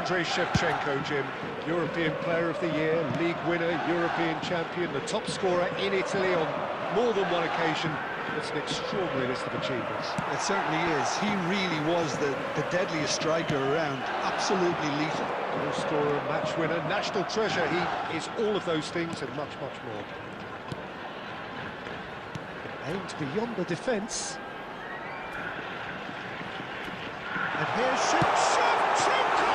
Andrei Shevchenko, Jim, European Player of the Year, League winner, European champion, the top scorer in Italy on more than one occasion. It's an extraordinary list of achievements. It certainly is. He really was the deadliest striker around. Absolutely lethal. Goal scorer, match winner, national treasure. He is all of those things and much, much more. Aimed beyond the defence. And here's Shevchenko!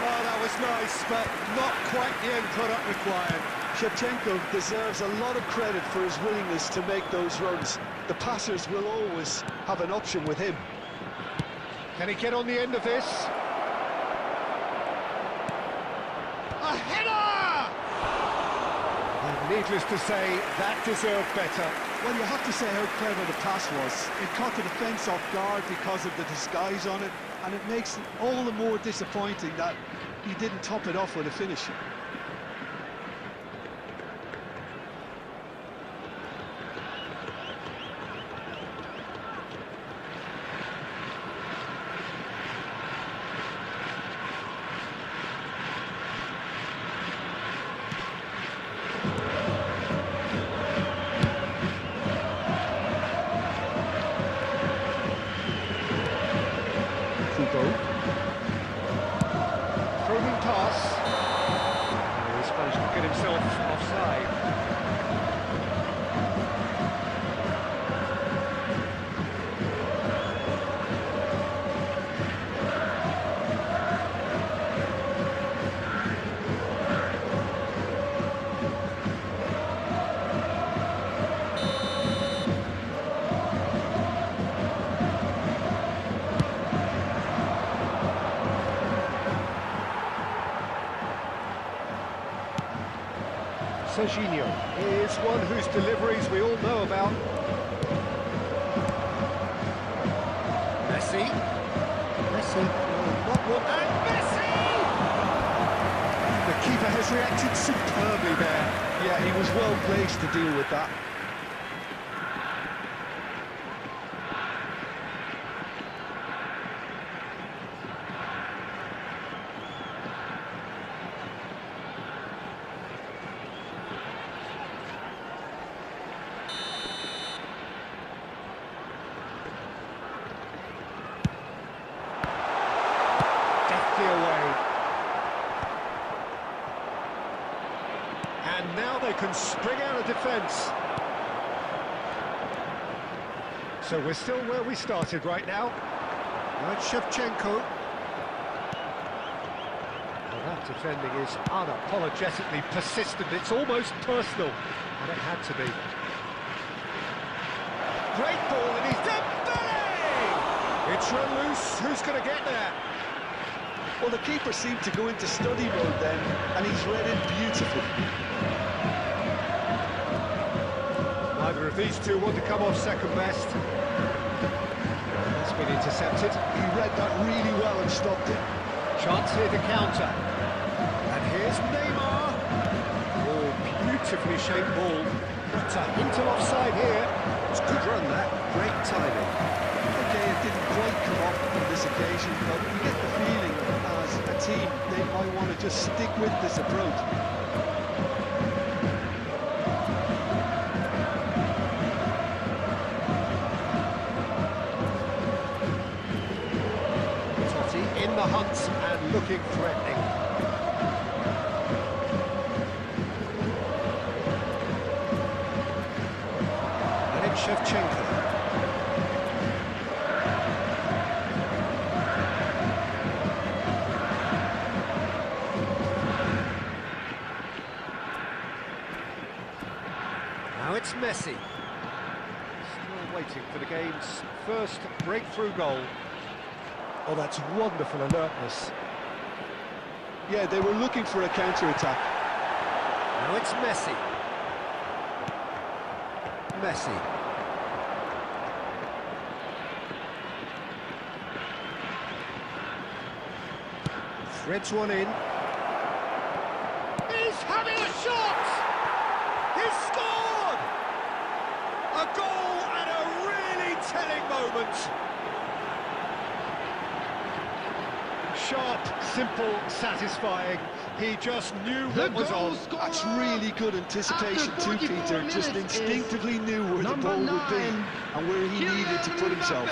Oh, that was nice, but not quite the end product required. Shevchenko deserves a lot of credit for his willingness to make those runs. The passers will always have an option with him. Can he get on the end of this? A header! And needless to say, that deserved better. Well, you have to say how clever the pass was. It caught the defence off guard because of the disguise on it, and it makes it all the more disappointing that he didn't top it off with a finish. Probing pass. He's managed to get himself offside. Serginho is one whose deliveries we all know about. Messi. Not one. And Messi! The keeper has reacted superbly there. Yeah, he was well placed to deal with that. Away. And now they can spring out of defence. So we're still where we started right now. Right, Shevchenko. Well, that defending is unapologetically persistent. It's almost personal, and it had to be. Great ball, and he's Dembele! It's run loose. Who's going to get there? Well, the keeper seemed to go into study mode then, and he's read it beautifully. Neither of these two want to come off second best. That's been intercepted. He read that really well and stopped it. Chance here to counter. And here's Neymar. Oh, beautifully shaped ball. Not a hint of offside here. It's a good run, that. Great timing. Okay, it didn't quite come off on this occasion, but we get the feeling as a team they might want to just stick with this approach. Totti in the hunt and looking threatening. And it's Shevchenko. Now it's Messi. Still waiting for the game's first breakthrough goal. Oh, that's wonderful alertness. Yeah, they were looking for a counter-attack. Now it's Messi. Threads one in. He's having a shot! He's scored! A goal at a really telling moment. Sharp, simple, satisfying. He just knew what was on. That's really good anticipation too, Peter. Just instinctively knew where the ball would be and where he needed to put himself.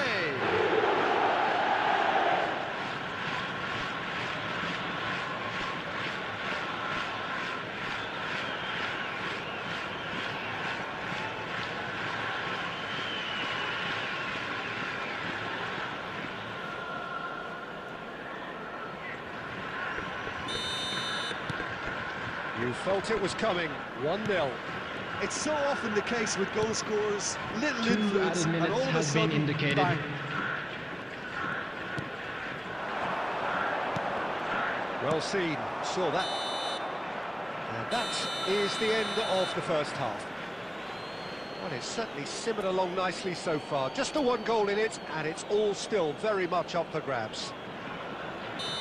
You felt it was coming. 1-0. It's so often the case with goal scorers, little influence, and all of a has sudden, been indicated. bang. Well seen, saw that. And that is the end of the first half. Well, it's certainly simmered along nicely so far. Just the one goal in it, and it's all still very much up for grabs.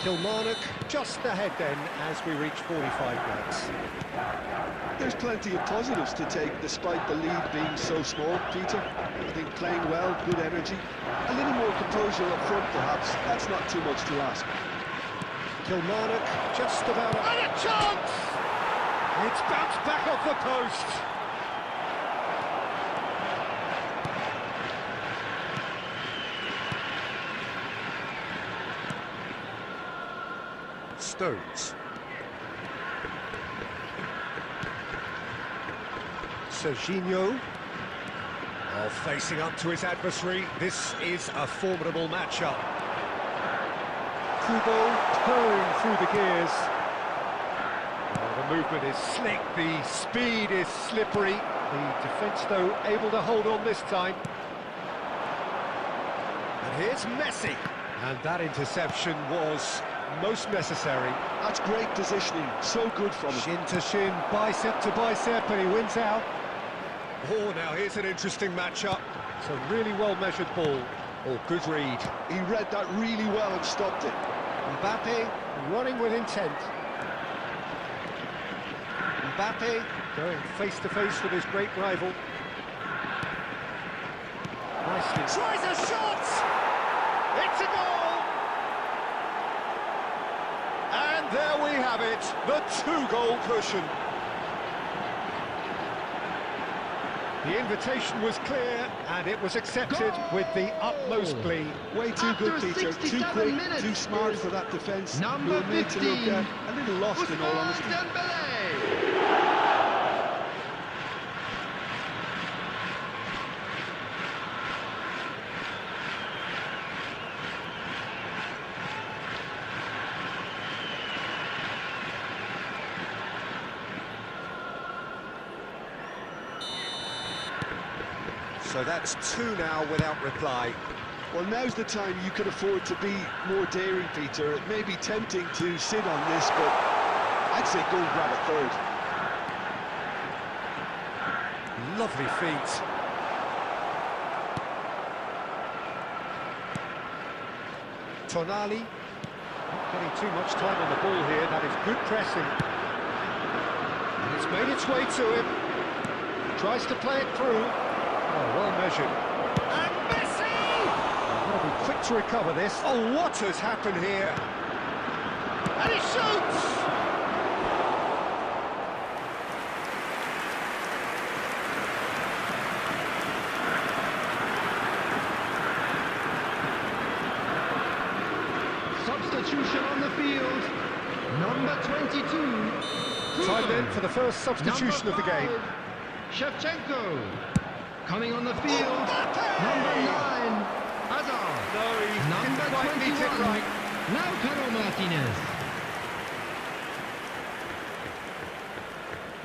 Kilmarnock just ahead then as we reach 45 minutes. There's plenty of positives to take despite the lead being so small, Peter. I think playing well, good energy, a little more composure up front perhaps. That's not too much to ask. Kilmarnock just about and a chance! It's bounced back off the post. Stones. Serginho, facing up to his adversary. This is a formidable matchup. Kubo purring through the gears. The movement is slick, the speed is slippery. The defence, though, able to hold on this time. And here's Messi. And that interception was most necessary. That's great positioning, so good from him. Shin to shin, bicep to bicep, and he wins out. Oh, now here's an interesting matchup. It's a really well-measured ball. Oh, good read. He read that really well and stopped it. Mbappe running with intent. Mbappe going face-to-face with his great rival. Nicely. Tries a shot! It's a goal! And there we have it, the two-goal cushion. The invitation was clear, and it was accepted with the utmost glee. Way too good, Peter. Too quick, too smart for that defence. We were made to look a little lost, in all honesty. So that's two now without reply. Well, now's the time you could afford to be more daring, Peter. It may be tempting to sit on this, but I'd say go and grab a third. Lovely feet. Tonali, not getting too much time on the ball here. That is good pressing. And it's made its way to him. Tries to play it through. Oh, well measured. And Messi! Got to be quick to recover this. Oh, what has happened here? And he shoots! Substitution on the field. Number 22. Time then for the first substitution of the game. Shevchenko. Coming on the field, number 9, Hazard. No, he Number didn't quite meet it 21, right. Lautaro Martinez.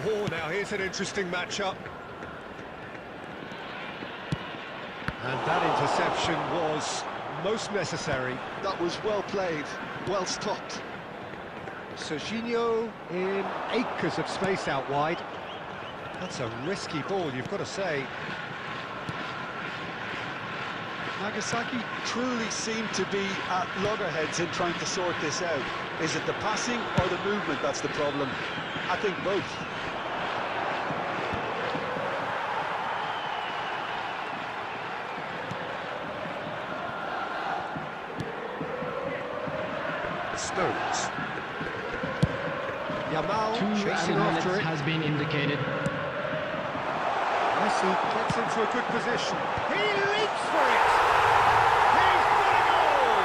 Oh, now here's an interesting matchup. And that interception was most necessary. That was well played, well stopped. Serginho in acres of space out wide. That's a risky ball, you've got to say. Nagasaki truly seem to be at loggerheads in trying to sort this out. Is it the passing or the movement that's the problem? I think both. Stones. Yamal 2 chasing added after minutes it. has been indicated. Messi gets into a good position. He leaps for it. He's got a goal.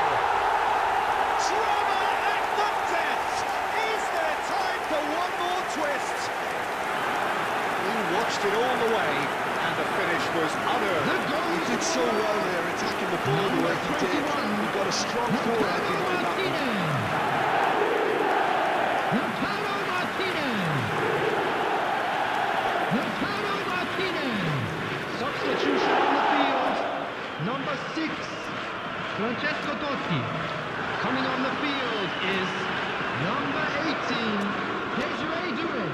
Drama at the death. Is there time for one more twist? He watched it all the way, and the finish was unearned. He did so well there, attacking the ball the way he did. He got a strong forehand behind that Martinez. Substitution on the field. Number 6, Francesco Totti. Coming on the field is number 18, Desiree Doué.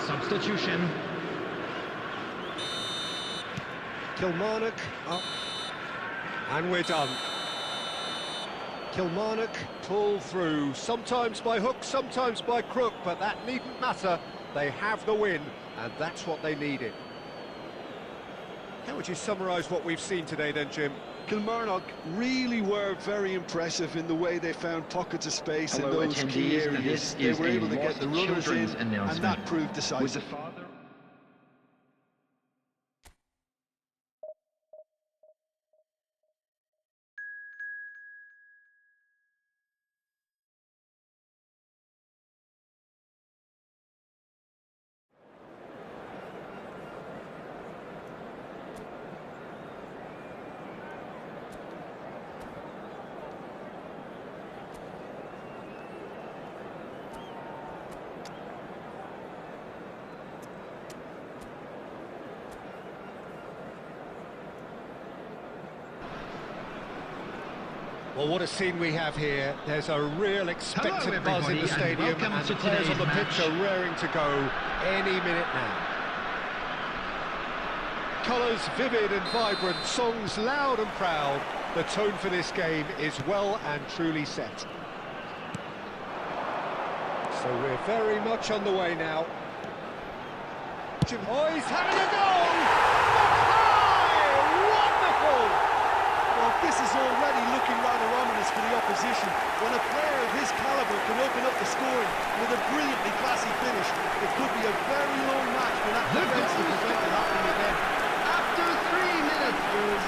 Substitution. Kilmarnock up, and we're done. Kilmarnock pull through, sometimes by hook, sometimes by crook, but that needn't matter. They have the win, and that's what they needed. How would you summarise what we've seen today then, Jim? Kilmarnock really were very impressive in the way they found pockets of space in Hello, those key attendees, and areas. this They is were a able to get lost the runners in, children's and announcement. that proved With the decisive. father. Well, what a scene we have here. There's a real expectant buzz in the everybody, stadium, and welcome and to the players on the today's pitch match. are raring to go any minute now. Colours vivid and vibrant, songs loud and proud. The tone for this game is well and truly set. So we're very much on the way now. Oh, he's having a goal! MAKAAY! Wonderful! Well, this is already looking rather ominous for the opposition. When a player of his calibre can open up the scoring with a brilliantly classy finish, it could be a very long match for that defence to prevent it happening again. After 3 minutes is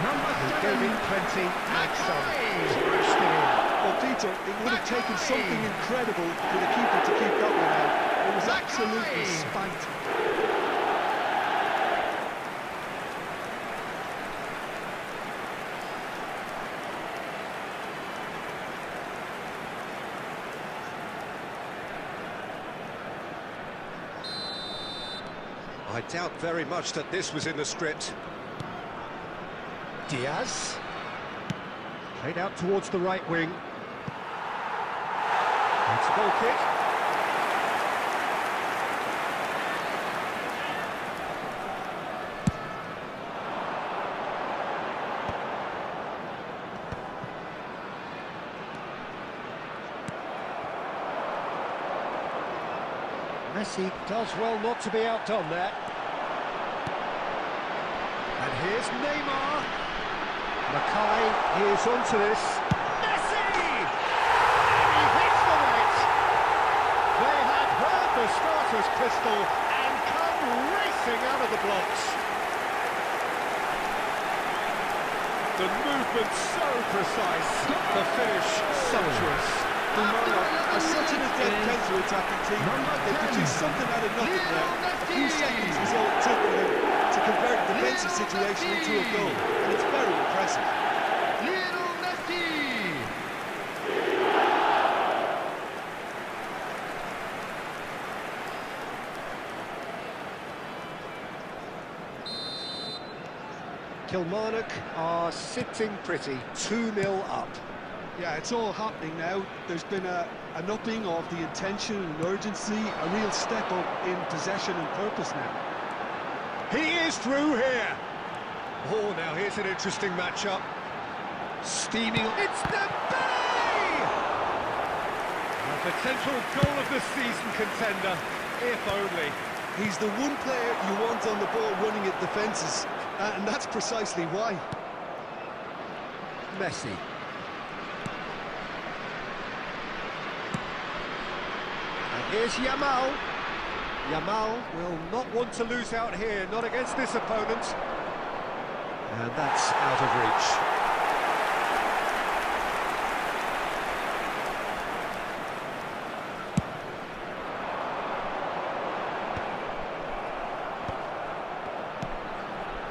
number He 7, gave it plenty and some. MAKAAY. Smashed it in. Well, Peter, it would have taken something incredible for the keeper to keep that one out. It was absolutely MAKAAY. spanked. I doubt very much that this was in the script. Diaz. Played out towards the right wing. It's a goal kick. Messi does well not to be outdone there. And here's Neymar. MAKAAY is onto this. Messi! And he hits the net. They have heard the starter's pistol and come racing out of the blocks. The movement so precise, the finish sumptuous. Kilmarnock are such an adept counter-attacking team. They produced something out of nothing there. A few seconds was all it took for them to convert a defensive situation into a goal, and it's very impressive. Lionel Messi. Kilmarnock are sitting pretty, 2-0 up. Yeah, it's all happening now. There's been an upping of the intention and urgency, a real step up in possession and purpose now. He is through here. Oh, now here's an interesting matchup. Steaming. It's MAKAAY! A potential goal of the season contender, if only. He's the one player you want on the ball running at defences, and that's precisely why. Messi. And here's Yamal. Yamal will not want to lose out here, not against this opponent. And that's out of reach.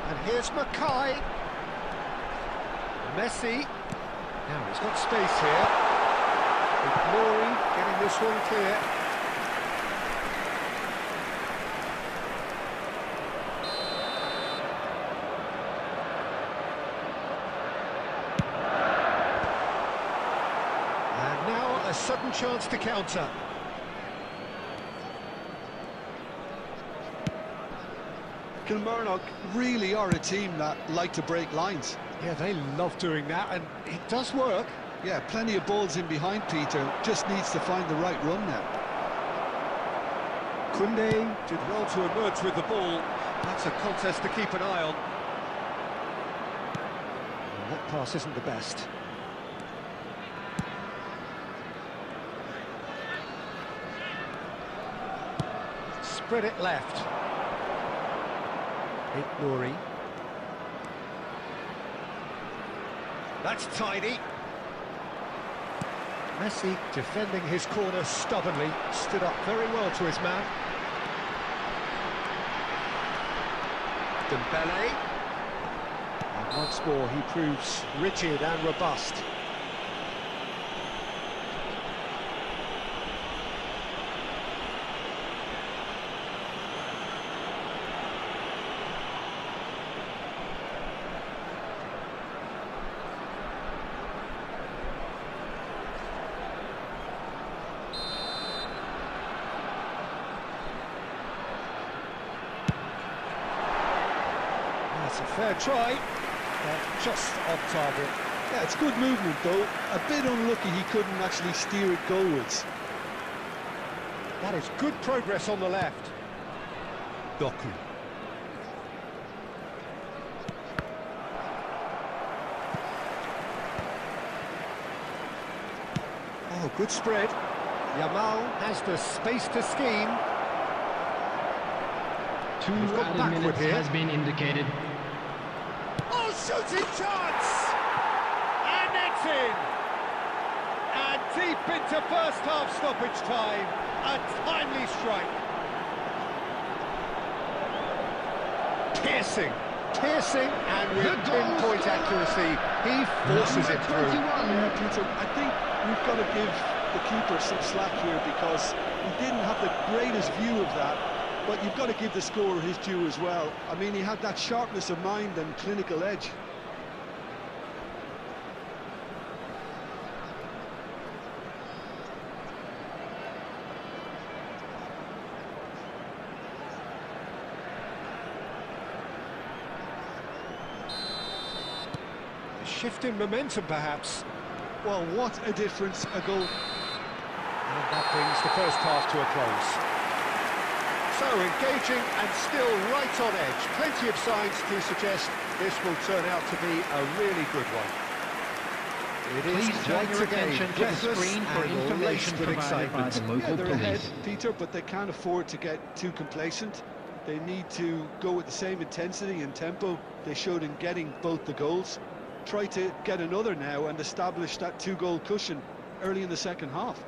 And here's MAKAAY. Messi. Now he's got space here. Ignoring, getting this one clear. And now a sudden chance to counter. Kilmarnock really are a team that like to break lines. Yeah, they love doing that, and it does work. Yeah, plenty of balls in behind Peter, just needs to find the right run now. Koundé did well to emerge with the ball. That's a contest to keep an eye on. Well, that pass isn't the best. Spread it left. Nuri. That's tidy. Messi defending his corner stubbornly, stood up very well to his man. Dembele. And once more he proves rigid and robust. That's a fair try, but just off target. Yeah, it's good movement though. A bit unlucky he couldn't actually steer it goalwards. That is good progress on the left. Doku. Oh, good spread. Yamal has the space to scheme. 2 got added backward minutes here. has been indicated. Oh, shooting chance! And it's in! And deep into first half stoppage time. A timely strike. Piercing, and with The goal pinpoint scorer! accuracy, he forces it Number through. 21. Yeah, Peter, I think we've got to give the keeper some slack here because he didn't have the greatest view of that, but you've got to give the scorer his due as well. I mean, he had that sharpness of mind and clinical edge. A shift in momentum, perhaps. Well, what a difference a goal. And that brings the first half to a close. So engaging and still right on edge. Plenty of signs to suggest this will turn out to be a really good one. It is Please turn once your again attention to the breathless screen for and information laced with provided by excitement. the local Yeah, they're ahead, police. Peter, but they can't afford to get too complacent. They need to go with the same intensity and tempo they showed in getting both the goals. Try to get another now and establish that 2-goal cushion early in the second half.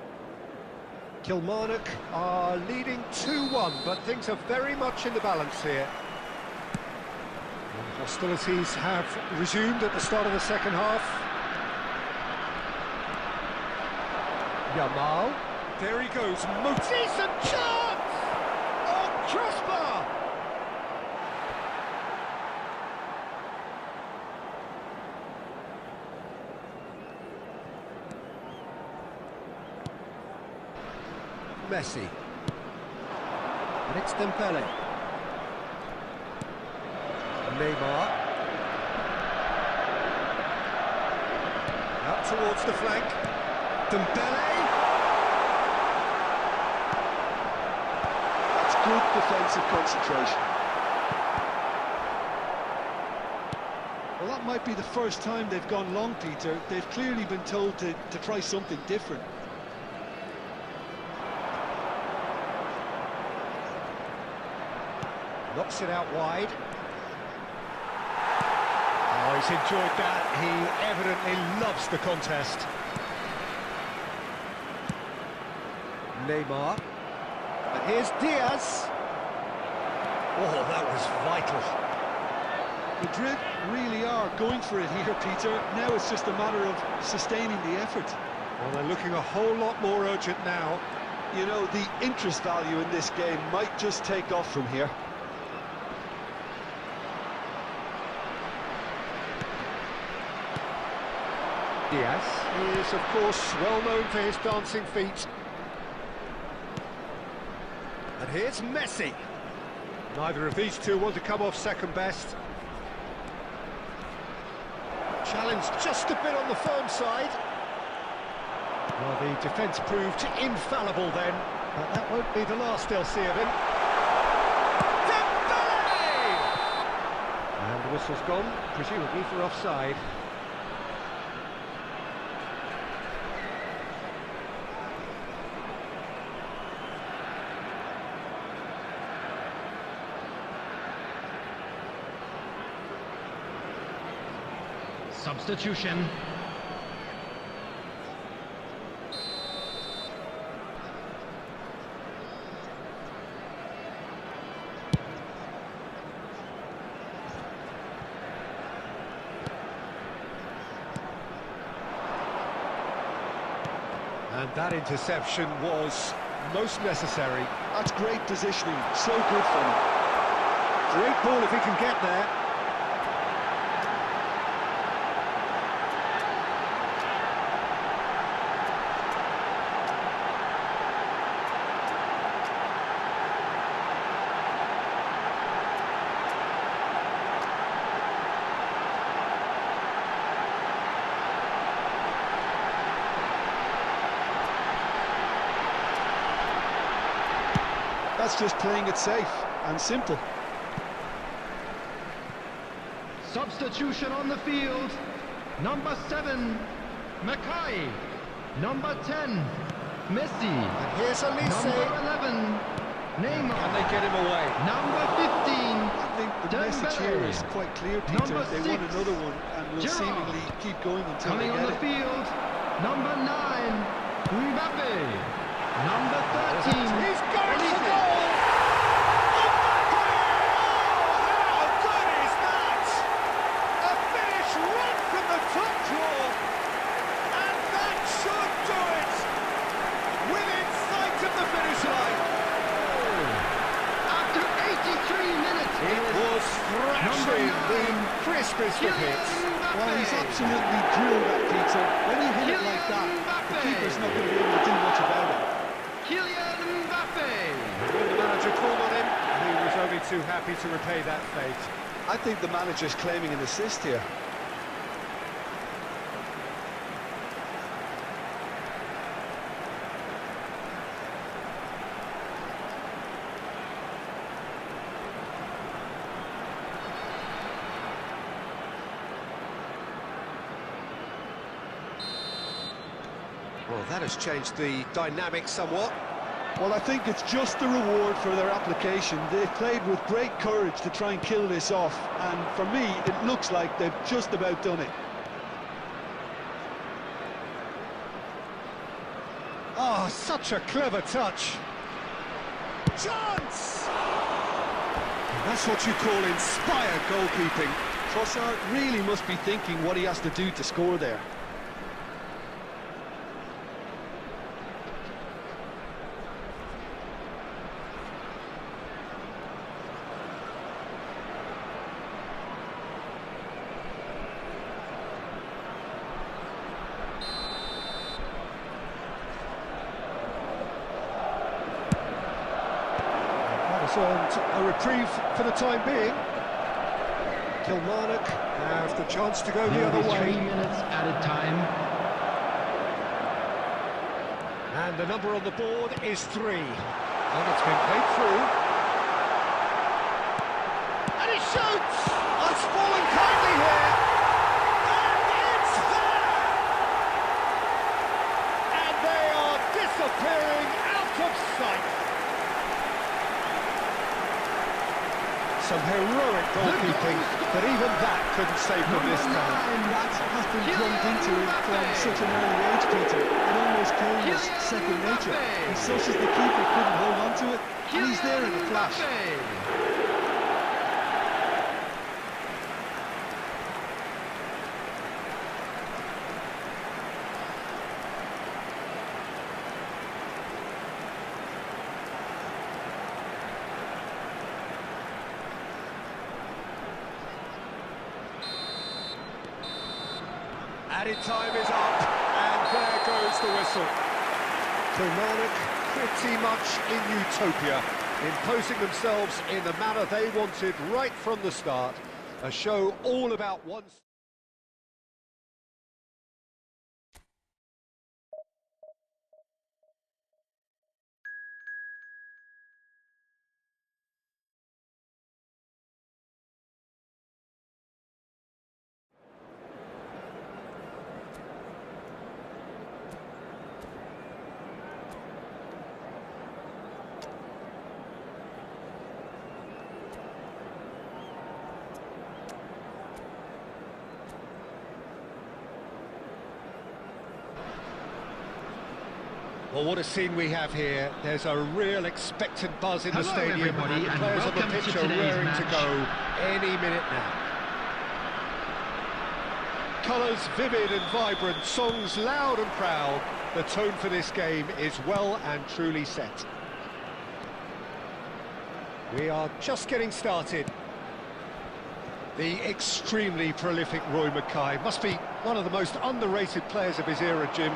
Kilmarnock are leading 2-1, but things are very much in the balance here. And hostilities have resumed at the start of the second half. Yamal, there he goes, decent chance! Oh, crossbar! Messi. And it's Dembele. Neymar. Out towards the flank. Dembele. That's good defensive concentration. Well, that might be the first time they've gone long, Peter. They've clearly been told to try something different. Knocks it out wide. Oh, he's enjoyed that. He evidently loves the contest. Neymar. And here's Diaz. Oh, that was vital. Madrid really are going for it here, Peter. Now it's just a matter of sustaining the effort. Well, they're looking a whole lot more urgent now. You know, the interest value in this game might just take off from here. Diaz is, of course, well known for his dancing feet. And here's Messi. Neither of these two want to come off second best. Challenged just a bit on the firm side. Well, the defence proved infallible then, but that won't be the last they'll see of him. Dembele! And the whistle's gone, presumably for offside. Substitution. And that interception was most necessary. That's great positioning, so good for him. Great ball if he can get there. That's just playing it safe and simple. Substitution on the field. Number 7, MAKAAY. Number 10, Messi. And here's Elise. Number 11, Neymar. Can they get him away? Number 15, I think the message here is quite clear, Peter. Number They 6, want another one and will Gerrard. seemingly keep going until Coming they on get the it. field, number 9, Mbappe. Number 13, He's going for Elise. goal! Mbappe! Oh, how good is that? A finish right from the top draw. And that should do it. Within sight of the finish line. After 83 minutes, It was thrashing the crispest of hits. Well, he's absolutely drilled that, Peter. When you hit it like that, the keeper's not going to be able to do much about it. Kylian Mbappe. When the manager called on him, he was only too happy to repay that fate. I think the manager's claiming an assist here. Well, that has changed the dynamic somewhat. Well, I think it's just the reward for their application. They've played with great courage to try and kill this off, and for me, it looks like they've just about done it. Oh, such a clever touch. Chance! And that's what you call inspired goalkeeping. Trossard really must be thinking what he has to do to score there. That has earned a reprieve for the time being. Kilmarnock have the chance to go the other Nearly 3 way. minutes added time. And the number on the board is 3. And it's been played through. And he shoots! Oh, it's fallen kindly here. And it's there! And they are disappearing out of sight. Some heroic goalkeeping, but even that couldn't save them this time. That has been drummed into him from such an early age, Peter. It almost came as second nature. And such as the keeper couldn't hold on to it, and he's there in a flash. Added time is up, and there goes the whistle. Kilmarnock pretty much in utopia, imposing themselves in the manner they wanted right from the start. A show all about one... Well, what a scene we have here. There's a real expectant buzz in the Hello, stadium, everybody, and the and players on the welcome pitch to are today's raring to match. go any minute now. Colours vivid and vibrant, songs loud and proud. The tone for this game is well and truly set. We are just getting started. The extremely prolific Roy MAKAAY must be one of the most underrated players of his era, Jim.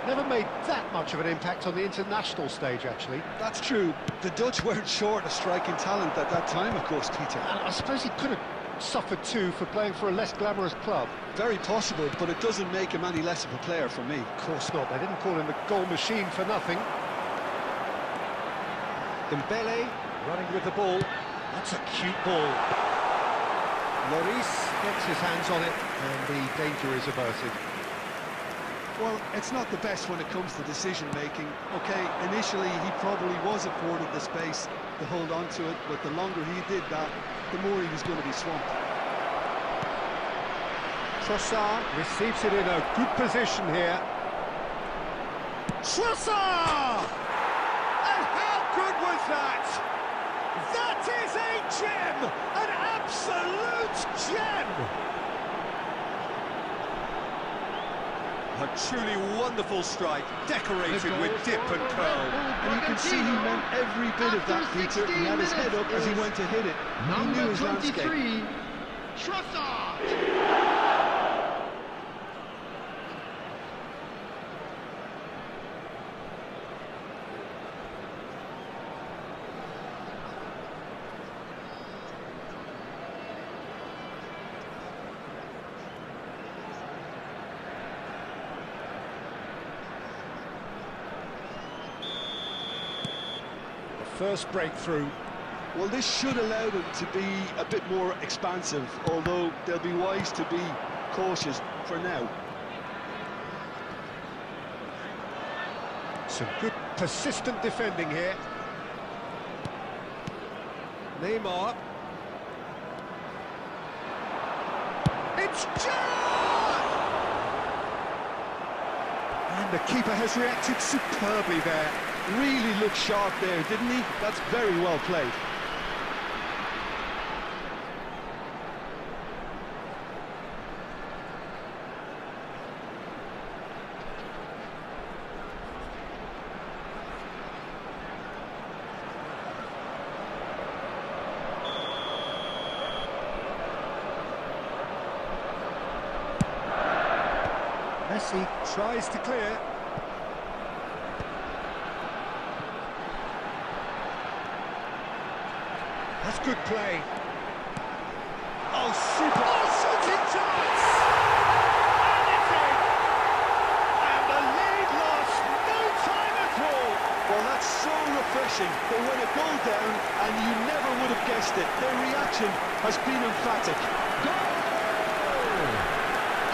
Never made that much of an impact on the international stage, actually. That's true. The Dutch weren't short of striking talent at that time, of course, Peter. And I suppose he could have suffered too for playing for a less glamorous club. Very possible, but it doesn't make him any less of a player for me. Of course not, they didn't call him the goal machine for nothing. Dembele running with the ball. That's a cute ball. Lloris gets his hands on it, and the danger is averted. Well, it's not the best when it comes to decision-making. OK, initially he probably was afforded the space to hold on to it, but the longer he did that, the more he was going to be swamped. Trossard receives it in a good position here. Trossard! And how good was that? That is a gem! An absolute gem! A truly wonderful strike, decorated with dip and curl. And you can see he meant every bit of that, Peter. He had his head up as he went to hit it. He knew his landscape. Number 23, Trossard. First breakthrough. Well, this should allow them to be a bit more expansive, although they'll be wise to be cautious for now. Some good persistent defending here. Neymar. It's Gerrard! And the keeper has reacted superbly there. Really looked sharp there, didn't he? That's very well played. Messi tries to clear. That's good play. Oh, Oh, super! Oh, shooting chance! And it's in! And the lead lost no time at all! Well, that's so refreshing. They went a goal down, and you never would have guessed it. Their reaction has been emphatic. Goal!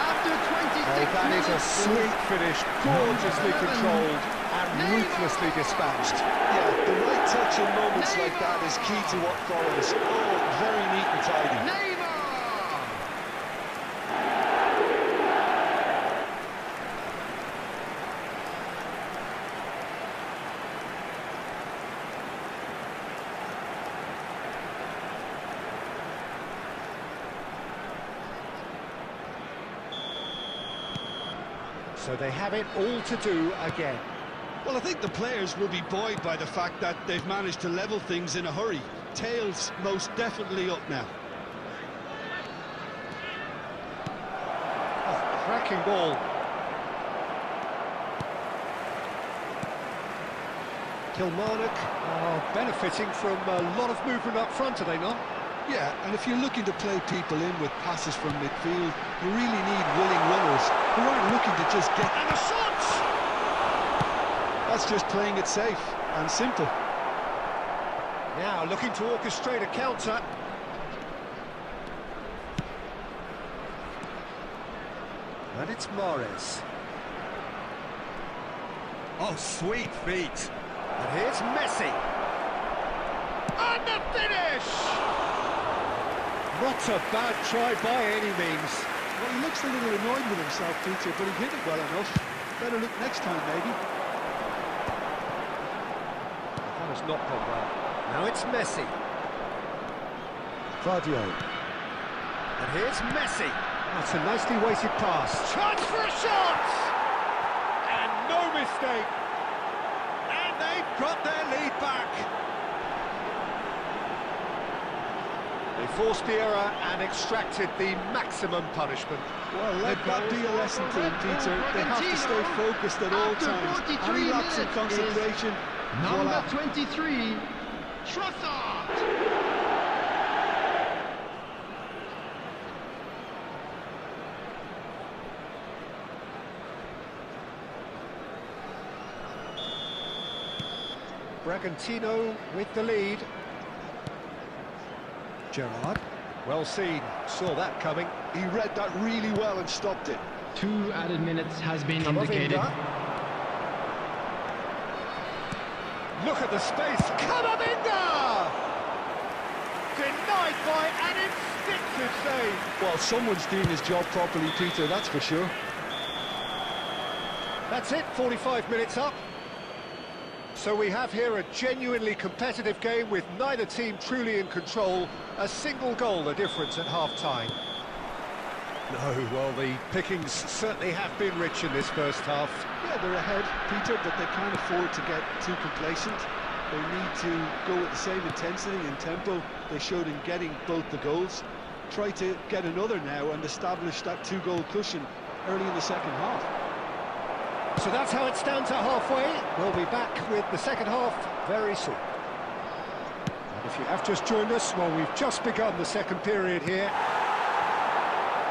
After 26 Oh, that is a minutes, sweet finish, gorgeously Number 11, controlled and Neymar. ruthlessly dispatched. Yeah, the right touch in moments like that is key to what follows. Oh, very neat and tidy. Neymar! So they have it all to do again. Well, I think the players will be buoyed by the fact that they've managed to level things in a hurry. Tails most definitely up now. Oh, cracking ball. Kilmarnock are benefiting from a lot of movement up front, are they not? Yeah, and if you're looking to play people in with passes from midfield, you really need willing runners who aren't looking to just get... And a shot! That's just playing it safe and simple. Now looking to orchestrate a counter. And it's Mahrez. Oh, sweet feet. And here's Messi. And the finish! Not a bad try by any means. Well, he looks a little annoyed with himself, Peter, but he hit it well enough. Better look next time, maybe. That has not gone well. Now it's Messi. Vardio. And here's Messi. That's a nicely weighted pass. Chance for a shot! And no mistake. And they've got their lead back. They forced the error and extracted the maximum punishment. Well, let that be a lesson to them, Peter. They have to stay focused at all After times. 43 Any lapse in minutes concentration, Number voila. 23, Trossard! Bragantino with the lead. Gerrard, well seen, saw that coming. He read that really well and stopped it. 2 added minutes has been indicated. Camavinga. Look at the space, Camavinga! Denied by an instinctive save. Well, someone's doing his job properly, Peter, that's for sure. That's it, 45 minutes up. So we have here a genuinely competitive game with neither team truly in control. A single goal the difference at half-time. No, well, the pickings certainly have been rich in this first half. Yeah, they're ahead, Peter, but they can't afford to get too complacent. They need to go with the same intensity and tempo they showed in getting both the goals. Try to get another now and establish that 2-goal cushion early in the second half. So that's how it stands at halfway. We'll be back with the second half very soon. And if you have just joined us, well, we've just begun the second period here.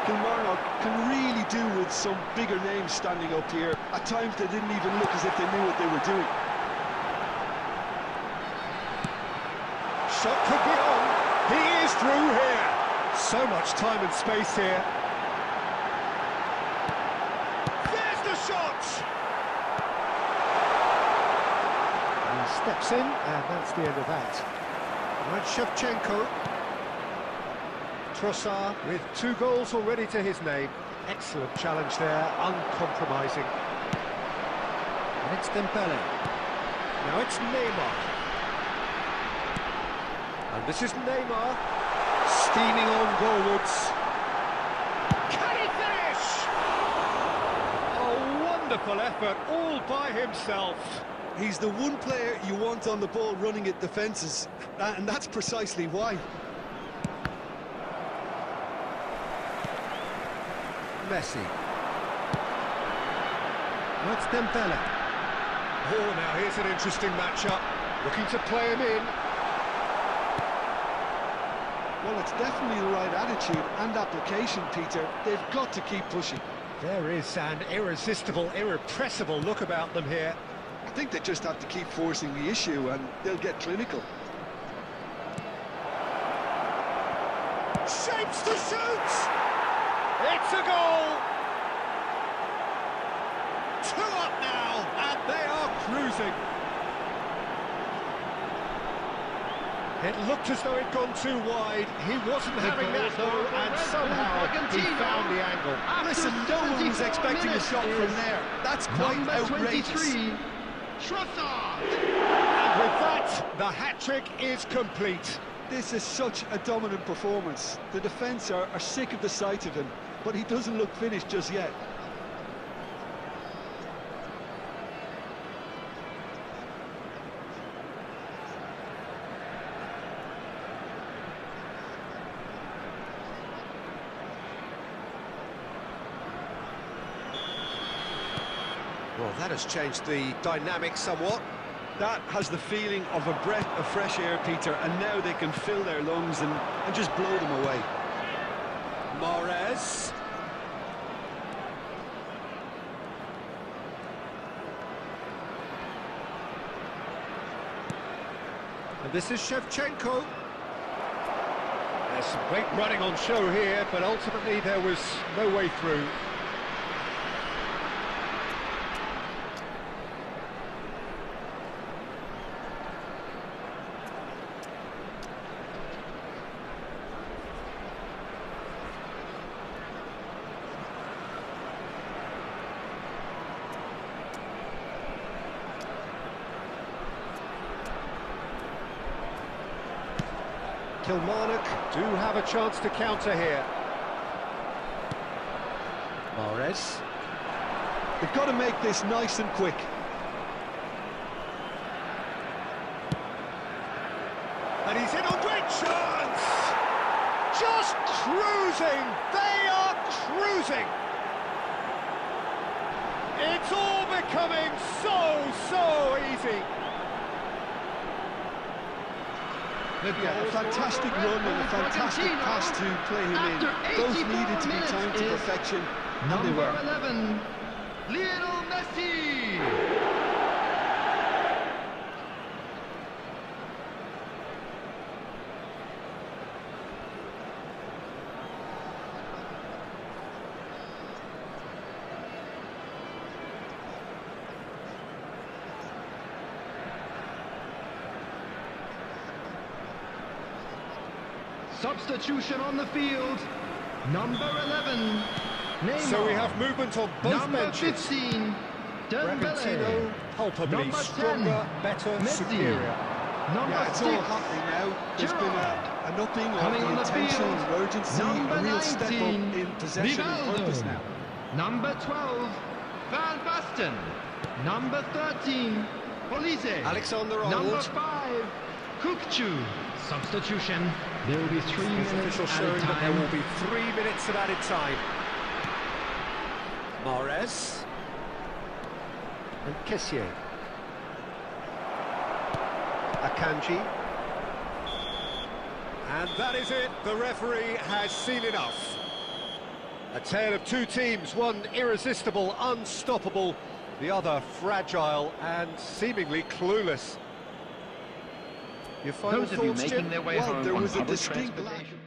Kilmarnock can really do with some bigger names standing up here. At times they didn't even look as if they knew what they were doing. Shot could be on. He is through here. So much time and space here. There's the shot! He steps in, and that's the end of that. Right, Shevchenko. Trossard with 2 goals already to his name. Excellent challenge there, uncompromising. And it's Dembele. Now it's Neymar. And this is Neymar, steaming on goalwards. Can he finish? A wonderful effort, all by himself. He's the one player you want on the ball running at defences, and that's precisely why. Messi. That's Dembele. Oh, now here's an interesting matchup. Looking to play him in. Well, it's definitely the right attitude and application, Peter. They've got to keep pushing. There is an irresistible, irrepressible look about them here. I think they just have to keep forcing the issue and they'll get clinical. Shapes to shoot! It's a goal! 2 up now, and they are cruising. It looked as though it'd gone too wide. He wasn't having that though, and somehow he found the angle. Listen, no one was expecting a shot from there. That's quite outrageous. Trossard! And with that, the hat-trick is complete. This is such a dominant performance. The defence are sick of the sight of him, but he doesn't look finished just yet. Well, that has changed the dynamic somewhat. That has the feeling of a breath of fresh air, Peter, and now they can fill their lungs and just blow them away. Mahrez. And this is Shevchenko. There's some great running on show here, but ultimately there was no way through. Kilmarnock do have a chance to counter here. Mahrez. They've got to make this nice and quick. And he's in on great chance! Just cruising! They are cruising! It's all becoming so easy! Yeah, a fantastic run and a fantastic pass to play him in. Both needed to be timed to perfection, and they were. Number 11, Lionel Messi! Substitution on the field, number 11, Neymar. So we have movement on both number benches. 15, Dembele. Bragantino, palpably Number 10, stronger, better, Messi. superior. Number Yeah, it's 6, all happening now. There's been an upping of Coming on the the intention field, and urgency, number a real step up 19, in possession and purpose Rivaldo. now. Number 12, Van Basten. Number 13, Olise. Alexander-Arnold. Number 5, Kukçu. Substitution. There will be 3 His minutes official showing added that there time. will be 3 minutes of added time. Mahrez. And Kessié. Akanji. And that is it. The referee has seen enough. A tale of two teams, one irresistible, unstoppable, the other fragile and seemingly clueless. Your final Those of you thoughts, making Jim? their way Well, home there on was a public distinct lack transportation.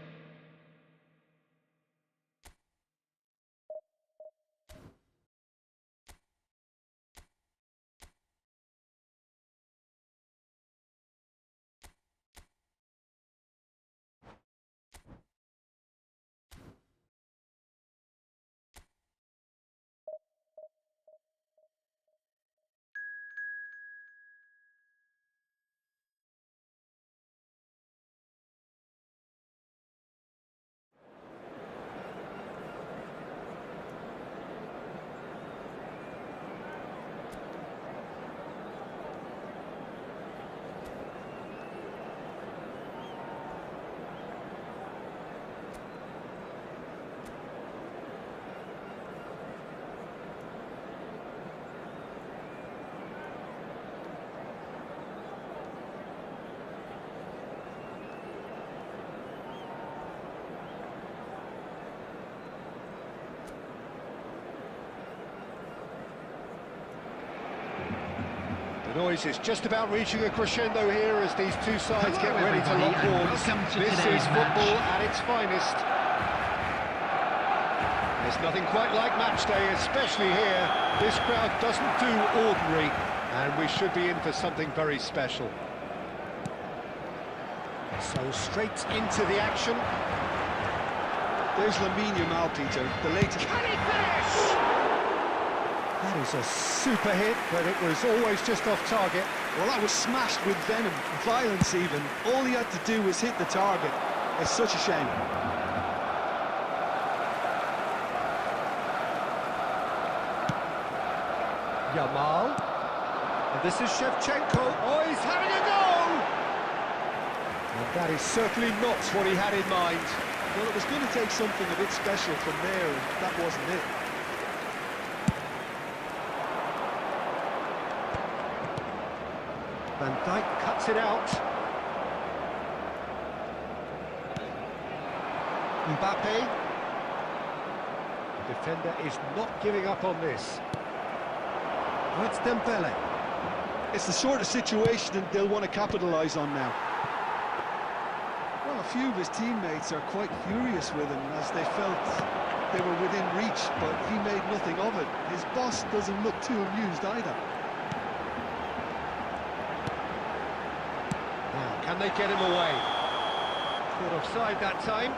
The noise is just about reaching a crescendo here as these two sides get ready to lock everybody, and horns. welcome to This today's is football match. at its finest. There's nothing quite like match day, especially here. This crowd doesn't do ordinary, and we should be in for something very special. So straight into the action. There's Lamine Yamal, Peter, the latest. Can he finish? That is a super hit, but it was always just off target. Well, that was smashed with venom, violence even. All he had to do was hit the target. It's such a shame. Yamal. And this is Shevchenko. Oh, he's having a go! And that is certainly not what he had in mind. Well, it was going to take something a bit special from there, and that wasn't it. Van Dijk cuts it out. Mbappe. The defender is not giving up on this. Oh, it's Dembele. It's the sort of situation they'll want to capitalise on now. Well, a few of his teammates are quite furious with him as they felt they were within reach, but he made nothing of it. His boss doesn't look too amused either. Now, can they get him away? Caught offside that time.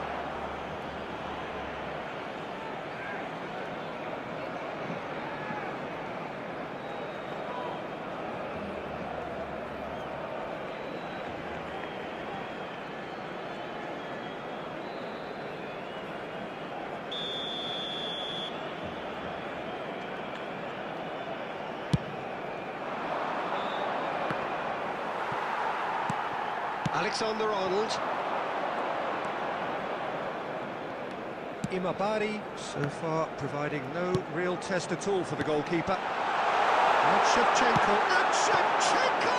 Alexander-Arnold. Imabari, so far providing no real test at all for the goalkeeper. And Shevchenko. And Shevchenko!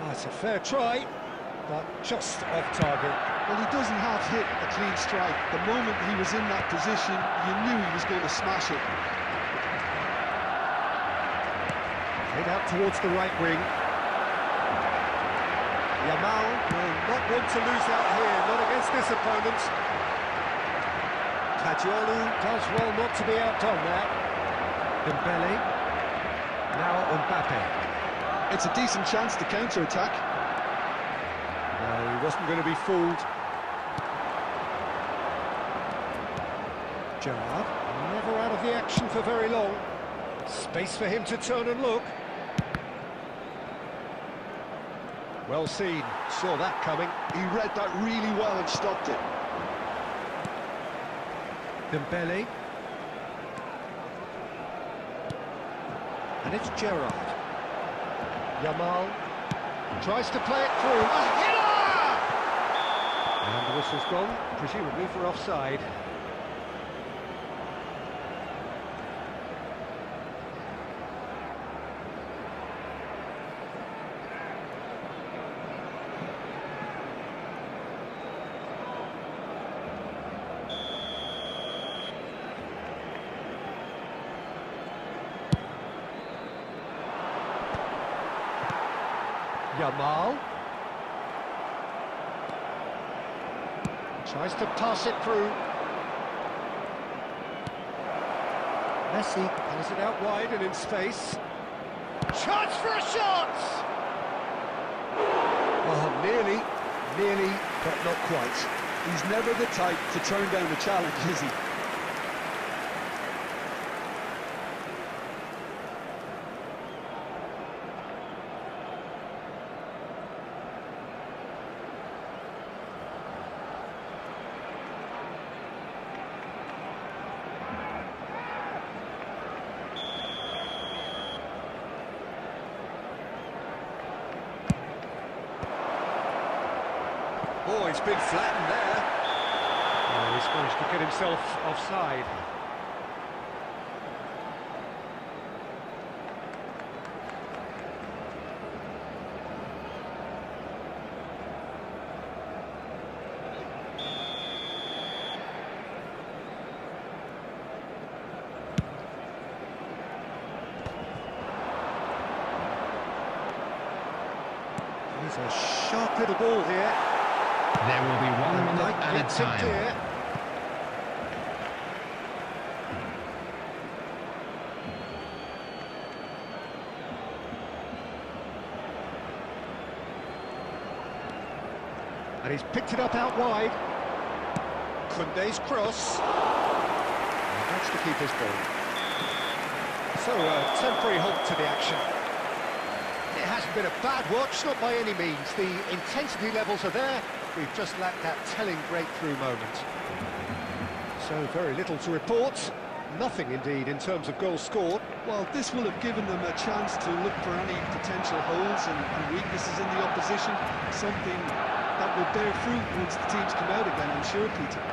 That's a fair try, but just off target. Well, he doesn't have hit a clean strike. The moment he was in that position, you knew he was going to smash it. Head out towards the right wing. Yamal will not want to lose out here, not against this opponent. Caggiolu does well not to be outdone there. Dembele. Now Mbappe. It's a decent chance to counter-attack. No, he wasn't going to be fooled. Gerrard, never out of the action for very long. Space for him to turn and look. Well seen, saw that coming. He read that really well and stopped it. Dembele. And it's Gerrard. Yamal tries to play it through. A header! And the whistle's gone, presumably for offside. Yamal tries to pass it through. Messi has it out wide and in space. Chance for a shot! Oh, nearly, but not quite. He's never the type to turn down a challenge, is he? Oh, he's been flattened there. Oh, he's managed to get himself offside. He's a sharp little ball here. There will be 1 minute Knight added gets it time. clear. And he's picked it up out wide. Koundé's cross. And that's the keeper's ball. So a temporary halt to the action. It hasn't been a bad watch, not by any means. The intensity levels are there. We've just lacked that telling breakthrough moment. So very little to report. Nothing indeed in terms of goals scored. Well, this will have given them a chance to look for any potential holes and weaknesses in the opposition. Something that will bear fruit once the teams come out again, I'm sure, Peter.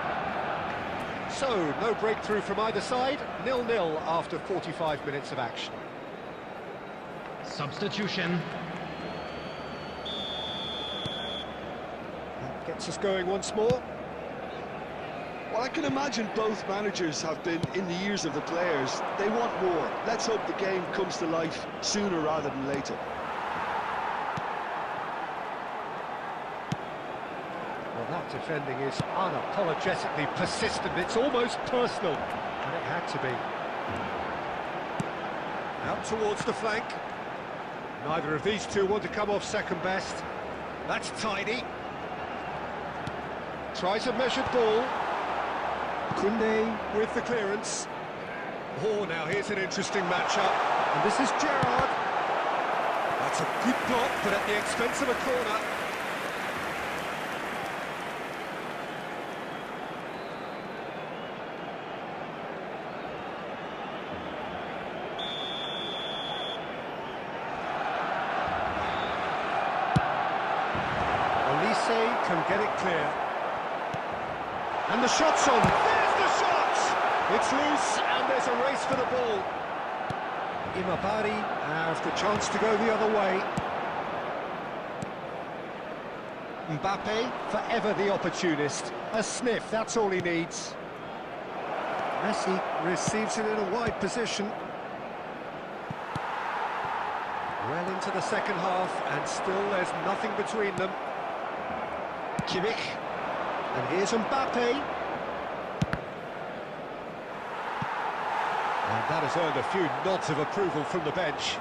So, no breakthrough from either side. 0-0 after 45 minutes of action. Substitution. That gets us going once more. Well, I can imagine both managers have been in the ears of the players. They want more. Let's hope the game comes to life sooner rather than later. Well, that defending is unapologetically persistent. It's almost personal, and it had to be. Out towards the flank. Neither of these two want to come off second best. That's tidy. Tries a measured ball. Koundé with the clearance. Oh, now here's an interesting matchup. And this is Gerrard. That's a good block, but at the expense of a corner. Can get it clear. And the shot's on. There's the shot! It's loose, and there's a race for the ball. Imabari has the chance to go the other way. Mbappe, forever the opportunist. A sniff, that's all he needs. Messi receives it in a wide position. Well into the second half, and still there's nothing between them. Kimmich, and here's Mbappe. And that has earned a few nods of approval from the bench.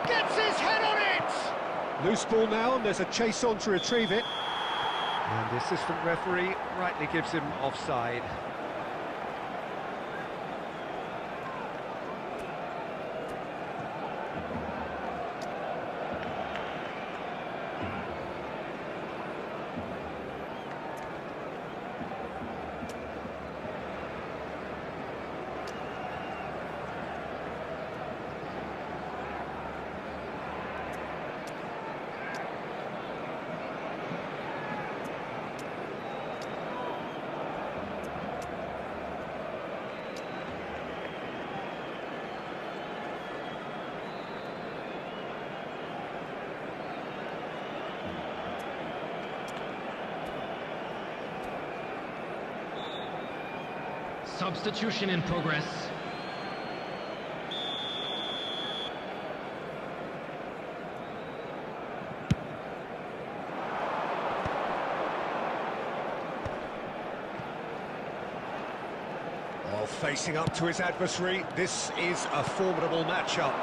Gets his head on it! Loose ball now, and there's a chase on to retrieve it. And the assistant referee rightly gives him offside. Substitution in progress. While facing up to his adversary, this is a formidable matchup.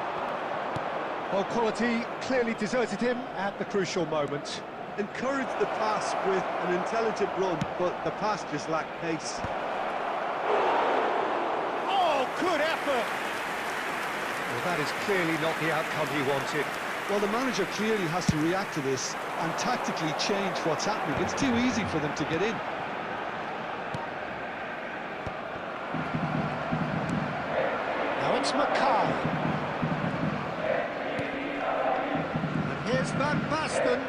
Well, quality clearly deserted him at the crucial moment. Encouraged the pass with an intelligent run, but the pass just lacked pace. Good effort! Well, that is clearly not the outcome he wanted. Well, the manager clearly has to react to this and tactically change what's happening. It's too easy for them to get in. Now it's MAKAAY. And here's Van Basten.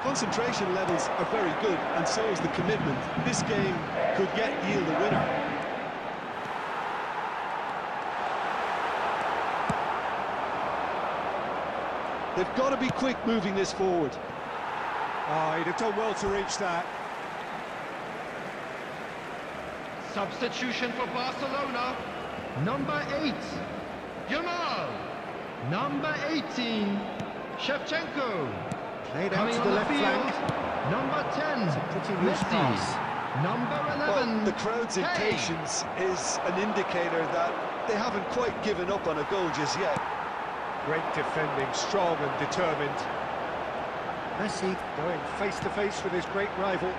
Concentration levels are very good, and so is the commitment. This game could yet yield a winner. They've got to be quick moving this forward. Oh, he'd have done well to reach that. Substitution for Barcelona. Number 8, Yamal. Number 18, Shevchenko. Played out Coming to on the the left field, flank. number 10, It's a pretty loose Messi. pass. Number Well, 11, the crowd's Hey. impatience is an indicator that they haven't quite given up on a goal just yet. Great defending, strong and determined. Messi going face to face with his great rival.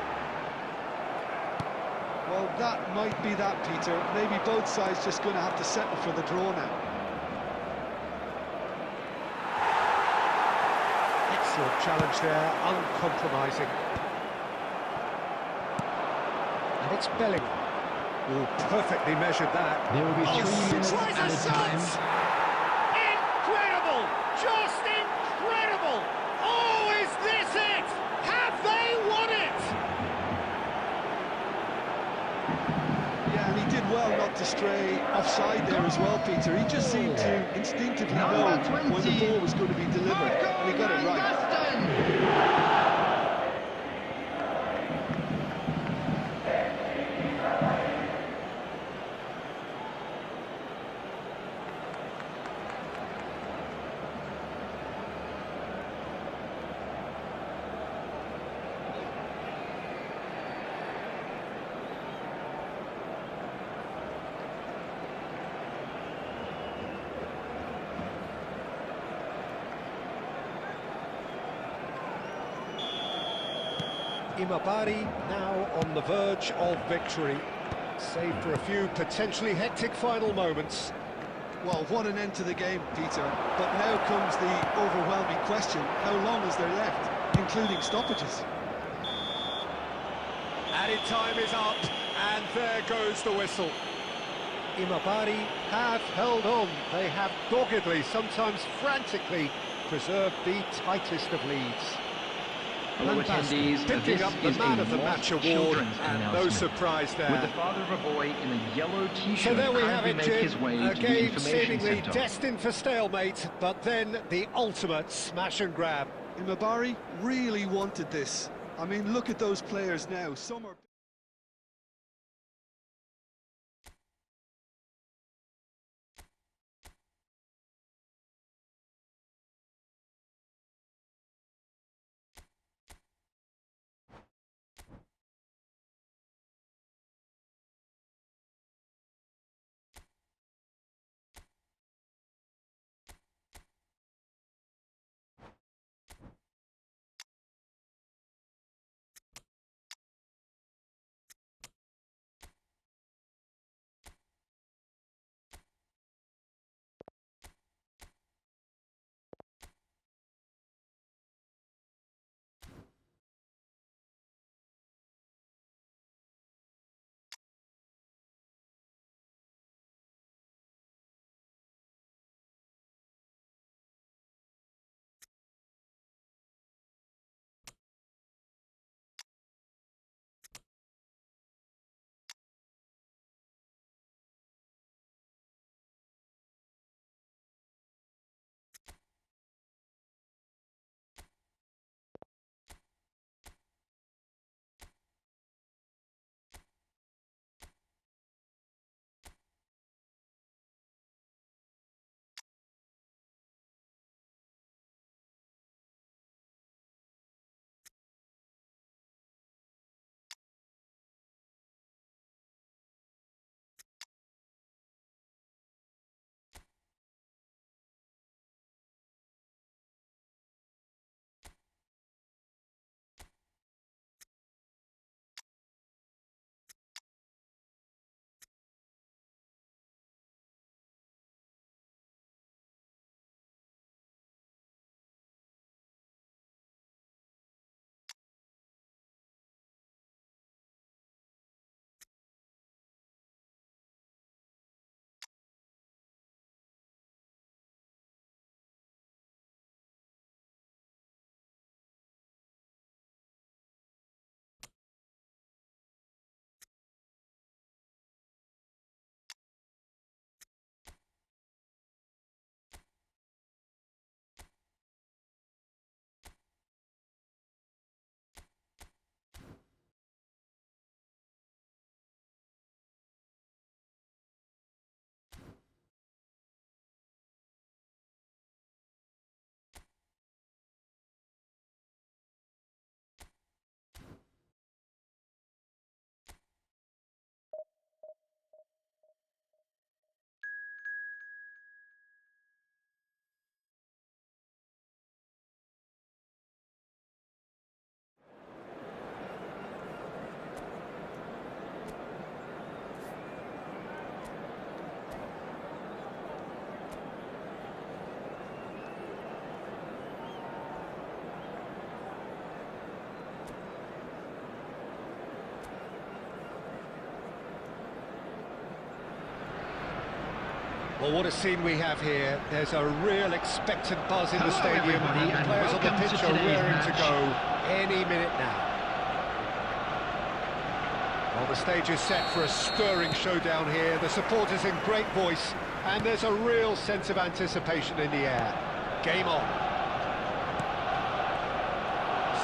Well, that might be that, Peter. Maybe both sides just going to have to settle for the draw now. Excellent challenge there, uncompromising. And it's Bellingham. Oh, perfectly measured that. There will be 3 minutes tries at a a time. shot! Incredible! Just incredible! Oh, is this it? Have they won it? Yeah, and he did well not to stray offside there as well, Peter. He just seemed to instinctively know Number when the 20, ball was going to be delivered, and he got it right. Gaston. Imabari now on the verge of victory. Save for a few potentially hectic final moments. Well, what an end to the game, Peter. But now comes the overwhelming question. How long is there left, including stoppages? Added time is up, and there goes the whistle. Imabari have held on. They have doggedly, sometimes frantically, preserved the tightest of leads. Hello attendees, picking this up the is Man a of the Lost Match award, Children's and no announcement. surprise there. With the father of a boy in a yellow t-shirt So there we have kindly it, make Jim. his way A to the game information seemingly centre. destined for stalemate, but then the ultimate smash and grab. Imabari really wanted this. I mean, look at those players now. Some are... Well, what a scene we have here. There's a real expectant buzz in the Hello, stadium, everybody, and the and players on the welcome to pitch are today's raring to match. go any minute now. Well, the stage is set for a stirring showdown here. The supporters in great voice, and there's a real sense of anticipation in the air. Game on.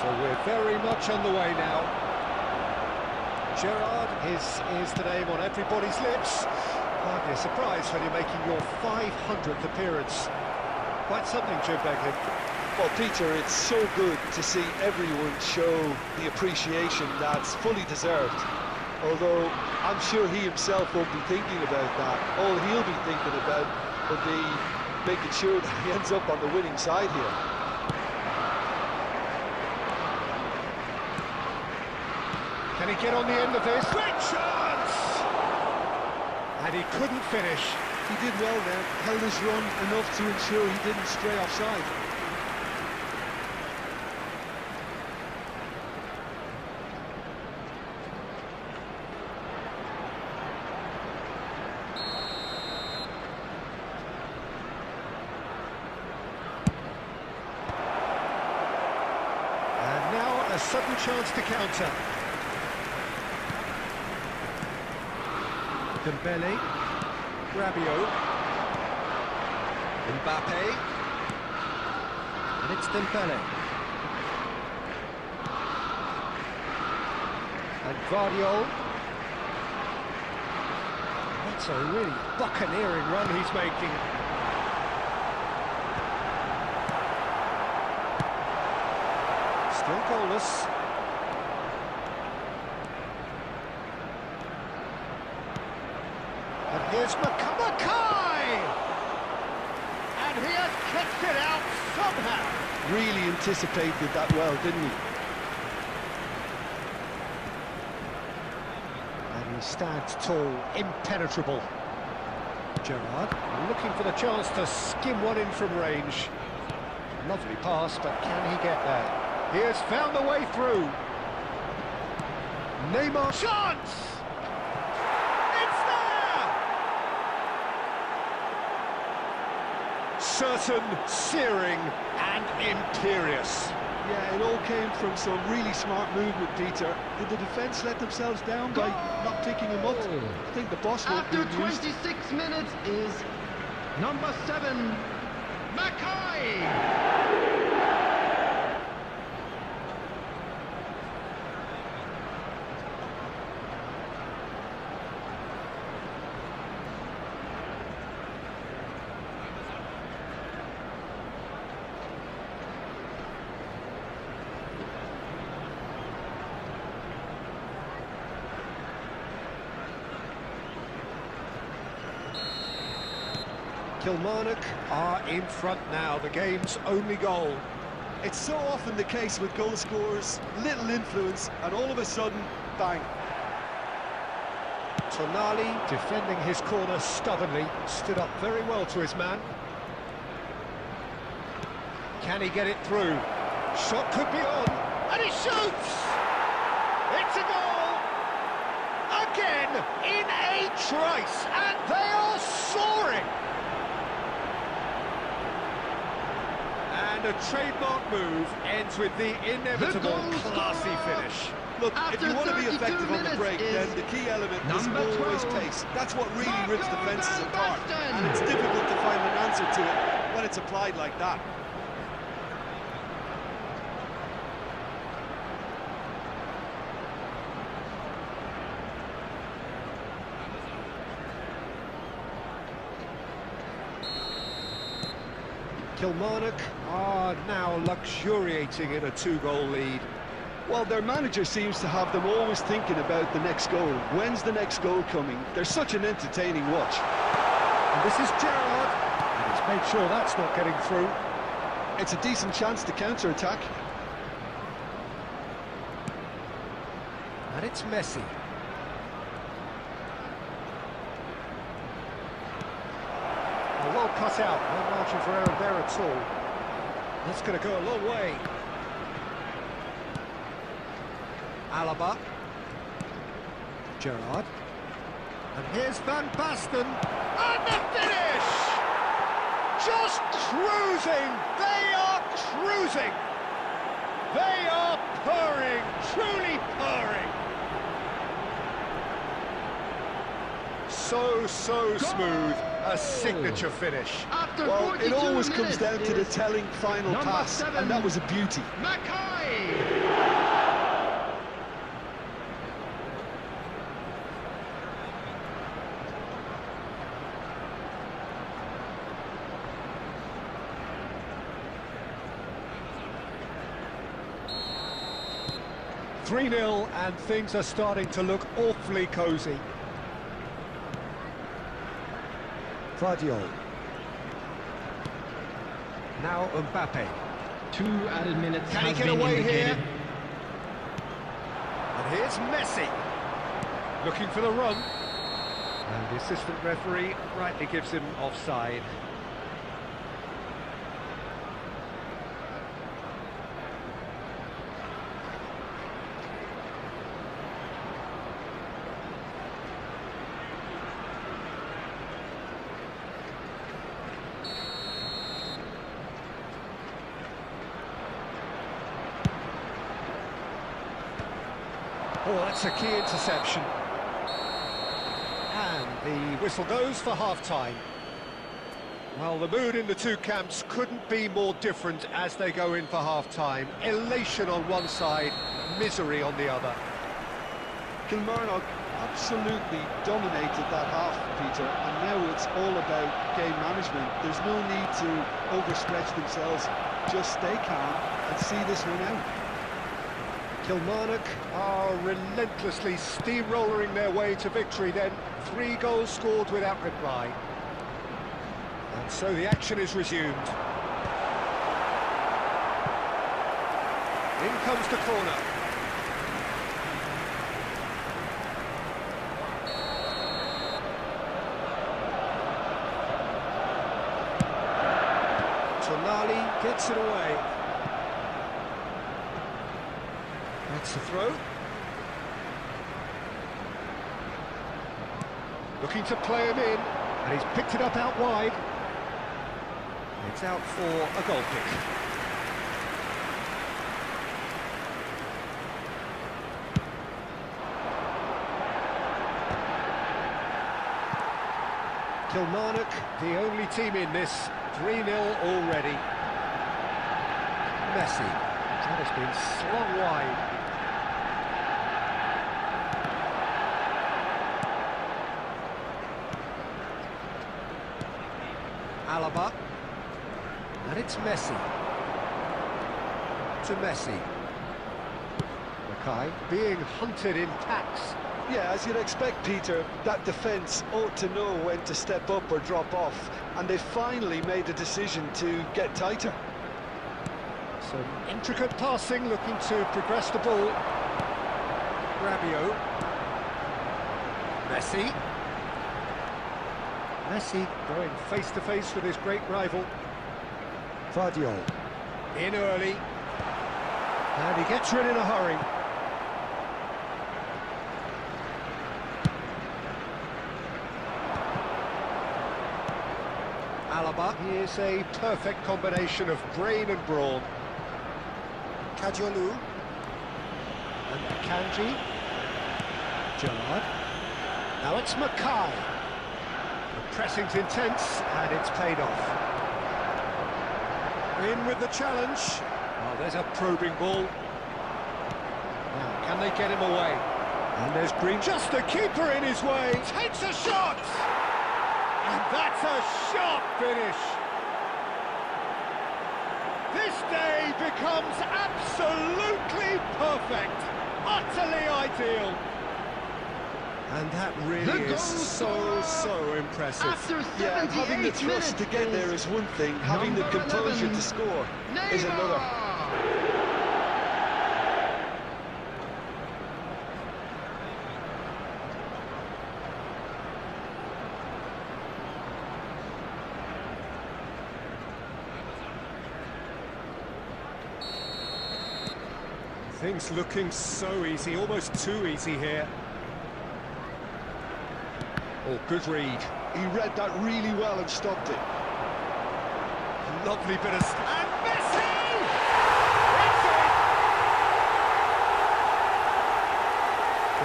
So we're very much on the way now. Gerrard is the name on everybody's lips. Hardly a surprise when you're making your 500th appearance. Quite something, Jim Beglin. Well, Peter, it's so good to see everyone show the appreciation that's fully deserved. Although I'm sure he himself won't be thinking about that. All he'll be thinking about will be making sure that he ends up on the winning side here. Can he get on the end of this? Great chance! And he couldn't finish. He did well there, held his run enough to ensure he didn't stray offside. And now a sudden chance to counter. Dembele, Rabiot, Mbappe, and it's Dembele. And Guardiola. That's a really buccaneering run he's making. Still goalless. And here's MAKAAY! And he has kicked it out somehow. Really anticipated that well, didn't he? And he stands tall, impenetrable. Gerrard looking for the chance to skim one in from range. Lovely pass, but can he get there? He has found the way through. Neymar, chance! It's there! Certain, searing, and imperious. Yeah, it all came from some really smart movement, Peter. Did the defence let themselves down by not picking him up? I think the boss won't be After amused. 26 minutes is number 7, MAKAAY. Kilmarnock are in front now, the game's only goal. It's so often the case with goal scorers, little influence, and all of a sudden, bang. Tonali defending his corner stubbornly, stood up very well to his man. Can he get it through? Shot could be on, and he shoots! It's a goal! Again, in a trice, and they are soaring! And a trademark move ends with the inevitable classy finish. Look, if After you want to be 32 effective on the break, minutes then is the key element is number always 12, pace. That's what really rips Marco defences van apart. Basten. And it's difficult to find an answer to it when it's applied like that. Kilmarnock are now luxuriating in a 2-goal lead. Well, their manager seems to have them always thinking about the next goal. When's the next goal coming? They're such an entertaining watch. And this is Gerrard, and he's made sure that's not getting through. It's a decent chance to counter-attack. And it's Messi. Well cut out, no margin for error there at all. That's going to go a long way. Alaba. Gerrard. And here's Van Basten, and the finish! Just cruising! They are cruising! They are purring, truly purring! So smooth, a signature finish. After Well, it 42 always comes minutes down to the is telling final number pass, 7, and that was a beauty. MAKAAY! 3-0, and things are starting to look awfully cosy. Vardiol. Now Mbappe. 2 added minutes Can he has get been away indicated. here? And here's Messi. Looking for the run. And the assistant referee rightly gives him offside. Oh, that's a key interception. And the whistle goes for half-time. Well, the mood in the two camps couldn't be more different as they go in for half-time. Elation on one side, misery on the other. Kilmarnock absolutely dominated that half, Peter, and now it's all about game management. There's no need to overstretch themselves. Just stay calm and see this one out. Kilmarnock are relentlessly steamrolling their way to victory then. 3 goals scored without reply. And so the action is resumed. In comes the corner. Tonali gets it away. That's the throw. Looking to play him in, and he's picked it up out wide. It's out for a goal kick. Kilmarnock, the only team in this, 3-0 already. Messi, that has been slung wide. Alaba, and it's Messi. To Messi. MAKAAY being hunted in tacks. Yeah, as you'd expect, Peter, that defence ought to know when to step up or drop off, and they finally made a decision to get tighter. Some intricate passing, looking to progress the ball. Rabiot. Messi. Messi going face-to-face with his great rival. Vardiol. In early. And he gets rid in a hurry. Alaba. He is a perfect combination of brain and brawn. Kajolu. And Akanji. Gerrard. Now it's MAKAAY. The pressing's intense, and it's paid off. In with the challenge. Oh, there's a probing ball. Now, can they get him away? And there's Green. Just the keeper in his way. Takes a shot! And that's a sharp finish. This day becomes absolutely perfect. Utterly ideal. And that really is so impressive. After 78 Yeah, having the thrust to get there is one thing, having the composure 11, to score is another. Things looking so easy, almost too easy here. Oh, good read. He read that really well and stopped it. Lovely bit of... And Messi! It's in!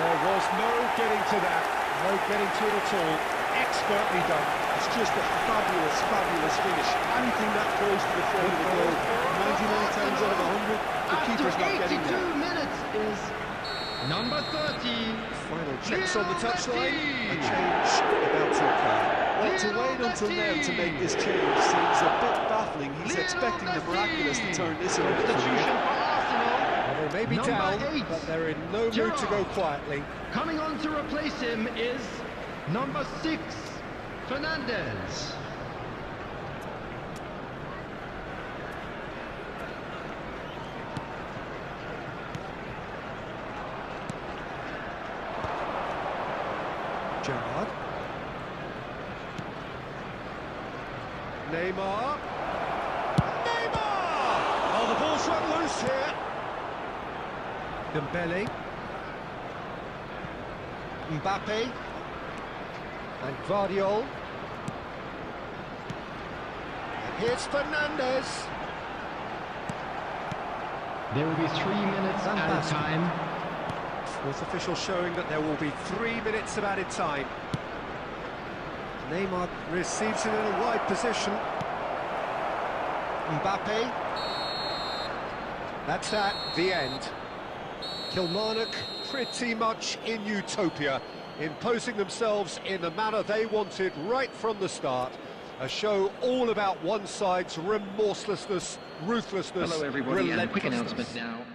There was no getting to that. No getting to it at all. Expertly done. It's just a fabulous, fabulous finish. Anything that goes to the front of the goal, 99 times out of 100, the keeper's not getting After 82 there. minutes is number 30. Final checks on the touchline. A Messi! change about to occur. Well, to wait until now to make this change seems a bit baffling. He's expecting the miraculous to turn this around. Substitution for Arsenal. Well, they may be Number down, 8. but they're in no mood to go quietly. Coming on to replace him is number 6, Fernandez. Gerrard. Neymar. Neymar! Oh, the ball's run loose here. Dembele. Mbappe. And Guardiola. And here's Fernandez. There will be 3 minutes Van added Basten. time. Fourth official showing that there will be 3 minutes of added time. Neymar receives it in a wide position. Mbappe. That's at the end. Kilmarnock pretty much in utopia, imposing themselves in the manner they wanted right from the start. A show all about one side's remorselessness, ruthlessness, Hello, everybody, and a quick relentlessness. announcement now.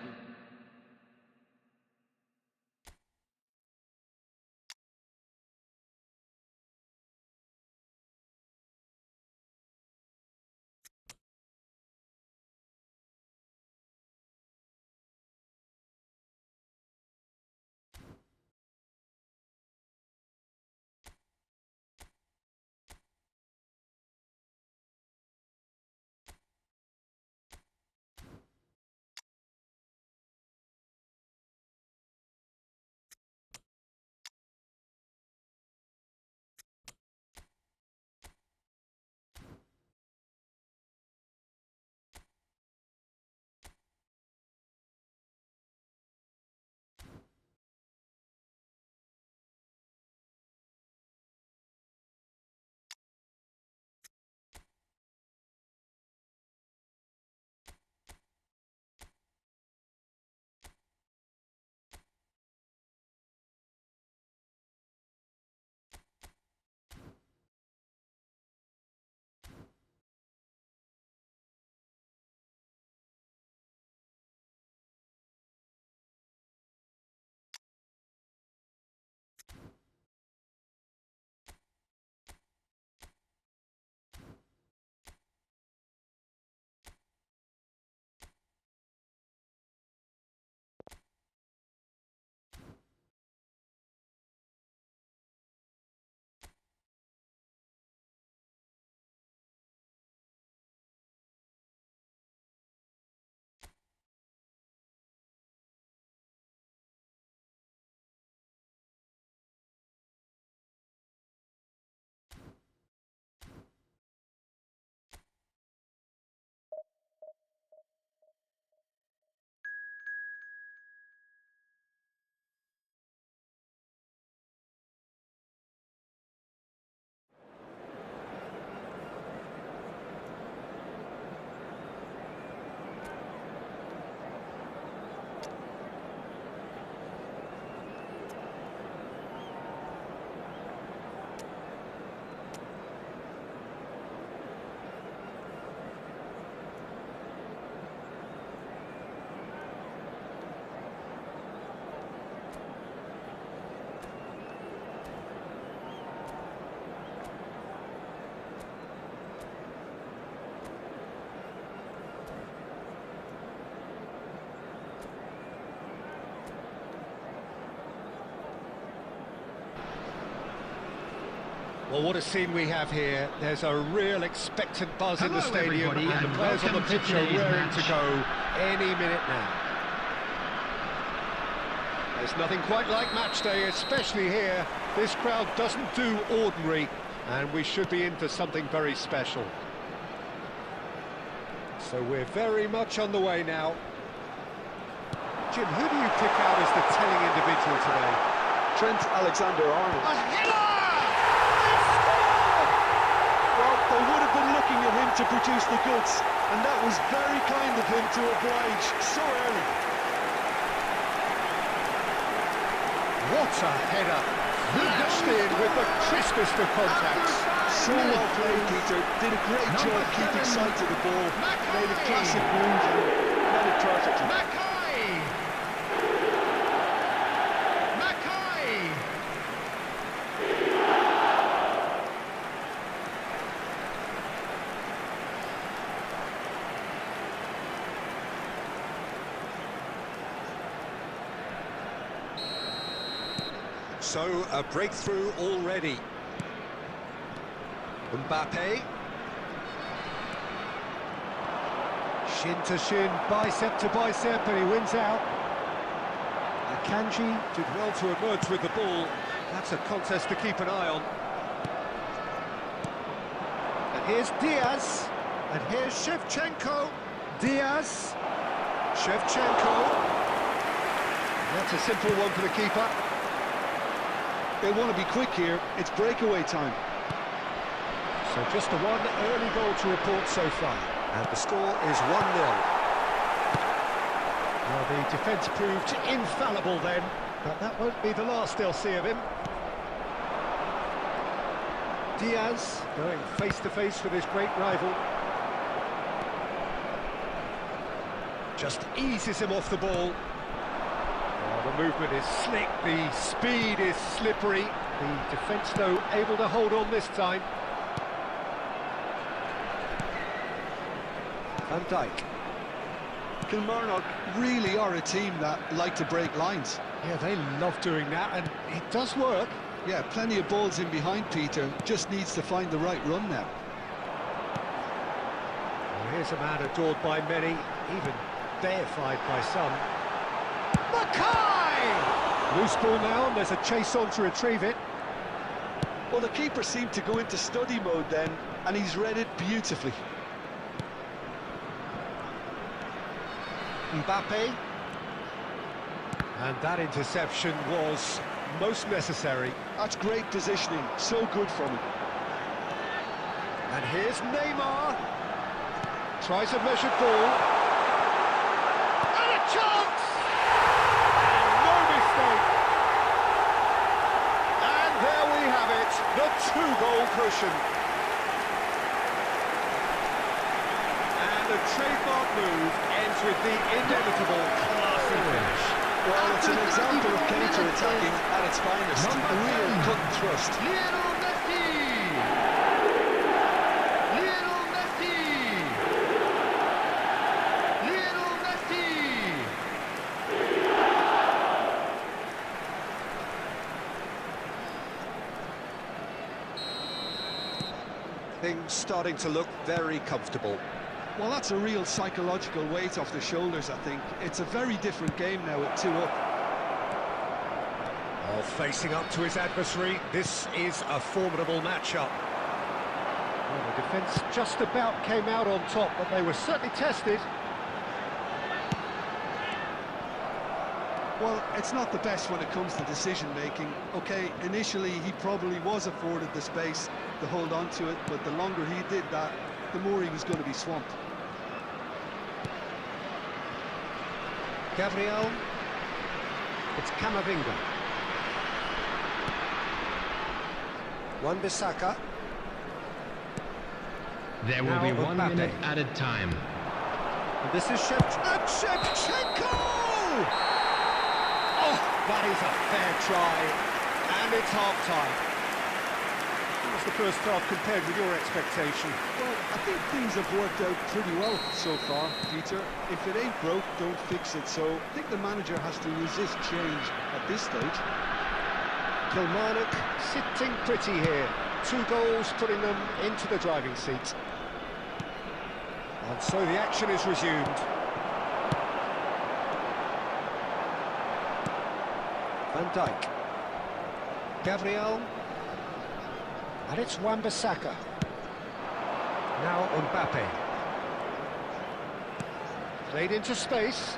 Well, what a scene we have here. There's a real expectant buzz in the Hello, stadium, everybody, and the and players on the welcome to pitch are today's raring to match. go any minute now. There's nothing quite like match day, especially here. This crowd doesn't do ordinary, and we should be in for something very special. So we're very much on the way now. Jim, who do you pick out as the telling individual today? Trent Alexander-Arnold. A header! They scored! Well, they would have been looking at him to produce the goods, and that was very kind of him to oblige so early. What a header! Flashed in with the crispest of contacts. So well played, Peter. Did a great job keeping sight of the ball. Made a classic move and read it perfectly. MAKAAY! MAKAAY! So, a breakthrough already. Mbappe. Shin to shin, bicep to bicep, and he wins out. Akanji did well to emerge with the ball. That's a contest to keep an eye on. And here's Diaz. And here's Shevchenko. Diaz. Shevchenko. That's a simple one for the keeper. They want to be quick here. It's breakaway time. So just the one early goal to report so far. And the score is 1-0. Well, the defence proved infallible then, but that won't be the last they'll see of him. Diaz going face-to-face with his great rival. Just eases him off the ball. Oh, the movement is slick, the speed is slippery. The defence, though, able to hold on this time. Van Dijk. Kilmarnock really are a team that like to break lines. Yeah, they love doing that, and it does work. Yeah, plenty of balls in behind Peter. Just needs to find the right run now. Well, here's a man adored by many, even deified by some. MAKAAY! Loose ball now, and there's a chase on to retrieve it. Well, the keeper seemed to go into study mode then, and he's read it beautifully. Mbappe. And that interception was most necessary. That's great positioning, so good from him. And here's Neymar. Tries a measured ball. And a chance! And no mistake. And there we have it, the two-goal cushion. And the trademark move ends with the inevitable classy finish. Well, it's an example of counter-attacking at its finest. A real cut and thrust. Lionel Messi! Lionel Messi! Lionel Messi! Things starting to look very comfortable. Well, that's a real psychological weight off the shoulders, I think. It's a very different game now with 2 up. Oh, facing up to his adversary, this is a formidable matchup. Well, the defence just about came out on top, but they were certainly tested. Well, it's not the best when it comes to decision-making. OK, initially he probably was afforded the space to hold on to it, but the longer he did that, the more he was going to be swamped. Gabriel. It's Camavinga. Wan-Bissaka. There will Now be 1 Mbappe. minute added time. And this is Shevchenko! Oh, that is a fair try. And it's half-time. How was the first half compared with your expectation? Well, I think things have worked out pretty well so far, Peter. If it ain't broke, don't fix it. So I think the manager has to resist change at this stage. Kilmarnock sitting pretty here. 2 goals putting them into the driving seat. And so the action is resumed. Van Dijk. Gabriel. And it's Wan-Bissaka. Now Mbappe. Played into space.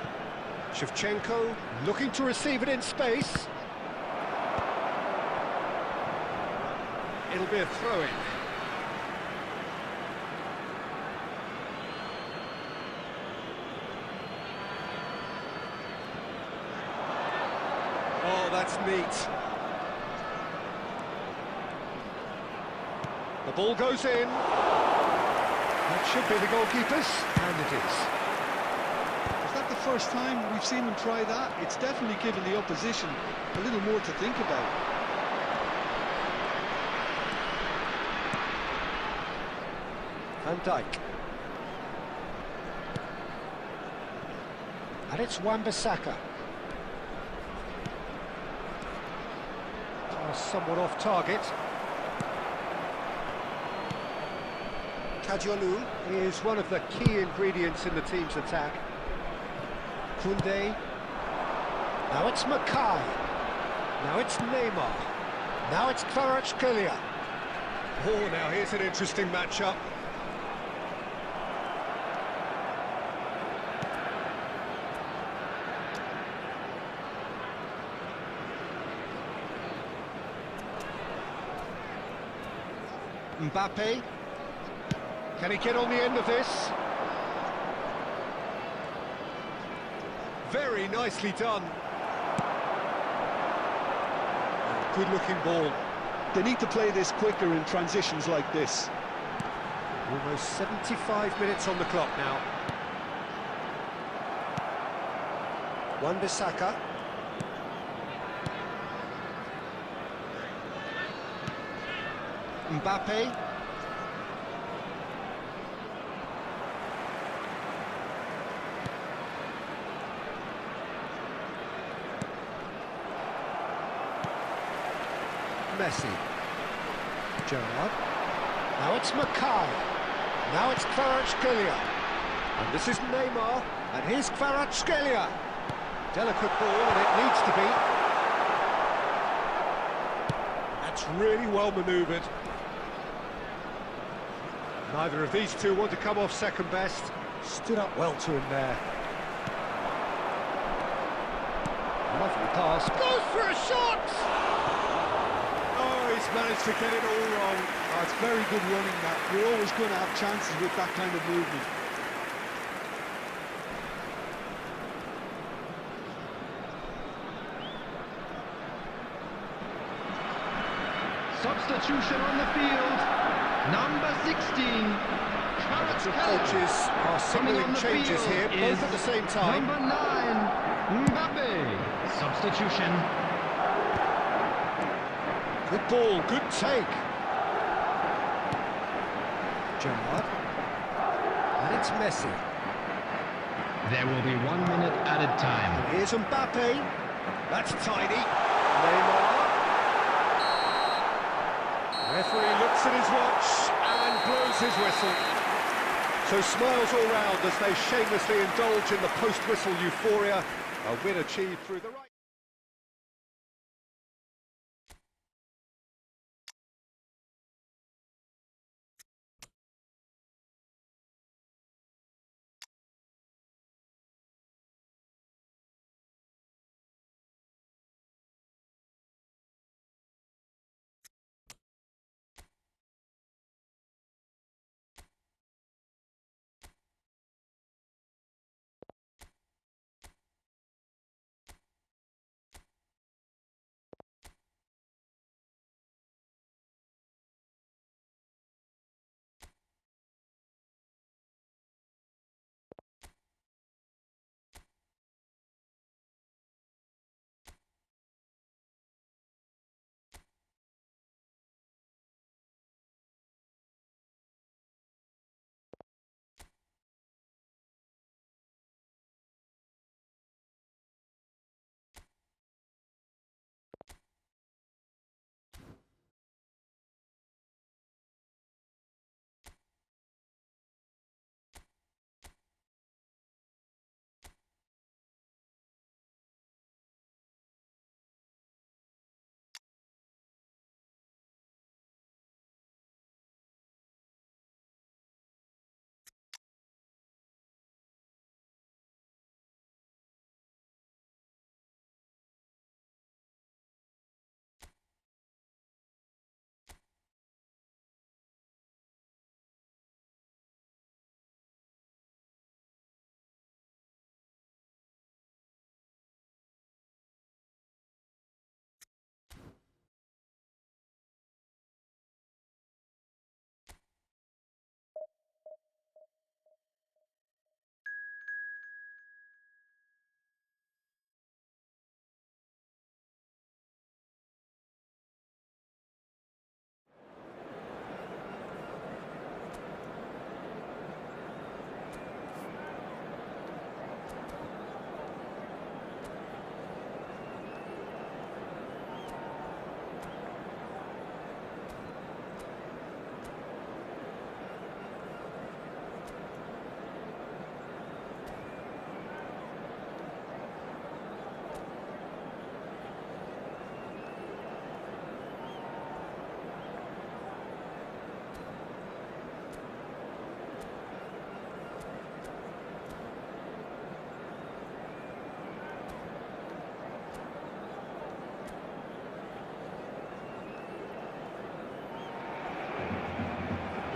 Shevchenko looking to receive it in space. It'll be a throw-in. Oh, that's neat. The ball goes in. That should be the goalkeeper's, and it is. Is that the first time we've seen them try that? It's definitely given the opposition a little more to think about. Van Dijk. And it's Wan-Bissaka. Somewhat off target. Kajolu is one of the key ingredients in the team's attack. Koundé. Now it's MAKAAY. Now it's Neymar. Now it's Kvaratskhelia. Oh, now here's an interesting matchup. Mbappe. Can he get on the end of this? Very nicely done. Good-looking ball. They need to play this quicker in transitions like this. Almost 75 minutes on the clock now. Wan-Bissaka. Mbappe. Messi. Gerrard. Now it's MAKAAY. Now it's Kvaratskhelia. And this is Neymar. And here's Kvaratskhelia. Delicate ball, and it needs to be. That's really well manoeuvred. Neither of these two want to come off second best. Stood up well to him there. Lovely pass. Goes for a shot! Oh, he's managed to get it all wrong. Oh, it's very good running, that. You're always going to have chances with that kind of movement. Substitution on the field. Number 16. Lots of coaches are signalling changes here, both at the same time. Number 9. Mbappe. Substitution. Good ball, good take. Gerrard. And it's Messi. There will be 1 minute added time. And here's Mbappe. That's tiny. Neymar. Referee looks at his watch and blows his whistle. So smiles all round as they shamelessly indulge in the post-whistle euphoria. A win achieved through the right...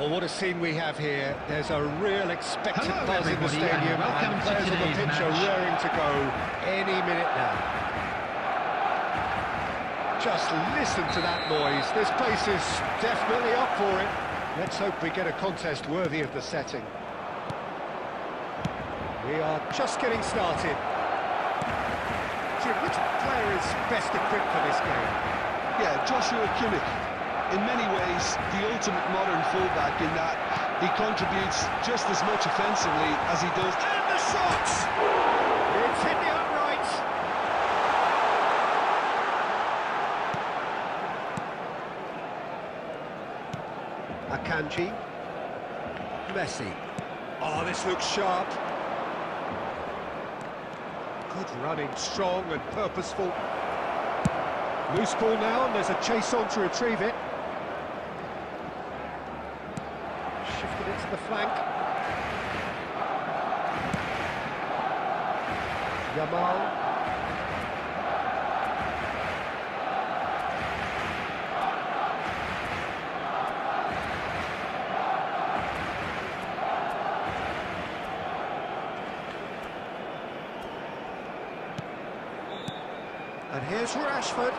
Well, what a scene we have here. There's a real expectant Hello, buzz in the everybody, and stadium, welcome and to players on the today's pitch are match. raring to go any minute now. Just listen to that noise. This place is definitely up for it. Let's hope we get a contest worthy of the setting. We are just getting started. Jim, which player is best equipped for this game? Yeah, Joshua Kimmich. In many ways, the ultimate modern fullback in that he contributes just as much offensively as he does. And the shots! It's hit the uprights. Akanji. Messi. Oh, this looks sharp. Good running, strong and purposeful. Loose ball now, and there's a chase on to retrieve it. Shifted it to the flank. Yamal. And here's Rashford.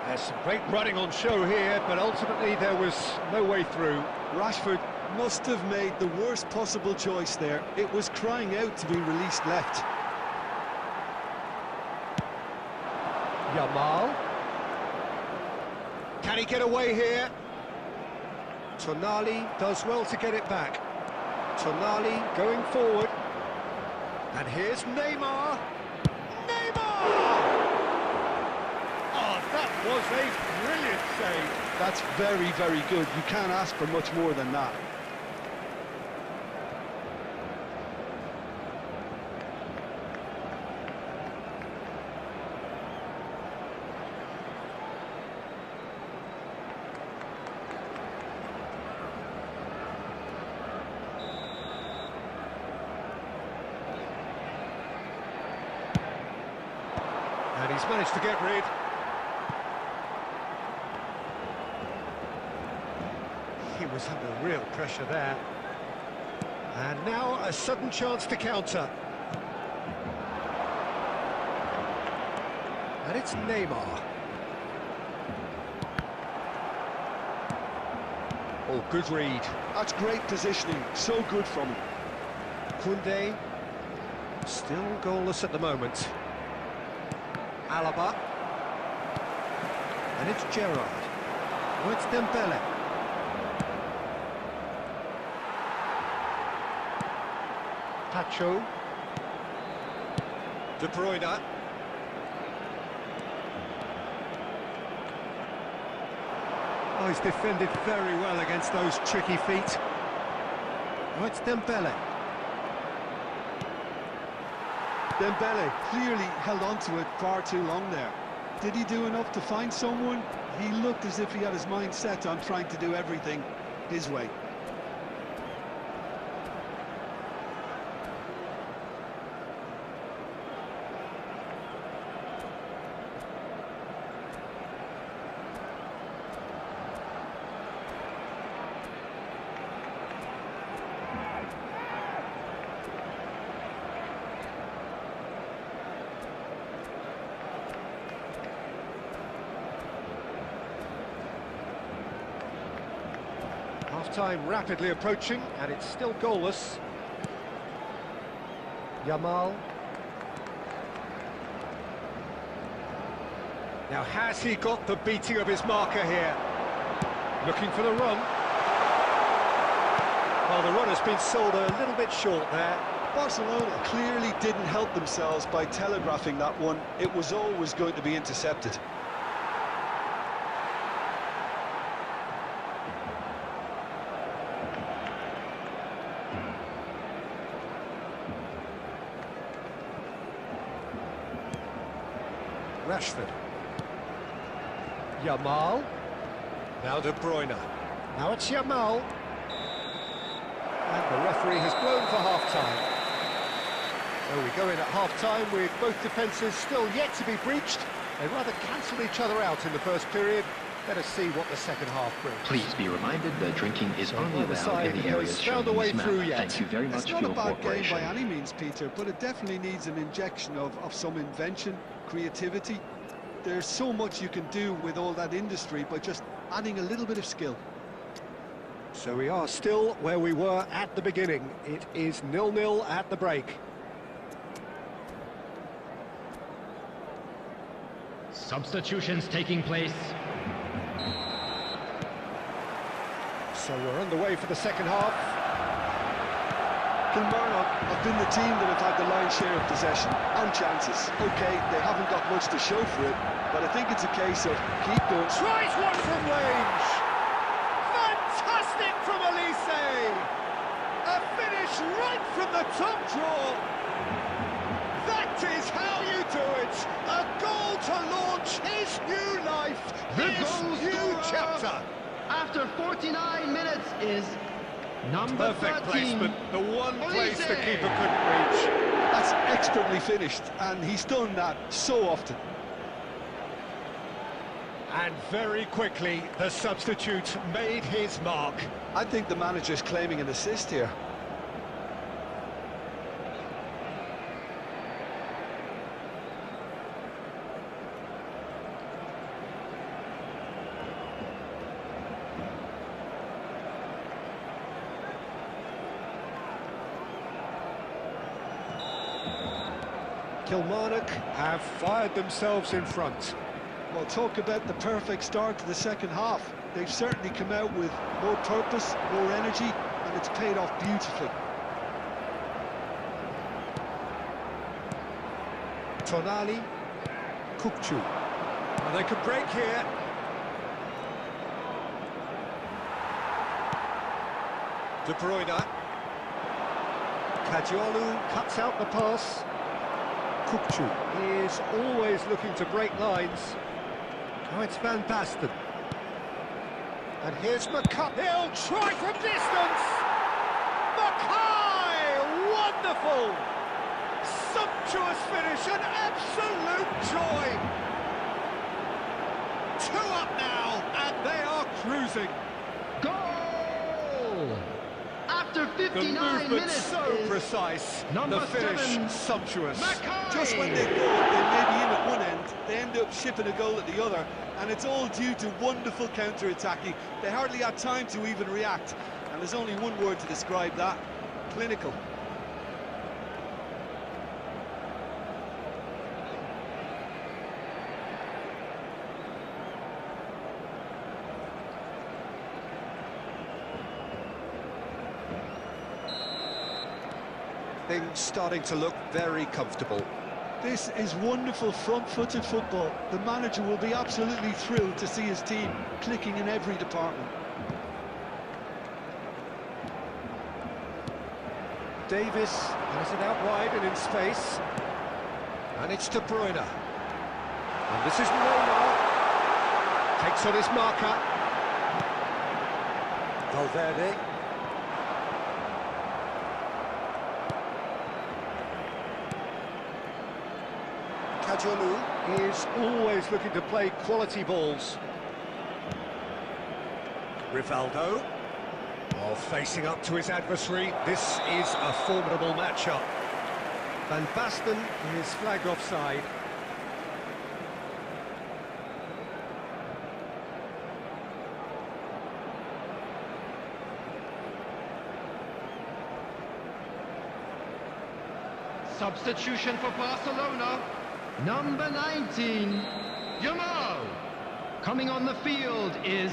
There's some great running on show here, but ultimately there was no way through. Rashford must have made the worst possible choice there. It was crying out to be released left. Yamal. Can he get away here? Tonali does well to get it back. Tonali going forward. And here's Neymar. Neymar! Oh, that was a brilliant save. That's very, very good. You can't ask for much more than that. And he's managed to get rid. He was under real pressure there. And now a sudden chance to counter. And it's Neymar. Oh, good read. That's great positioning. So good from him. Koundé, still goalless at the moment. Alaba. And it's Gerrard. Oh, it's Dembele. Pacho. De Bruyne. Oh, he's defended very well against those tricky feet. Oh, it's Dembele. Dembele clearly held on to it far too long there. Did he do enough to find someone? He looked as if he had his mind set on trying to do everything his way. Half-time rapidly approaching, and it's still goalless. Yamal. Now, has he got the beating of his marker here? Looking for the run. Well, the run has been sold a little bit short there. Barcelona clearly didn't help themselves by telegraphing that one. It was always going to be intercepted. Rashford. Yamal. Now De Bruyne. Now it's Yamal. And the referee has blown for half-time. So we go in at half-time with both defences still yet to be breached. They rather cancelled each other out in the first period, Let us see what the second half brings. Please be reminded that drinking is only neither allowed side in the areas has shown found a in way this through map. yet. Thank you very It's much not for a your bad game cooperation. by any means, Peter, but it definitely needs an injection of some invention, creativity. There's so much you can do with all that industry by just adding a little bit of skill. So we are still where we were at the beginning. It is 0-0 at the break. Substitutions taking place. So we're underway for the second half. Kilmarnock have been the team that have had the lion's share of possession and chances. OK, they haven't got much to show for it, but I think it's a case of keep going. Tries one from range. Fantastic from Elise. A finish right from the top draw. That is how you do it. A goal to launch his new life, his new scorer chapter. After 49 minutes is number Perfect 13. placement, the one place the Elise. keeper couldn't reach. That's expertly finished, and he's done that so often. And very quickly, the substitute made his mark. I think the manager's claiming an assist here. Kilmarnock have fired themselves in front. Well, talk about the perfect start to the second half. They've certainly come out with more purpose, more energy, and it's paid off beautifully. Tonali, Kukcu. Well, they could break here. De Bruyne. Kajiolu cuts out the pass. Kukcu is always looking to break lines. Now it's Van Basten. And here's MAKAAY. He'll try from distance. MAKAAY! Wonderful! Sumptuous finish, an absolute joy. 2 up now, and they are cruising. Goal! After The 59 movement minutes so is precise, number the finish 7, sumptuous. MAKAAY. Just when they thought they may be in at one end, they end up shipping a goal at the other, and it's all due to wonderful counter-attacking. They hardly had time to even react, and there's only one word to describe that: clinical. Things starting to look very comfortable. This is wonderful front-footed football. The manager will be absolutely thrilled to see his team clicking in every department. Davis has it out wide and in space. And it's De Bruyne. And this is Neymar. Takes on his marker. Valverde. Kajiolu is always looking to play quality balls. Rivaldo. While facing up to his adversary, this is a formidable matchup. Van Basten is flagged offside. Substitution for Barcelona. Number 19, Yamal. Coming on the field is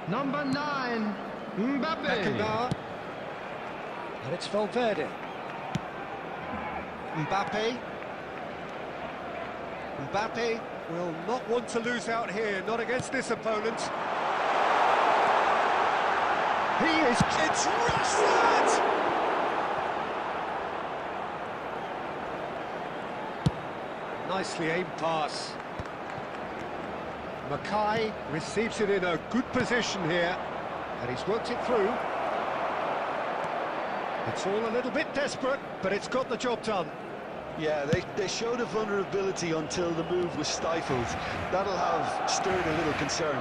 number 9, Mbappe. MAKAAY. And it's Valverde. Mbappe. Mbappe will not want to lose out here, not against this opponent. He is... It's Rashford! Nicely aimed pass. MAKAAY receives it in a good position here, and he's worked it through. It's all a little bit desperate, but it's got the job done. Yeah, they showed a vulnerability until the move was stifled. That'll have stirred a little concern.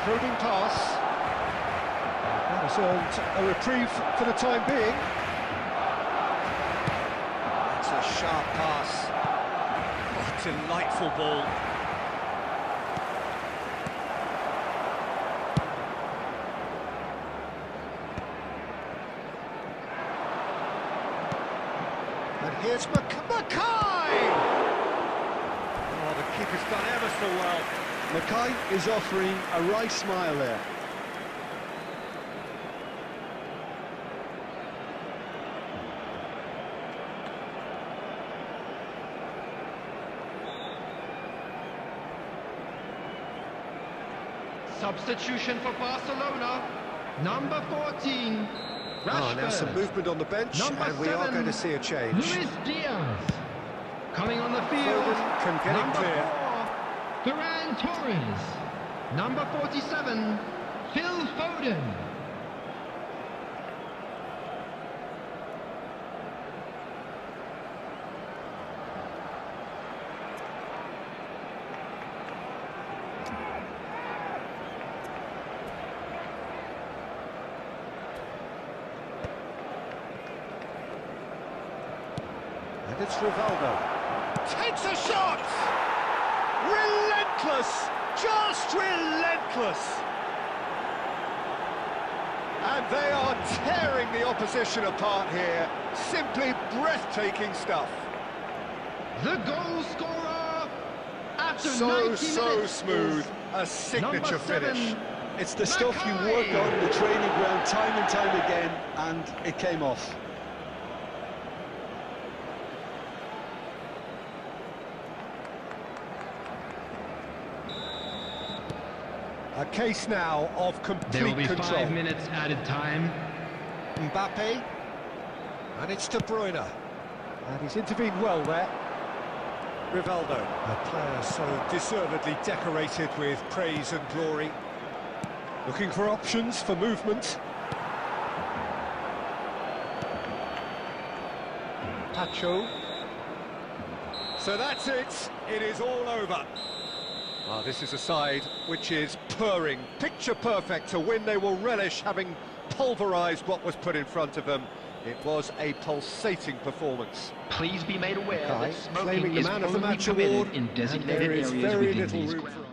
Probing pass. That has earned a reprieve for the time being. That's a sharp pass. Oh, delightful ball. And here's MAKAAY! Oh, the keeper's done ever so well. MAKAAY is offering a wry smile there. Substitution for Barcelona. Number 14, Oh, now some Rashford. movement on the bench, Number and we are 7, going to see a change. Luis Diaz. Coming on the field. Foden can get it Number clear. 4, Ferran Torres. Number 47, Phil Foden. And it's Rivaldo. Takes a shot! Relentless! Just relentless! And they are tearing the opposition apart here. Simply breathtaking stuff. The goal scorer after 90 So minutes. smooth. A signature Number 7, finish. It's the stuff you work on in the training ground time and time again, and it came off. A case now of There will complete be control. 5 minutes added time. Mbappe. And it's De Bruyne. And he's intervened well there. Rivaldo, a player so deservedly decorated with praise and glory. Looking for options for movement. Pacho. So that's it. It is all over. Ah, this is a side which is purring, picture perfect to win. They will relish having pulverised what was put in front of them. It was a pulsating performance. Please be made aware MAKAAY that smoking claiming the is man of the only match permitted award, in and designated there is areas very within little these room grounds. for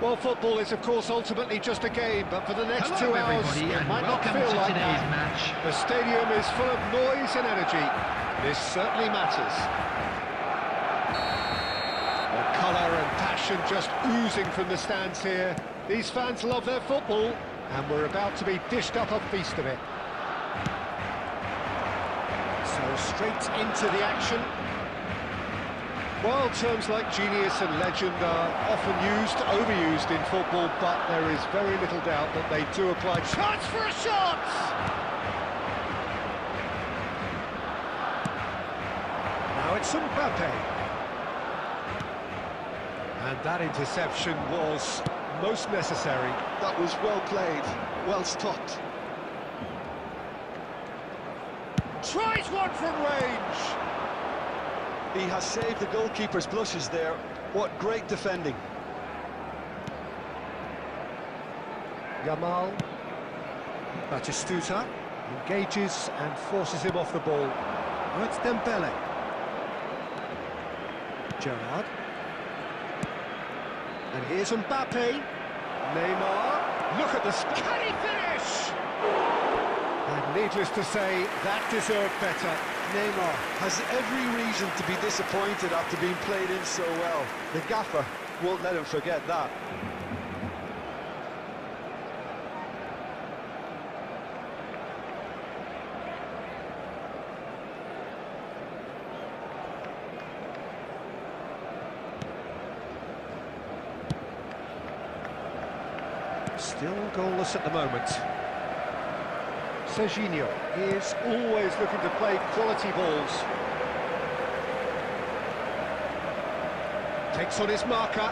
Well, football is, of course, ultimately just a game, but for the next Hello, 2 hours, everybody, it and might not welcome feel to like today's that. match. The stadium is full of noise and energy. This certainly matters. The colour and passion just oozing from the stands here. These fans love their football, and we're about to be dished up a feast of it. So straight into the action. Well, terms like genius and legend are often used, overused in football, but there is very little doubt that they do apply. Chance for a shot! Now it's MAKAAY. And that interception was most necessary. That was well played, well stopped. Tries one from range! He has saved the goalkeeper's blushes there. What great defending. Yamal. Batistuta engages and forces him off the ball. Now it's Dembele. Gerrard. And here's Mbappe. Neymar. Look at this. Can he finish? And needless to say, that deserved better. Neymar has every reason to be disappointed after being played in so well. The gaffer won't let him forget that. Still goalless at the moment. Serginho is always looking to play quality balls. Takes on his marker.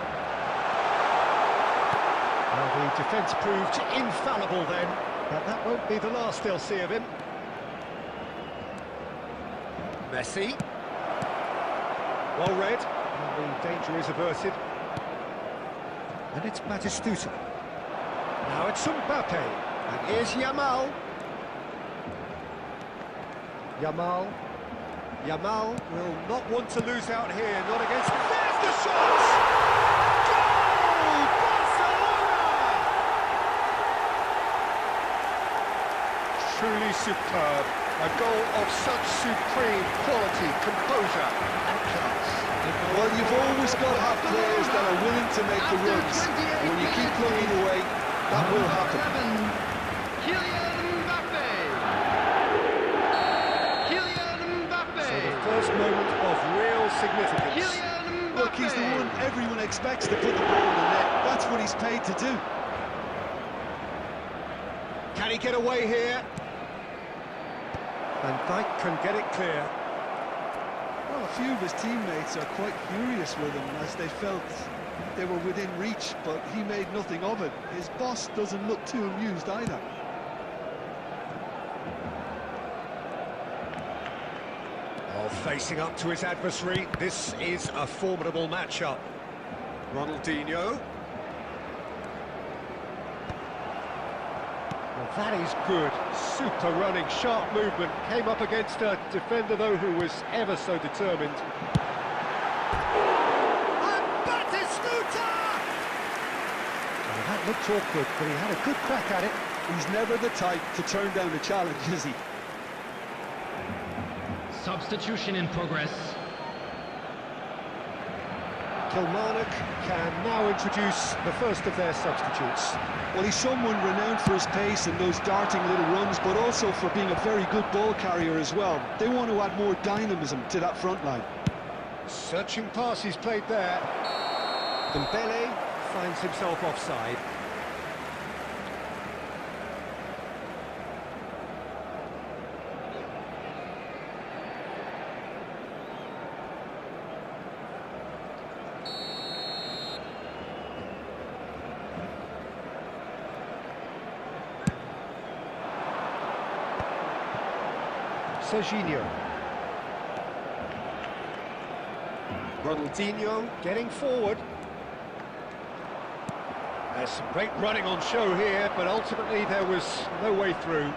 Well, the defence proved infallible then, but that won't be the last they'll see of him. Messi. Well read, and the danger is averted. And it's Batistuta. Now it's Mbappe, and here's Yamal. Yamal will not want to lose out here, not against... There's the shot! Goal! Barcelona! Truly superb. A goal of such supreme quality, composure and class. Well, you've always got to have players that are willing to make the runs. When you keep looking away, that will happen. First moment of real significance. Look, he's the one everyone expects to put the ball in the net. That's what he's paid to do. Can he get away here? Van Dijk can get it clear. Well, a few of his teammates are quite furious with him as they felt they were within reach, but he made nothing of it. His boss doesn't look too amused either. Facing up to his adversary, this is a formidable matchup. Ronaldinho. Well, that is good. Super running, sharp movement. Came up against a defender, though, who was ever so determined. And Batistuta! Well, that looked awkward, but he had a good crack at it. He's never the type to turn down a challenge, is he? Substitution in progress. Kilmarnock can now introduce the first of their substitutes. Well, he's someone renowned for his pace and those darting little runs, but also for being a very good ball carrier as well. They want to add more dynamism to that front line. Searching pass he's played there. Dembele finds himself offside. Serginho. Ronaldinho getting forward. There's some great running on show here, but ultimately there was no way through.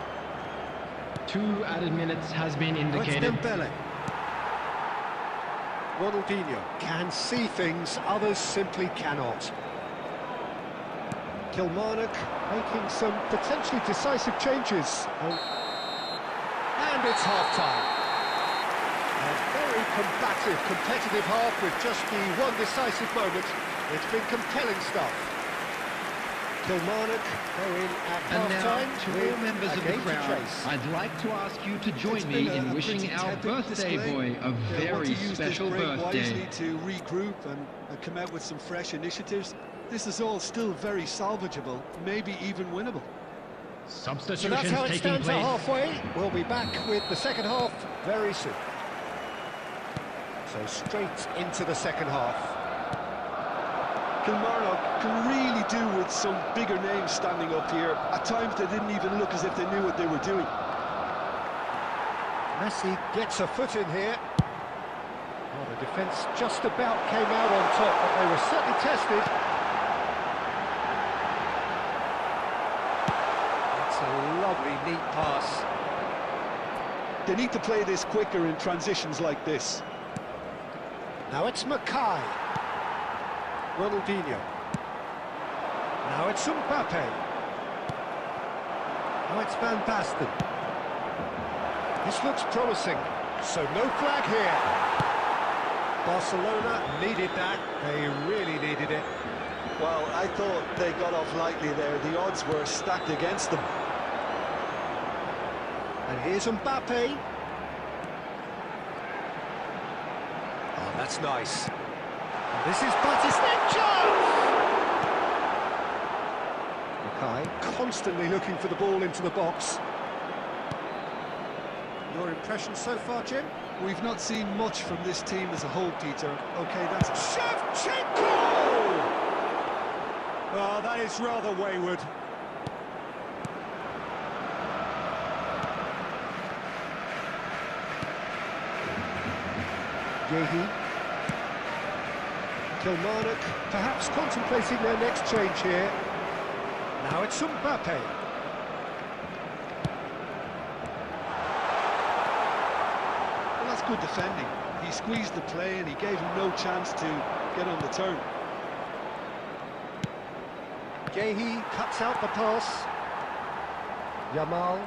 2 added minutes has been indicated. Dembele. Ronaldinho can see things others simply cannot. Kilmarnock making some potentially decisive changes. And it's half-time. A very combative, competitive half with just the one decisive moment. It's been compelling stuff. Kilmarnock go in at And now, half-time to all members of the crowd, I'd like to ask you to join me in wishing our birthday boy a very special birthday. Wisely to regroup and come out with some fresh initiatives. This is all still very salvageable, maybe even winnable. So Substitutions that's how it taking stands at place. halfway. We'll be back with the second half very soon. So straight into the second half. Kilmarnock can really do with some bigger names standing up here. At times they didn't even look as if they knew what they were doing. Messi gets a foot in here. Well, the defence just about came out on top, but they were certainly tested. That's a lovely, neat pass. They need to play this quicker in transitions like this. Now it's MAKAAY. Ronaldinho. Now it's Mbappe. Now it's Van Basten. This looks promising, so no flag here. Barcelona needed that, they really needed it. Well, I thought they got off lightly there. The odds were stacked against them. And here's Mbappe. Oh, that's nice. And this is Batistecchio! MAKAAY constantly looking for the ball into the box. Your impression so far, Jim? We've not seen much from this team as a whole, Peter. Okay, that's... Shevchenko! Oh, that is rather wayward. Yehi. Kilmarnock perhaps contemplating their next change here. Now it's Mbappe. Well, that's good defending. He squeezed the play and he gave him no chance to get on the turn. Yehi cuts out the pass. Yamal.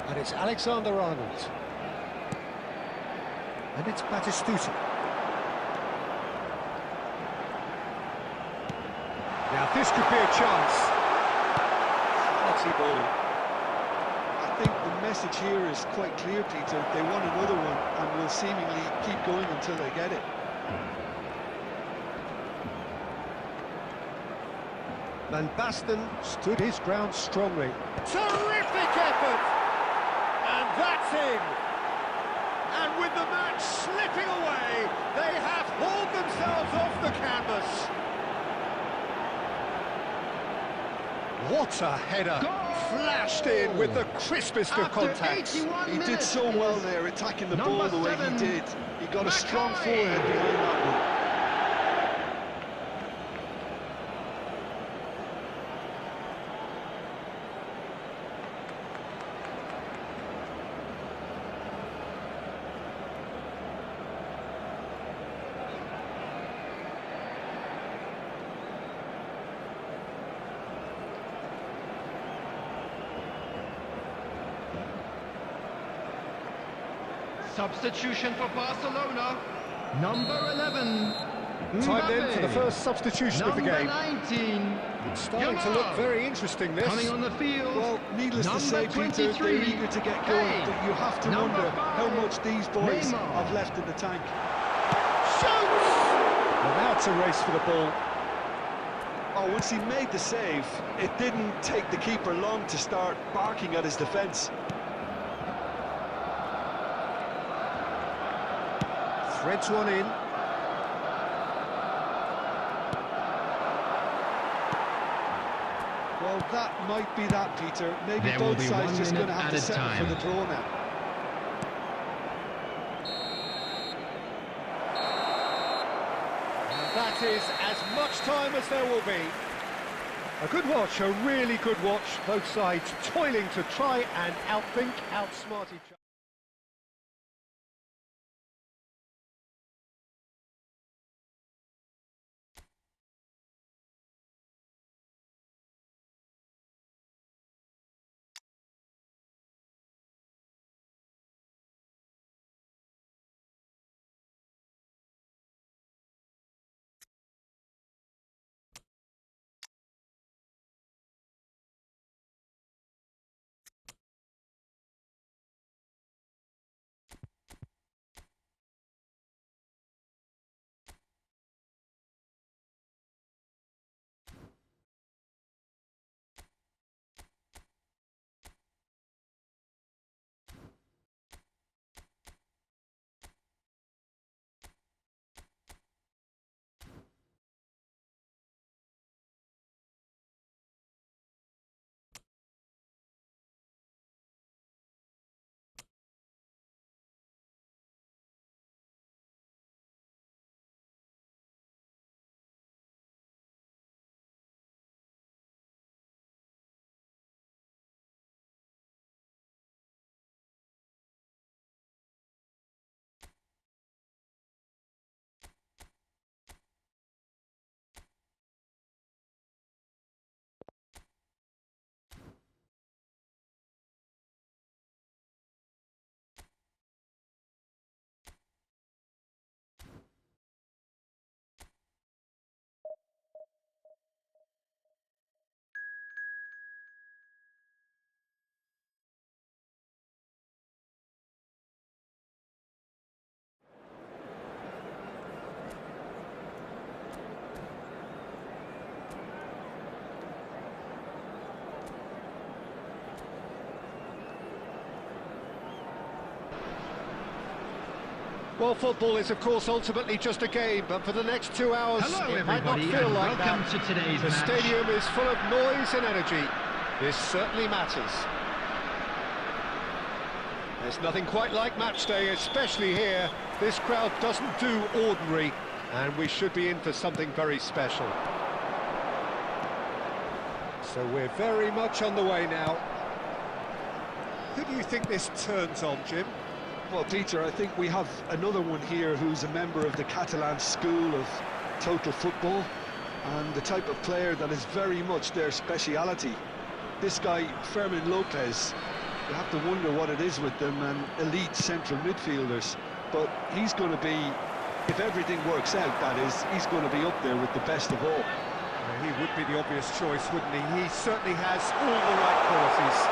And it's Alexander-Arnold. And it's Batistuta. Now this could be a chance. Quality ball. I think the message here is quite clear, Peter. They want another one and will seemingly keep going until they get it. Van Basten stood his ground strongly. Terrific effort! And that's in! And with the match slipping away, they have hauled themselves off the canvas. What a header! Goal! Flashed in with the crispest of After contacts. 81 He did minutes, so it well is there, attacking the number ball the way he 7, did. He got a strong MAKAAY. forehead behind that one. Substitution for Barcelona. Number 11. Time then for the Mbappe. first substitution of the Number game. 19. It's starting to look Yamal. very interesting, this. Coming on the field. Well, needless to number say, Peter, 23. they're eager to get going, Hey. but you have to Number wonder how 5. much these boys Neymar. have left in the tank. Shoots! And now it's a race for the ball. Oh, once he made the save, it didn't take the keeper long to start barking at his defence. Threads one in. Well, that might be that, Peter. Maybe There will both be sides 1 just going to minute have to added settle time. for the draw now. And that is as much time as there will be. A good watch, a really good watch. Both sides toiling to try and outthink, outsmart each other. Well, football is, of course, ultimately just a game, but for the next 2 hours, Hello, it might not everybody, feel and like welcome that. to today's The match. stadium is full of noise and energy. This certainly matters. There's nothing quite like match day, especially here. This crowd doesn't do ordinary, and we should be in for something very special. So we're very much on the way now. Who do you think this turns on, Jim? Well, Peter, I think we have another one here who's a member of the Catalan school of total football, and the type of player that is very much their speciality. This guy, Fermin Lopez, you have to wonder what it is with them and elite central midfielders, but he's going to be, if everything works out, that is, he's going to be up there with the best of all. He would be the obvious choice, wouldn't he? He certainly has all the right qualities.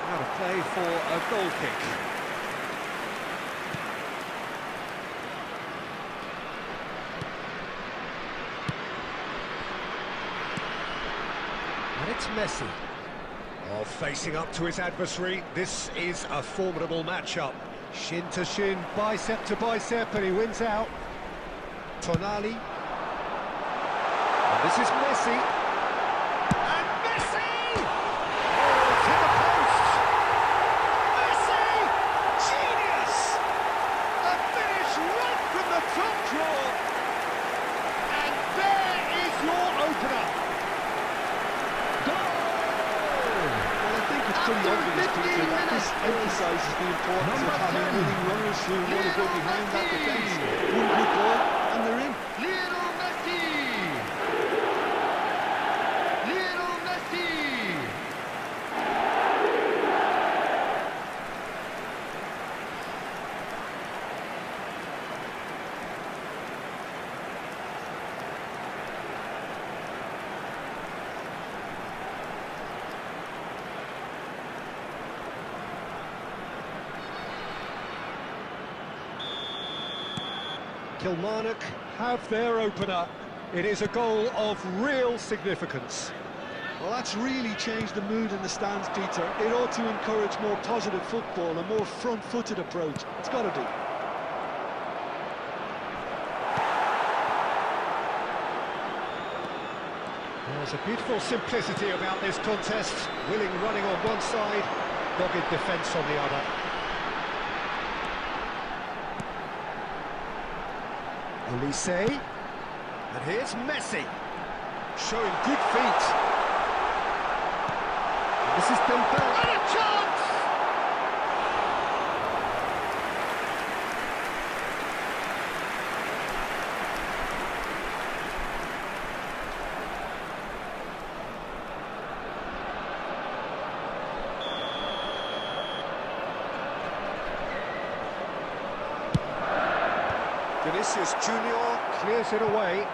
Now to play for a goal kick. And it's Messi. Oh, facing up to his adversary, this is a formidable matchup. Shin to shin, bicep to bicep, and he wins out. Tonali. And this is Messi. And Messi! Oh, it's hit the post! Messi! Genius! A finish right from the top draw. And there is your opener. Well, I think it's pretty obvious, Peter, that this emphasises the importance of having winning runners who want to go behind that defence. One good ball, and they're in. Lionel Messi! Lionel Messi! Kilmarnock have their opener. It is a goal of real significance. Well, that's really changed the mood in the stands, Peter. It ought to encourage more positive football, a more front-footed approach. It's got to be. There's a beautiful simplicity about this contest. Willing running on one side, dogged defence on the other. Elise, and here's Messi, showing good feet. And this is Dembele. And a chance! Vinicius Junior clears it away.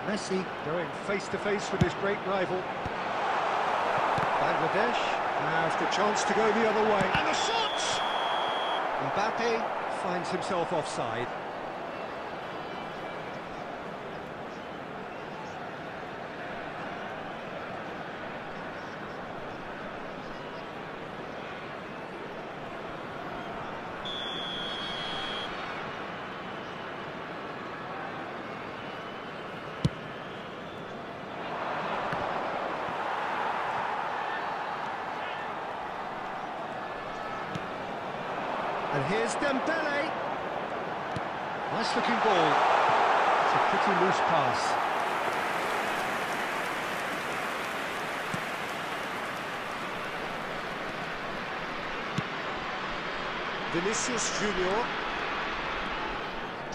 Messi going face-to-face with his great rival. Bangladesh has the chance to go the other way. And the shot! Mbappe finds himself offside. And here's Dembele. Nice looking ball. It's a pretty loose pass. Vinicius Junior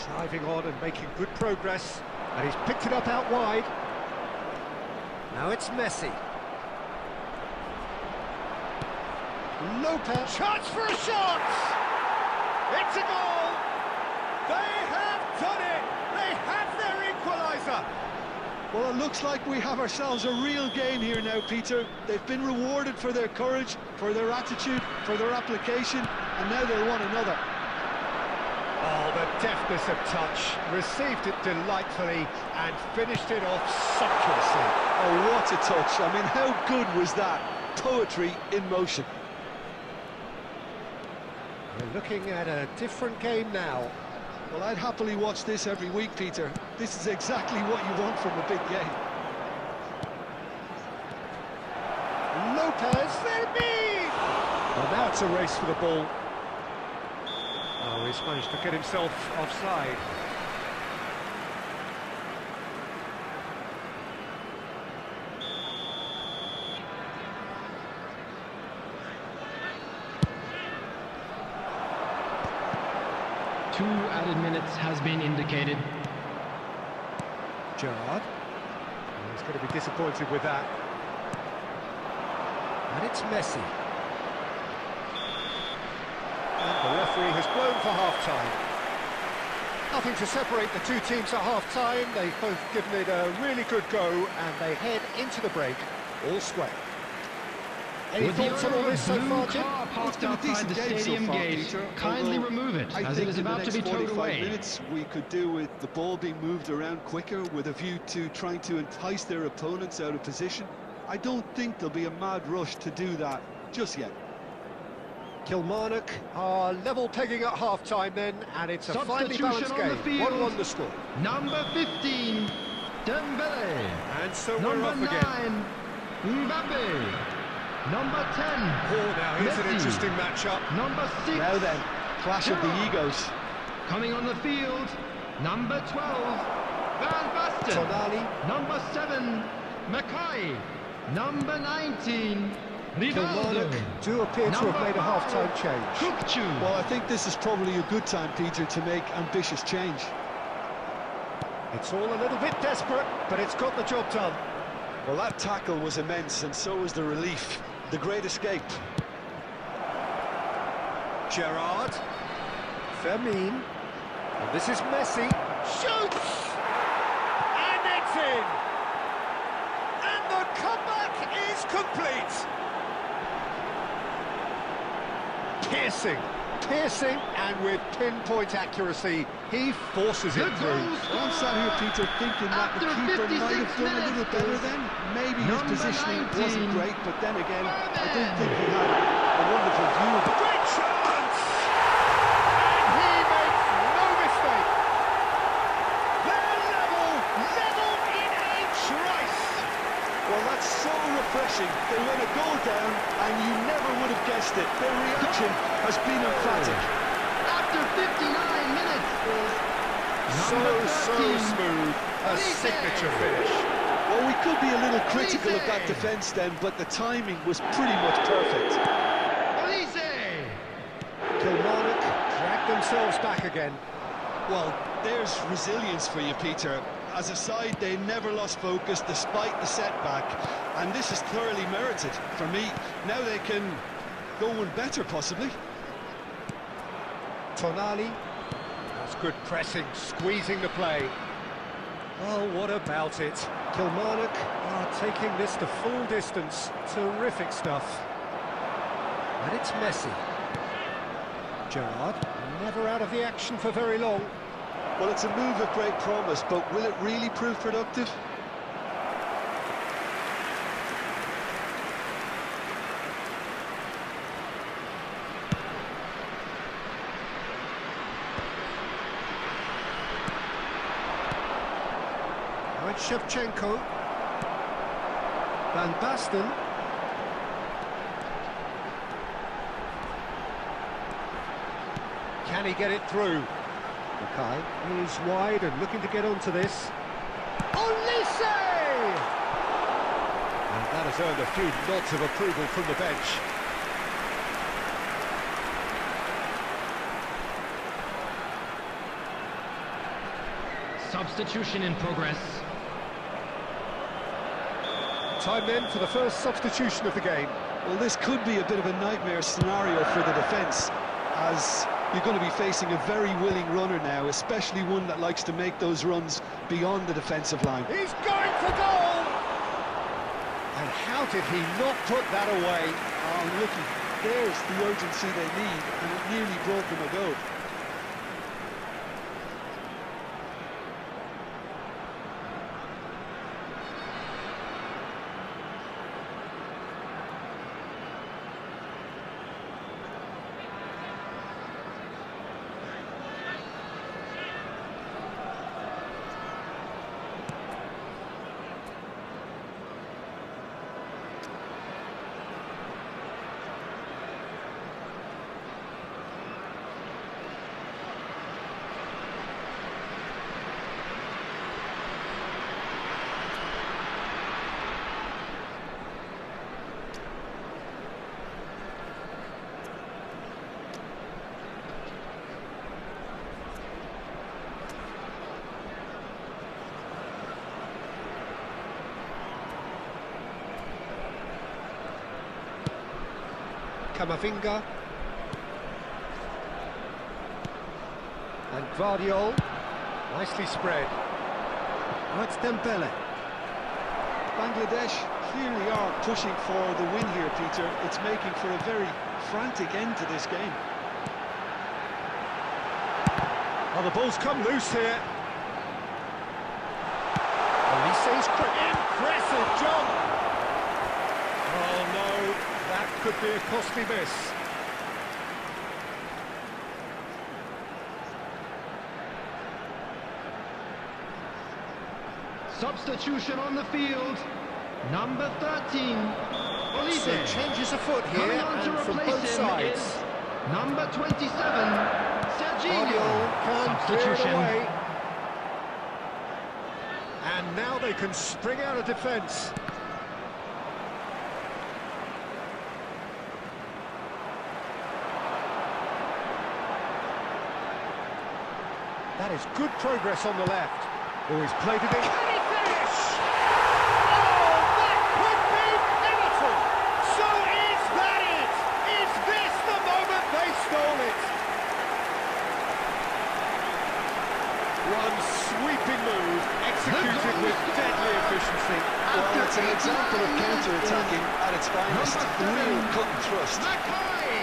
driving on and making good progress, and he's picked it up out wide. Now it's Messi. Lopez. Chance for a shot! It's a goal! They have done it! They have their equaliser! Well, it looks like we have ourselves a real game here now, Peter. They've been rewarded for their courage, for their attitude, for their application, and now they'll want another. Oh, the deftness of touch, received it delightfully and finished it off sumptuously. Oh, what a touch. I mean, how good was that? poetry in motion. We're looking at a different game now. Well, I'd happily watch this every week, Peter. This is exactly what you want from a big game. Lopez, Fermin! Well, now it's a race for the ball. Oh, he's managed to get himself offside. Two added minutes has been indicated. Gerrard. Oh, he's going to be disappointed with that. And it's Messi. And the referee has blown for half-time. Nothing to separate the two teams at half-time. They've both given it a really good go, and they head into the break all square. Any With the thoughts on all this so blue far, Jim? car It's parked been a outside decent the game so stadium far, gate, Peter. kindly Although remove it, I as think it is in the about to be next towed 45 away. minutes we could do with the ball being moved around quicker with a view to trying to entice their opponents out of position. I don't think there'll be a mad rush to do that just yet. Kilmarnock are level pegging at half-time then, and it's a finely balanced Substitution on the game. field. 1-1 the score. Number 15, Dembele. And so we're Number off again. 9, Mbappe. Number 10, Oh, now here's an Messi. interesting matchup. Number 6, Now then, clash of the Gerrard. egos. Coming on the field, number 12, Van Basten. Tonali. Number 7, MAKAAY. Number 19, Rivaldo. Kilmarnock do appear to have made a half-time change. Kukcu. Well, I think this is probably a good time, Peter, to make ambitious change. It's all a little bit desperate, but it's got the job done. Well, that tackle was immense, and so was the relief. The great escape. Gerrard. Fermin. And this is Messi. Shoots! And it's in! And the comeback is complete! Piercing, and with pinpoint accuracy, he forces it The through. goal Well, I'm sat here, Peter, thinking that the After keeper 56 might have done a little better minutes, then. Maybe his number positioning 19, wasn't great, but then again, I don't Fermin. think he had a wonderful view of it. Great chance! And he makes no mistake. They're level in a trice. Well, that's so refreshing. They let a goal down, and you never would have guessed it. Their reaction has been emphatic. After 59 minutes is So number 13, smooth, a Elise. signature finish. Well, we could be a little critical of that Elise. defence then, but the timing was pretty much perfect. Elise. Kilmarnock drag themselves back again. Well, there's resilience for you, Peter. As a side, they never lost focus despite the setback, and this is thoroughly merited for me. Now they can go one better, possibly. Tonali. That's good pressing, squeezing the play. Well, what about it? Kilmarnock are taking this the full distance. Terrific stuff. And it's Messi. Gerrard, never out of the action for very long. Well, it's a move of great promise, but will it really prove productive? Now it's Shevchenko. Van Basten. Can he get it through? MAKAAY is wide and looking to get onto this. Olise! And that has earned a few nods of approval from the bench. Substitution in progress. Time then for the first substitution of the game. Well, this could be a bit of a nightmare scenario for the defence, as you're going to be facing a very willing runner now, especially one that likes to make those runs beyond the defensive line. He's going for goal! And how did he not put that away? Oh, looky, there's the urgency they need, and it nearly brought them a goal. Camavinga. And Guardiol, nicely spread. That's Dembele. Bangladesh clearly are pushing for the win here, Peter. It's making for a very frantic end to this game. Oh, the ball's come loose here. Elise's impressive jump. Oh no, that could be a costly miss. Substitution on the field. Number 13. Olise. So changes of foot here, Coming on to and from replace both him sides. is number 27. Serginho. Guardiol can clear it Substitution. away. And now they can spring out of defence. That is good progress on the left. Oh, he's played it in. Can he finish? Oh, that could be pivotal. So is that it? Is this the moment they stole it? One sweeping move, executed with deadly efficiency. Well, it's an example of counter-attacking at its finest. Real cut and thrust. MAKAAY.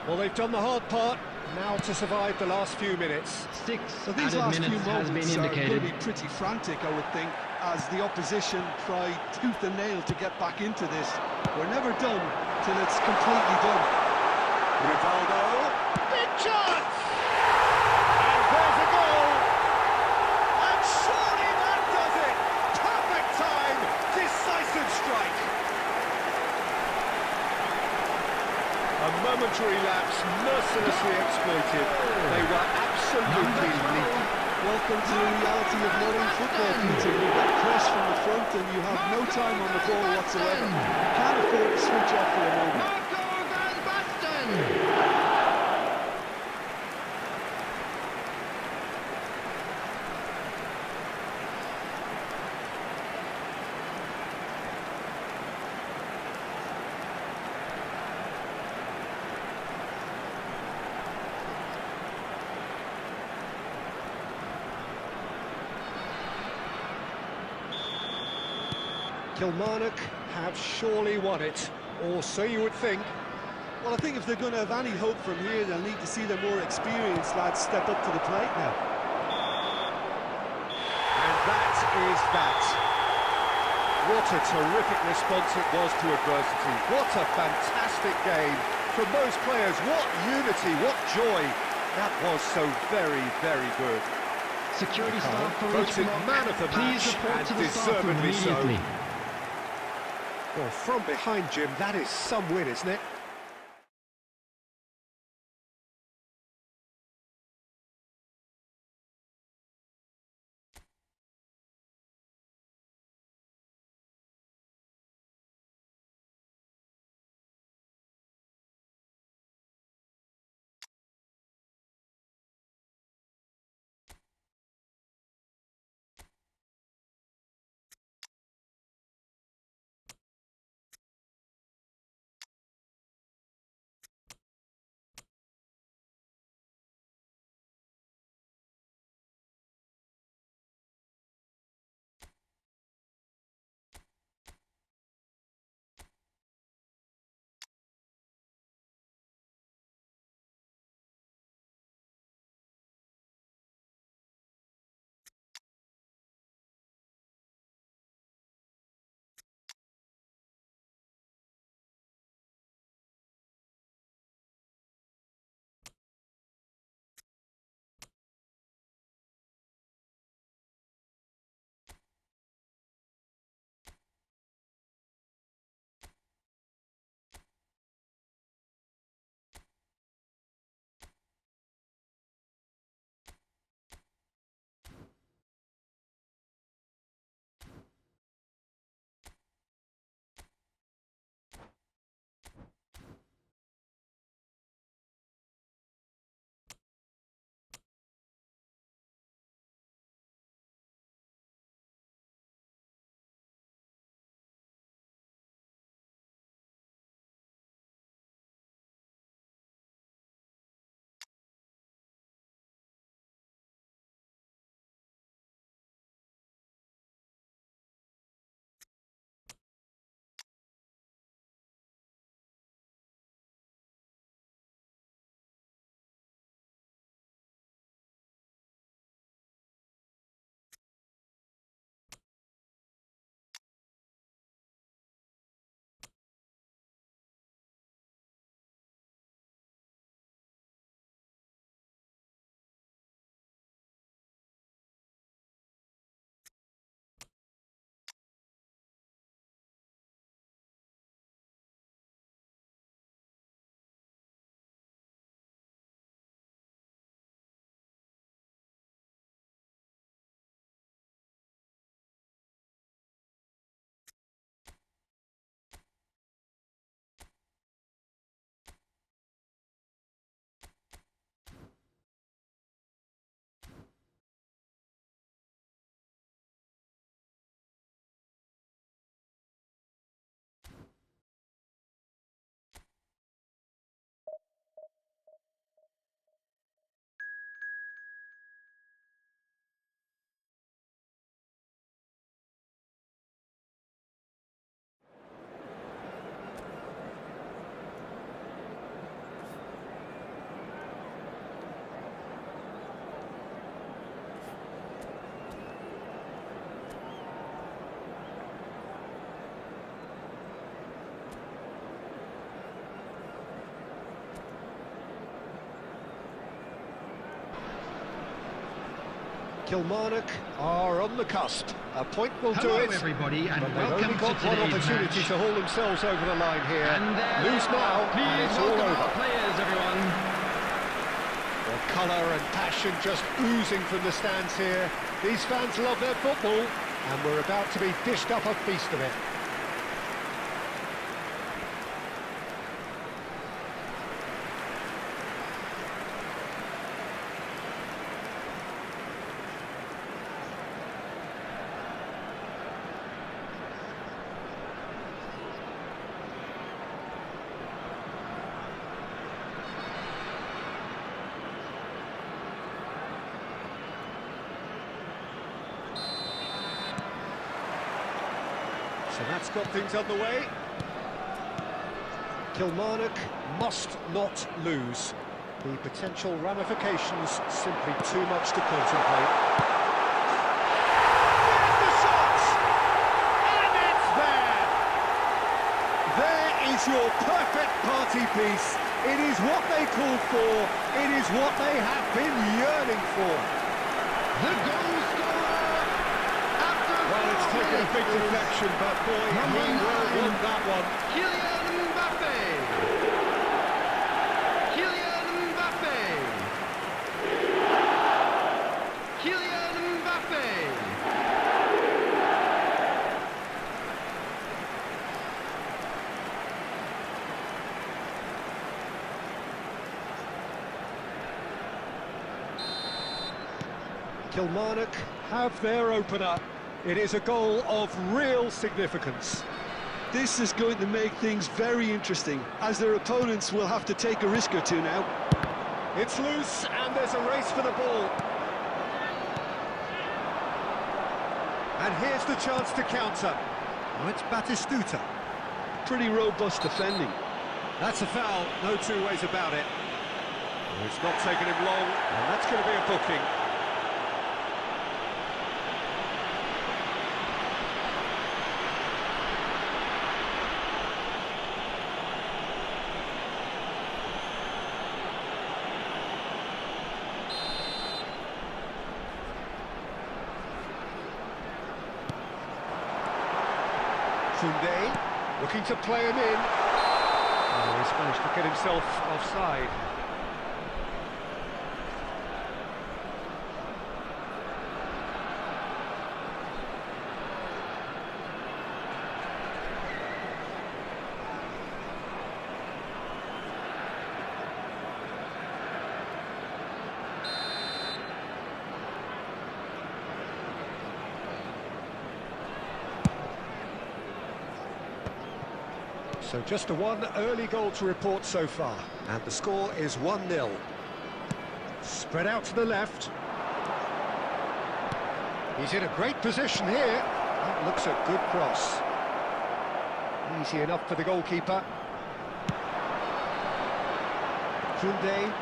Well, they've done the hard part, now to survive the last few minutes. 6 So these added last few minutes has been moments are going indicated. to be pretty frantic, I would think, as the opposition try tooth and nail to get back into this. We're never done till it's completely done. Rivaldo, big chance! And there's a goal! And surely that does it! Perfect time, decisive strike! A momentary lapse, mercilessly exploited. They were absolutely lethal. Welcome to the reality of modern football, Peter. You get press from the front and you have no time on the ball whatsoever. You can't afford to switch off for a moment. Marco van Basten. Kilmarnock have surely won it, or so you would think. Well, I think if they're going to have any hope from here, they'll need to see their more experienced lads step up to the plate now. And that is that. What a terrific response it was to adversity. What a fantastic game from those players. What unity, what joy. That was so very, very good. Security staff for each Voted block. man of the Please match, report and to the staff room deservedly so. immediately. Well, from behind, Jim, that is some win, isn't it? Kilmarnock are on the cusp. A point will do Hello it. everybody and But they've welcome only to got one today's opportunity match. to haul themselves over the line here. And there Lose they are. now, and Please it's all welcome over. our players, everyone. The colour and passion just oozing from the stands here. These fans love their football, and we're about to be dished up a feast of it. So that's got things underway. Kilmarnock must not lose. The potential ramifications simply too much to contemplate. There's the shot! And it's there! There is your perfect party piece. It is what they called for. It is what they have been yearning for. The goal scorer after Well, it's taken a big deflection, but boy, Number he will 9. want that one. Kylian Mbappe. Kylian Mbappe. Kylian Mbappe. Kilmarnock have their opener. It is a goal of real significance. This is going to make things very interesting, as their opponents will have to take a risk or two now. It's loose, and there's a race for the ball. And here's the chance to counter. Oh, it's Batistuta. Pretty robust defending. That's a foul, no two ways about it. Oh, it's not taken him long, and that's going to be a booking. Koundé, looking to play him in. Oh, he's managed to get himself offside. So just a one early goal to report so far, and the score is 1-0. Spread out to the left. He's in a great position here. That looks a good cross. Easy enough for the goalkeeper. Koundé.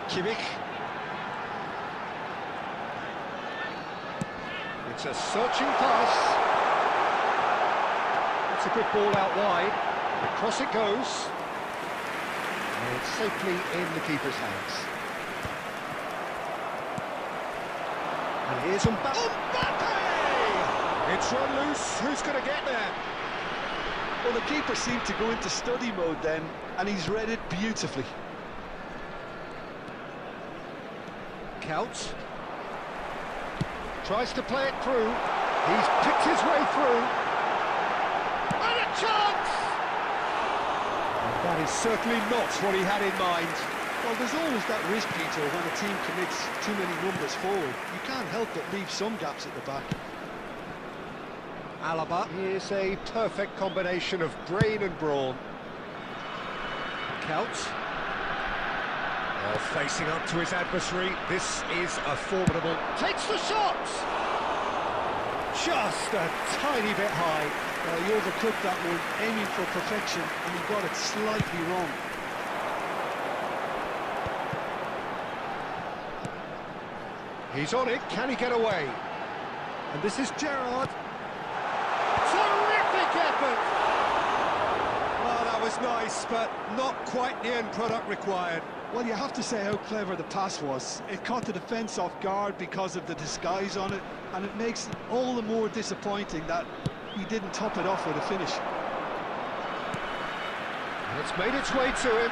Kimmich. It's a searching pass. It's a good ball out wide. Across it goes. And it's safely in the keeper's hands. And here's Mbappe! It's run loose. Who's going to get there? Well, the keeper seemed to go into study mode then, and he's read it beautifully. Counts. Tries to play it through. He's picked his way through. And a chance! And that is certainly not what he had in mind. Well, there's always that risk, Peter, when a team commits too many numbers forward. You can't help but leave some gaps at the back. Alaba is a perfect combination of brain and brawn. Counts. Well, facing up to his adversary, this is a formidable... Takes the shot! Just a tiny bit high. Well, he overcooked that one, aiming for perfection, and he got it slightly wrong. He's on it, can he get away? And this is Gerrard. Terrific effort! Oh, that was nice, but not quite the end product required. Well, you have to say how clever the pass was. It caught the defence off guard because of the disguise on it, and it makes it all the more disappointing that he didn't top it off with a finish. And it's made its way to him.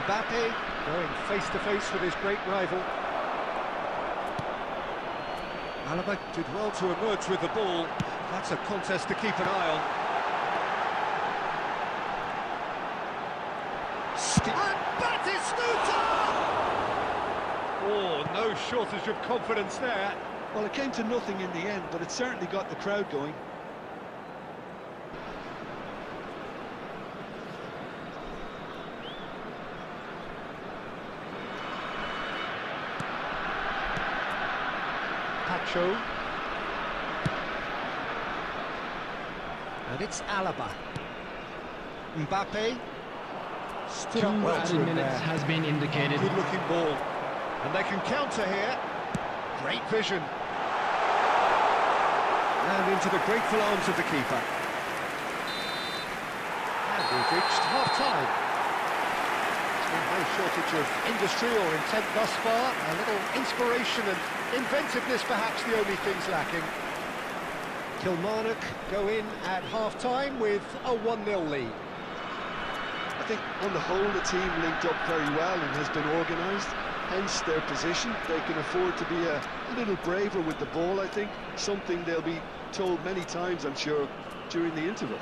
Mbappe going face-to-face with his great rival. Alaba did well to emerge with the ball. That's a contest to keep an eye on. And Batistuta! Oh, no shortage of confidence there. Well, it came to nothing in the end, but it certainly got the crowd going. Pacho. And it's Alaba. Mbappe. Stood up well to Two him minutes there. has been indicated. Good looking ball. And they can counter here. Great vision. And into the grateful arms of the keeper. And we've reached half-time. No shortage of industry or intent thus far. A little inspiration and inventiveness perhaps the only things lacking. Kilmarnock go in at half-time with a 1-0 lead. I think on the whole the team linked up very well and has been organised, hence their position. They can afford to be a little braver with the ball, I think, something they'll be told many times, I'm sure, during the interval.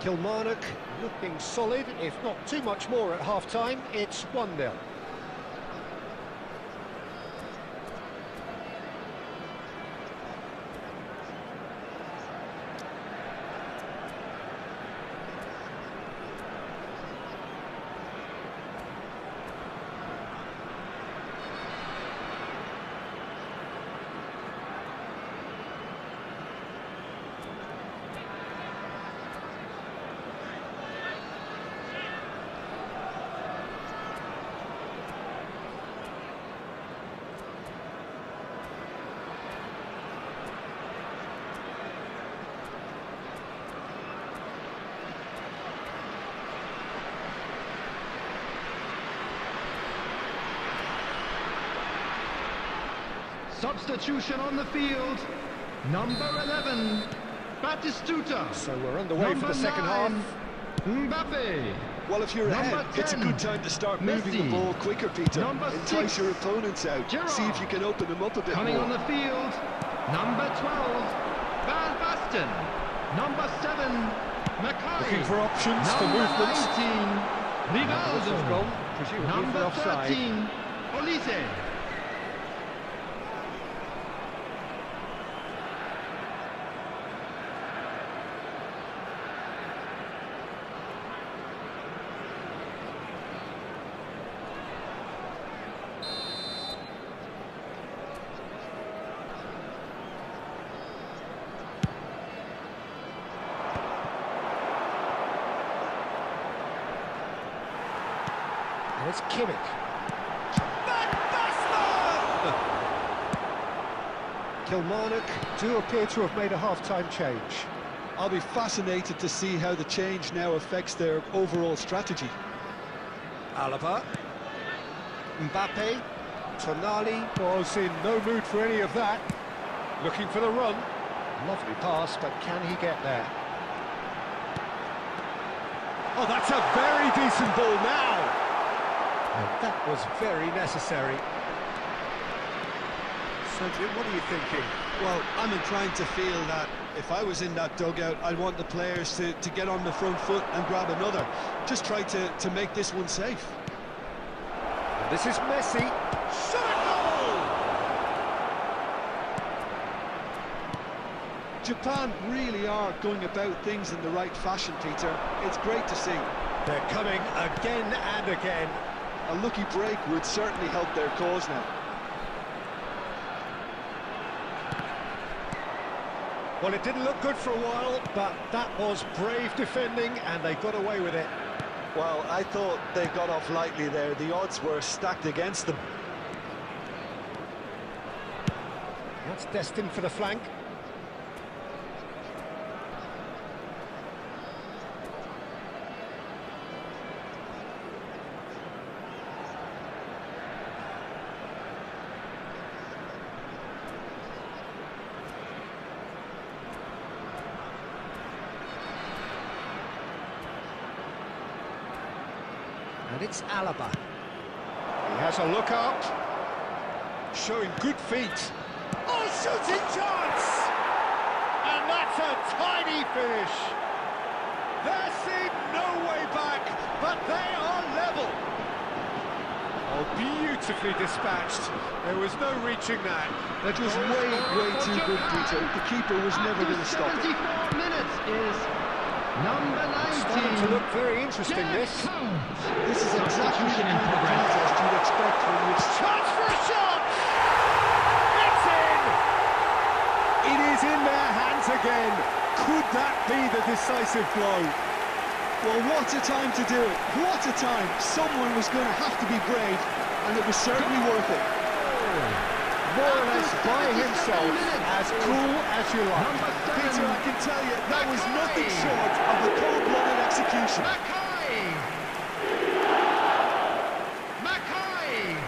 Kilmarnock looking solid, if not too much more at half-time. It's 1-0. Substitution on the field. Number 11, Batistuta. So we're underway for the second half. Mbappe. Well, if you're Number ahead, it's a 10, good time to start moving the Messi. ball quicker, Peter. Number Entice 6, your opponents out. Gerrard. See if you can open them up a bit Coming more. on the field, number 12, Van Basten. Number 7, MAKAAY. Looking for options for Number movements. 19, Whistle's Rivaldo. gone, presumably for Number offside. 13, Olise. And it's Kimmich. Kilmarnock do appear to have made a half-time change. I'll be fascinated to see how the change now affects their overall strategy. Alaba. Mbappe. Tonali was in no mood for any of that. Looking for the run. Lovely pass, but can he get there? Oh, that's a very decent ball now. And that was very necessary. So, Jim, what are you thinking? Well, I'm inclined to feel that if I was in that dugout, I'd want the players to get on the front foot and grab another. Just try to make this one safe. And this is Messi. Shot a goal! Japan really are going about things in the right fashion, Peter. It's great to see. They're coming again and again. A lucky break would certainly help their cause now. Well, it didn't look good for a while, but that was brave defending, and they got away with it. Well, I thought they got off lightly there. The odds were stacked against them. That's destined for the flank. it's Alaba. He has a look up, showing good feet. Oh, shooting chance! And that's a tiny finish. There seemed no way back, but they are level. Oh, beautifully dispatched. There was no reaching that. That was way too good, Peter. The keeper was never going to stop it. 74 minutes is number 19. Starting to look very interesting, this. This is exactly the kind of contest you'd expect from which... Chance for a shot! It's in! It is in their hands again. Could that be the decisive blow? Well, what a time to do it. What a time. Someone was going to have to be brave, and it was certainly worth it. More or less by himself, as cool as you like. Peter, I can tell you, that was nothing short of a cold-blooded execution. MAKAAY! MAKAAY!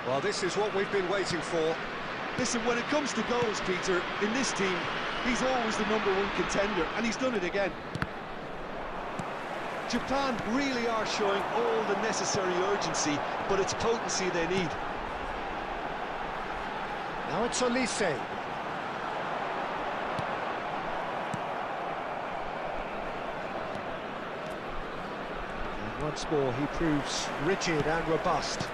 Well, this is what we've been waiting for. Listen, when it comes to goals, Peter, in this team, he's always the #1 contender, and he's done it again. Japan really are showing all the necessary urgency, but it's potency they need. Now it's Olise. And once more, he proves rigid and robust.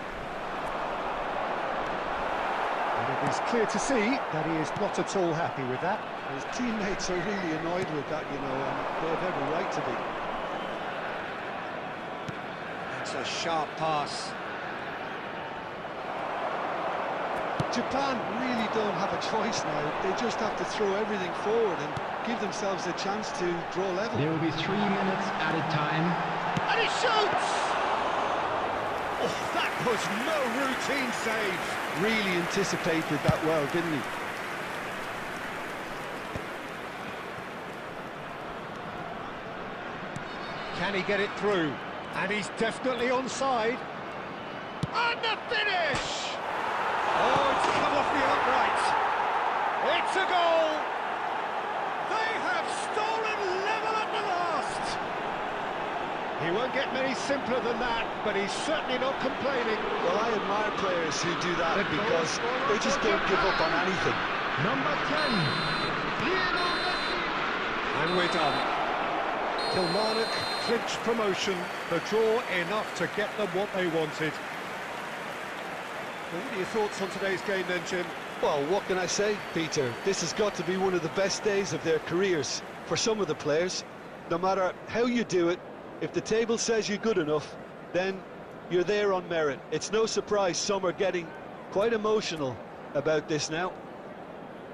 And it is clear to see that he is not at all happy with that. His teammates are really annoyed with that, you know, and they have every right to be. It's a sharp pass. Japan really don't have a choice now. They just have to throw everything forward and give themselves a chance to draw level. There will be 3 minutes added time. And he shoots! Oh, that was no routine save. Really anticipated that well, didn't he? Can he get it through? And he's definitely onside. And the finish! Oh, it's come off the upright. It's a goal! They have stolen level at the last! He won't get many simpler than that, but he's certainly not complaining. Well, I admire players who do that because they just don't give up on anything. Number 10, Lionel Messi. And we're done. Kilmarnock clinched promotion, the draw enough to get them what they wanted. Well, what are your thoughts on today's game then, Jim? Well, what can I say, Peter? This has got to be one of the best days of their careers for some of the players. No matter how you do it, if the table says you're good enough, then you're there on merit. It's no surprise some are getting quite emotional about this now.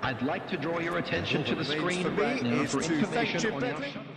I'd like to draw your attention to the All that screen remains for right me now is for to thank information Jim on your Bentley. shuttle.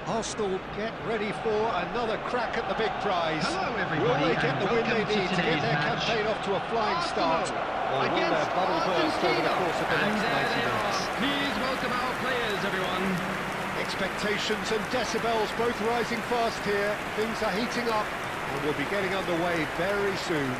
Arsenal get ready for another crack at the big prize. Hello, Will everybody, they get and the win they welcome to need to get today's their match. campaign off to a flying start? Or will their Against bubble burst over the course of the And next there 90 they minutes? are. Please welcome our players, everyone. Expectations and decibels both rising fast here. Things are heating up and we'll be getting underway very soon.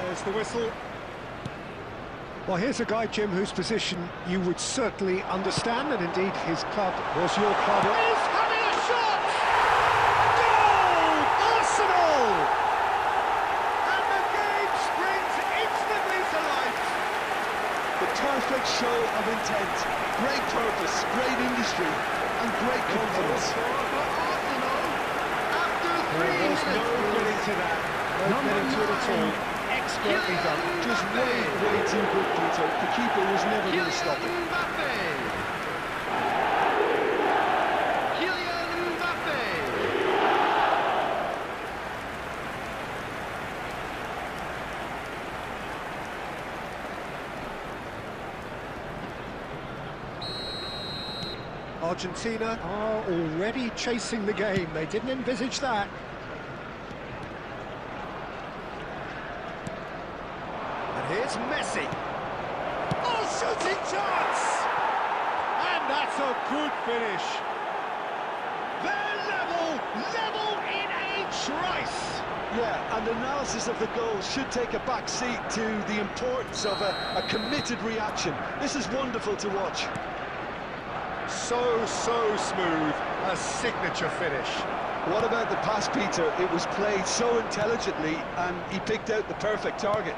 There's the whistle. Well, here's a guy, Jim, whose position you would certainly understand, and indeed his club was your club. He's having a shot! Goal! Arsenal! And the game springs instantly to life. The perfect show of intent. Great purpose, great industry, and great confidence. There was no getting to that. No getting to it at all. Expertly done. Just way too good, Peter. The keeper was never going to stop it. Kylian Mbappe. Argentina are already chasing the game. They didn't envisage that. And here's Messi. Oh, shooting chance! And that's a good finish. They're level in a trice. Yeah, and analysis of the goal should take a back seat to the importance of a committed reaction. This is wonderful to watch. So smooth. A signature finish. What about the pass, Peter? It was played so intelligently, and he picked out the perfect target.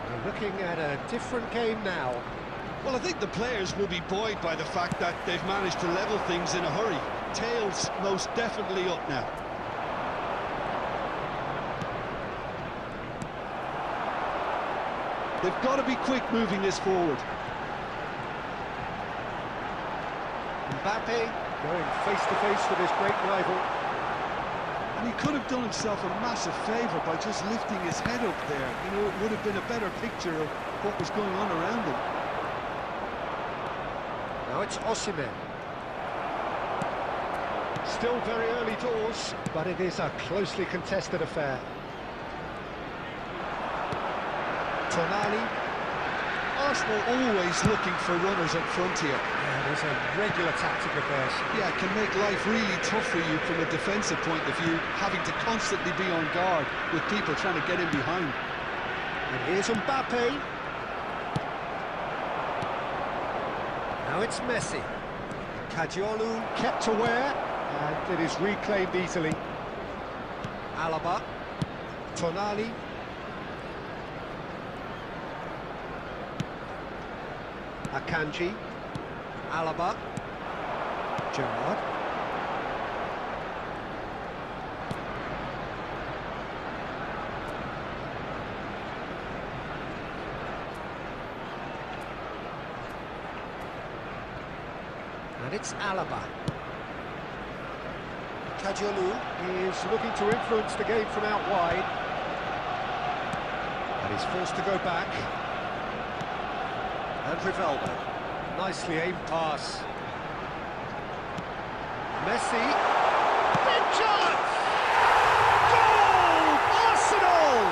We're looking at a different game now. Well, I think the players will be buoyed by the fact that they've managed to level things in a hurry. Tails most definitely up now. They've got to be quick moving this forward. Mbappe going face-to-face with his great rival. And he could have done himself a massive favour by just lifting his head up there. You know, it would have been a better picture of what was going on around him. Now it's Osimhen. Still very early doors, but it is a closely contested affair. Tonali. Arsenal always looking for runners up front here. Yeah, there's a regular tactic of theirs. Yeah, it can make life really tough for you from a defensive point of view, having to constantly be on guard with people trying to get in behind. And here's Mbappe. Now it's Messi. Kadiolu kept aware, and it is reclaimed easily. Alaba. Tonali. Akanji, Alaba, Gerrard, and it's Alaba. Kadiolu is looking to influence the game from out wide, and he's forced to go back. And Rivaldo, nicely aimed pass. Messi, big chance! Goal! Arsenal!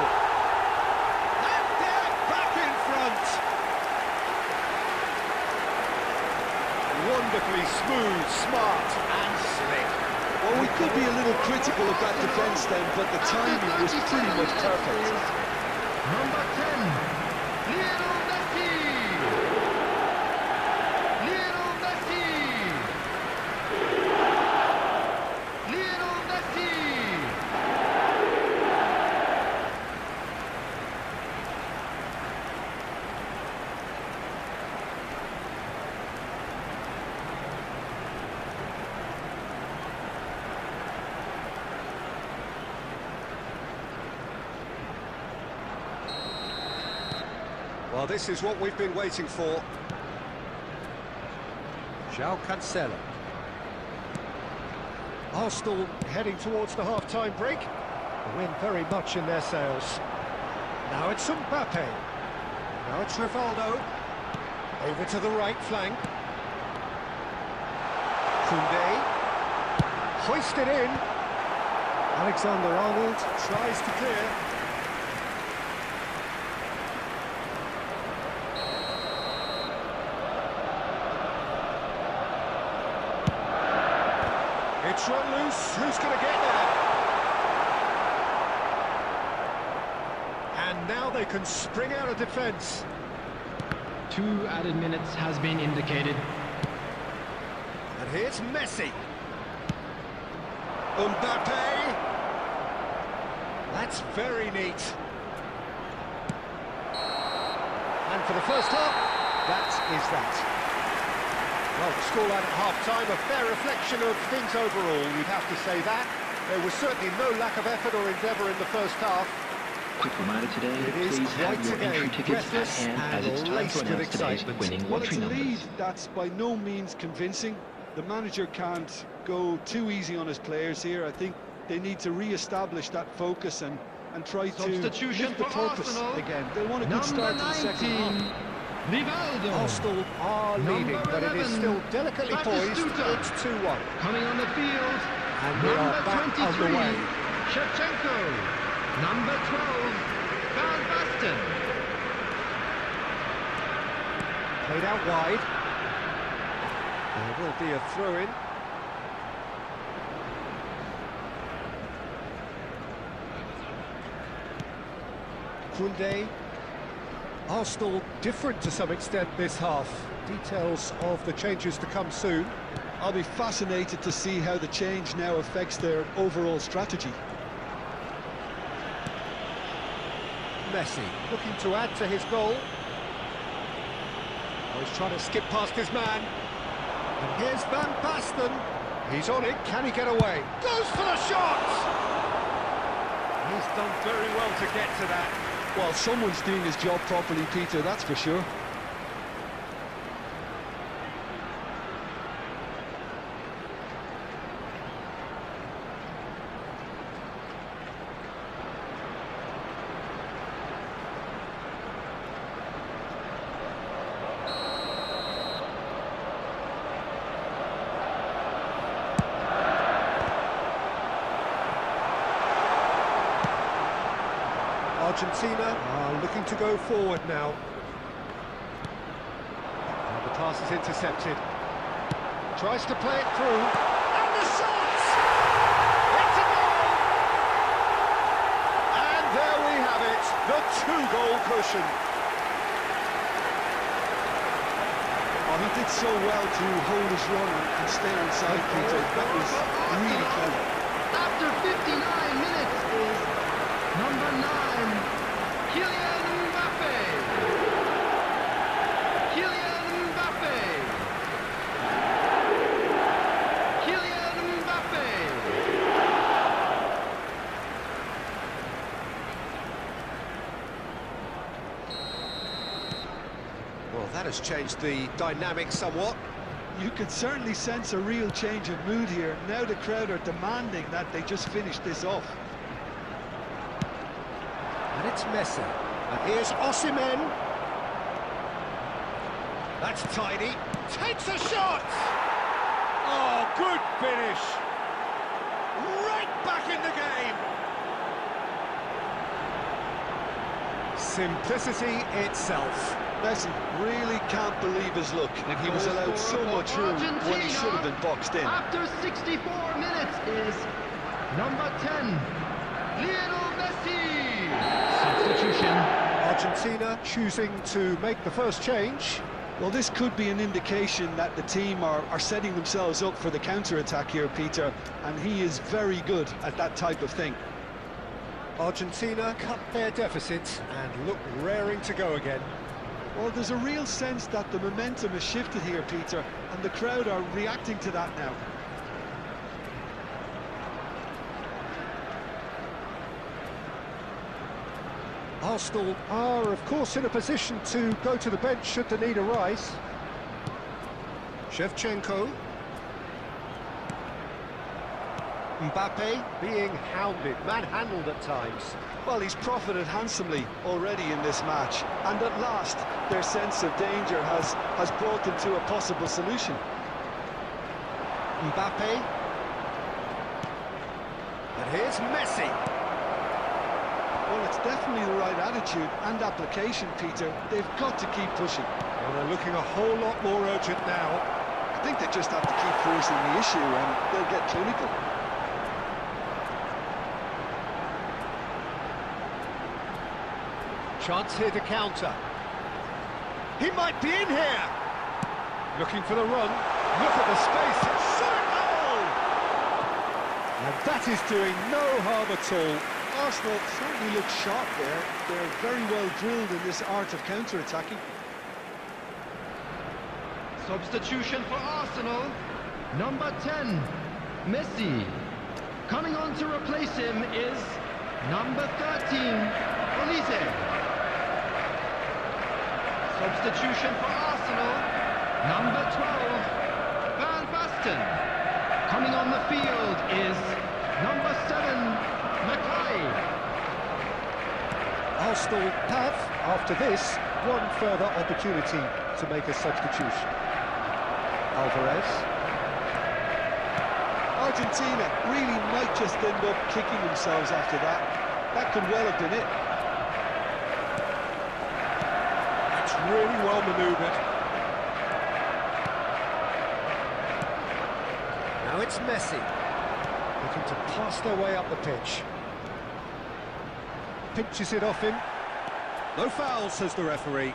And they're back in front. Wonderfully smooth, smart and slick. Well, we could be a little critical of that defence then, but the timing was pretty much perfect. Number 10, Lionel Messi. Lionel Messi. Lionel Messi. Well, this is what we've been waiting for. João Cancelo. Arsenal heading towards the half-time break. The wind very much in their sails. Now it's Mbappe. Now it's Rivaldo. Over to the right flank. Koundé. Hoisted in. Alexander-Arnold tries to clear. It's run loose. Who's going to get there? And now they can spring out of defence. 2 added minutes has been indicated. And here's Messi. Mbappe. That's very neat. And for the first half, that is that. Well, the scoreline at half-time, a fair reflection of things overall, you'd have to say that. There was certainly no lack of effort or endeavour in the first half. Quick reminder today, It is please have quite your a entry game, tickets at breathless hand as it's and time laced to with announce today's excitement. winning Well, it's lottery a lead numbers. that's by no means convincing. The manager can't go too easy on his players here. I think they need to re-establish that focus and try to Substitution lift the for purpose Arsenal. again. They want a good Number start to the second 19, half. Rivaldo. Arsenal are leading, Number but it is 11, still delicately poised. Batistuta. It's 2-1. Coming on the field. And we are Number back 23, underway. Shevchenko. Number 12, Van Basten. Played out wide. There will be a throw-in. Koundé. Arsenal different to some extent this half. Details of the changes to come soon. I'll be fascinated to see how the change now affects their overall strategy. Messi looking to add to his goal. Oh, he's trying to skip past his man. And here's Van Basten. He's on it. Can he get away? Goes for the shot! He's done very well to get to that. Well, someone's doing his job properly, Peter, that's for sure. Argentina are looking to go forward now. And the pass is intercepted. Tries to play it through. And the shot! It's a goal! And there we have it, the 2-goal cushion. Oh, he did so well to hold his run and stay on side, Peter. That was really clever. After 59 minutes is number 9, Kylian Mbappe. Kylian Mbappe. Kylian Mbappe. Well, that has changed the dynamic somewhat. You can certainly sense a real change of mood here. Now the crowd are demanding that they just finish this off. And it's Messi. And here's Osimhen. That's tidy. Takes a shot! Oh, good finish. Right back in the game. Simplicity itself. Messi really can't believe his luck. He was allowed so much room when he should have been boxed in. After 64 minutes is number 10, Lionel Messi. Substitution. Argentina choosing to make the first change. Well, this could be an indication that the team are setting themselves up for the counter-attack here, Peter, and he is very good at that type of thing. Argentina cut their deficit and look raring to go again. Well, there's a real sense that the momentum has shifted here, Peter, and the crowd are reacting to that now. Arsenal are, of course, in a position to go to the bench should the need arise. Shevchenko. Mbappe being hounded, manhandled at times. Well, he's profited handsomely already in this match, and at last their sense of danger has brought them to a possible solution. Mbappe. And here's Messi. Well, it's definitely the right attitude and application, Peter. They've got to keep pushing. Well, they're looking a whole lot more urgent now. I think they just have to keep forcing the issue and they'll get clinical. Chance here to counter. He might be in here. Looking for the run. Look at the space. Shot goal! And that is doing no harm at all. Arsenal certainly look sharp there. They're very well drilled in this art of counter-attacking. Substitution for Arsenal. Number 10, Messi. Coming on to replace him is number 13, Olise. Substitution for Arsenal. Number 12, Van Basten. Coming on the field is number 7, MAKAAY. Arsenal have, after this, one further opportunity to make a substitution. Alvarez. Argentina really might just end up kicking themselves after that. That could well have been it. It's really well manoeuvred. Now it's Messi, looking to pass their way up the pitch. Pinches it off him. No foul, says the referee.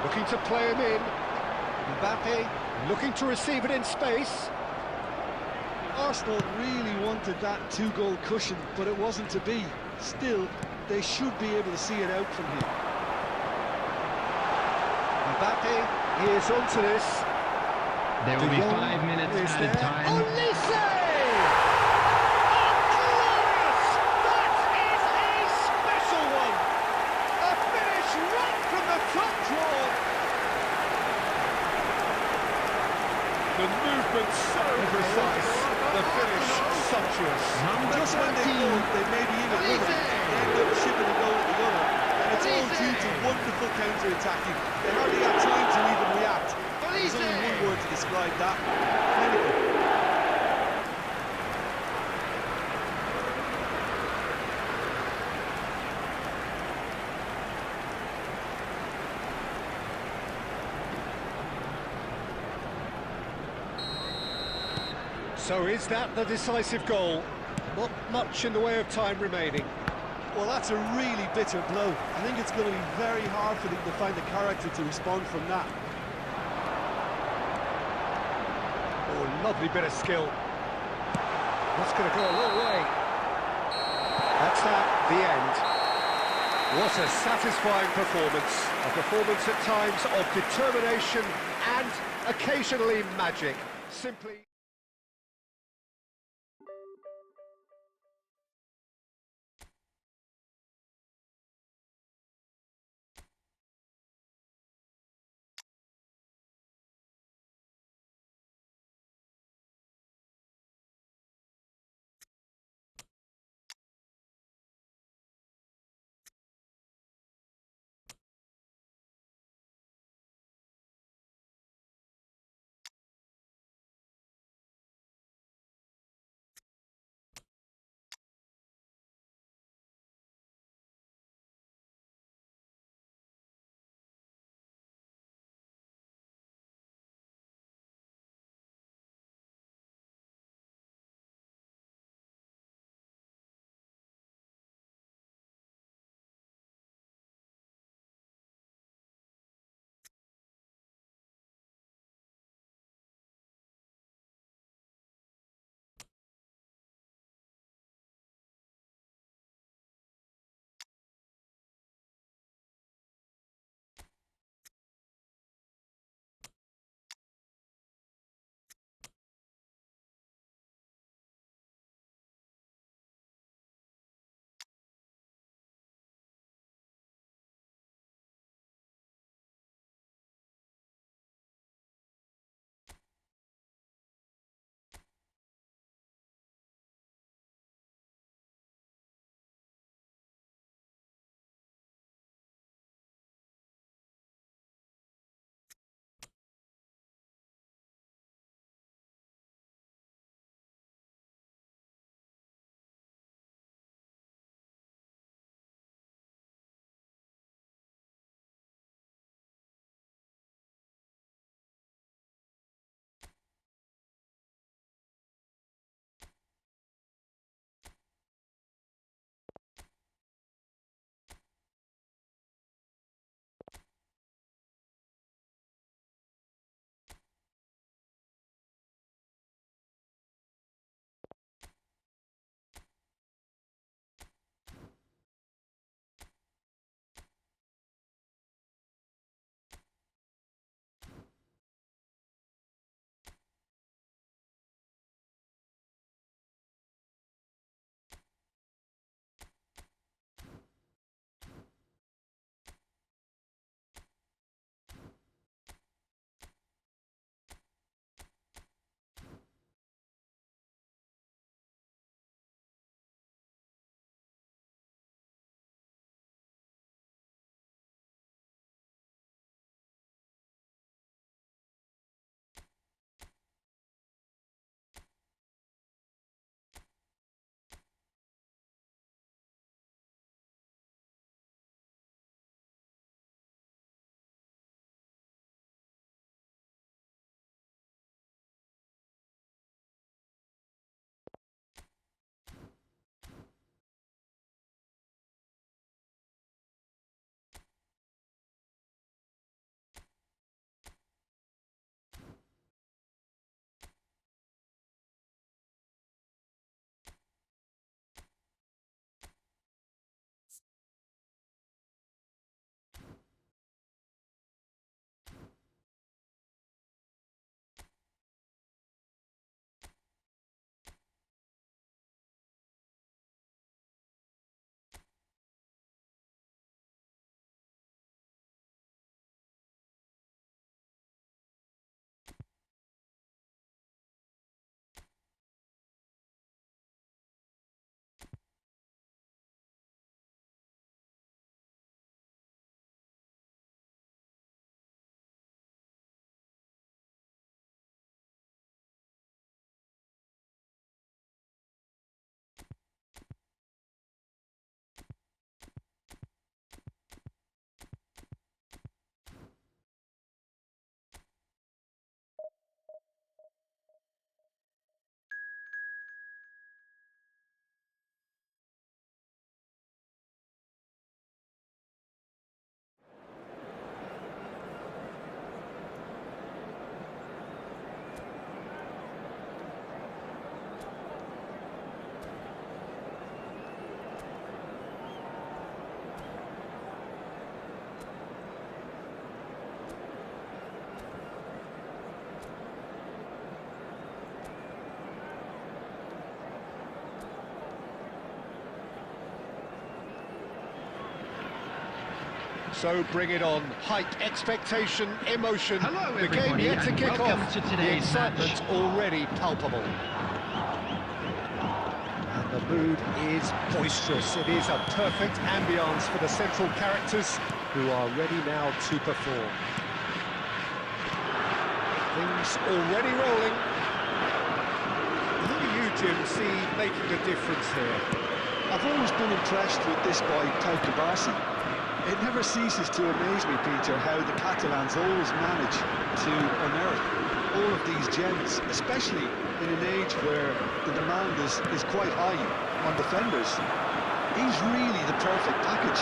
Looking to play him in. Mbappe looking to receive it in space. Arsenal really wanted that two-goal cushion, but it wasn't to be. Still, they should be able to see it out from here. Mbappe is onto this. There will be De Jong 5 minutes is added there. time. Olise! Oh, glorious! That is a special one! A finish right from the top drawer. The movement so precise, the finish sumptuous. Number Just when they 13, thought they may be in a rhythm, they end up shipping a goal at the other. And it's all due to wonderful counter-attacking. They hardly had time to even react. There's only one word to describe that. Clinical. So is that the decisive goal? Not much in the way of time remaining. Well, that's a really bitter blow. I think it's going to be very hard for them to find the character to respond from that. Oh, lovely bit of skill. That's going to go a long way. That's that, the end. What a satisfying performance. A performance at times of determination and occasionally magic. Simply... So bring it on. Hype, expectation, emotion. Hello, The game everybody, yet to and kick welcome off. to The today's excitement match. already palpable. And the mood is boisterous. It is a perfect ambience for the central characters who are ready now to perform. Things already rolling. Who do you, Jim, see making a difference here? I've always been impressed with this boy, Pau Cubarsí. It never ceases to amaze me, Peter, how the Catalans always manage to unearth all of these gems, especially in an age where the demand is quite high on defenders. He's really the perfect package.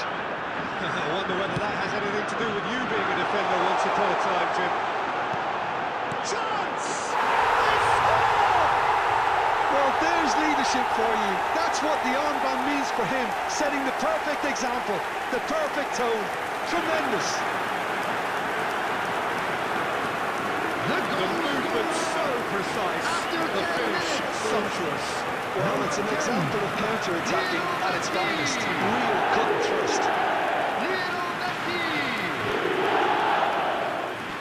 I wonder whether that has anything to do with you being a defender once upon a time, Jim. Chance! They score! Well, there's leadership for you. That's what the armband means for him, setting the perfect example, the perfect tone. Tremendous. The movement so precise, the finish sumptuous. Well, it's an example of counter-attacking at its finest. Real cut and thrust. Little Messi!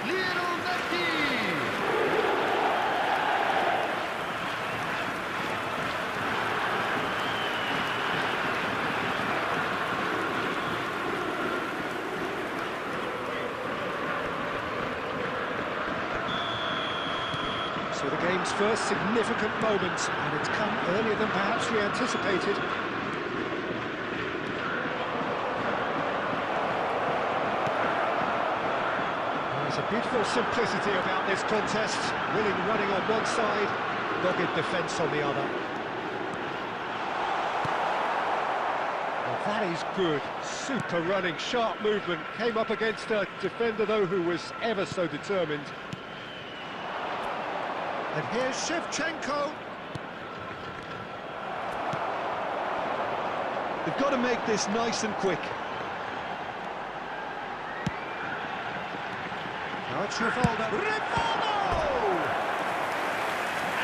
Little Messi! So the game's first significant moment, and it's come earlier than perhaps we anticipated. There's a beautiful simplicity about this contest. Willing running on one side, dogged defence on the other. Well, that is good. Super running, sharp movement. Came up against a defender, though, who was ever so determined. And here's Shevchenko. They've got to make this nice and quick. Now it's Rivaldo. Rivaldo!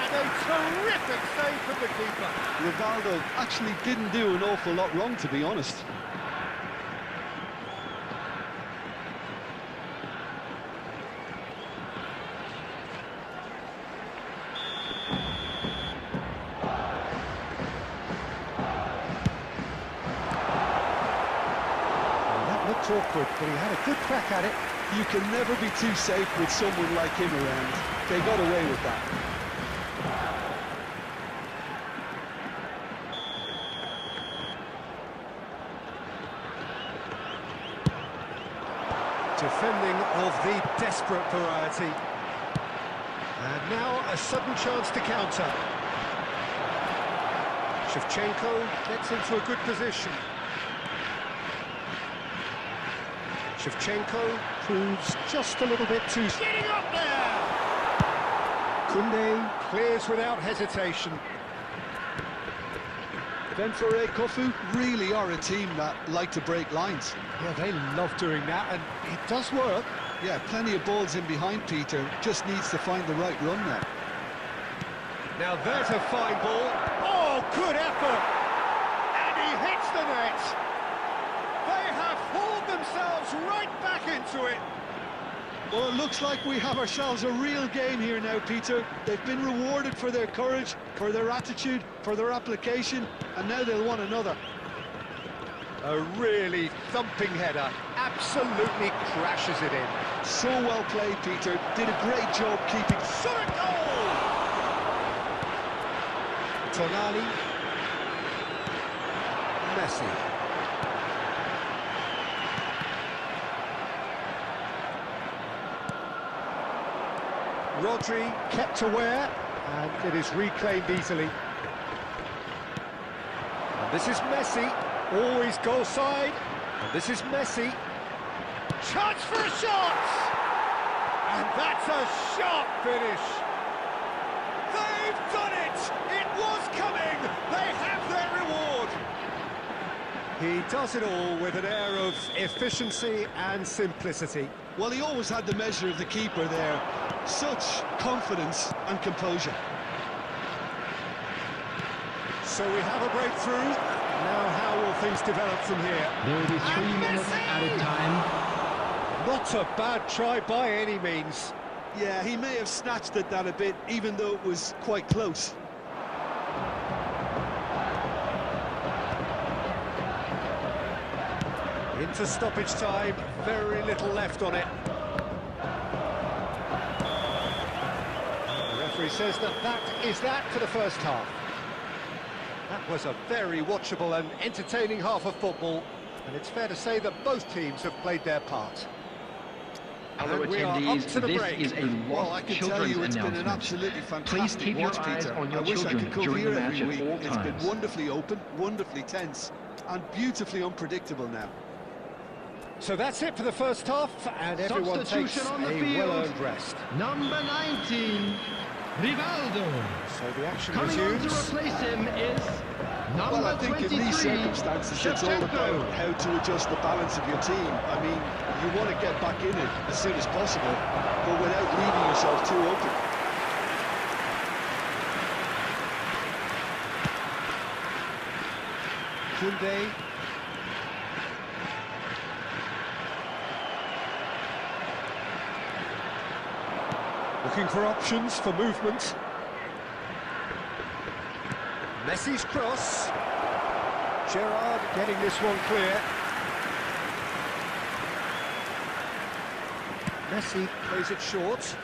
And a terrific save from the keeper. Rivaldo actually didn't do an awful lot wrong, to be honest. Awkward, but he had a good crack at it. You can never be too safe with someone like him around. They got away with that. Defending of the desperate variety. And now a sudden chance to counter. Shevchenko gets into a good position. Shevchenko proves just a little bit too... Getting up there! Koundé clears without hesitation. Benfore, Kofu really are a team that like to break lines. Yeah, they love doing that, and it does work. Yeah, plenty of balls in behind Peter, just needs to find the right run now. Now there's a fine ball. Oh, good effort! And he hits the net! They have hauled themselves right back into it. Well, it looks like we have ourselves a real game here now, Peter. They've been rewarded for their courage, for their attitude, for their application, and now they'll want another. A really thumping header, absolutely crashes it in. So well played, Peter. Did a great job keeping... Shot goal! Tonali. Messi. Rodri kept aware, and it is reclaimed easily. And this is Messi, always goal side. And this is Messi. Chance for a shot! And that's a sharp finish. They've done it! It was coming! They have their reward! He does it all with an air of efficiency and simplicity. Well, he always had the measure of the keeper there. Such confidence and composure. So we have a breakthrough. Now how will things develop from here. There will be 3 minutes added time. Not a bad try by any means. Yeah, he may have snatched at that a bit, even though it was quite close. Into stoppage time, very little left on it. The referee says that is that for the first half. That was a very watchable and entertaining half of football, and it's fair to say that both teams have played their part. Hello And we are up attendees, to the this break. is a Well, I lost can tell children's you it's been an announcement. absolutely Please fantastic keep your watch, eyes Peter. on your I wish I children could come during here the match every at week. all It's been times. wonderfully open, wonderfully tense, and beautifully unpredictable now. So that's it for the first half, and everyone takes Substitution on the a field. well-earned rest. Number 19, Rivaldo. So the action Coming on to resumes. replace him is number Well, I think 23, in these circumstances, it's all about Shevchenko. how to adjust the balance of your team. I mean, you want to get back in it as soon as possible, but without leaving yourself too open. Koundé. Looking for options for movement. Messi's cross. Gerrard getting this one clear. Messi plays it short.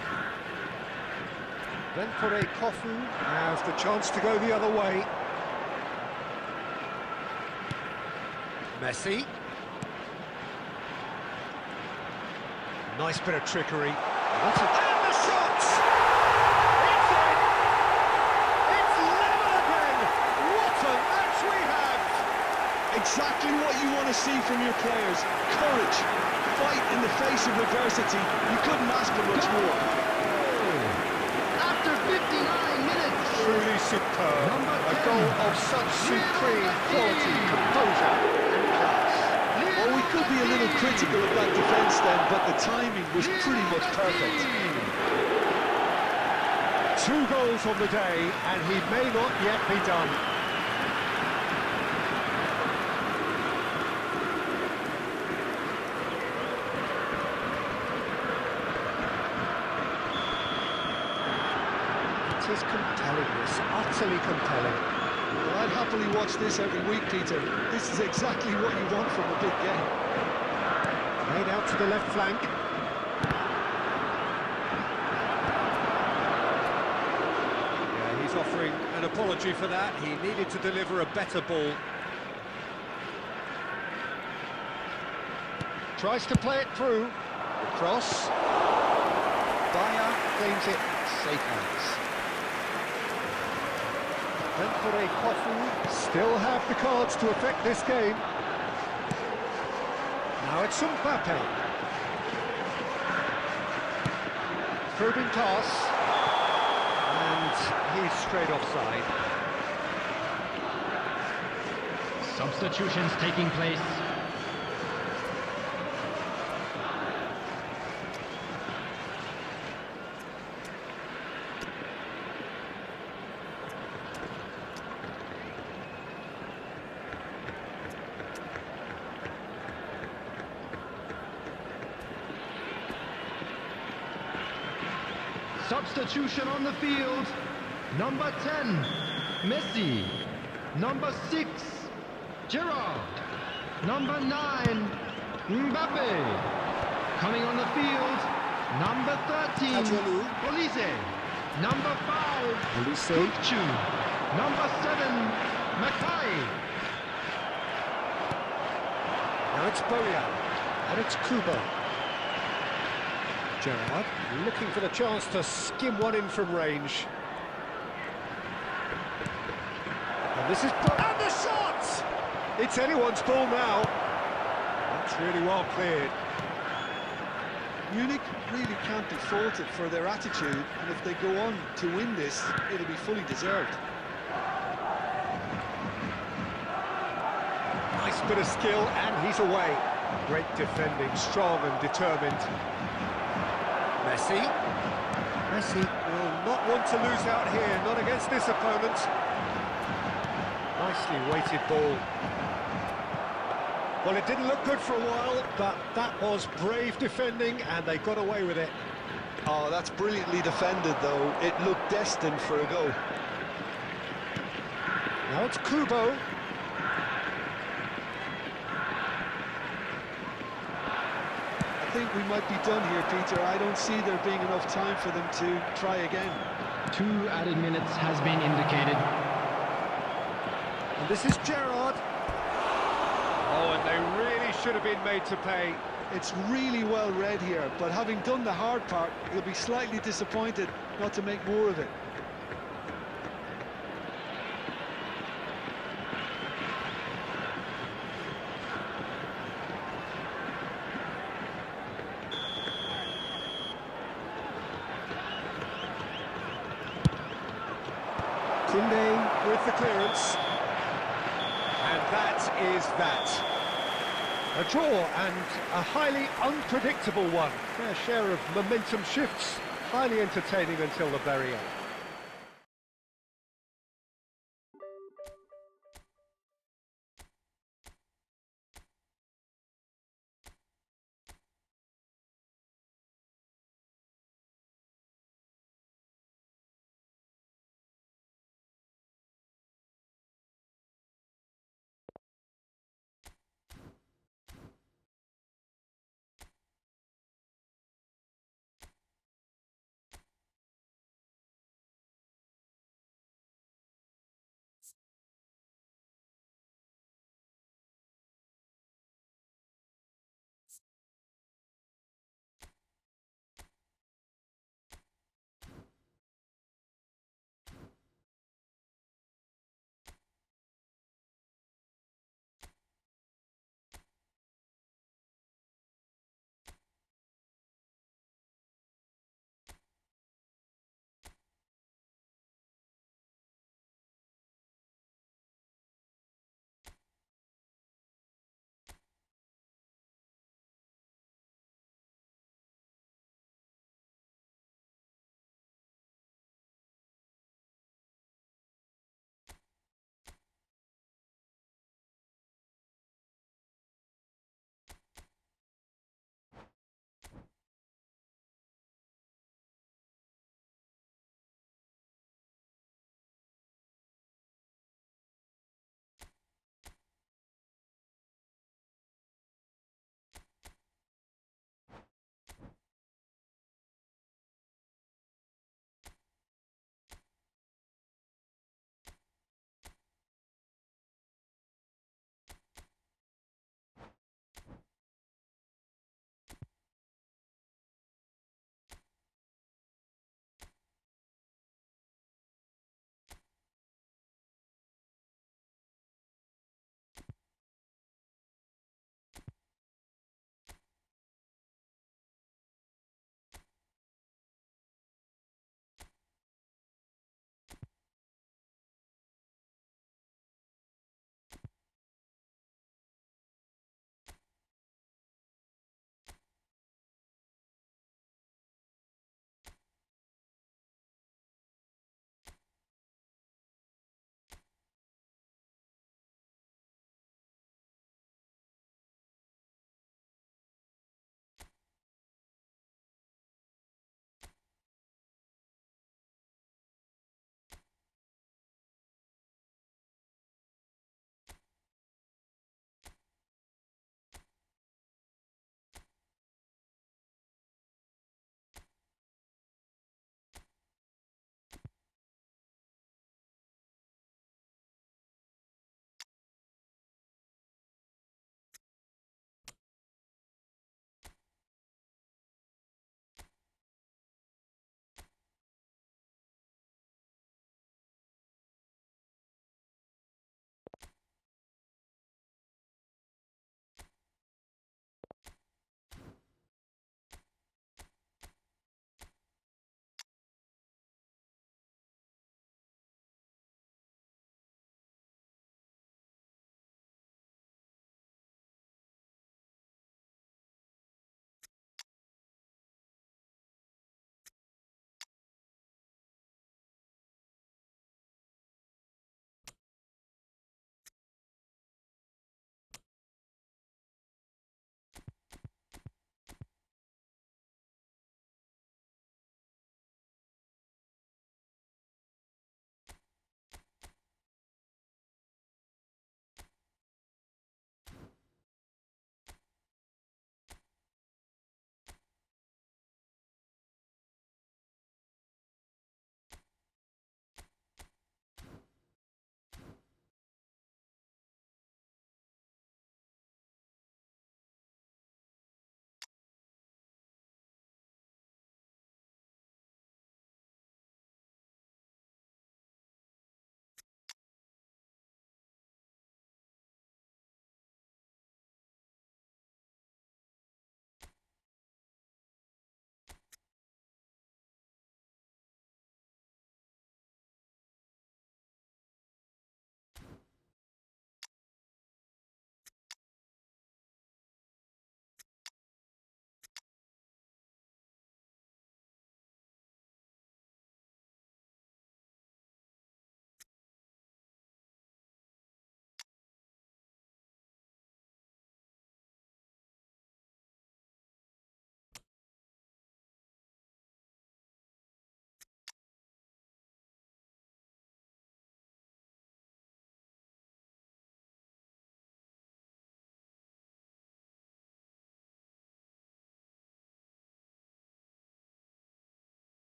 Then for a Kofu has the chance to go the other way. Messi. Nice bit of trickery. And the shot! It's in! It's level again! What a match we have! Exactly what you want to see from your players. Courage, fight in the face of adversity. You couldn't ask for much more. After 59 minutes, Truly superb. A goal of such supreme quality, composure and class. Well, we could be a little critical of that defence then, but the timing was pretty much perfect. 2 goals on the day, and he may not yet be done. It is compelling, this, utterly compelling. Well, I'd happily watch this every week, Peter. This is exactly what you want from a big game. Played out to the left flank. Yeah, he's offering an apology for that. He needed to deliver a better ball. Tries to play it through. The cross. Bayer claims it safe hands. Then for a Kofu. Still have the cards to affect this game. Now it's Mbappe. Probing pass. And he's straight offside. substitutions taking place. Substitution on the field. Number 10, Messi. Number 6, Gerrard. Number 9, Mbappe. Coming on the field, number 13, Adjolu. Olise. Number 5, Olise. Kukcu. Number 7, MAKAAY. Now it's Boyan. And it's Kubo. Gerrard looking for the chance to skim one in from range. And this is... And the shot! It's anyone's ball now. That's really well cleared. Munich really can't be faulted for their attitude, and if they go on to win this, it'll be fully deserved. Nice bit of skill, and he's away. Great defending, strong and determined. Messi. Messi will not want to lose out here, not against this opponent. Nicely weighted ball. Well, it didn't look good for a while, but that was brave defending, and they got away with it. Oh, that's brilliantly defended, though. It looked destined for a goal. Now it's Kubo. I think we might be done here, Peter. I don't see there being enough time for them to try again. 2 added minutes has been indicated. And this is Gerrard. Oh, and they really should have been made to pay. It's really well read here, but having done the hard part, he'll be slightly disappointed not to make more of it. Kunde with the clearance. And that is that. A draw and a highly unpredictable one. Fair share of momentum shifts. Highly entertaining until the very end.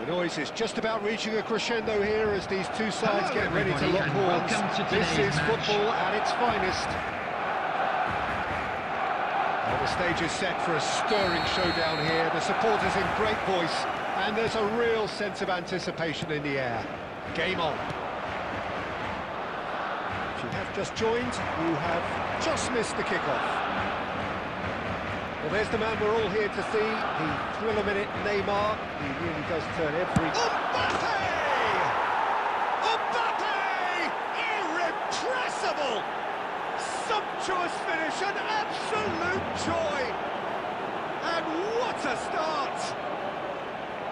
The noise is just about reaching a crescendo here as these two sides Hello, get ready to everybody, lock and horns. welcome to This today's is match. football at its finest. Well, the stage is set for a stirring showdown here. The supporters in great voice, and there's a real sense of anticipation in the air. Game on. If you have just joined, you have just missed the kickoff. Well, there's the man we're all here to see, the thriller-minute Neymar. He really does turn every... Mbappe! Mbappe! Irrepressible! Sumptuous finish, an absolute joy! And what a start!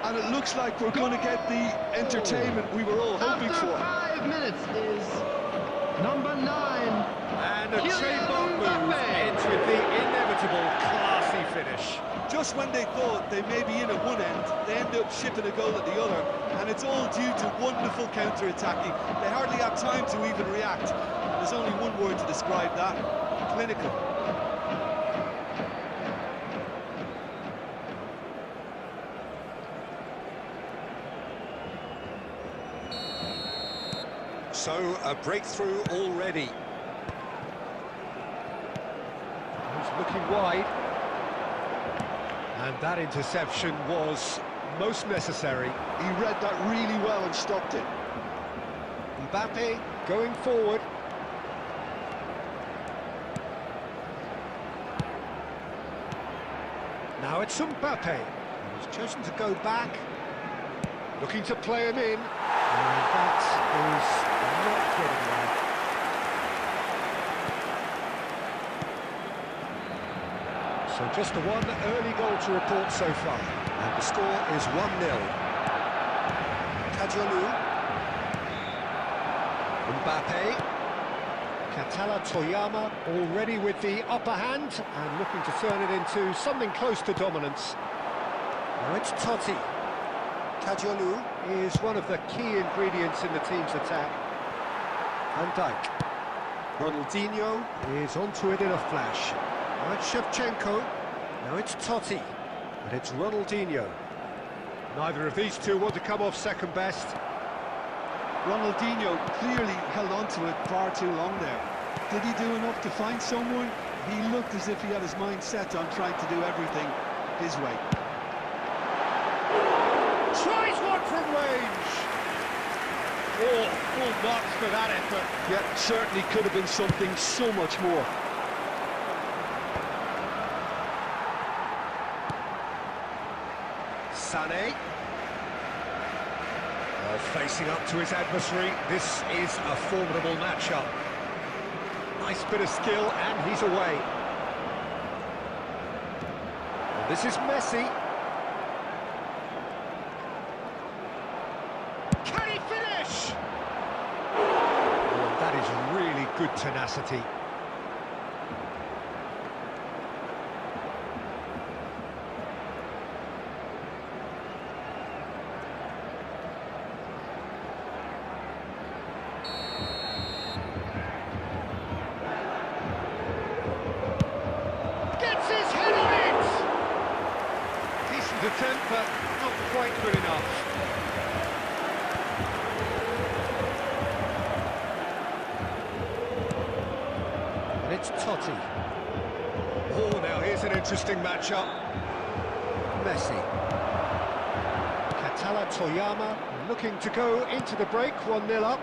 And it looks like we're going to get the entertainment we were all hoping After for. 5 minutes is number 9. And a Kylian trademark move Mbappe. ends with the inevitable classy finish. Just when they thought they may be in at one end, they end up shipping a goal at the other, and it's all due to wonderful counter-attacking. They hardly have time to even react. There's only one word to describe that: clinical. So, a breakthrough already. He's looking wide. And that interception was most necessary. He read that really well and stopped it. Mbappe going forward. Now it's Mbappe. He's chosen to go back. Looking to play him in. And that is not getting there. So just the one early goal to report so far. And the score is 1-0. Kajolu. Mbappe. Katala Toyama already with the upper hand and looking to turn it into something close to dominance. Now it's Totti. Kajolu is one of the key ingredients in the team's attack. Van Dijk. Ronaldinho is onto it in a flash. Now it's Shevchenko. Now it's Totti. And it's Ronaldinho. Neither of these two want to come off second best. Ronaldinho clearly held on to it far too long there. Did he do enough to find someone? He looked as if he had his mind set on trying to do everything his way. Tries one from range. Oh, full marks for that effort. Yeah, certainly could have been something so much more. Sané. Well, facing up to his adversary, this is a formidable matchup. Nice bit of skill, and he's away. And this is Messi. Can he finish? Oh, that is really good tenacity. Attempt, but not quite good enough. And it's Totti. Oh, now here's an interesting matchup. Messi. Katala Toyama looking to go into the break, 1-0 up.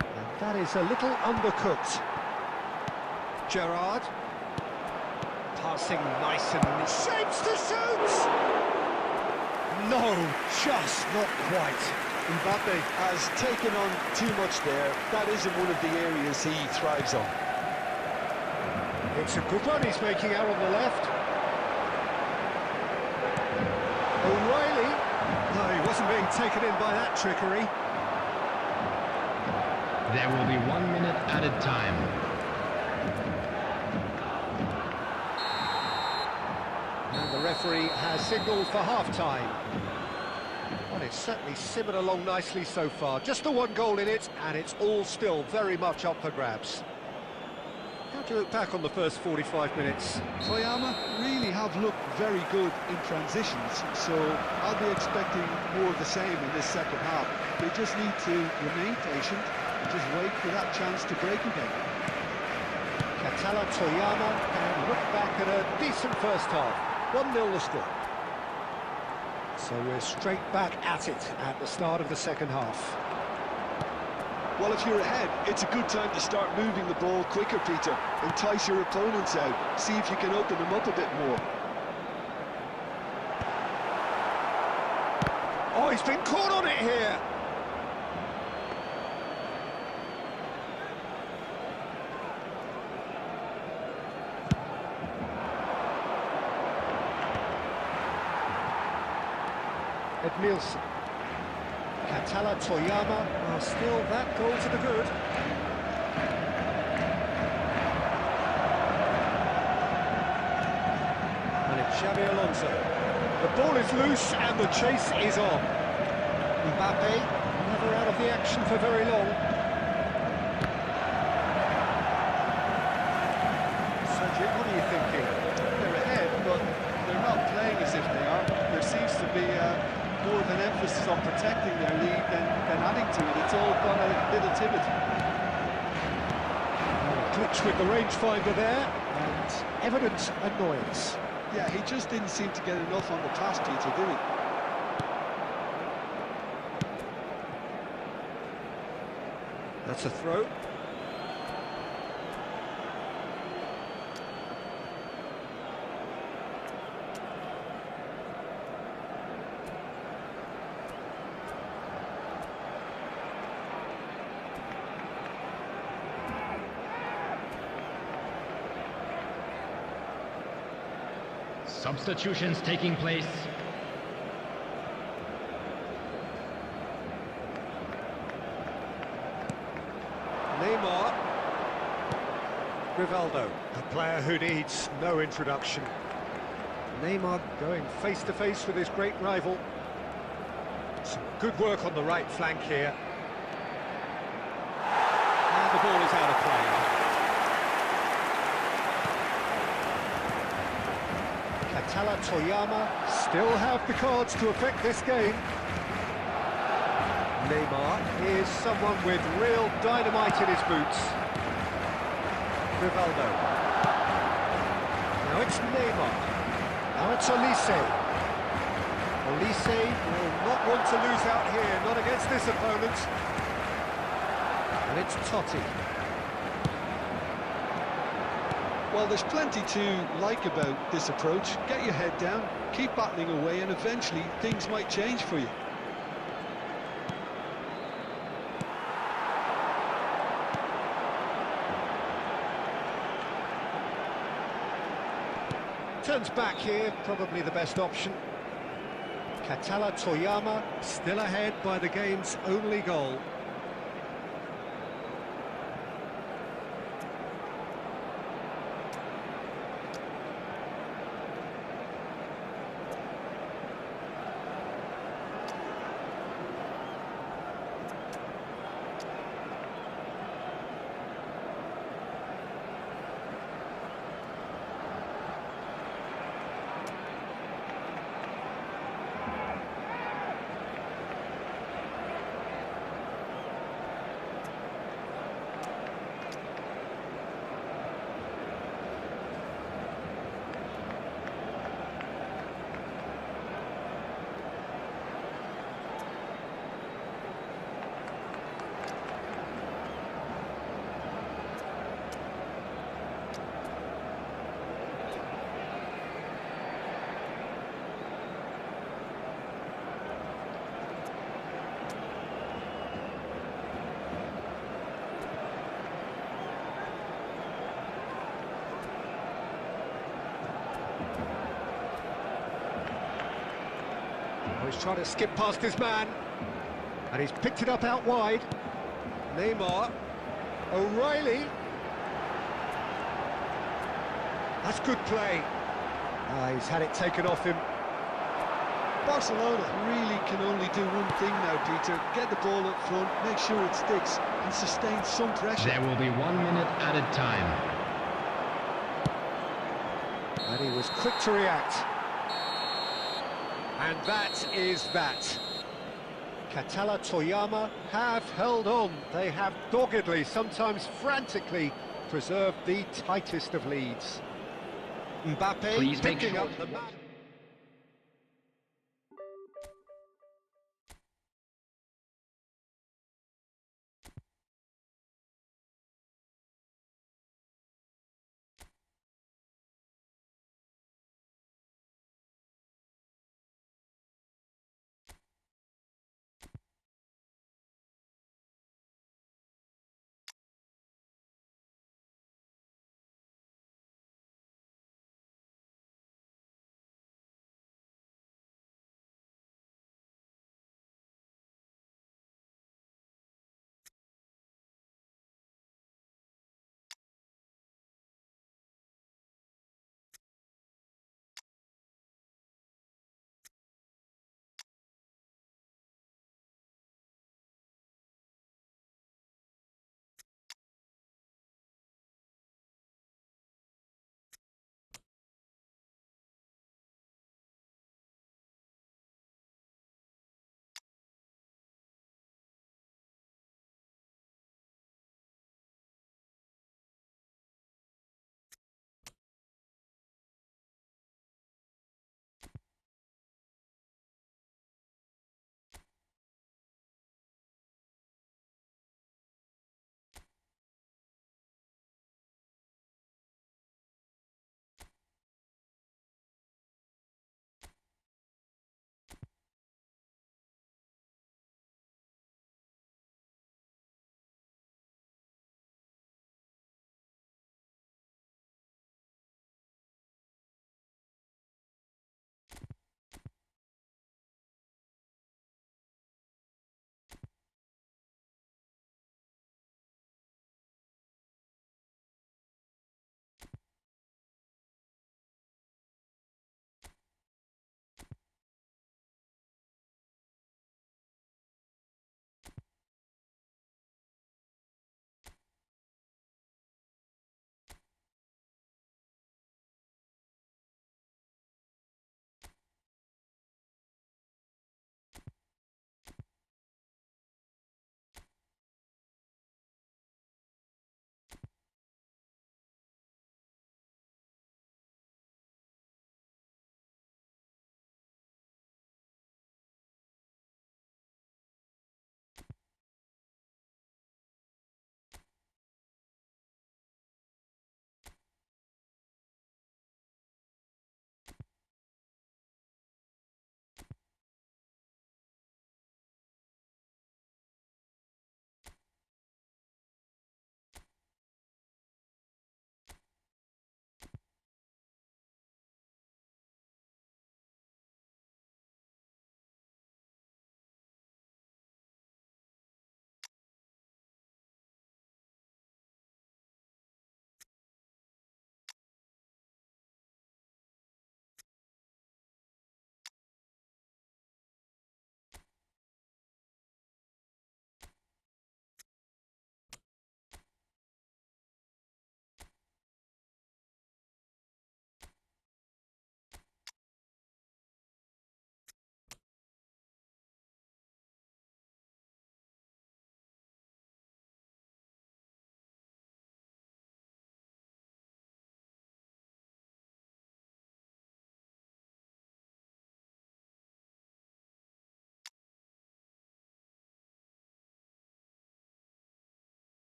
And that is a little undercooked. Gerrard. Passing nice and shapes to shoot! No, just not quite. Mbappe has taken on too much there. That isn't one of the areas he thrives on. It's a good one he's making out on the left. O'Reilly. No, he wasn't being taken in by that trickery. There will be 1 minute added time. And the referee has signalled for half-time. Well, it's certainly simmered along nicely so far. Just the one goal in it, and it's all still very much up for grabs. How How do you look back on the first 45 minutes? Toyama really have looked very good in transitions, so I'll be expecting more of the same in this second half. They just need to remain patient and just wait for that chance to break again. Katala Toyama can look back at a decent first half. 1-0 the score. So we're straight back at it at the start of the second half. Well, if you're ahead, it's a good time to start moving the ball quicker, Peter. Entice your opponents out. See if you can open them up a bit more. Oh, he's been caught on it here! Edmilson. Katala Toyama, well, still that goal to the good. And it's Xabi Alonso. The ball is loose and the chase is on. MAKAAY never out of the action for very long. Sergio, what are you thinking? They're ahead, but they're not playing as if they are. There seems to be more of an emphasis on protecting their lead than adding to it. It's all gone a little timid. Glitch with the rangefinder there, and evident annoyance. Yeah, he just didn't seem to get enough on the pass, Peter, did he? That's a throw. Substitutions taking place. Neymar. Rivaldo, a player who needs no introduction. Neymar going face-to-face with his great rival. Some good work on the right flank here. And the ball is out of play. Katala Toyama still have the cards to affect this game. Neymar is someone with real dynamite in his boots. Rivaldo. Now it's Neymar. Now it's Olise. Olise will not want to lose out here, not against this opponent. And it's Totti. Well, there's plenty to like about this approach. Get your head down, keep battling away, and eventually things might change for you. Turns back here, probably the best option. Katala Toyama still ahead by the game's only goal. Oh, he's trying to skip past his man, and he's picked it up out wide. Neymar, O'Reilly. That's good play. He's had it taken off him. Barcelona really can only do one thing now, Peter. Get the ball up front, make sure it sticks, and sustain some pressure. There will be 1 minute added time. And he was quick to react. And that is that. Katala Toyama have held on. They have doggedly, sometimes frantically, preserved the tightest of leads. Mbappe Please make picking sure up the match.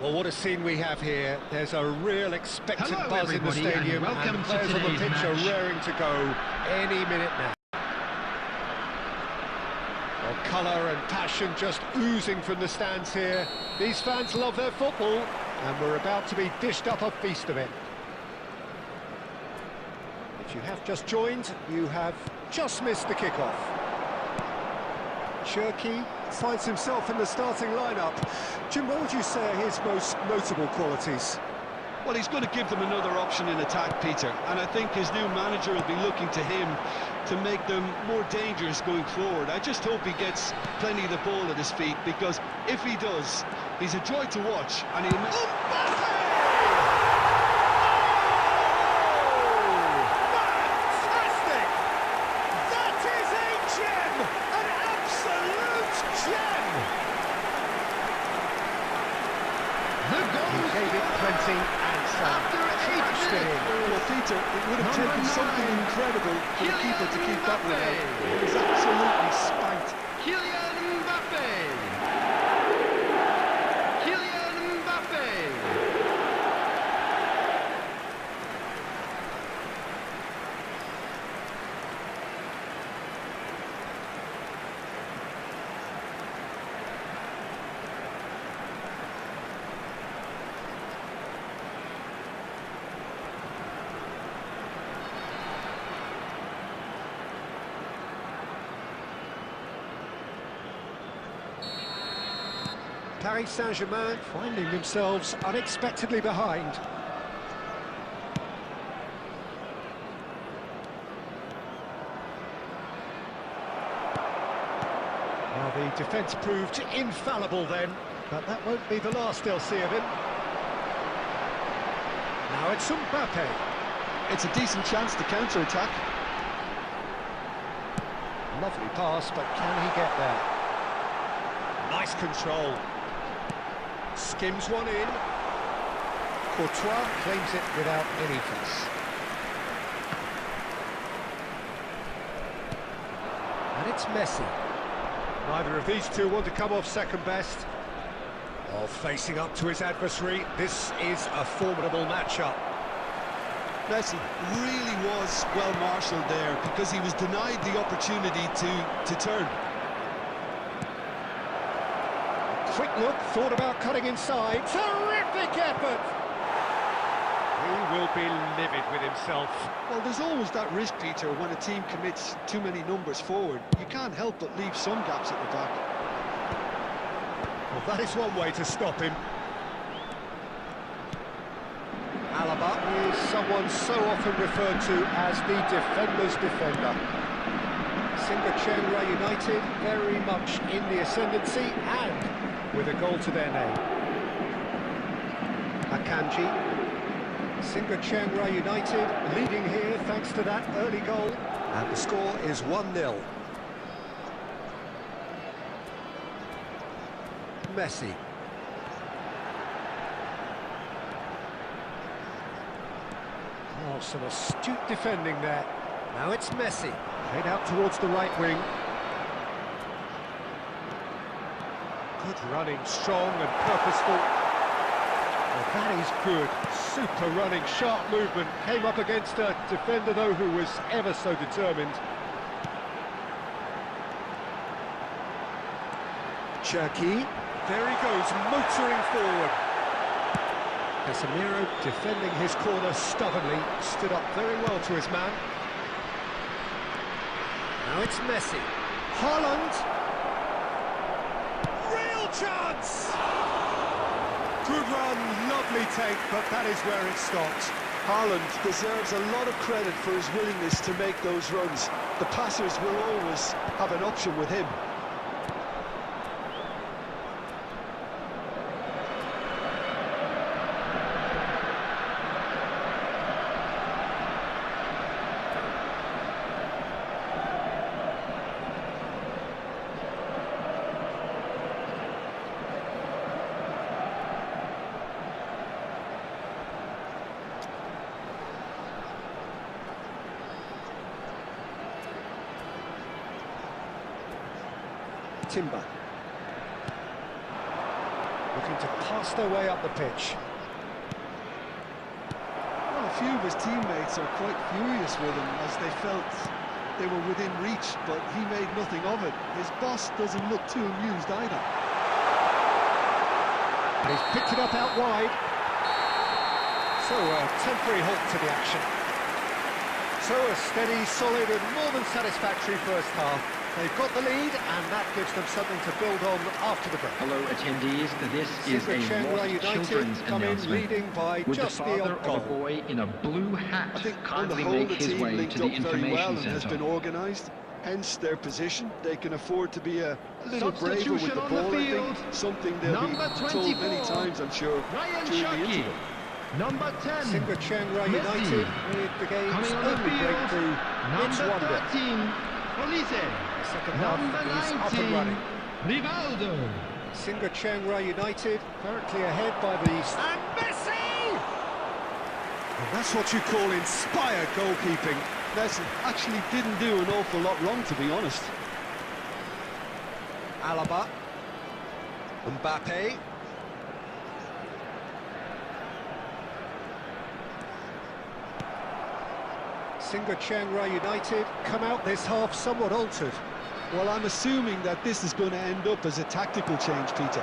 Well, what a scene we have here. There's a real expectant Hello, buzz in the everybody, and stadium, welcome and the to players on the today's pitch are match. raring to go any minute now. Well, colour and passion just oozing from the stands here. These fans love their football, and we're about to be dished up a feast of it. If you have just joined, you have just missed the kickoff. Cherki finds himself in the starting lineup. Jim, what would you say are his most notable qualities? Well, he's going to give them another option in attack, Peter, and I think his new manager will be looking to him to make them more dangerous going forward. I just hope he gets plenty of the ball at his feet, because if he does, he's a joy to watch, and he'll make... Fantastic! That is a gem! An absolute gem! The goal He gave it plenty and some. after 8 Smashed it in. minutes. Well, Peter, it would have Number taken something 9, incredible for the keeper to keep that one out. Mbappe. It was absolutely spanked. Kylian Mbappe. Kylian Mbappe. Paris Saint-Germain finding themselves unexpectedly behind. Well, the defence proved infallible then, but that won't be the last they'll see of him. Now it's Mbappe. It's a decent chance to counter-attack. Lovely pass, but can he get there? Nice control. Skims one in. Courtois claims it without any fuss. And it's Messi. Neither of these two want to come off second best. While facing up to his adversary, this is a formidable matchup. Messi really was well marshalled there, because he was denied the opportunity to turn. Quick look, thought about cutting inside. Terrific effort! He will be livid with himself. Well, there's always that risk, Peter, when a team commits too many numbers forward. You can't help but leave some gaps at the back. Well, that is one way to stop him. Alaba is someone so often referred to as the defender's defender. Singapore United very much in the ascendancy and with a goal to their name. Akanji. Singapore United leading here thanks to that early goal. And the score is 1-0. Messi. Oh, some astute defending there. Now it's Messi. Played out towards the right wing. Good running, strong and purposeful. Well, that is good. Super running, sharp movement. Came up against a defender, though, who was ever so determined. Cherki. There he goes, motoring forward. Casemiro defending his corner stubbornly, stood up very well to his man. Now it's Messi. Haaland. Real chance! Good run, lovely take, but that is where it stopped. Haaland deserves a lot of credit for his willingness to make those runs. The passers will always have an option with him. Timber. looking to pass their way up the pitch. Well, a few of his teammates are quite furious with him as they felt they were within reach, but he made nothing of it. His boss doesn't look too amused either. And he's picked it up out wide. So a temporary halt to the action. So a steady, solid and more than satisfactory first half. They've got the lead and that gives them something to build on after the break. Hello, attendees. This is a lost children's come in announcement. leading by Would the just the father odd of goal. a boy in a blue hat I think on the kindly whole make the his team way linked to the up very well information and has been centre? organised, hence their position. They can afford to be a little braver with the Substitution on the ball, I field. think. Something they'll Number be told many 24, times, I'm sure, Ryan during the Chucky. interval. Number 10, Singwa Chiang Rai Messi. United with the game's Coming on the only field, breakthrough. It's number wonder. 13, Olise. Second half Number is up and 19, running. Rivaldo. Singwa Chiang Rai United currently ahead by the... And Messi! And that's what you call inspired goalkeeping. Messi actually didn't do an awful lot wrong, to be honest. Alaba. Mbappe. Singwa Chiang Rai United come out this half somewhat altered. Well, I'm assuming that this is going to end up as a tactical change, Peter.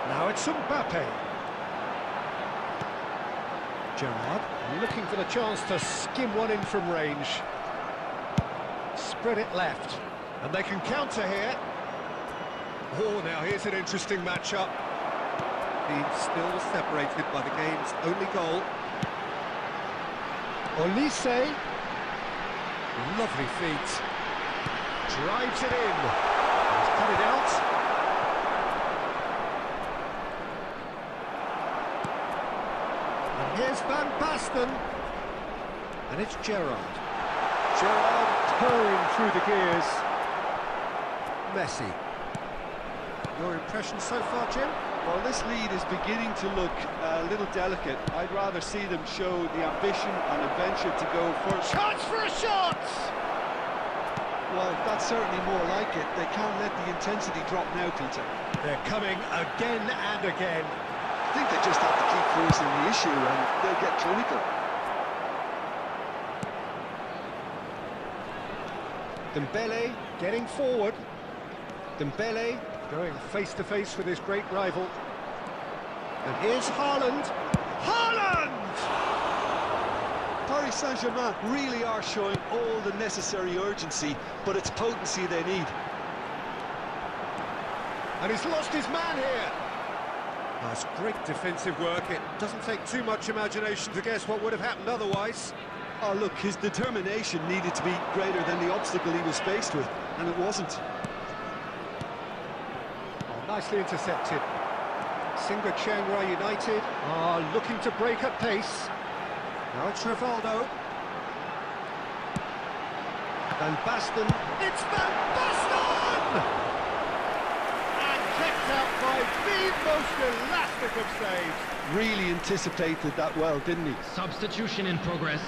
Now it's Mbappe. Gerrard looking for the chance to skim one in from range. Spread it left. And they can counter here. Oh, now here's an interesting matchup. Being still separated by the game's only goal. Olise. Lovely feet. Drives it in. He's cut it out. And here's Van Basten. And it's Gerrard. Gerrard purring through the gears. Messi. Your impression so far, Jim? Well, this lead is beginning to look a little delicate. I'd rather see them show the ambition and adventure to go first. Chance for a shot! Well, that's certainly more like it. They can't let the intensity drop now, Peter. They're coming again and again. I think they just have to keep forcing the issue and they'll get clinical. Dembele getting forward. Dembele going face-to-face with his great rival. And here's Haaland. Haaland! Paris Saint-Germain really are showing all the necessary urgency, but it's potency they need. And he's lost his man here. That's great defensive work. It doesn't take too much imagination to guess what would have happened otherwise. Oh, look, his determination needed to be greater than the obstacle he was faced with, and it wasn't. Oh, nicely intercepted. Singwa Chiang Rai United are looking to break at pace. Now it's Rivaldo. Van Basten. It's Van Basten! And kept out by the most elastic of saves. Really anticipated that well, didn't he? Substitution in progress.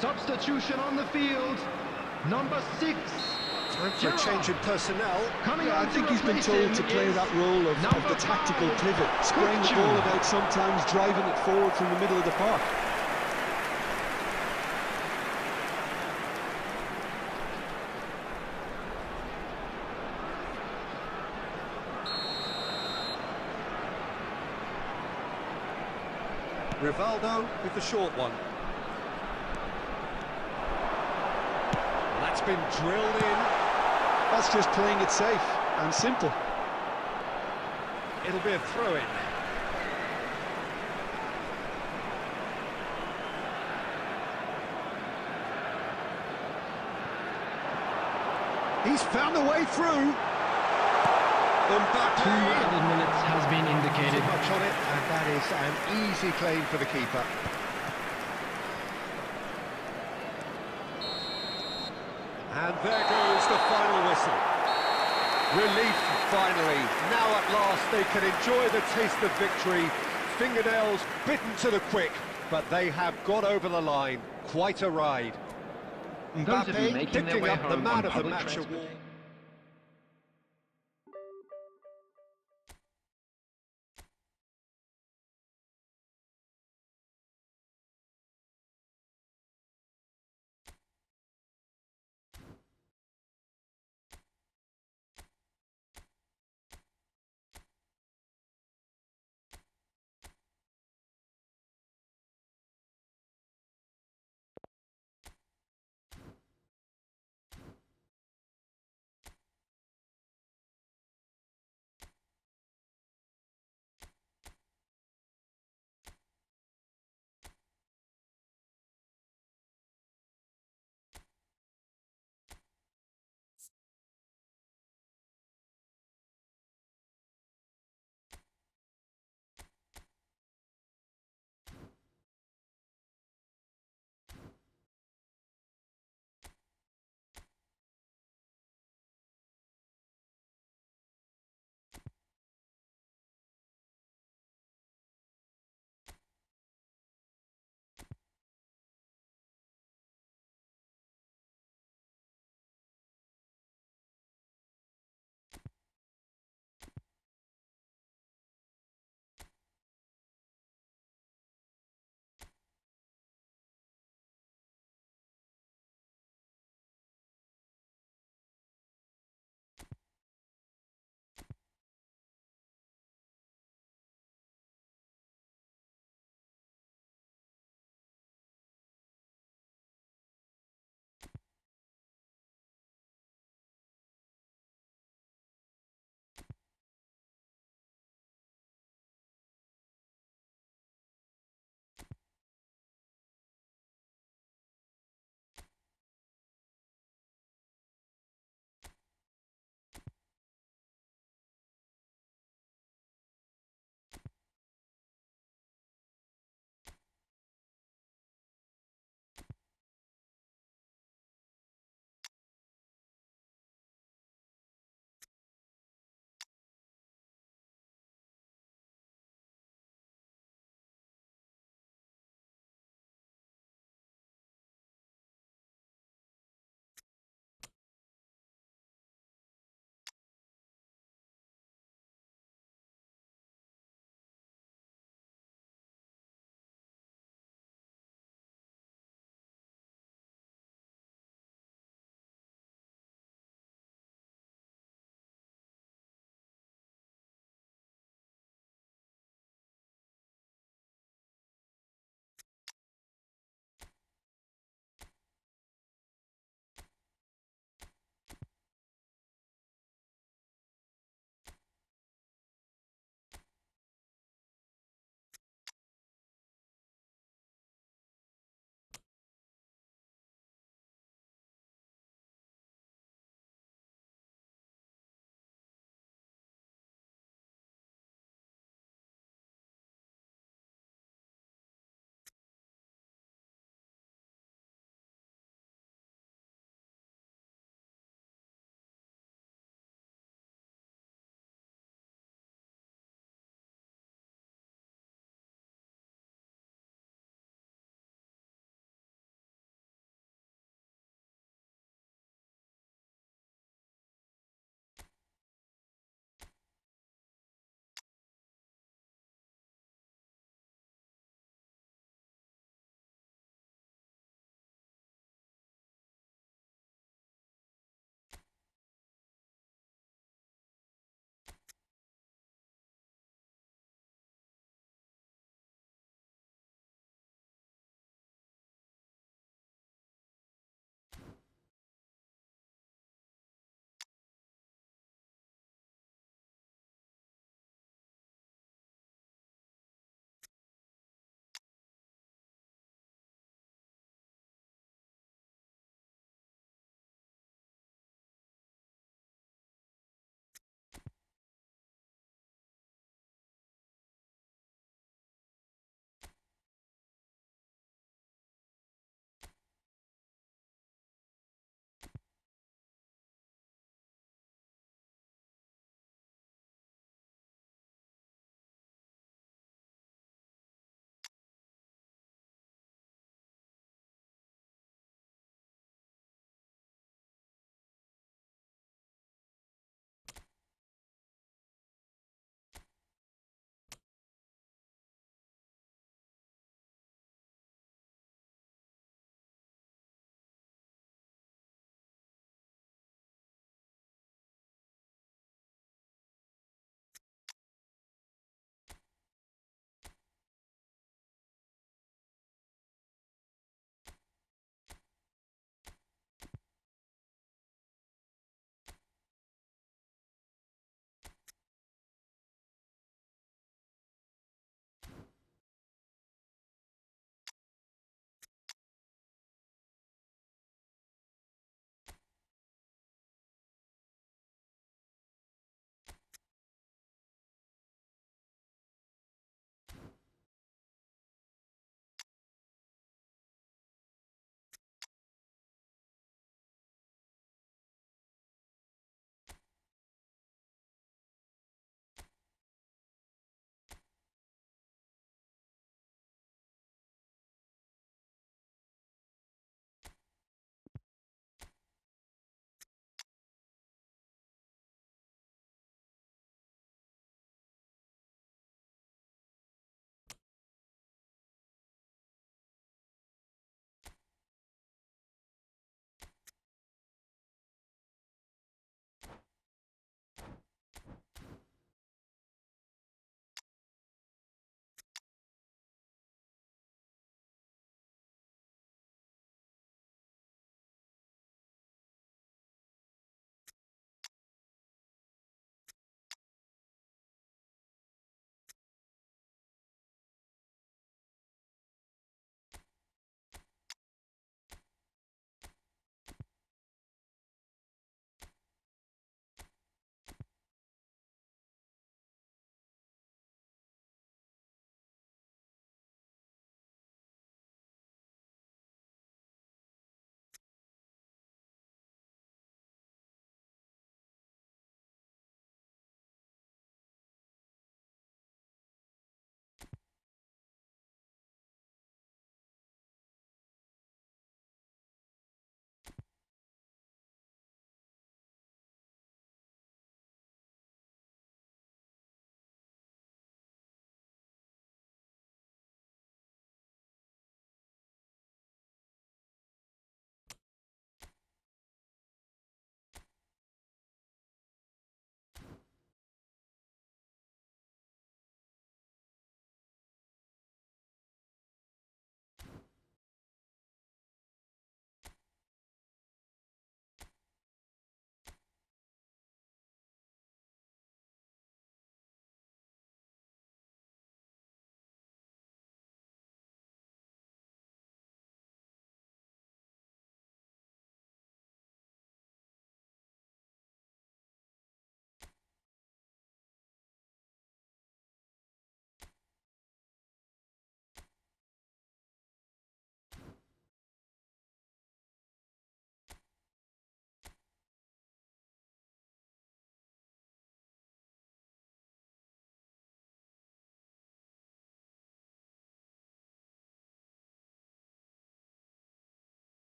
Substitution on the field. Number 6, Time for a change in personnel. Yeah, I think he's been told to play that role of the tactical pivot, spraying the ball about sometimes, driving it forward from the middle of the park. Rivaldo with the short one. And that's been drilled in. That's just playing it safe and simple. It'll be a throw-in. He's found a way through. Mbappe. 2 added minutes has been indicated. Too much on it, and that is an easy claim for the keeper. And there goes the final whistle. Relief, finally. Now at last they can enjoy the taste of victory. Fingernails bitten to the quick, but they have got over the line. Quite a ride. Those of you Mbappe making their picking way up the home man on of the public match transportation. award.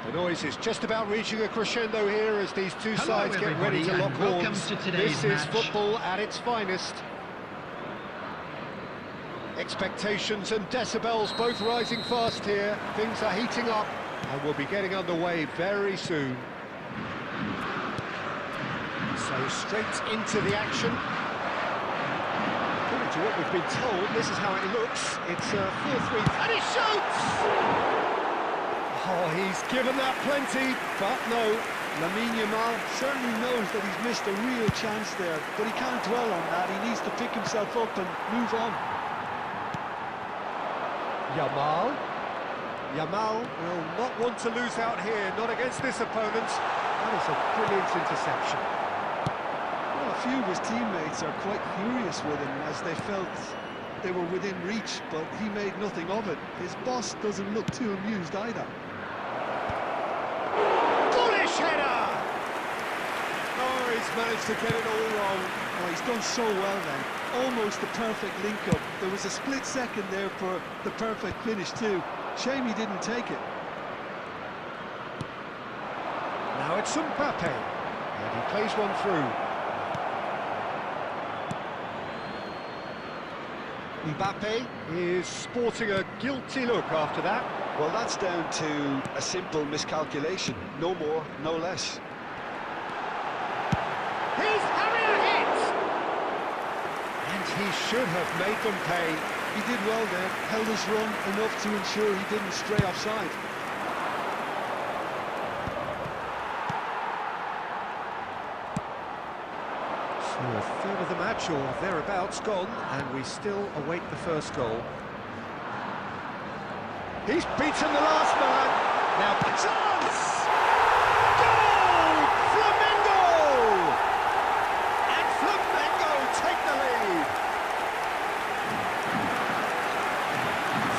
The noise is just about reaching a crescendo here as these two Hello, sides get ready to everybody, lock and welcome horns. to today's This is match. football at its finest. Expectations and decibels both rising fast here. Things are heating up and we'll be getting underway very soon. So straight into the action. According to what we've been told, this is how it looks. It's a 4-3 and he shoots! Oh, he's given that plenty, but no. Lamine Yamal certainly knows that he's missed a real chance there, but he can't dwell on that. He needs to pick himself up and move on. Yamal will not want to lose out here, not against this opponent. That is a brilliant interception. Well, a few of his teammates are quite furious with him as they felt they were within reach, but he made nothing of it. His boss doesn't look too amused either. Bullish header! Oh, he's managed to get it all wrong. Oh, he's done so well then. Almost the perfect link-up. There was a split second there for the perfect finish too. Shame he didn't take it. Now it's MAKAAY, and he plays one through. MAKAAY is sporting a guilty look after that. Well, that's down to a simple miscalculation. No more, no less. He's having a hit! And he should have made them pay. He did well there, held his run enough to ensure he didn't stray offside. So a third of the match or thereabouts gone, and we still await the first goal. He's beaten the last man. Now a chance! Goal! Flamengo! And Flamengo take the lead.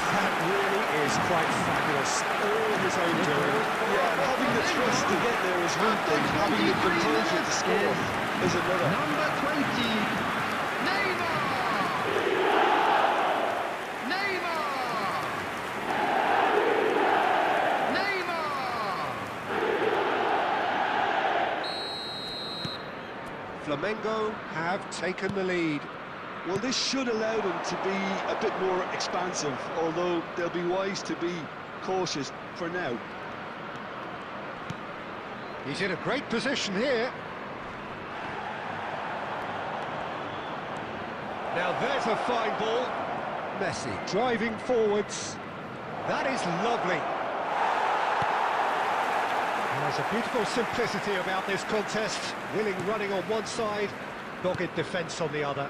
That really is quite fabulous. All his own doing. Yeah, having the trust to get there is one thing, having the composure to score is another. Number 20, Neymar! Neymar! Neymar! Flamengo have taken the lead. Well, this should allow them to be a bit more expansive, although they'll be wise to be cautious for now. He's in a great position here. Now there's a fine ball. Messi driving forwards. That is lovely. There's a beautiful simplicity about this contest. Willing running on one side, dogged defence on the other.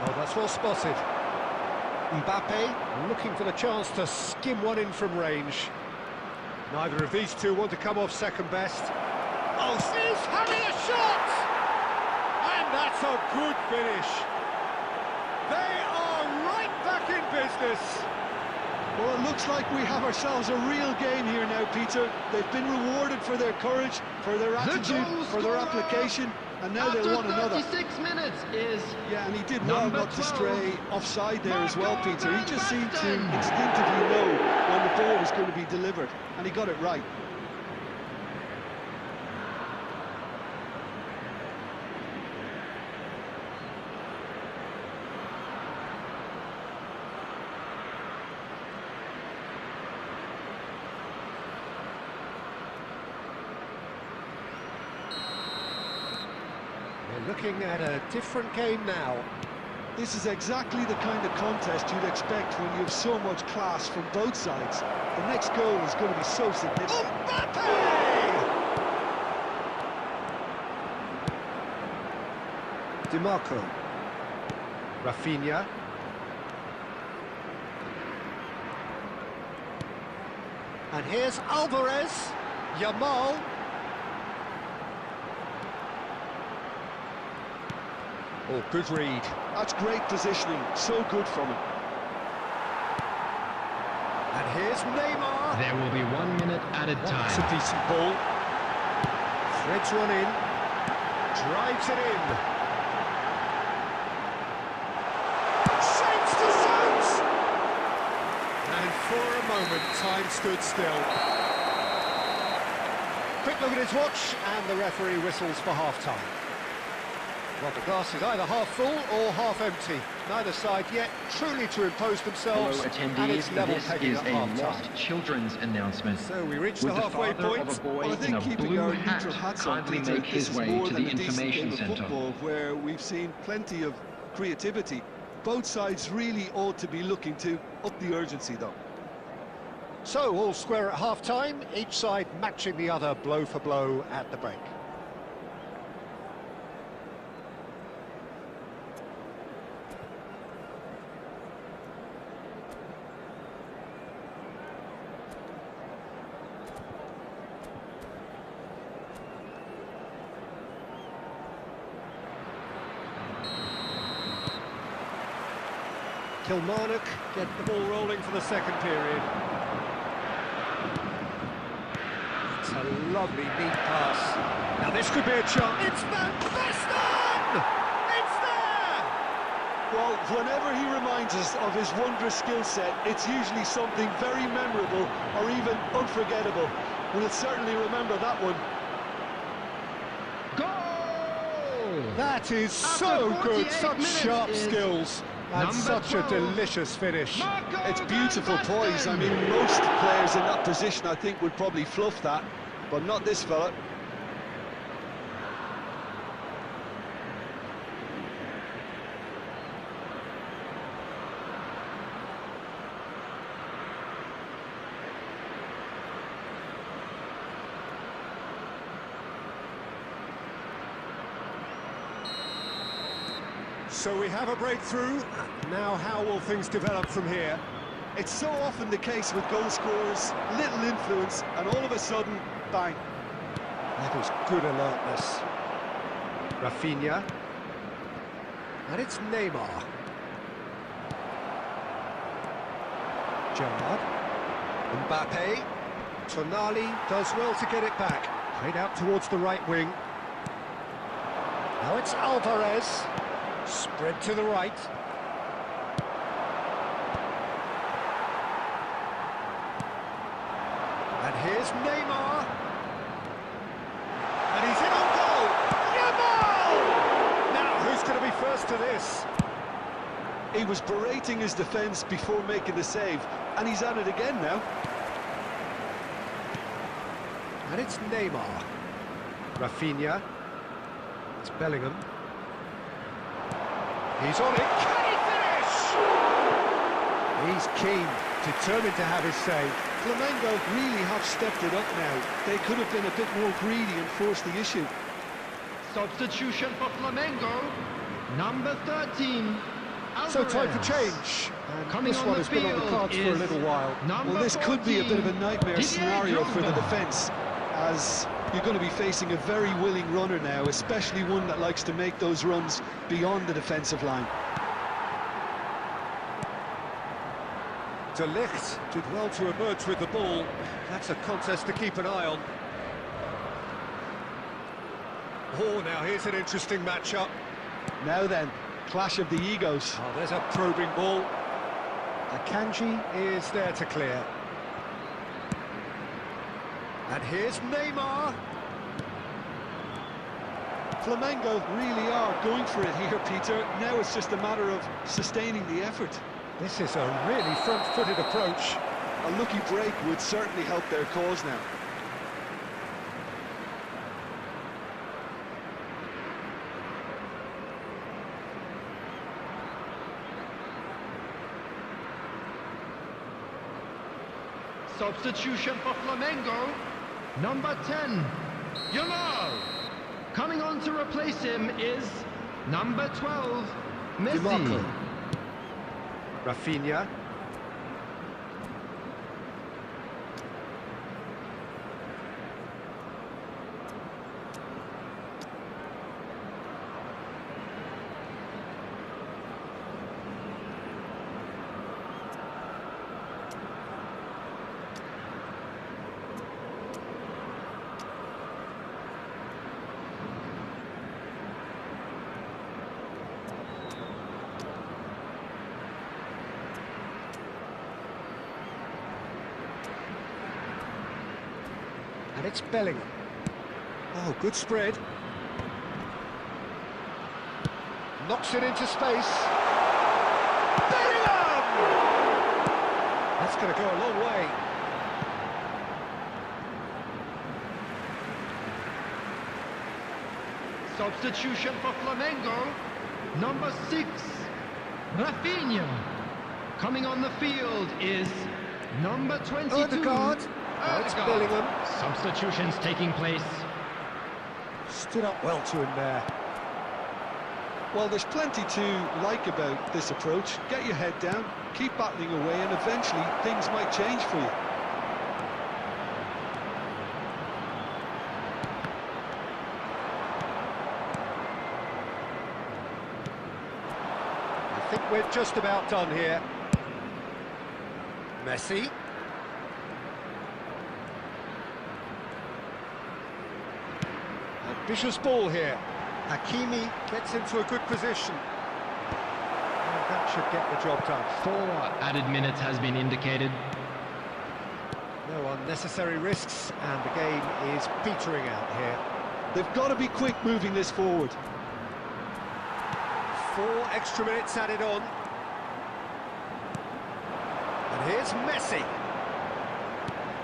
Oh, that's well spotted. MAKAAY looking for the chance to skim one in from range. Neither of these two want to come off second best. Oh, he's having a shot! And that's a good finish. They are right back in business. Well, it looks like we have ourselves a real game here now, Peter. They've been rewarded for their courage, for their attitude, for their application, and now they'll want another. After 36 minutes is... Yeah, and he did well Number not to 12. stray offside there as well, Peter. He just seemed to instinctively know when the ball was going to be delivered, and he got it right. We're looking at a different game now. This is exactly the kind of contest you'd expect when you have so much class from both sides. The next goal is going to be so significant. MAKAAY! DiMarco. Rafinha. And here's Alvarez. Yamal. Oh, good read. That's great positioning, so good from him. And here's Neymar. There will be 1 minute added That's a time. decent ball. Threads one in. Drives it in. Saints to Saints! And For a moment, time stood still. Quick look at his watch, and the referee whistles for half-time. Well, the glass is either half full or half empty. Neither side yet truly to impose themselves, Fellow and it's attendees, level this pegging is at a half-time. lost children's announcement. So we reach Would the the halfway father point. of a boy Well, I in think a keeping blue our hat neutral hats on, kindly Peter, make this his is way more to than the a decent information game of centre? football where we've seen plenty of creativity. Both sides really ought to be looking to up the urgency, though. So, all square at half-time, each side matching the other blow for blow at the break. Kilmarnock get the ball rolling for the second period. It's a lovely neat pass. Now this could be a chance. It's Van Basten! It's there! Well, whenever he reminds us of his wondrous skill set, it's usually something very memorable or even unforgettable. We'll certainly remember that one. Goal! That is After so good, 48 such minutes sharp is skills, and number such a 12. delicious finish. MAKAAY It's beautiful Van poise. I Basten. mean, most players in that position, I think, would probably fluff that, but not this fella. So we have a breakthrough. Now how will things develop from here? It's so often the case with goal scorers, little influence, and all of a sudden, bang. That was good alertness. Rafinha. And it's Neymar. Gerrard. Mbappe. Tonali does well to get it back. Played out towards the right wing. Now it's Alvarez. Spread to the right. And here's Neymar. And he's in on goal. Yamal! Now, who's going to be first to this? He was berating his defence before making the save, and he's at it again now. And it's Neymar. Rafinha. It's Bellingham. He's on it. Can he finish? He's keen, determined to have his say. Flamengo really have stepped it up now. They could have been a bit more greedy and forced the issue. Substitution for Flamengo, number 13. So time for Alvarez. change. And Coming this on one the has been on the field cards for a is little while. number Well, this could be a bit of a 14, nightmare Didier scenario for the Drogba. defence, as you're going to be facing a very willing runner now, especially one that likes to make those runs beyond the defensive line. De Ligt did well to emerge with the ball. That's a contest to keep an eye on. Oh, now here's an interesting matchup. Now then, clash of the egos. Oh, there's a probing ball. Akanji is there to clear. And here's Neymar. Flamengo really are going for it here, Peter. Now it's just a matter of sustaining the effort. This is a really front-footed approach. A lucky break would certainly help their cause now. Substitution for Flamengo, number 10, Yamal. Coming on to replace him is number 12, Messi. DiMarco. Rafinha. And it's Bellingham. Oh, good spread. Knocks it into space. Bellingham! That's going to go a long way. Substitution for Flamengo. Number 6, Rafinha. Coming on the field is number 22. Odegaard. Oh, it's Bellingham. Substitutions taking place. Stood up well to him there. Well, there's plenty to like about this approach. Get your head down, keep battling away, and eventually things might change for you. I think we're just about done here. Messi. Ambitious ball here. Hakimi gets into a good position. And that should get the job done. 4 added minutes has been indicated. No unnecessary risks, and the game is petering out here. They've got to be quick moving this forward. 4 extra minutes added on. And here's Messi.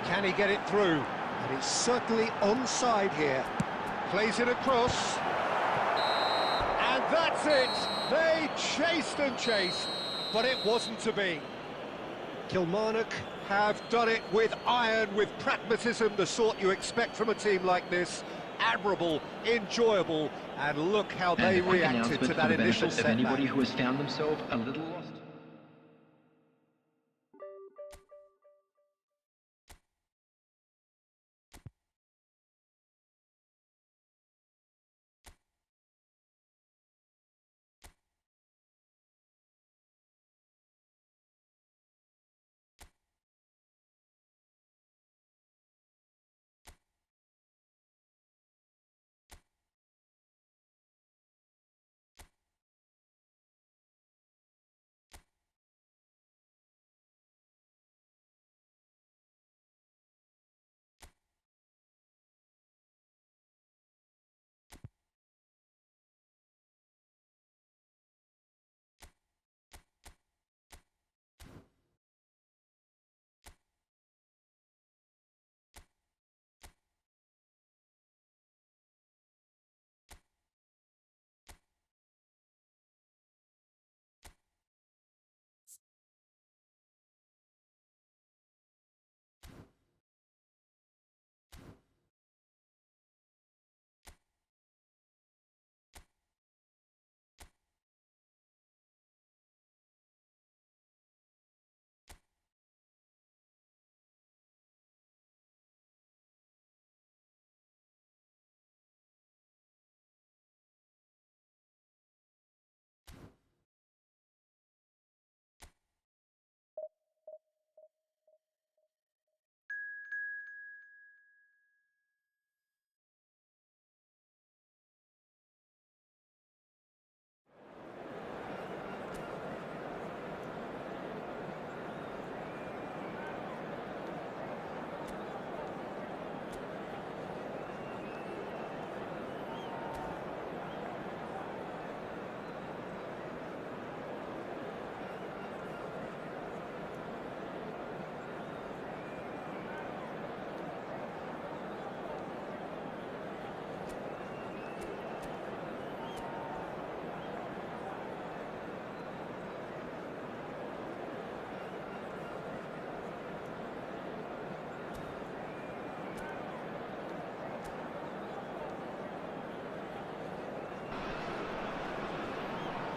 Can he get it through? And he's certainly onside here. Plays it across. And that's it! They chased and chased, but it wasn't to be. Kilmarnock have done it with iron, with pragmatism, the sort you expect from a team like this. Admirable, enjoyable, and look how they reacted to that initial setback. Anybody who has found themselves a little lost.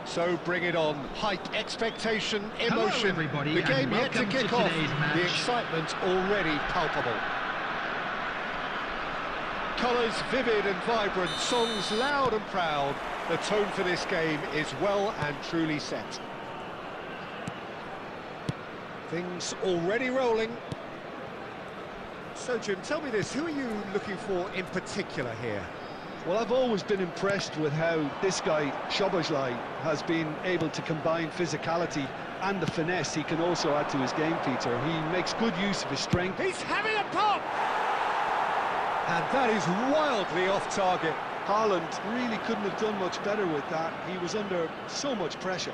So bring it on. Hype, expectation, emotion. Hello, everybody, the game and yet to welcome kick to off. today's match. The excitement already palpable. Colours vivid and vibrant, songs loud and proud. The tone for this game is well and truly set. Things already rolling. So Jim, tell me this, who are you looking for in particular here? Well, I've always been impressed with how this guy, Szoboszlai, has been able to combine physicality and the finesse he can also add to his game, Peter. He makes good use of his strength. He's having a pop! And that is wildly off target. Haaland really couldn't have done much better with that. He was under so much pressure.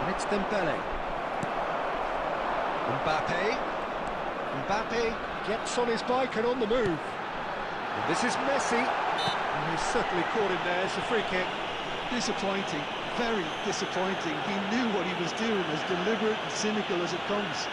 It's Dembele. Mbappe gets on his bike and on the move. And this is Messi. And he's certainly caught him there. It's a free kick. Disappointing, very disappointing. He knew what he was doing, as deliberate and cynical as it comes.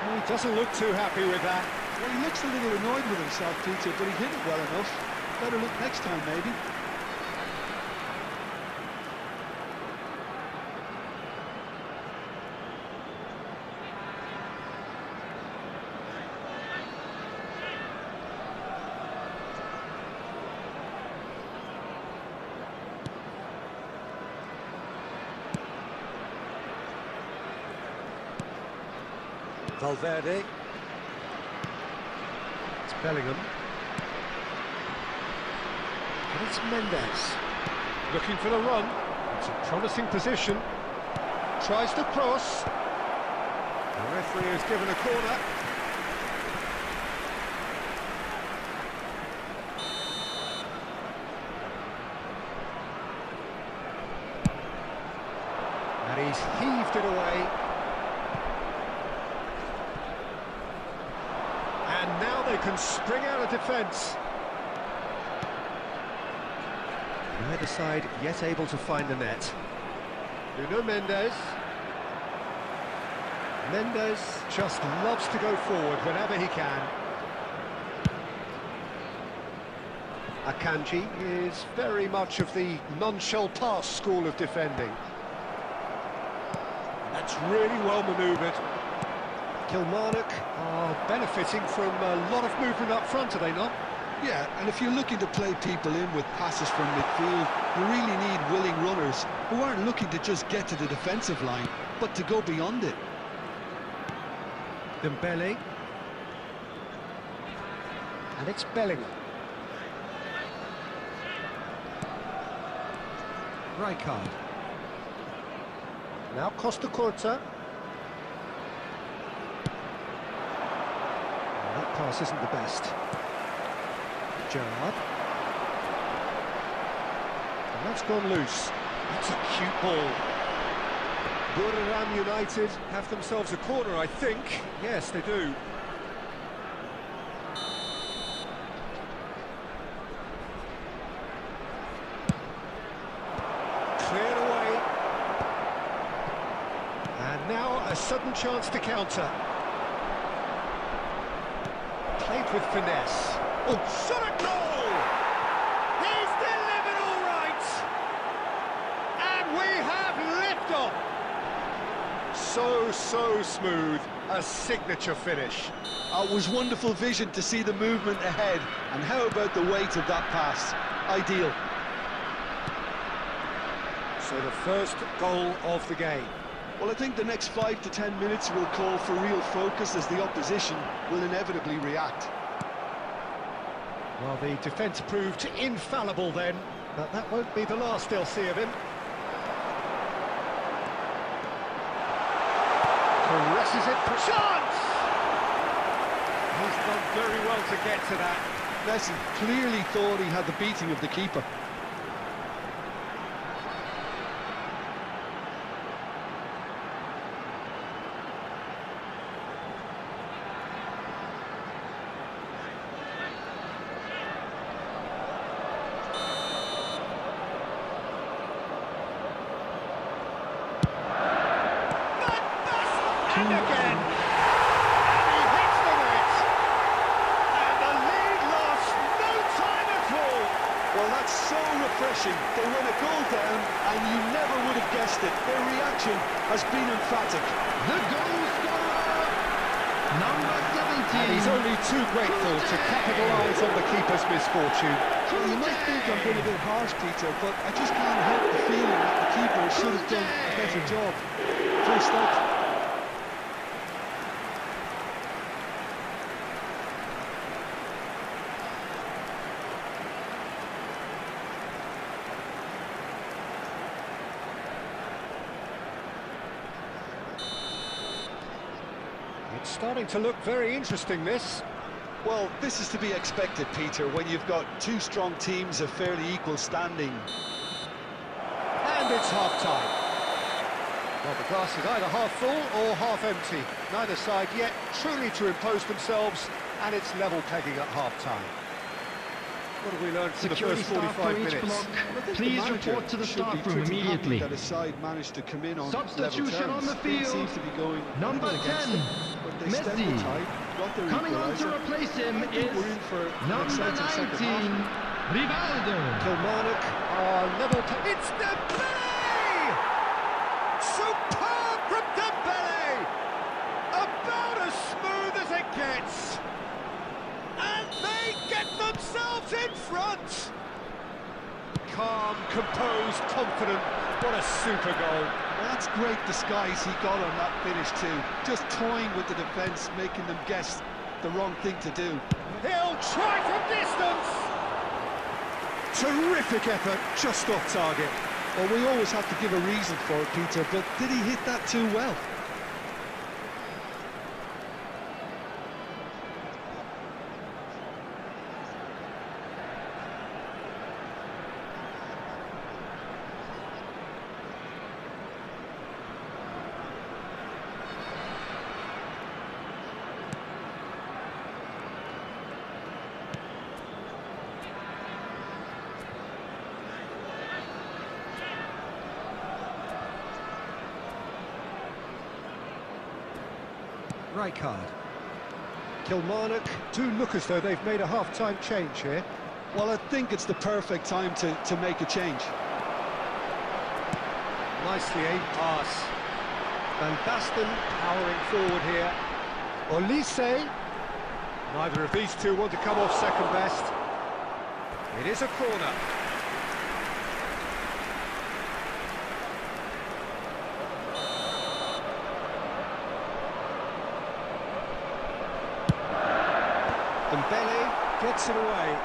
He doesn't look too happy with that. Well, he looks a little annoyed with himself, Peter, but he hit it well enough. Better look next time, maybe. Valverde. It's Bellingham. And it's Mendes. Looking for the run. It's a promising position. Tries to cross. The referee has given a corner. And he's heaved it away. And now they can spring out of defence. Neither side yet able to find the net. Nuno Mendes. Mendes just loves to go forward whenever he can. Akanji is very much of the non-shall-pass school of defending. That's really well manoeuvred. Kilmarnock are benefiting from a lot of movement up front, are they not? Yeah, and if you're looking to play people in with passes from midfield, you really need willing runners who aren't looking to just get to the defensive line, but to go beyond it. Dembele. And it's Bellingham. Rijkaard. Now Costa Curta. That pass isn't the best. Gerrard. And that's gone loose. That's a cute ball. Buriram United have themselves a corner, I think. Yes, they do. Cleared away. And now a sudden chance to counter. Played with finesse. Oh, shot at goal! He's delivered all right! And we have liftoff! So smooth, a signature finish. It was wonderful vision to see the movement ahead, and how about the weight of that pass? Ideal. So the first goal of the game. Well, I think the next 5 to 10 minutes will call for real focus, as the opposition will inevitably react. Well, the defence proved infallible then, but that won't be the last they'll see of him. Caresses it for chance! He's done very well to get to that. Messi clearly thought he had the beating of the keeper. rushing. They went a goal down, and you never would have guessed it. Their reaction has been emphatic. The goal scorer, number 17. And he's only too grateful to capitalise on the keeper's misfortune. You might think I'm being a bit harsh, Peter, but I just can't help the feeling that the keeper should have done a better job. Full stop. It's starting to look very interesting, this. Well, this is to be expected, Peter, when you've got two strong teams of fairly equal standing. And it's half-time. Well, the glass is either half full or half empty. Neither side yet truly to impose themselves, and it's level pegging at half-time. What have we learned from the Security first staff 45 for each minutes? block, I think please the manager report to the should be staff room pretty happy immediately. that his side managed to come in on Substitution level on the terms. Things field. seems to be going Number well against 10, them, but they stemmed the Messi. tide, got their Coming on to equaliser. replace him I think is we're in for an number exciting second 19, half. Rivaldo. Kilmarnock are level. It's Dembele! Superb from Dembele! About as smooth as it gets. And they get themselves in front. Calm, composed, confident. What a super goal. Well, that's great disguise he got on that finish too. Just toying with the defence, making them guess the wrong thing to do. He'll try from distance. Terrific effort, just off target. Well, we always have to give a reason for it, Peter, but did he hit that too well? Right card. Kilmarnock do look as though they've made a half-time change here. Well, I think it's the perfect time to make a change. Nicely aimed pass. Van Basten powering forward here. Olise. Neither of these two want to come off second best. It is a corner. Dembele gets it away.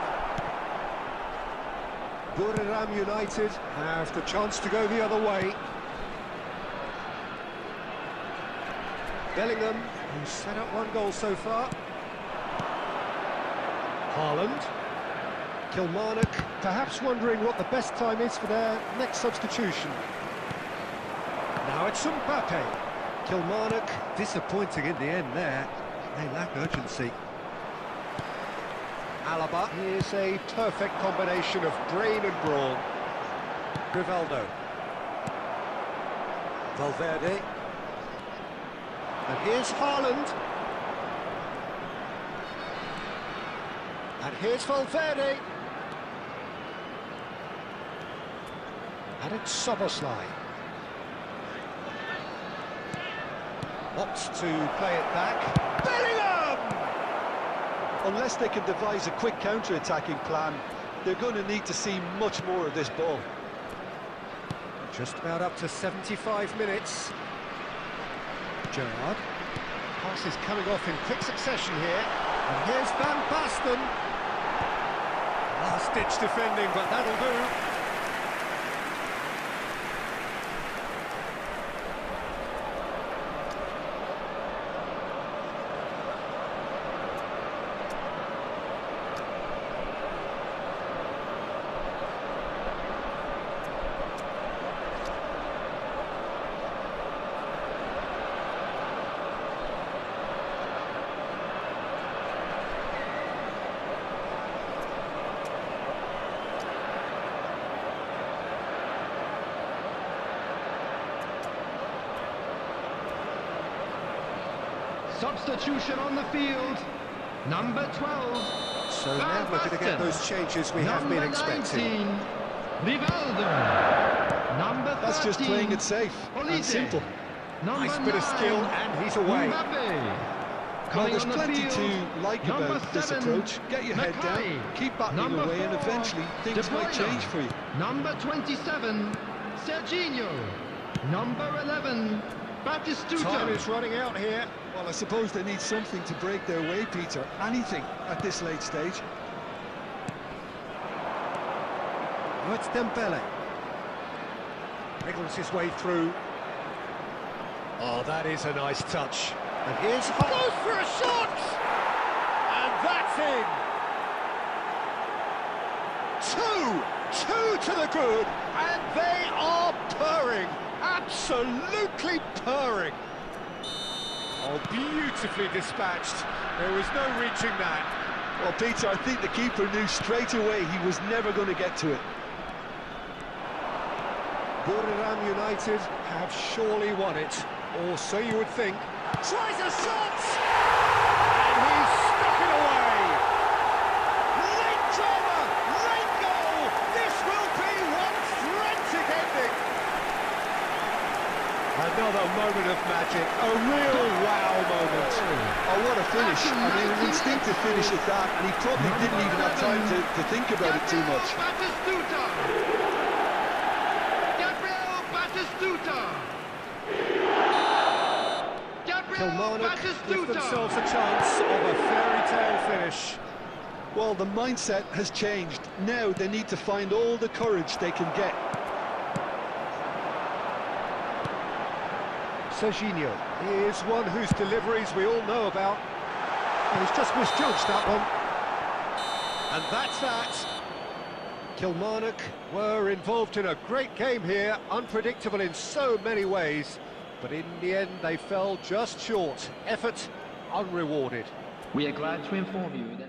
Buriram United have the chance to go the other way. Bellingham, who's set up one goal so far. Haaland. Kilmarnock, perhaps wondering what the best time is for their next substitution. Now it's MAKAAY. Kilmarnock, disappointing in the end there. They lack urgency. Alaba is a perfect combination of brain and brawn. Rivaldo. Valverde. And here's Haaland. And here's Valverde. And it's Soboslai. Opts to play it back. Bellingham! Unless they can devise a quick counter-attacking plan, they're going to need to see much more of this ball. Just about up to 75 minutes. Gerrard. Pass is coming off in quick succession here. And here's Van Basten. Last-ditch defending, but that'll do. Substitution on the field, number 12. So now we're going to get those changes we have been expecting. Rivaldo. Number 13. That's just playing it safe and Olise. simple. Number Nice bit of 9. skill, and he's away. MAKAAY. Well, Coming there's on the plenty field, to like number about this 7, approach. Get your head MAKAAY. down, keep battling Number away, and 4, eventually things De might Bruyne. change for you. Number 27, Serginho. Number 11, Time Batistuta. is running out here. Well, I suppose they need something to break their way, Peter. Anything at this late stage. Oh, it's Dembele. Wriggles his way through. Oh, that is a nice touch. And here's goes for a shot! And that's in! Two to the good, and they are purring, absolutely purring. Oh, beautifully dispatched. There was no reaching that. Well, Peter, I think the keeper knew straight away he was never going to get to it. Buriram United have surely won it, or so you would think. Tries a shot! And he's stuck it away! Late drama! Late goal! This will be one frantic ending! Another moment of magic, a real wow moment. Oh, what a finish. I mean, an instinctive finish at that, and he probably didn't even have time to think about it too much. Batistuta. Gabriel Batistuta. Kilmarnock give themselves a chance of a fairy tale finish. Well, the mindset has changed. Now they need to find all the courage they can get. Serginho is one whose deliveries we all know about, and he's just misjudged that one. And that's that. Kilmarnock were involved in a great game here, unpredictable in so many ways, but in the end they fell just short. Effort unrewarded. We are glad to inform you that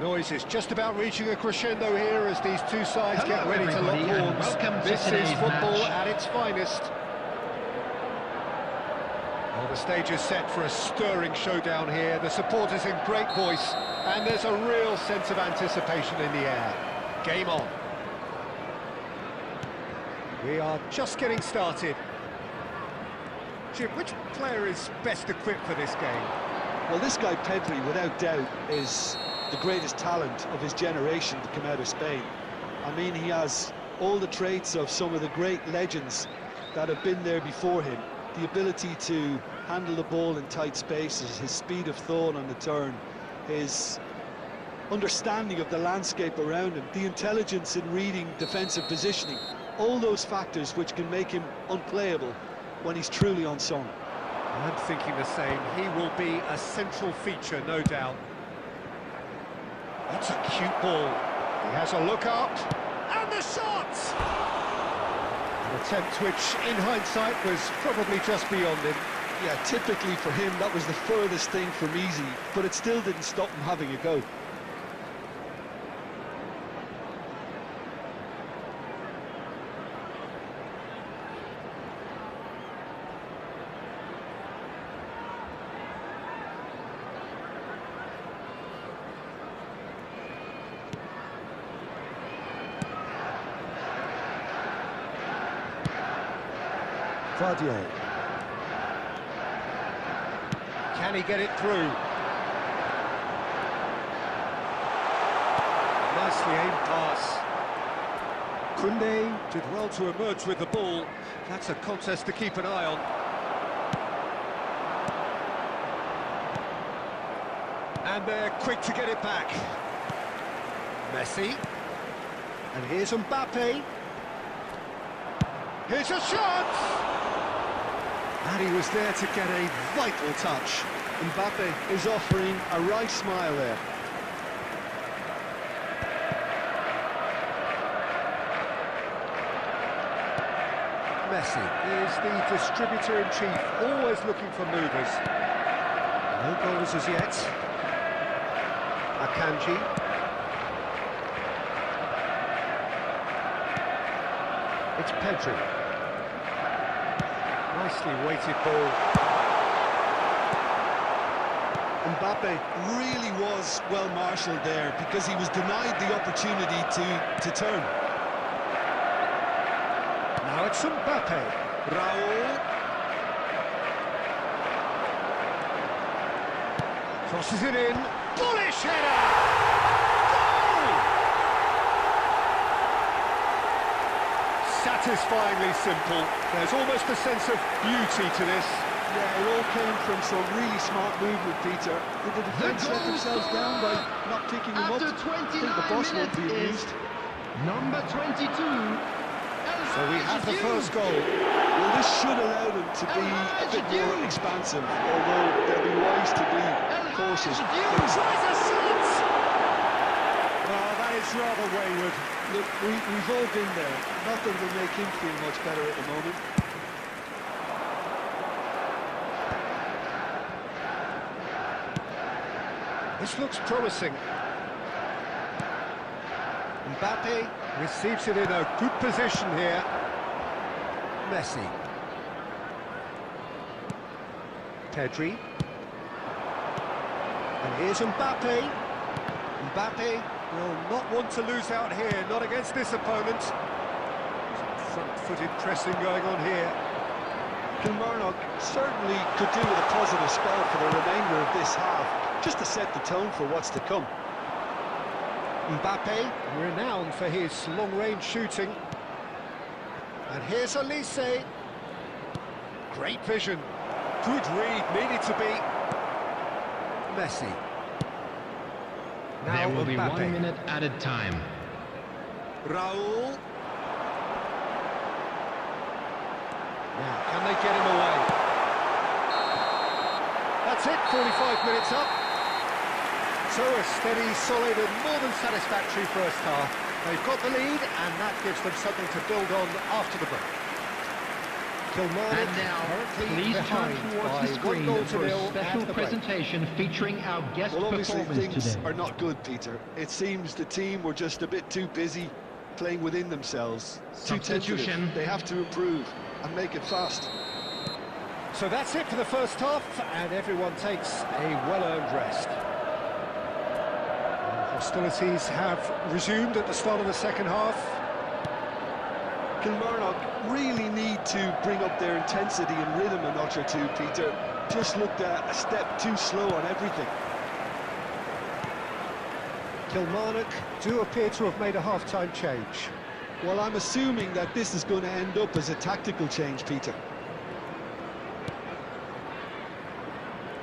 noise is just about reaching a crescendo here as these two sides get ready to lock everybody, and horns. welcome to This is today's football match. at its finest. Well, the stage is set for a stirring showdown here. The supporters in great voice, and there's a real sense of anticipation in the air. Game on. We are just getting started. Jim, which player is best equipped for this game? Well, this guy Pedri, without doubt, is the greatest talent of his generation to come out of Spain. I mean, he has all the traits of some of the great legends that have been there before him. The ability to handle the ball in tight spaces, his speed of thought on the turn, his understanding of the landscape around him, the intelligence in reading defensive positioning, all those factors which can make him unplayable when he's truly on song. I'm thinking the same. He will be a central feature, no doubt. That's a cute ball. He has a look up, and the shot! An attempt which, in hindsight, was probably just beyond him. Yeah, typically for him, that was the furthest thing from easy, but it still didn't stop him having a go. Vardier. Can he get it through? Nicely aimed pass. Koundé did well to emerge with the ball. That's a contest to keep an eye on. And they're quick to get it back. Messi. And here's Mbappe. Here's a shot! And he was there to get a vital touch. Mbappe is offering a right smile there. Messi is the distributor-in-chief, always looking for movers. No goals as yet. Akanji. It's Pedri. Nicely weighted ball. Mbappe really was well marshalled there because he was denied the opportunity to turn. Now it's Mbappe. Raul. Crosses it in. Bullish header! Goal! Satisfyingly simple. There's almost a sense of beauty to this. Yeah, it all came from some really smart movement, Peter. Did the defence let themselves down by not picking him up? After I think 29 the boss won't minutes be is amused. number 22. So we have the first goal. Well, this should allow them to be a bit more expansive, although they'll be wise to be cautious. Tries a shot! Oh, that is rather wayward. Look, we've all been there. Nothing will make him feel much better at the moment. This looks promising. Mbappe receives it in a good position here. Messi. Pedri. And here's Mbappe. Mbappe will not want to lose out here, not against this opponent. Some front-footed pressing going on here. Kilmarnock certainly could do with a positive spell for the remainder of this half, just to set the tone for what's to come. Mbappe, renowned for his long-range shooting. And here's Elise. Great vision. Good read, needed to be. Messi. Now There will be Mbappe. 1 minute added time. Raul. Now, can they get him away? That's it, 45 minutes up. So a steady, solid and more than satisfactory first half. They've got the lead and that gives them something to build on after the break. Kilmarnock And now, currently please turn behind towards by the 1 screen goal to for a nil special at the break. presentation featuring our guest Well, obviously performance things today. are not good, Peter. It seems the team were just a bit too busy playing within themselves. Too Substitution. tentative. They have to improve and make it fast. So that's it for the first half, and everyone takes a well-earned rest. And hostilities have resumed at the start of the second half. Kilmarnock really need to bring up their intensity and rhythm a notch or two, Peter. Just looked a step too slow on everything. Kilmarnock do appear to have made a half-time change. Well, I'm assuming that this is going to end up as a tactical change, Peter.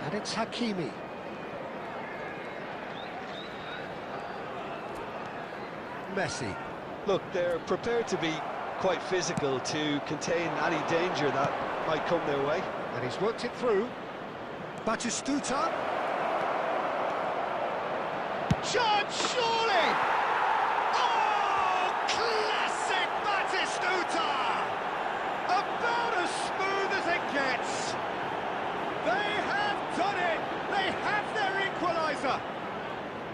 And it's Hakimi. Messi. Look, they're prepared to be quite physical to contain any danger that might come their way. And he's worked it through. Batistuta. Shot, surely! Oh, classic Batistuta! About as smooth as it gets. They have done it! They have their equaliser!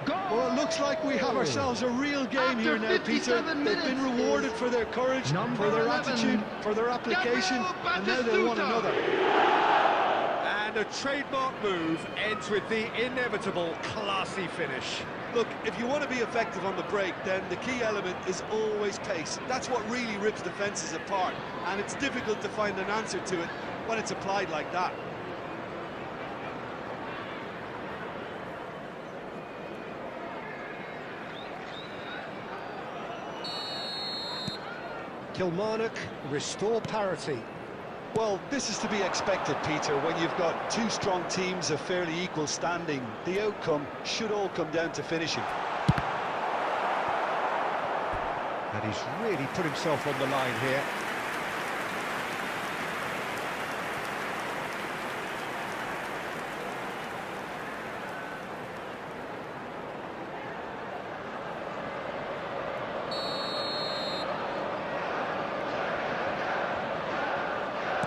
Well, it looks like we have ourselves a real game After here now, Peter. 57 They've been minutes rewarded for their courage, number for their 11, attitude, for their application, and now they want Batistuta. another. And a trademark move ends with the inevitable classy finish. Look, if you want to be effective on the break, then the key element is always pace. That's what really rips defences apart, and it's difficult to find an answer to it when it's applied like that. Kilmarnock restore parity. Well, this is to be expected, Peter, when you've got two strong teams of fairly equal standing. The outcome should all come down to finishing. And he's really put himself on the line here.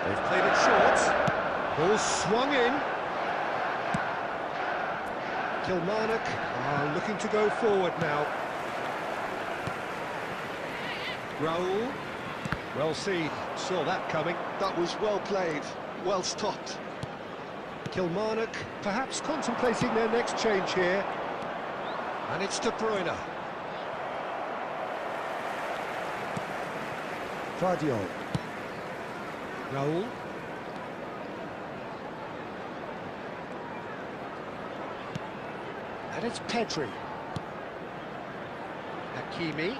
They've played it short. Ball swung in. Kilmarnock are looking to go forward now. Raul. Well seen. Saw that coming. That was well played, well stopped. Kilmarnock perhaps contemplating their next change here. And it's De Bruyne. Vardio. Raul. And it's Pedri. Hakimi.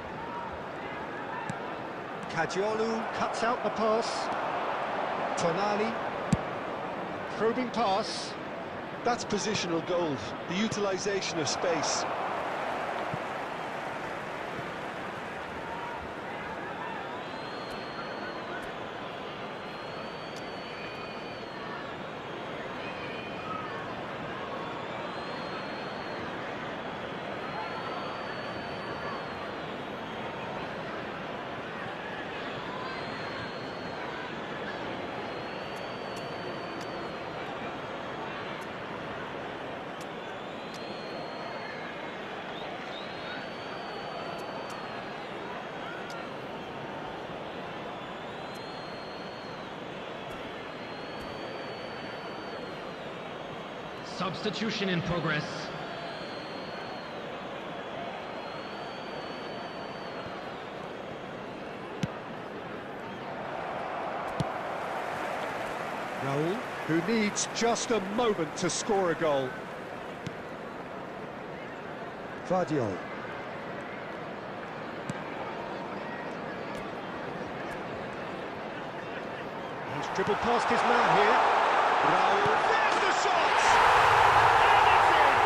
Caggiolu cuts out the pass. Tonali. Probing pass. That's positional goal, the utilisation of space. Substitution in progress. Raul, who needs just a moment to score a goal. Vardio. He's dribbled past his man here. Raul, there's the shot! And it's in!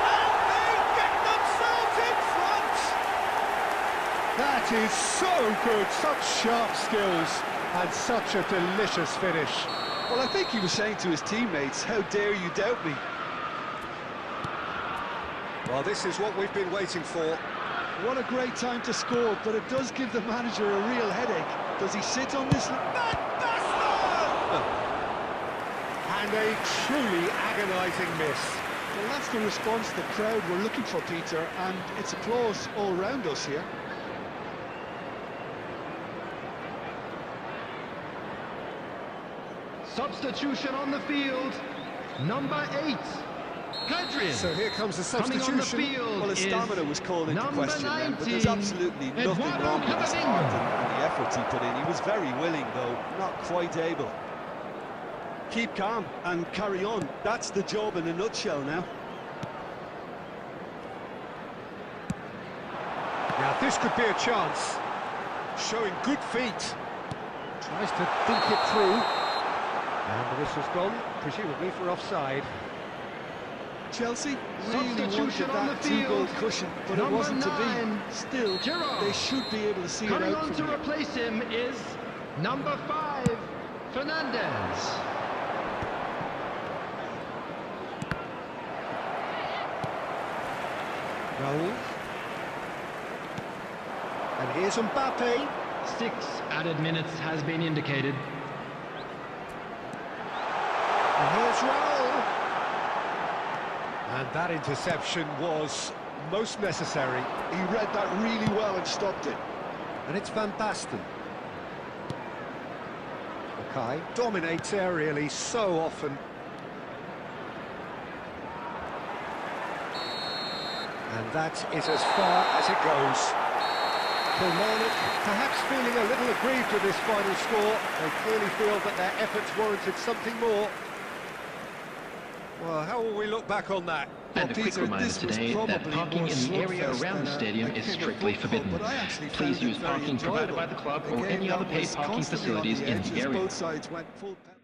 And they get themselves in front! That is so good, such sharp skills, and such a delicious finish. Well, I think he was saying to his teammates, how dare you doubt me? Well, this is what we've been waiting for. What a great time to score, but it does give the manager a real headache. Does he sit on this? And a truly agonising miss. Well, that's the response the crowd were looking for, Peter, and it's applause all round us here. Substitution on the field. Number 8, Pedrin. So here comes the Coming on the substitution. field Well, his is stamina was called into number question then, but 19, there's absolutely nothing Eduardo wrong with his Camavinga. heart and the efforts he put in. He was very willing, though, not quite able. Keep calm and carry on. That's the job in a nutshell now. Now this could be a chance. Showing good feet. Tries to think it through. And the whistle's gone, presumably for offside. Chelsea really Substitution wanted on that the field. two-goal cushion, but it Number wasn't to 9, be. Still, Giroud. they should be able to see it Coming out on from to here. replace him is number 5, Fernandez. Raul. And here's Mbappe. 6 added minutes has been indicated. And here's Raul. And that interception was most necessary. He read that really well and stopped it. And it's Van Basten. MAKAAY dominates aerially so often. And that is as far as it goes. Kilmarnock perhaps feeling a little aggrieved with this final score. They clearly feel that their efforts warranted something more. Well, how will we look back on that? And a quick Peter, reminder this was today that probably parking more in the area slugfest around the than stadium a is king of strictly football, forbidden. but I actually Please found it use very parking provided enjoyable. by the club or A game any that other paid was parking constantly on facilities the in edges. the area. Both sides went full power.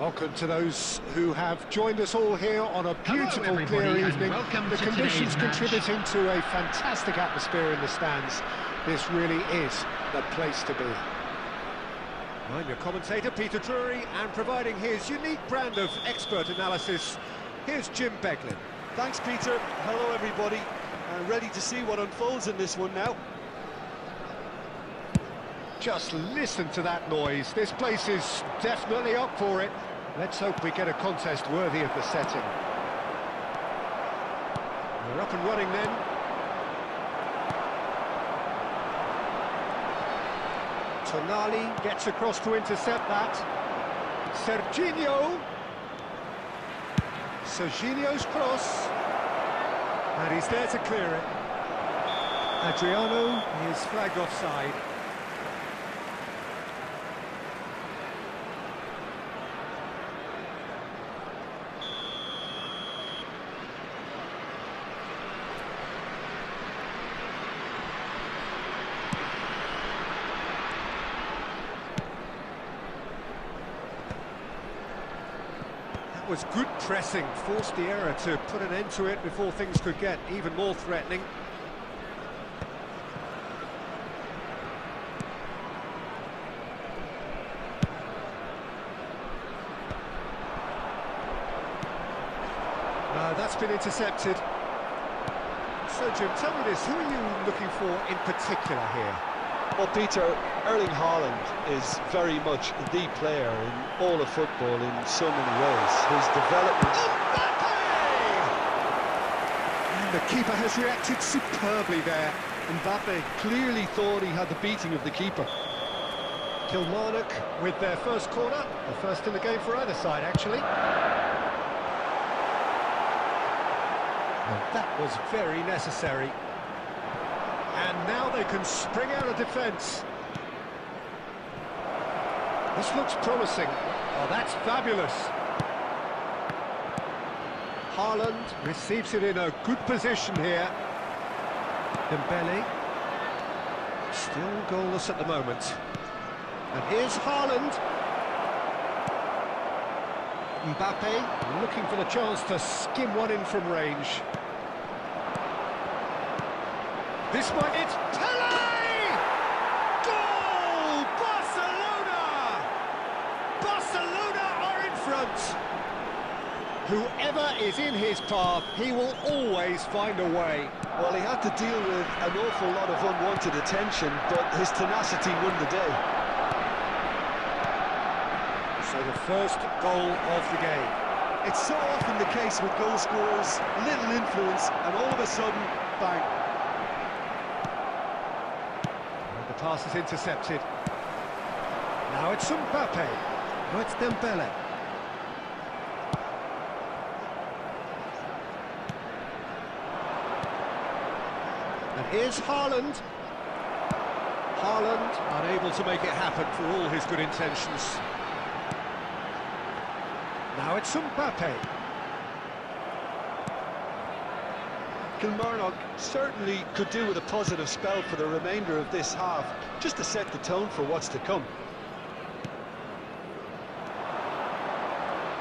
Welcome to those who have joined us all here on a beautiful, everybody, clear and evening. welcome The to conditions today's match. contributing to a fantastic atmosphere in the stands. This really is the place to be. I'm your commentator, Peter Drury, and providing his unique brand of expert analysis, here's Jim Beglin. Thanks, Peter. Hello, everybody. And ready to see what unfolds in this one now. Just listen to that noise. This place is definitely up for it. Let's hope we get a contest worthy of the setting. We're up and running then. Tonali gets across to intercept that. Serginho's cross. And he's there to clear it. Adriano is flagged offside. Was good pressing, forced the error to put an end to it before things could get even more threatening. That's been intercepted. So Jim, tell me this, who are you looking for in particular here? Well, Peter, Erling Haaland is very much the player in all of football in so many ways. His development... And the keeper has reacted superbly there. Mbappe clearly thought he had the beating of the keeper. Kilmarnock with their first corner, the first in the game for either side, actually. And that was very necessary. And now they can spring out of defence. This looks promising. Oh, that's fabulous. Haaland receives it in a good position here. Dembele. Still goalless at the moment. And here's Haaland. Mbappe looking for the chance to skim one in from range. This might, it's Pele! Goal! Barcelona! Barcelona are in front. Whoever is in his path, he will always find a way. Well, he had to deal with an awful lot of unwanted attention, but his tenacity won the day. So the first goal of the game. It's so often the case with goal scorers, little influence, and all of a sudden, bang. The pass is intercepted. Now it's Mbappe. Now it's Dembele. And here's Haaland. Haaland unable to make it happen for all his good intentions. Now it's Mbappe. Kilmarnock certainly could do with a positive spell for the remainder of this half, just to set the tone for what's to come.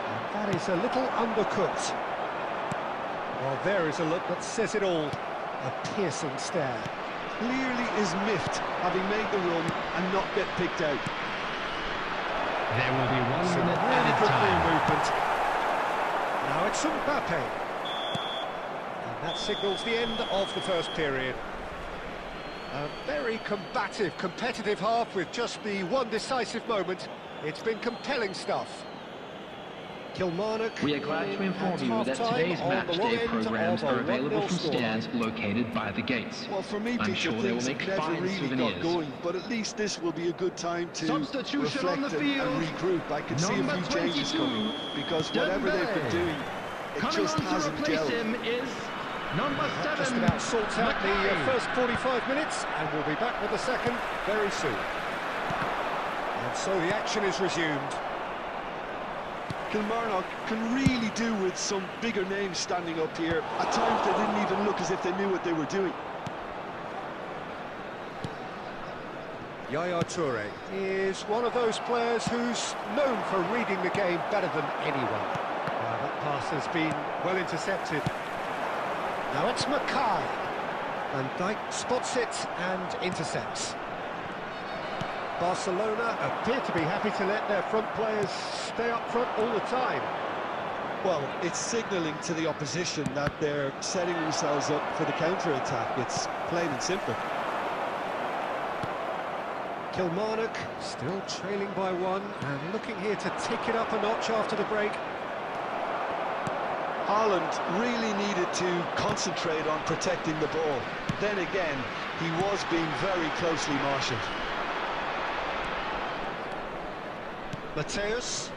And that is a little undercooked. Well, there is a look that says it all. A piercing stare. Clearly is miffed, having made the run and not get picked out. There will be 1 Some minute really added good time. ball movement. Now it's Mbappe. And that signals the end of the first period. A very combative, competitive half with just the one decisive moment. It's been compelling stuff. Kilmarnock. We are glad to inform you that today's match day programs are available from stands located by the gates. Well, for me, I'm Peter, sure they will things make never fine really souvenirs. got going, but at least this will be a good time to Substitution reflect on the and field. regroup. I can see a Number few changes 22, coming, because whatever they've been Dembele. doing, it Coming just on to hasn't replace gelled. him is number 7. Just about sorts out the MAKAAY. first 45 minutes, and we'll be back with the second very soon. And so the action is resumed. Kilmarnock can really do with some bigger names standing up here. At times they didn't even look as if they knew what they were doing. Yaya Toure is one of those players who's known for reading the game better than anyone. That pass has been well intercepted. Now it's MAKAAY. Van Dijk spots it and intercepts. Barcelona appear to be happy to let their front players stay up front all the time. Well, it's signalling to the opposition that they're setting themselves up for the counter-attack. It's plain and simple. Kilmarnock still trailing by one and looking here to take it up a notch after the break. Haaland really needed to concentrate on protecting the ball. Then again, he was being very closely marshalled. Mateus.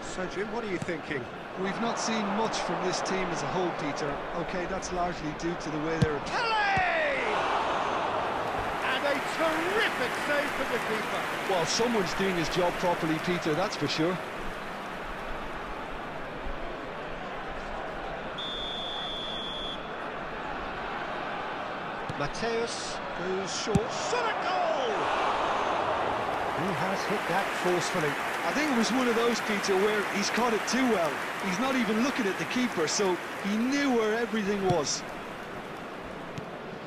So, Jim, what are you thinking? We've not seen much from this team as a whole, Peter. OK, that's largely due to the way they're... Kelly! And a terrific save from the keeper. Well, someone's doing his job properly, Peter, that's for sure. Mateus goes short. Shot a goal! He has hit that forcefully. I think it was one of those, Peter, where he's caught it too well. He's not even looking at the keeper, so he knew where everything was.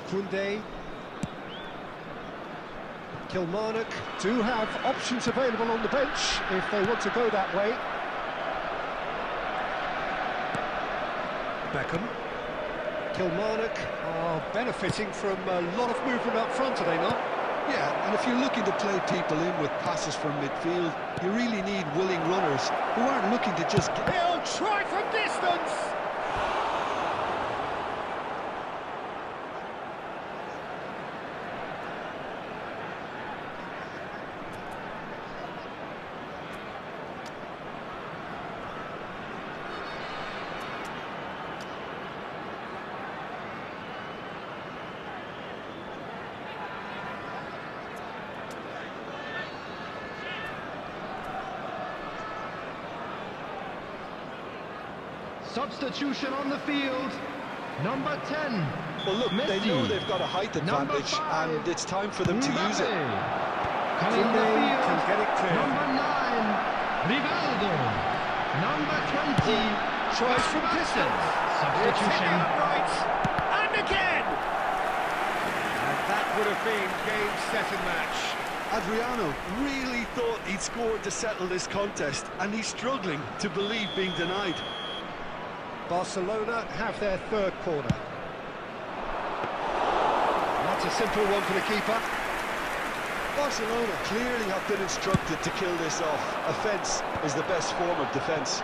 Koundé. Kilmarnock do have options available on the bench if they want to go that way. Beckham. Kilmarnock are benefiting from a lot of movement up front, are they not? Yeah, and if you're looking to play people in with passes from midfield, you really need willing runners who aren't looking to just... He'll try from distance! Substitution on the field. Number 10. Well, look, Messi. they know they've got a height advantage, and it's time for them to use it. Coming on the field. Can get it clear. Number 9. Rivaldo. Number 20. Tries from distance. Substitution. Right. And again! And that would have been game, set and match. Adriano really thought he'd scored to settle this contest, and he's struggling to believe being denied. Barcelona have their third corner. That's a simple one for the keeper. Barcelona clearly have been instructed to kill this off. Offence is the best form of defence.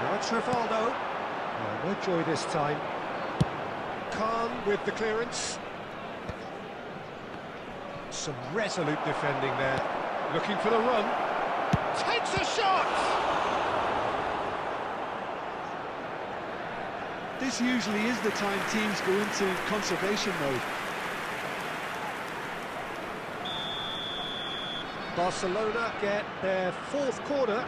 Now it's Rivaldo. Oh, no joy this time. Khan with the clearance. Some resolute defending there. Looking for the run. Takes a shot! This usually is the time teams go into conservation mode. Barcelona get their fourth corner.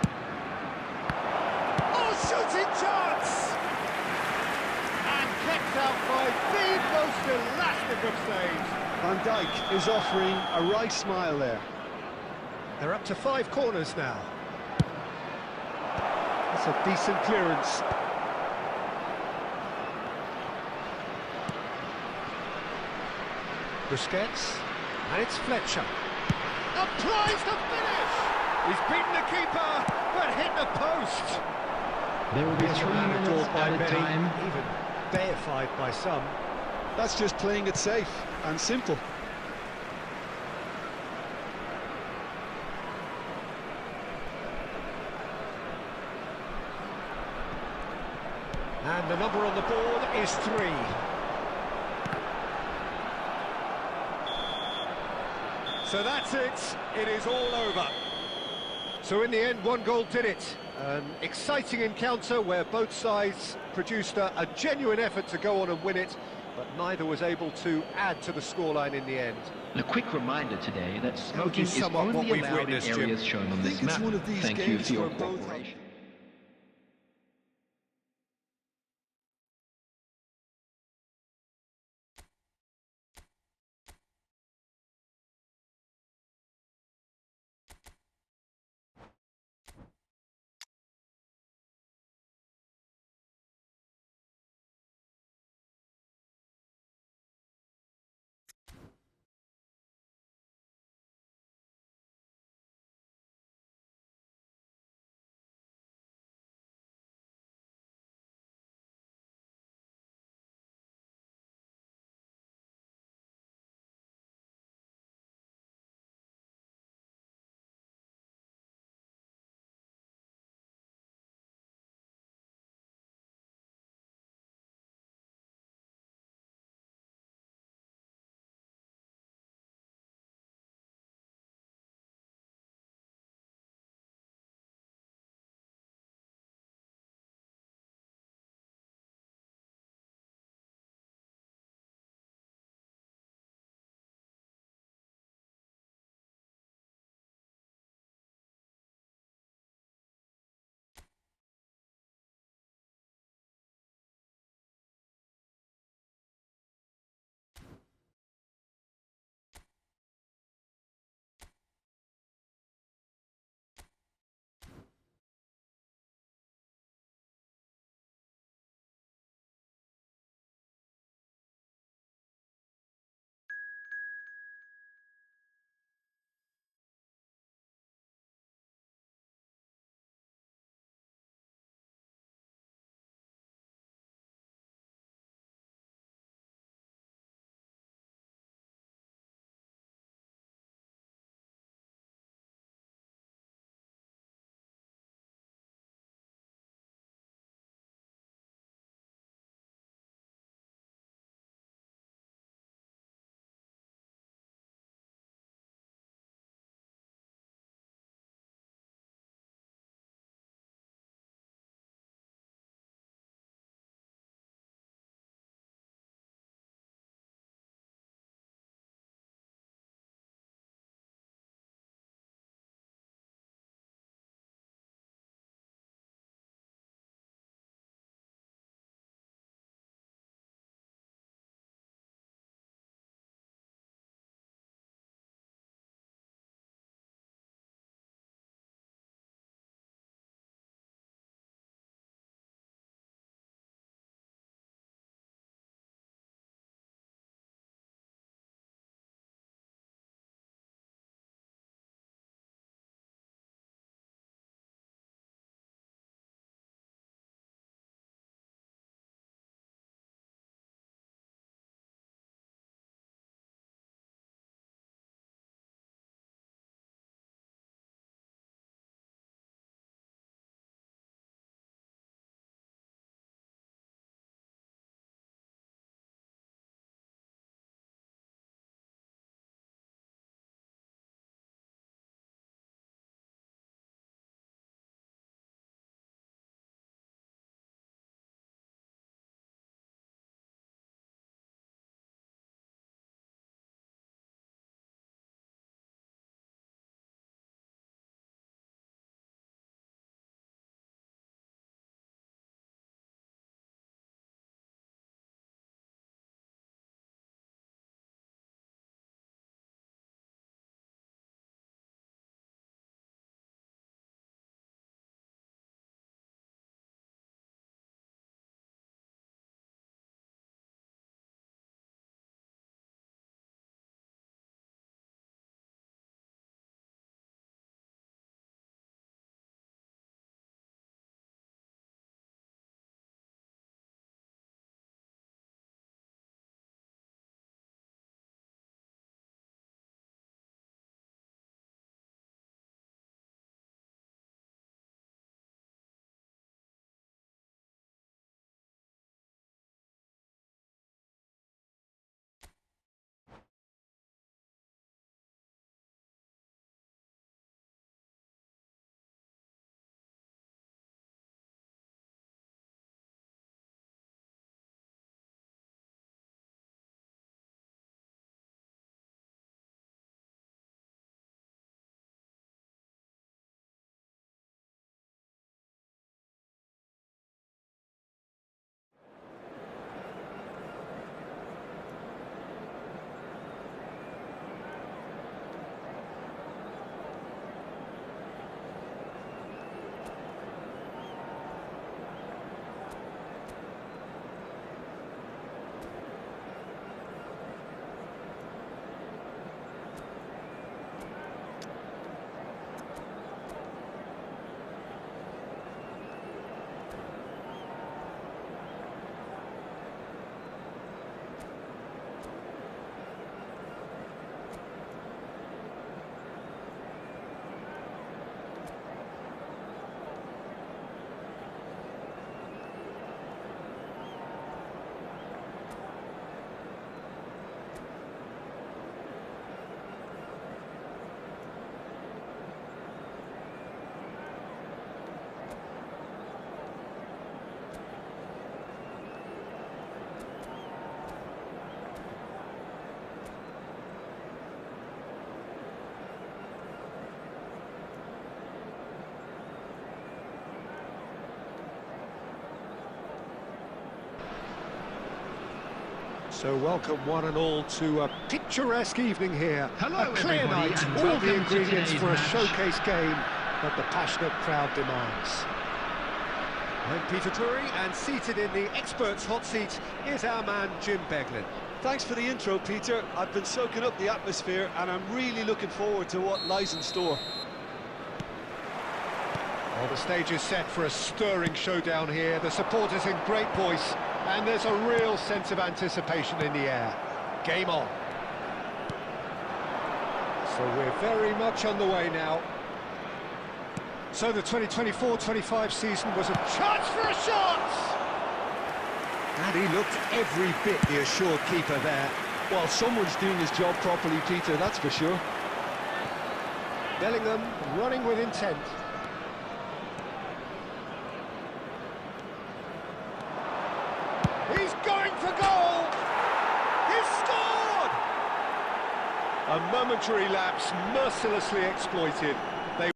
Oh, shooting chance! And kept out by the most elastic of saves. Van Dijk is offering a right smile there. They're up to 5 corners now. That's a decent clearance. Busquets, and it's Fletcher. Applies to finish! He's beaten the keeper, but hit the post. There will be 3 minutes added time. Even deified by some. That's just playing it safe and simple. And the number on the board is 3. So that's it. It is all over. So in the end, 1 goal did it. An exciting encounter where both sides produced a genuine effort to go on and win it, but neither was able to add to the scoreline in the end. And a quick reminder today that smoking is sum up what only we've allowed in witnessed, Jim? areas shown on I this think it's map. one of these Thank you games for your where both... cooperation. So welcome one and all to a picturesque evening here. Hello, a clear everybody, night, and all welcome the to ingredients today's for a match. showcase game that the passionate crowd demands. I'm Peter Drury, and seated in the experts' hot seat is our man Jim Beglin. Thanks for the intro, Peter. I've been soaking up the atmosphere and I'm really looking forward to what lies in store. Well, the stage is set for a stirring showdown here. The supporters in great voice, and there's a real sense of anticipation in the air. Game on. So we're very much on the way now. So the 2024-25 season was a chance for a shot! And he looked every bit the assured keeper there. Well, someone's doing his job properly, Peter, that's for sure. Bellingham running with intent. He's going for goal! He's scored! A momentary lapse mercilessly exploited. They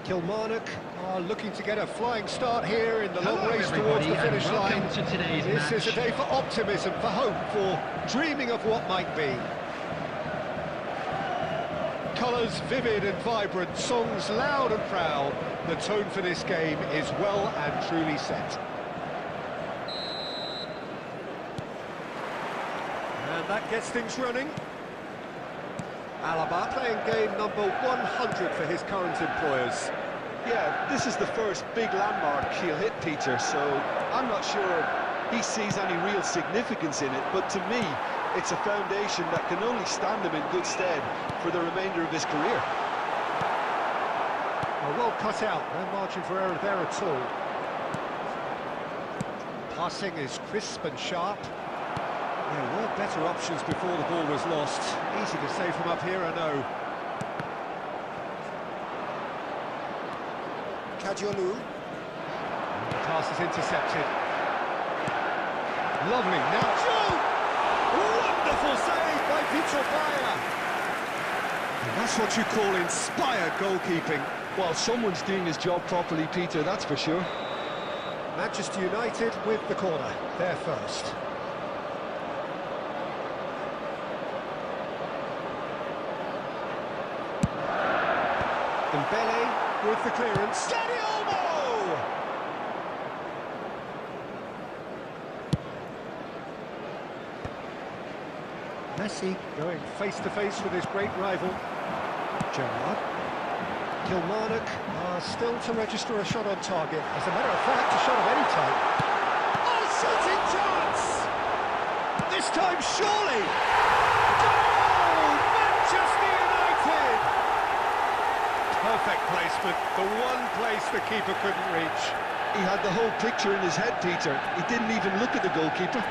Kilmarnock are looking to get a flying start here in the long race towards the finish line. This is a day for optimism, for hope, for dreaming of what might be. Colours vivid and vibrant, songs loud and proud. The tone for this game is well and truly set. And that gets things running. Alaba playing game number 100 for his current employers. Yeah, this is the first big landmark he'll hit, Peter, so I'm not sure he sees any real significance in it, but to me, it's a foundation that can only stand him in good stead for the remainder of his career. Well cut out, no margin for error there at all. Passing is crisp and sharp. There were better options before the ball was lost. Easy to say from up here, I know. Kadiolu. The pass is intercepted. Lovely, now Joe! Wonderful save by Vitor Baia. And that's what you call inspired goalkeeping. Well, someone's doing his job properly, Peter, that's for sure. Manchester United with the corner, they're first. Dembele with the clearance. Steady elbow! Messi going face-to-face with his great rival. Gerrard. Kilmarnock are still to register a shot on target. As a matter of fact, a shot of any type. Oh, shooting chance! This time, surely! Goal! Manchester United! Perfect placement, the one place the keeper couldn't reach. He had the whole picture in his head, Peter. He didn't even look at the goalkeeper.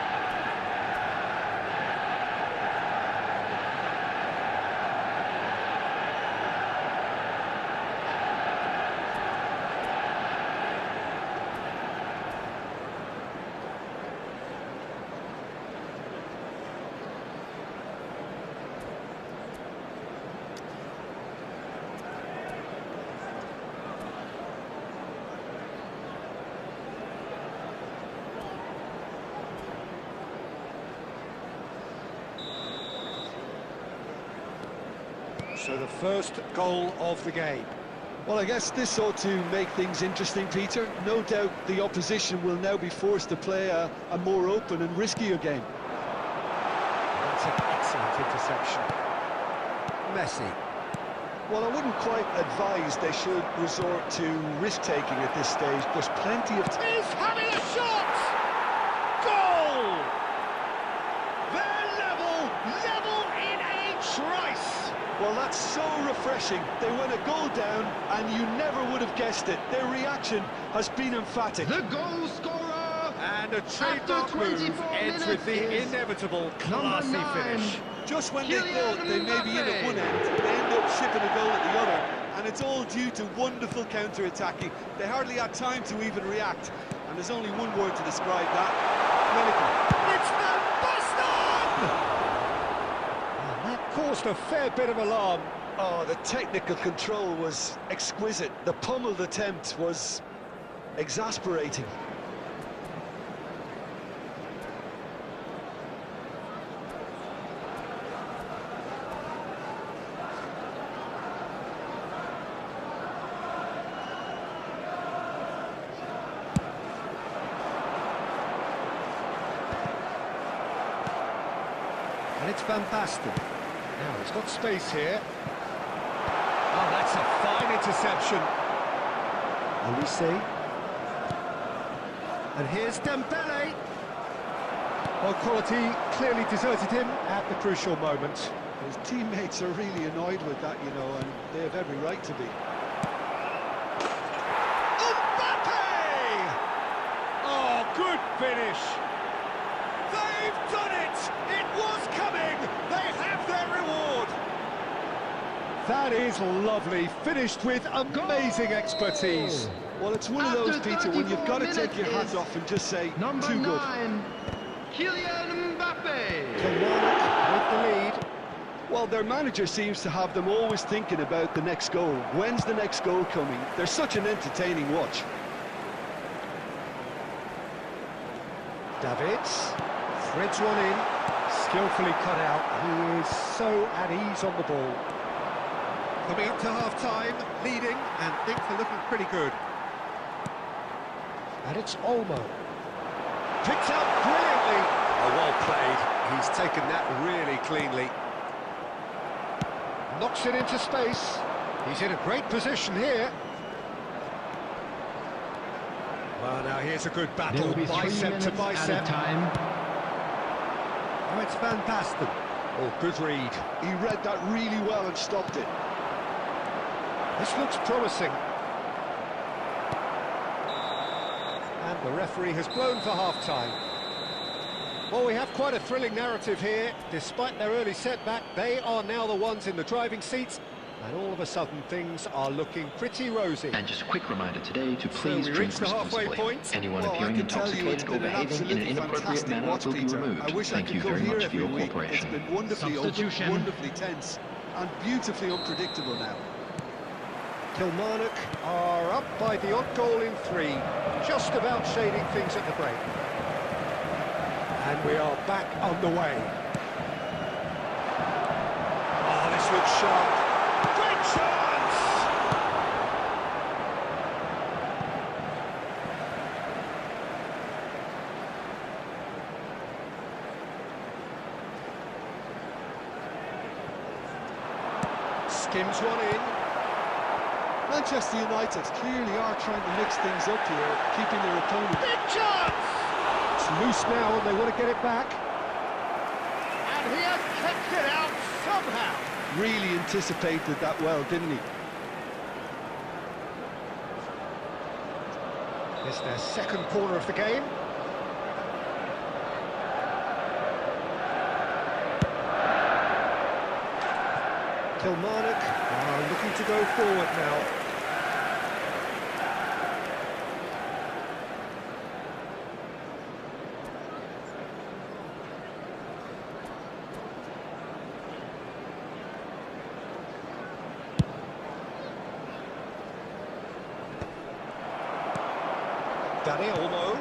So the first goal of the game. Well, I guess this ought to make things interesting, Peter. No doubt the opposition will now be forced to play a more open and riskier game. That's an excellent interception. Messi. Well, I wouldn't quite advise they should resort to risk-taking at this stage. There's plenty of time. He's having a shot! Goal! They're level in a trice! Well, that's so refreshing. They went a goal down, and you never would have guessed it. Their reaction has been emphatic. The goal scorer! And a trademark move ends with the inevitable classy finish. Just when they thought they may be in at one end, they end up shipping a goal at the other, and it's all due to wonderful counter-attacking. They hardly had time to even react, and there's only one word to describe that: clinical. It's the Boston! And that caused a fair bit of alarm. Oh, the technical control was exquisite. The pummeled attempt was exasperating. And it's Van Basten. Now, he's got space here. Oh, that's a fine interception. Olise. And here's Dembele. Well, quality clearly deserted him at the crucial moment. His teammates are really annoyed with that, you know, and they have every right to be. Mbappe! Oh, good finish. They've done it! It was coming! They have their reward! That is lovely, finished with amazing expertise. Well, it's one of those, Peter, when you've got to take your hat off and just say, Number too good. 9, Kylian Mbappe. Kilmarnock with the lead. Well, their manager seems to have them always thinking about the next goal. When's the next goal coming? They're such an entertaining watch. Davids threads one in, skillfully cut out. He is so at ease on the ball. Coming up to half-time, leading, and things are looking pretty good. And it's Olmo. Picked up brilliantly. Oh, well played. He's taken that really cleanly. Knocks it into space. He's in a great position here. Well, now here's a good There battle, will be 3 bicep minutes to at a bicep. time. Oh, it's Van Basten. Oh, good read. He read that really well and stopped it. This looks promising. And the referee has blown for half-time. Well, we have quite a thrilling narrative here. Despite their early setback, they are now the ones in the driving seats, and all of a sudden things are looking pretty rosy. And just a quick reminder today to please we drink reached the halfway responsibly. point. Anyone Well, I appearing can tell you intoxicated it's or been an behaving in an absolutely inappropriate fantastic manner watch, will be Peter. removed. I wish Thank I you could come very here much for your every week. It's cooperation. been wonderfully Substitution. wonderfully tense and beautifully unpredictable now. Kilmarnock are up by the odd goal in 3, just about shading things at the break. And we are back on the way. Oh, this looks sharp. Great chance! Skims one in. Manchester United clearly are trying to mix things up here, keeping their opponent. Big chance! It's loose now and they want to get it back. And he has kept it out somehow. Really anticipated that well, didn't he? It's their second corner of the game. Kilmarnock are looking to go forward now. Danny Olmo.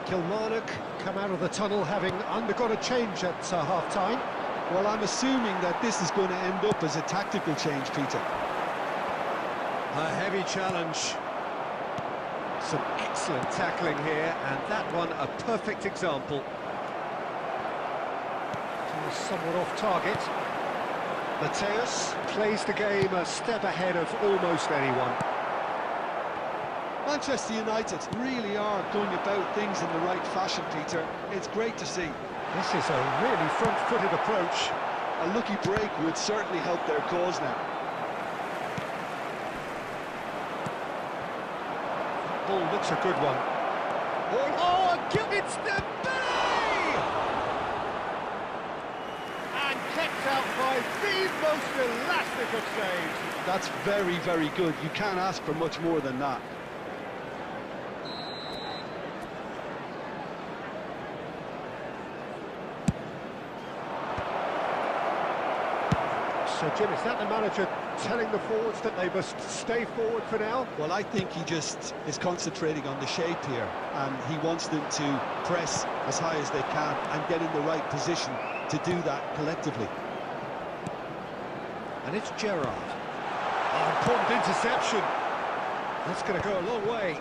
Kilmarnock come out of the tunnel having undergone a change at half-time. Well, I'm assuming that this is going to end up as a tactical change, Peter. A heavy challenge. Some excellent tackling here, and that one a perfect example. Somewhat off target. Mateus plays the game a step ahead of almost anyone. Manchester United really are going about things in the right fashion, Peter. It's great to see. This is a really front-footed approach. A lucky break would certainly help their cause now. Ball looks a good one. Oh, it's the Bay! And kept out by the most elastic of saves. That's very, very good. You can't ask for much more than that. So, Jim, is that the manager telling the forwards that they must stay forward for now? Well, I think he just is concentrating on the shape here, and he wants them to press as high as they can and get in the right position to do that collectively. And it's Gerrard. Oh, important interception. That's going to go a long way.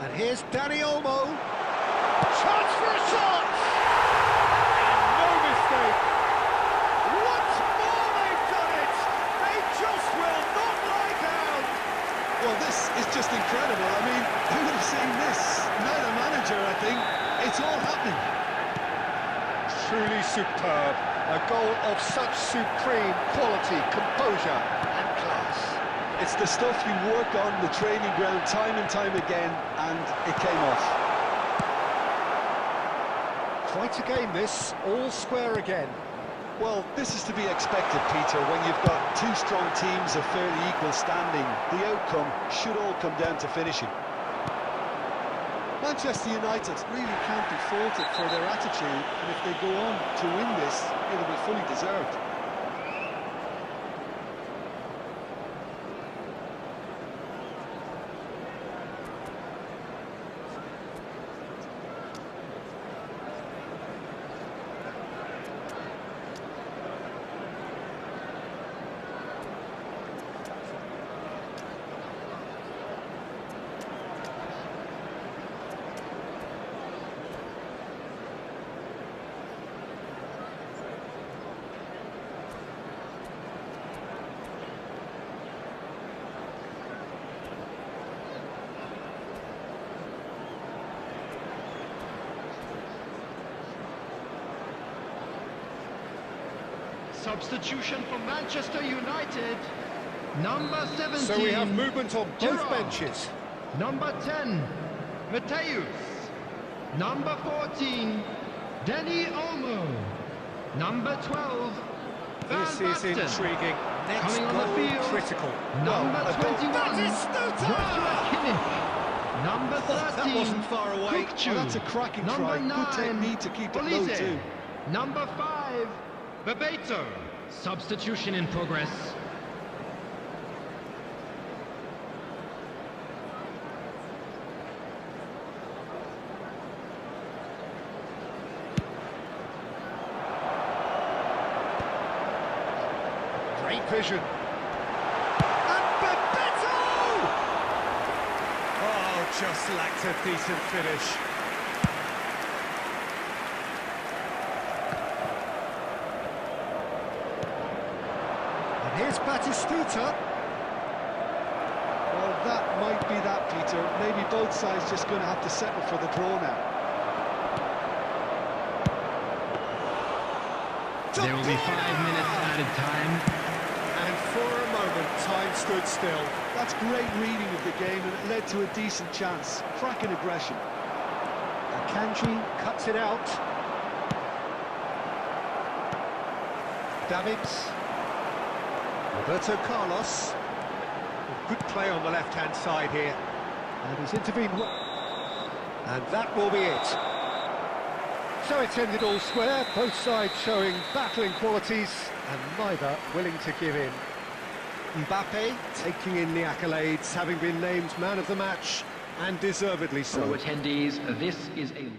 And here's Danny Olmo. Chance for a shot! And no mistake. Once more they've done it. They just will not lie down. Well, this is just incredible. I mean, who would have seen this? Now the manager, I think. It's all happening. Truly superb. A goal of such supreme quality, composure and class. It's the stuff you work on the training ground time and time again, and it came off. Quite a game this, all square again. Well, this is to be expected, Peter. When you've got two strong teams of fairly equal standing, the outcome should all come down to finishing. Manchester United really can't be faulted for their attitude, and if they go on to win this, it'll be fully deserved. Substitution for Manchester United. Number 17. So we have movement on both Gerrard. benches. Number 10, Mateus. Number 14, Danny Olmo. Number 12, Van This is Basten. intriguing. Next Coming on the goal field, critical. Number Well, a goal. 21, That is Stutter! Joshua Kimmich. Number 13, That wasn't far away. Kukçu. Oh, that's a cracking Number try. 9, Good technique to keep it low Olise. too. Number 5, Bebeto. Substitution in progress. Great vision. And Bebeto! Oh, just lacked a decent finish. And here's Batistuta. Well, that might be that, Peter. Maybe both sides just going to have to settle for the draw now. There will be 5 minutes added time. And for a moment, time stood still. That's great reading of the game, and it led to a decent chance. Cracking aggression. Akanji cuts it out. Davids. Roberto Carlos. Good play on the left-hand side here. And he's intervened well. And that will be it. So it's ended all square, both sides showing battling qualities and neither willing to give in. Mbappe taking in the accolades, having been named man of the match, and deservedly so. For attendees, this is a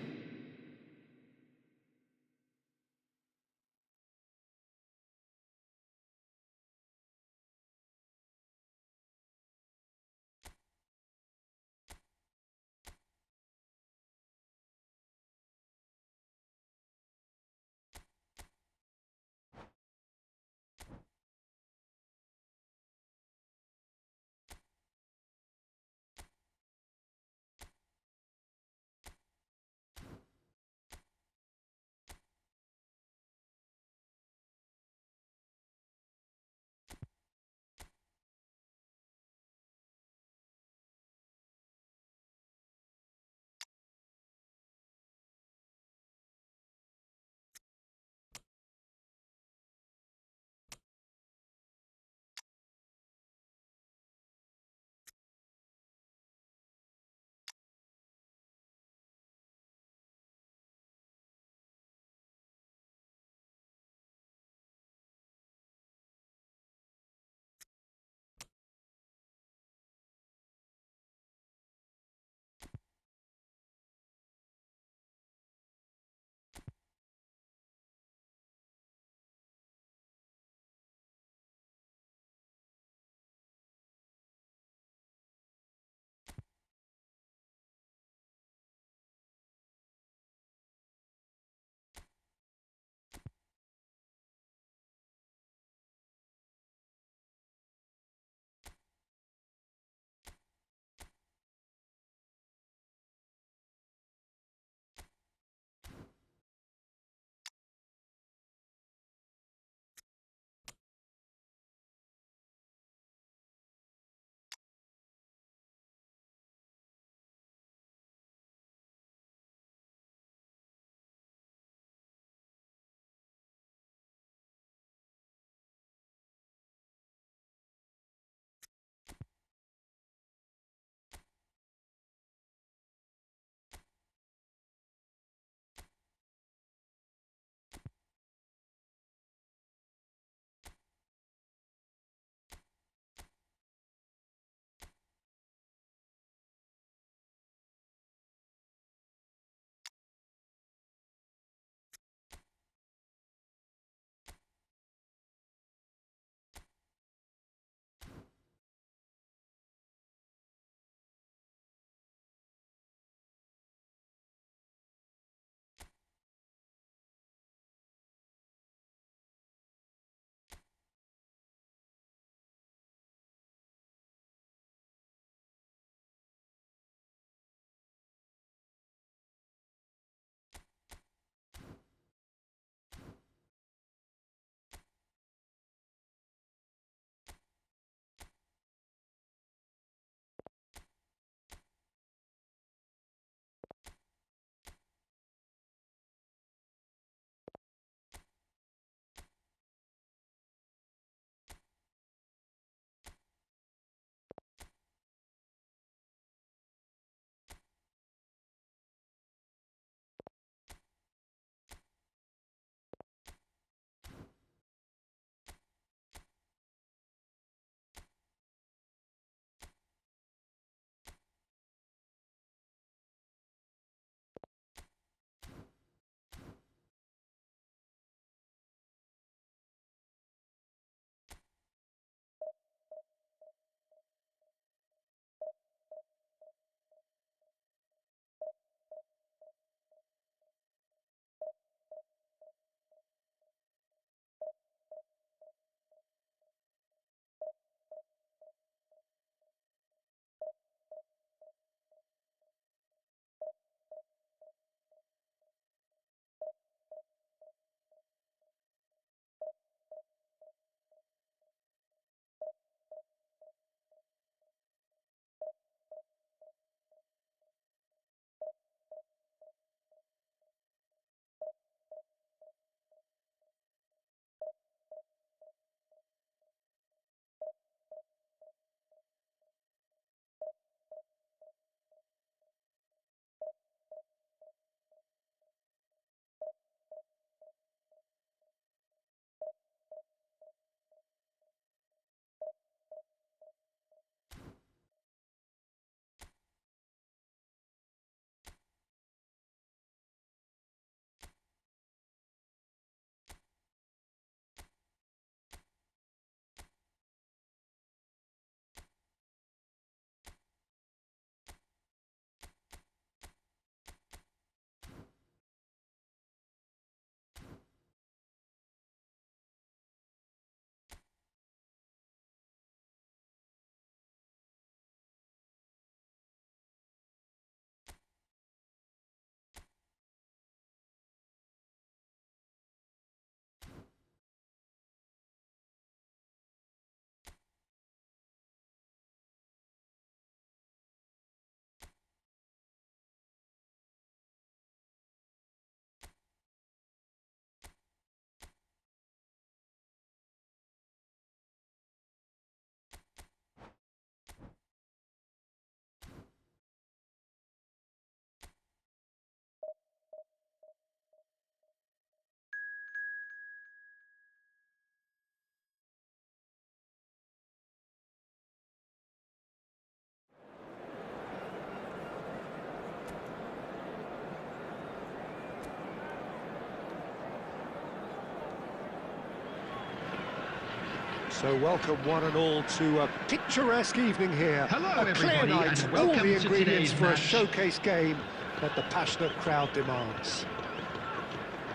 So welcome one and all to a picturesque evening here. Hello, a clear everybody, night, and all welcome the to ingredients today's for a match. showcase game that the passionate crowd demands.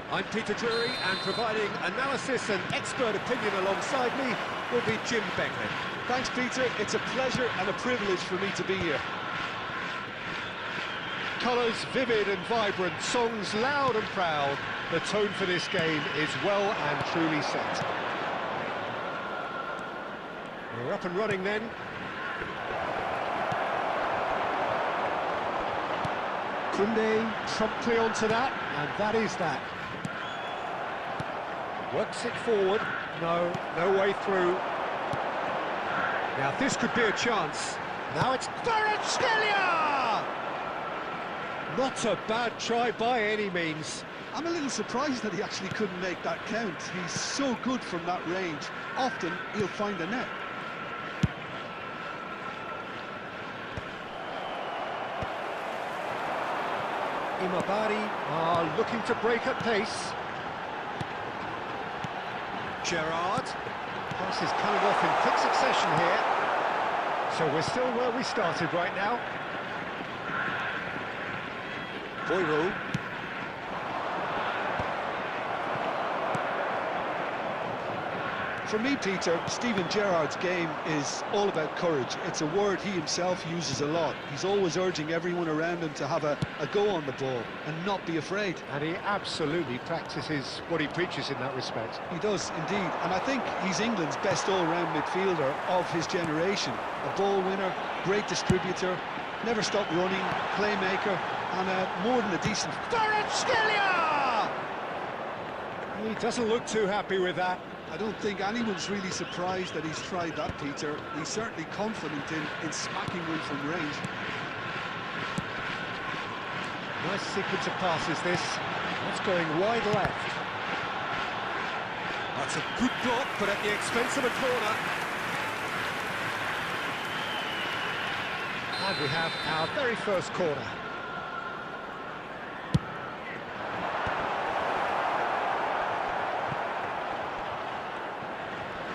I'm Peter Drury, and providing analysis and expert opinion alongside me will be Jim Beglin. Thanks, Peter. It's a pleasure and a privilege for me to be here. Colours vivid and vibrant, songs loud and proud. The tone for this game is well and truly set. We're up and running then. Koundé promptly onto that, and that is that. Works it forward. No way through. Now this could be a chance. Now it's Kvaratskhelia! Not a bad try by any means. I'm a little surprised that he actually couldn't make that count. He's so good from that range. Often he'll find a net. Imabari are looking to break at pace. Gerrard. Pass is coming off in quick succession here. So we're still where we started right now. Boyro. For me, Peter, Steven Gerrard's game is all about courage. It's a word he himself uses a lot. He's always urging everyone around him to have a go on the ball and not be afraid. And he absolutely practices what he preaches in that respect. He does, indeed. And I think he's England's best all-round midfielder of his generation. A ball winner, great distributor, never stop running, playmaker, and more than a decent... Kvaratskhelia! He doesn't look too happy with that. I don't think anyone's really surprised that he's tried that, Peter. He's certainly confident in smacking one from range. Nice sequence of passes this. That's going wide left. That's a good block, but at the expense of a corner. And we have our very first corner.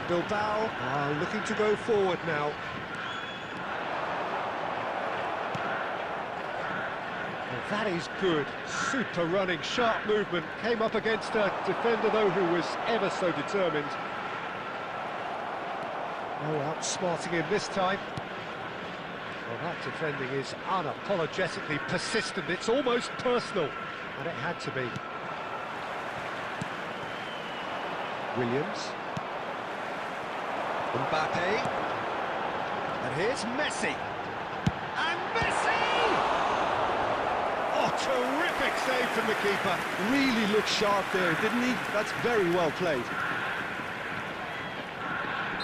Bilbao are looking to go forward now. And that is good. Super running, sharp movement. Came up against a defender, though, who was ever so determined. Oh, outsmarting him this time. Well, that defending is unapologetically persistent. It's almost personal, and it had to be. Williams. Mbappe, and here's Messi, and Messi! Oh, terrific save from the keeper. Really looked sharp there, didn't he? That's very well played.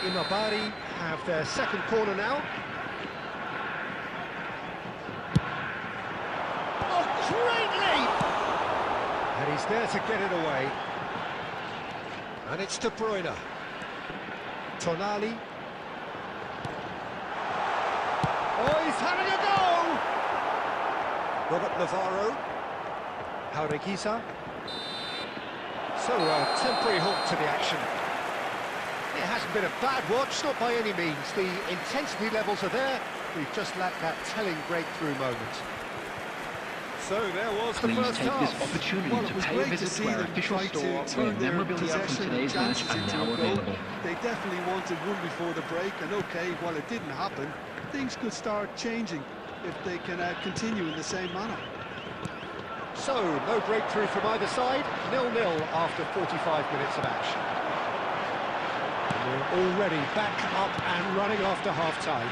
Imabari have their second corner now. Oh, great leap! And he's there to get it away. And it's De Bruyne. Tonali. Oh, he's having a go! Robert Navarro. Jaureguisa. So, a temporary halt to the action. It hasn't been a bad watch, not by any means. The intensity levels are there. We've just lacked that telling breakthrough moment. So there was the Please first take half. this opportunity Well, it to was pay a great to visit see to our them official try store to where turn their memorabilia from possession today's match chances are into now a goal. available. They definitely wanted one before the break, and okay, while it didn't happen, things could start changing if they can continue in the same manner. So, no breakthrough from either side, 0-0 after 45 minutes of action. And we're already back up and running after half-time.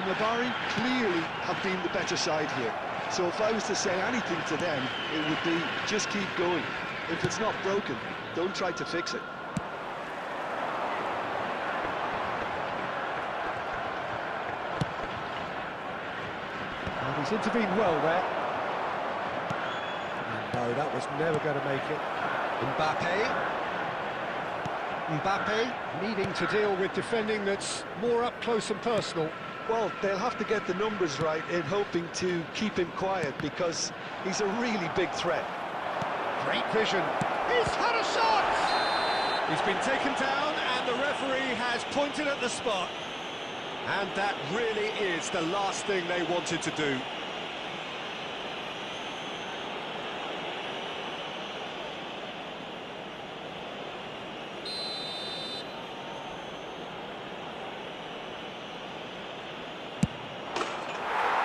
Imabari clearly have been the better side here. So if I was to say anything to them, it would be just keep going. If it's not broken, don't try to fix it. And he's intervened well there. No, that was never going to make it. Mbappe needing to deal with defending that's more up close and personal. Well, they'll have to get the numbers right in hoping to keep him quiet because he's a really big threat. Great vision. He's had a shot! He's been taken down and the the referee has pointed at the spot. And that really is the last thing they wanted to do.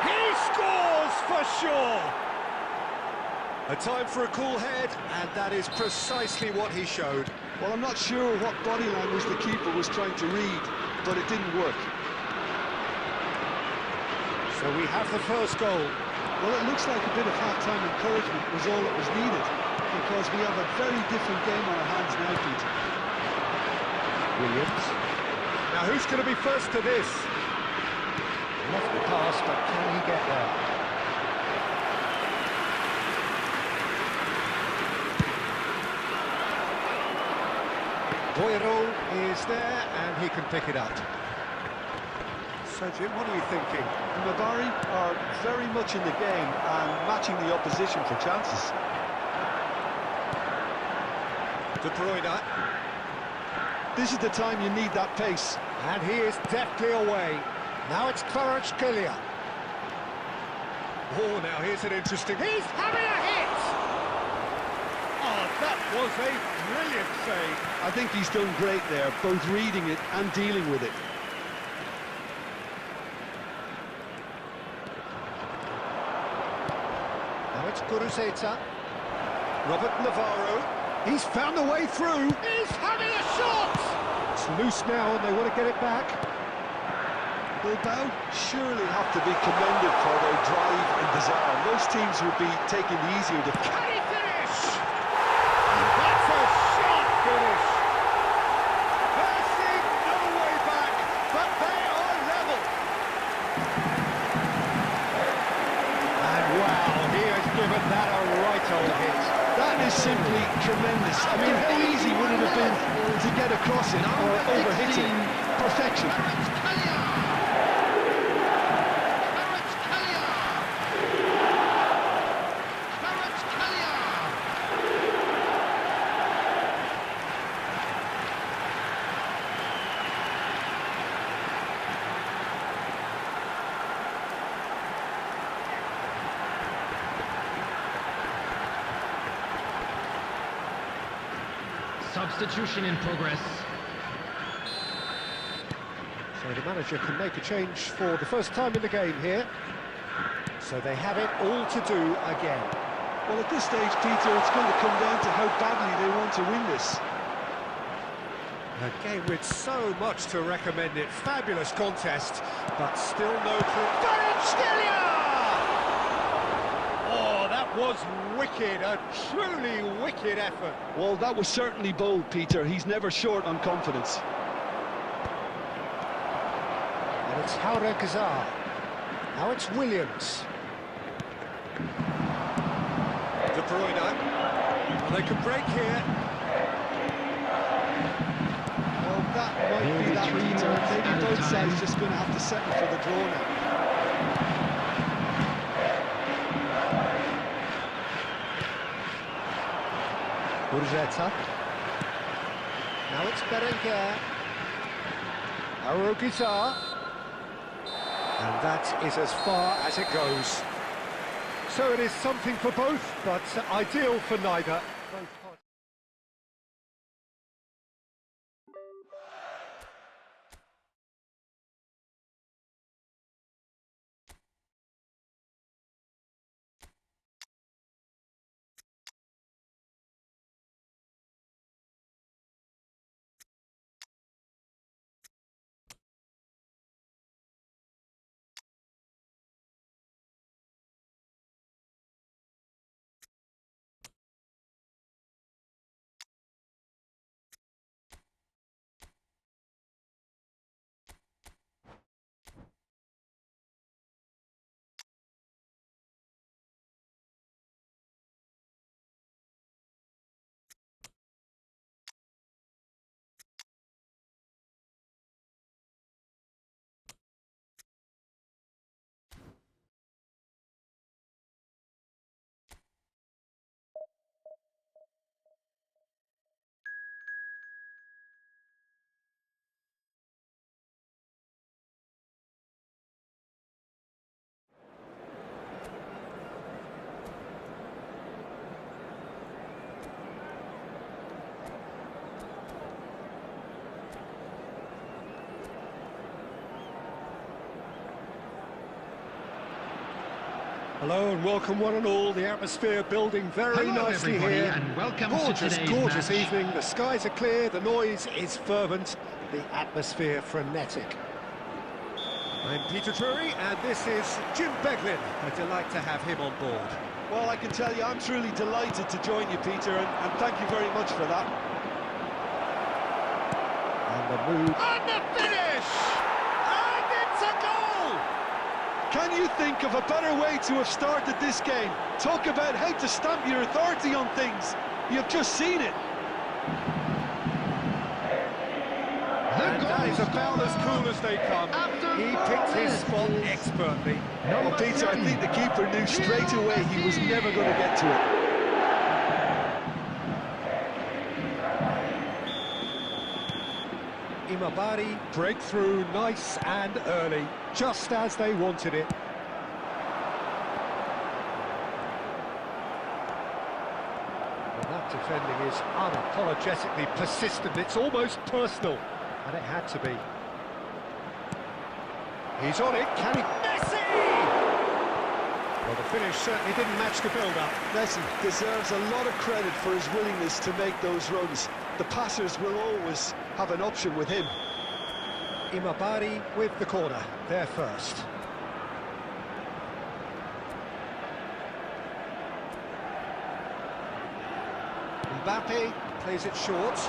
He scores for sure! A time for a cool head, and that is precisely what he showed. Well, I'm not sure what body language the keeper was trying to read, but it didn't work. So we have the first goal. Well, it looks like a bit of half-time encouragement was all that was needed, because we have a very different game on our hands now, Peter. Williams. Now who's going to be first to this? Left the pass, but can he get there? Boiro is there, and he can pick it up. So, Jim, what are you thinking? Navarri are very much in the game and matching the opposition for chances. De Bruyne. This is the time you need that pace. And he is deftly away. Now it's Kvaratskhelia. Oh, now here's an interesting... He's having a hit! Oh, that was a brilliant save. I think he's done great there, both reading it and dealing with it. Now it's Guruzeta. Robert Navarro. He's found a way through. He's having a shot! It's loose now and they want to get it back. Bilbao surely have to be commended for their drive and desire. Most teams would be taking the easier defense. Can he finish? That's a sharp finish. There seems no way back, but they are level. And wow, he has given that a right old hit. That is simply tremendous. I mean, how easy would it have been to get across it or overhit it? Perfection. Substitution in progress. So the manager can make a change for the first time in the game here. So they have it all to do again. Well, at this stage, Peter, it's going to come down to how badly they want to win this. A game with so much to recommend it. Fabulous contest, but still no proof. Kvaratskhelia! Oh, that was wicked, a truly wicked effort. Well, that was certainly bold, Peter. He's never short on confidence. And it's Haurekazar. Now it's Williams. De Bruyne. Well, they can break here. Well, that might be that, Peter. Maybe both sides just going to have to settle for the draw now. Guruzeta. Now it's Berenguer. Arugizar. And that is as far as it goes. So it is something for both, but ideal for neither. Hello and welcome one and all. The atmosphere building very Hello, nicely everybody, here. and welcome to Gorgeous, today's gorgeous match. evening. The skies are clear, the noise is fervent, the atmosphere frenetic. I'm Peter Drury and this is Jim Beglin. A delight to have him on board. Well, I can tell you, I'm truly delighted to join you, Peter, and thank you very much for that. And the move. And the finish! And it's a goal! Can you think of a better way to have started this game? Talk about how to stamp your authority on things. You've just seen it. And that is about as cool as they come. He picked his spot expertly. Well, Peter, I think the keeper knew straight away he was never going to get to it. Imabari, breakthrough, nice and early, just as they wanted it. Well, that defending is unapologetically persistent, it's almost personal, and it had to be. He's on it, can he? Messi! Well, the finish certainly didn't match the build-up. Messi deserves a lot of credit for his willingness to make those runs. The passers will always have an option with him. Imabari with the corner, there first. Mbappe plays it short.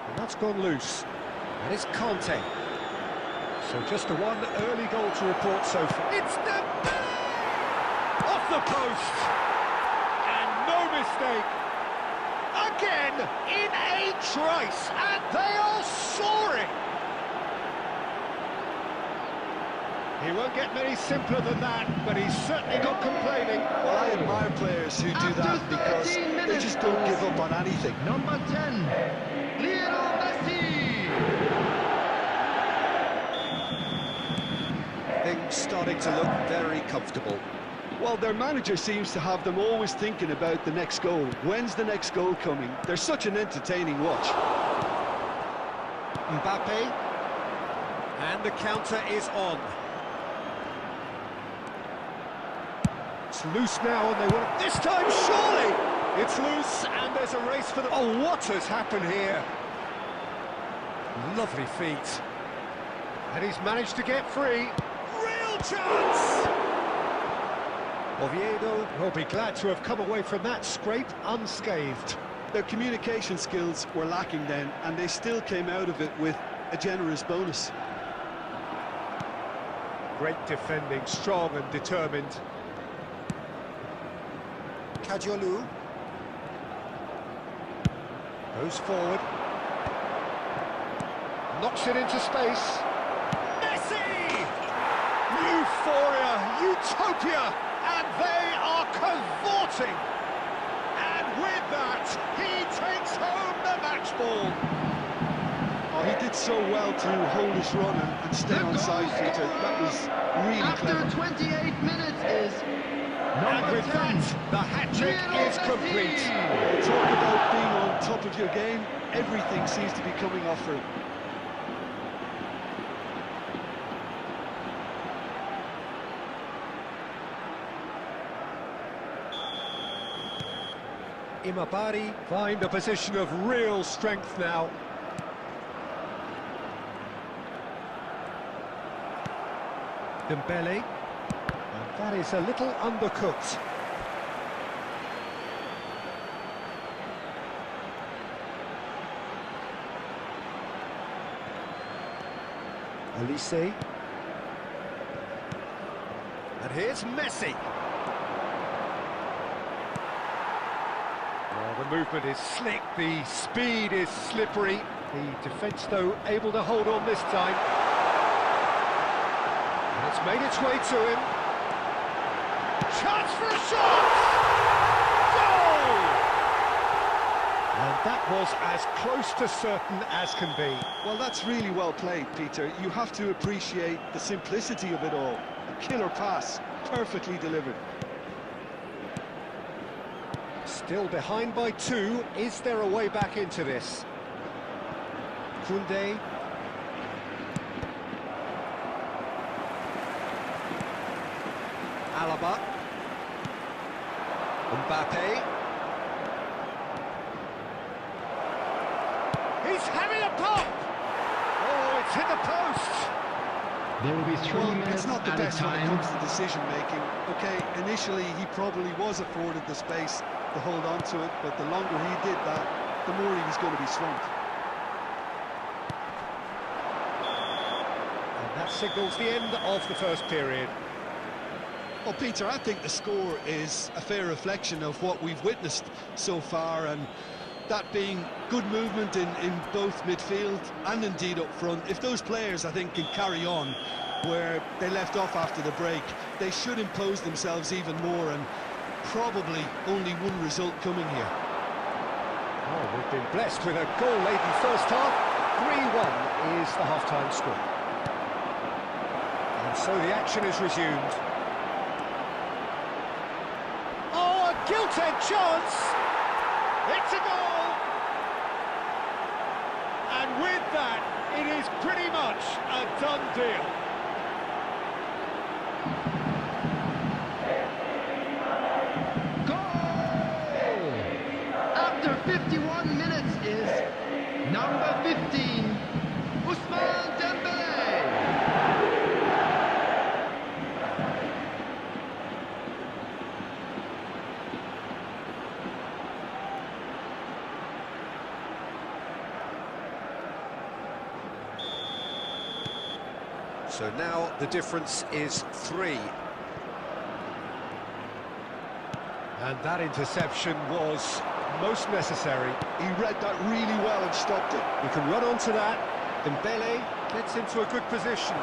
And that's gone loose. And it's Conte. So just the one early goal to report so far. It's the off the post. And no mistake. Again, in a trice. And they are soaring. He won't get many simpler than that, but he's certainly not complaining. Well, I admire players who do that because they just don't give up on anything. Number 10, Lionel Messi. Things starting to look very comfortable. Well, their manager seems to have them always thinking about the next goal. When's the next goal coming? They're such an entertaining watch. Mbappe. And the counter is on. It's loose now, and they want this time, surely! It's loose, and there's a race for the... Oh, what has happened here? Lovely feet. And he's managed to get free. Real chance! Oviedo will be glad to have come away from that scrape unscathed. Their communication skills were lacking then, and they still came out of it with a generous bonus. Great defending, strong and determined. Kajolu goes forward, knocks it into space. Messi! Euphoria, utopia, and they are cavorting. And with that, he takes home the match ball. Oh, he did so well to hold his run and stay on side, Peter. That was really clever. After 28 minutes is And with that, the hat-trick is complete. Talk about being on top of your game. Everything seems to be coming off for him. Imabari find a position of real strength now. Dembele. And that is a little undercooked. Elise. And here's Messi. Well, the movement is slick, the speed is slippery. The defence, though, able to hold on this time. And it's made its way to him. Chance for a shot! Goal! And that was as close to certain as can be. Well, that's really well played, Peter. You have to appreciate the simplicity of it all. A killer pass, perfectly delivered. Still behind by 2. Is there a way back into this? Koundé. Alaba. MAKAAY. He's having a pop! Oh, it's hit the post! There will be 3 Well, minutes it's not the at a best when it time. comes to decision-making. Okay, initially he probably was afforded the space to hold on to it, but the longer he did that, the more he was going to be swamped. And that signals the end of the first period. Well, Peter, I think the score is a fair reflection of what we've witnessed so far, and that being good movement in both midfield and indeed up front. If those players, I think, can carry on where they left off after the break, they should impose themselves even more, and probably only one result coming here. Oh, we've been blessed with a goal-laden first half. 3-1 is the half-time score. And so the action is resumed. Oh, a gilt-edged chance! It's a goal! And with that, it is pretty much a done deal. Goal! After 51 minutes is number 15, Ousmane Dembélé. So now the difference is 3. And that interception was most necessary. He read that really well and stopped it. We can run onto that. Dembélé gets into a good position.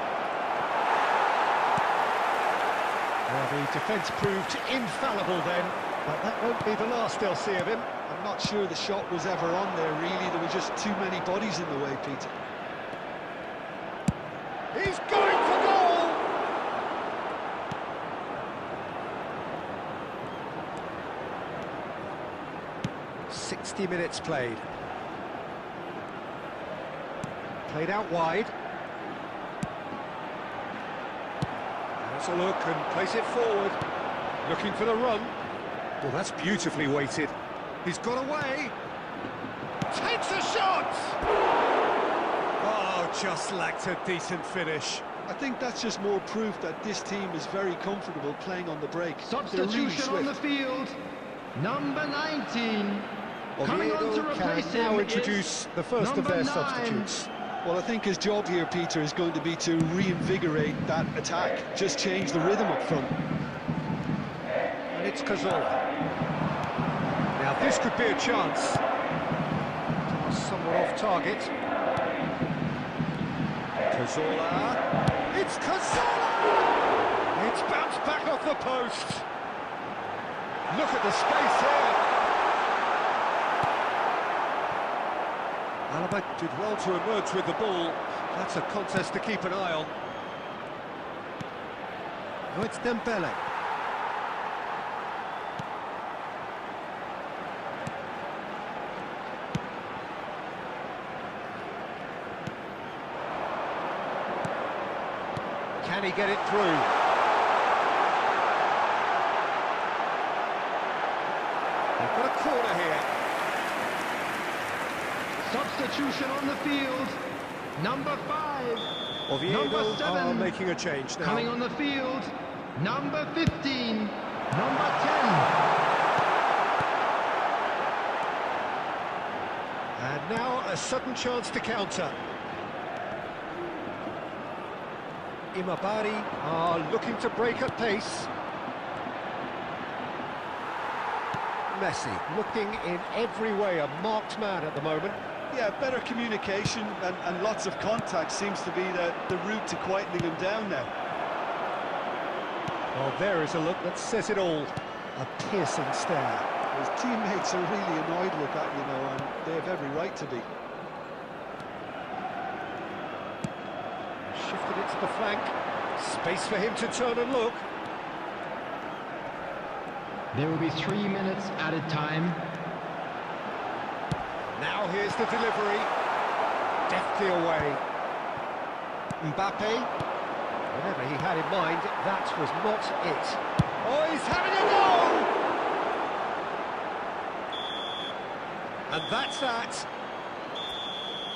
Well, the defence proved infallible then, but that won't be the last they'll see of him. I'm not sure the shot was ever on there, really. There were just too many bodies in the way, Peter. He's going for goal! "60 minutes played. Played out wide. Has a look and place it forward. Looking for the run. Well, that's beautifully weighted. He's got away. Takes a shot! Oh, just lacked a decent finish. I think that's just more proof that this team is very comfortable playing on the break. They're really Substitution on the swift. field, number 19. Coming on to Oviedo replace can now him introduce is the first of number their 9. substitutes. Well, I think his job here, Peter, is going to be to reinvigorate that attack. Just change the rhythm up front. And it's Cazorla. Now this could be a chance. Somewhat off target. Cazorla. It's Cazorla! It's bounced back off the post. Look at the space here. Alaba did well to emerge with the ball. That's a contest to keep an eye on. Oh, it's Dembélé. Can he get it through? They've got a corner here. Substitution on the field, number 5. Oviedo Number 7. are making a change now. Coming on the field, number 15, number 10. And now a sudden chance to counter. Imabari are looking to break at pace. Messi looking in every way a marked man at the moment. Yeah, better communication and lots of contact seems to be the route to quietening him down now. Well, there is a look that says it all. A piercing stare. His teammates are really annoyed with that, you know, and they have every right to be. Shifted it to the flank. Space for him to turn and look. There will be 3 minutes added time. Now here's the delivery. Deftly away. Mbappe. Whatever he had in mind, that was not it. Oh, he's having a go! And that's that.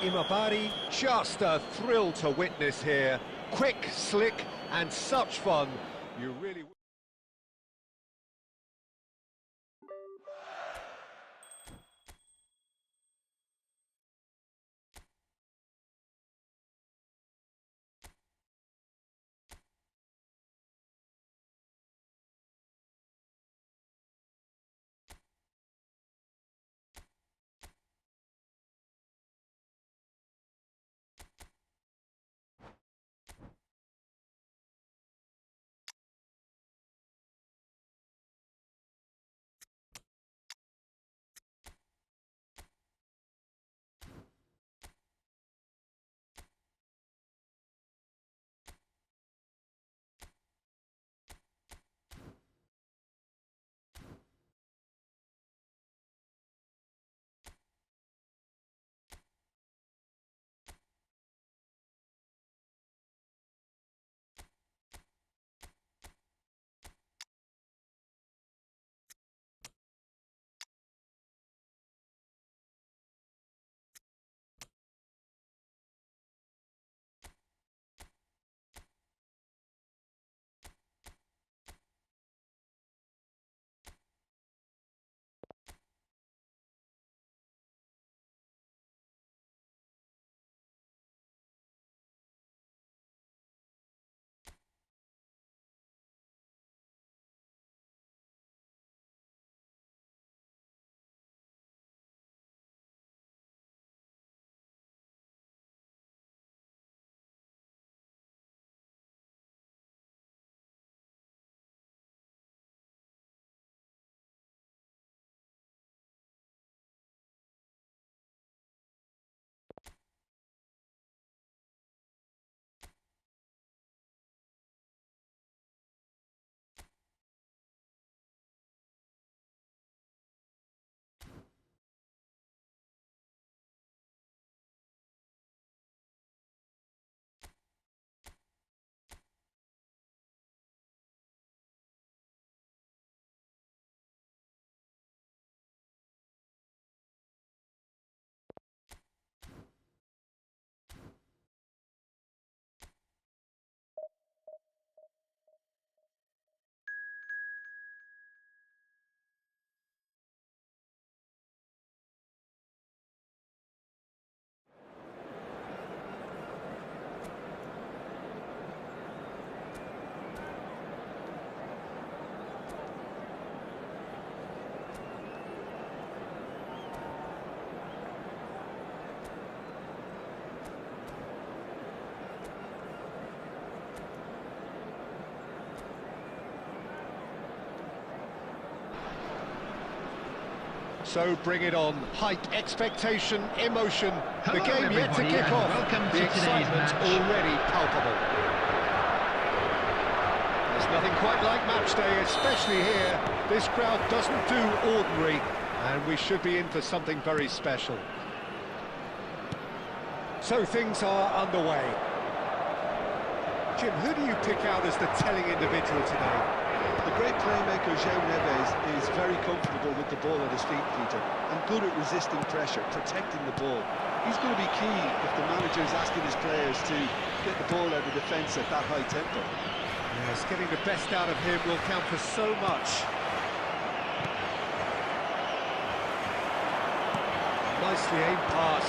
Imabari, just a thrill to witness here. Quick, slick, and such fun. You really... So bring it on. Hype, expectation, emotion. Hello, the game yet to kick off. Welcome to the today's excitement match. already palpable. There's nothing quite like match day, especially here. This crowd doesn't do ordinary, and we should be in for something very special. So things are underway. Jim, who do you pick out as the telling individual today? The great playmaker João Neves is very comfortable with the ball at his feet, Peter, and good at resisting pressure, protecting the ball. He's going to be key if the manager is asking his players to get the ball out of defence at that high tempo. Yes, getting the best out of him will count for so much. Nicely aimed pass.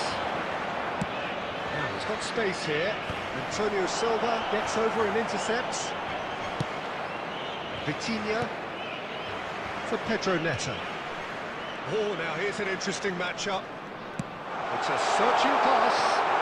Now he's got space here. Antonio Silva gets over and intercepts. Vitinha for Pedro Neto. Oh, now here's an interesting matchup. It's a searching pass.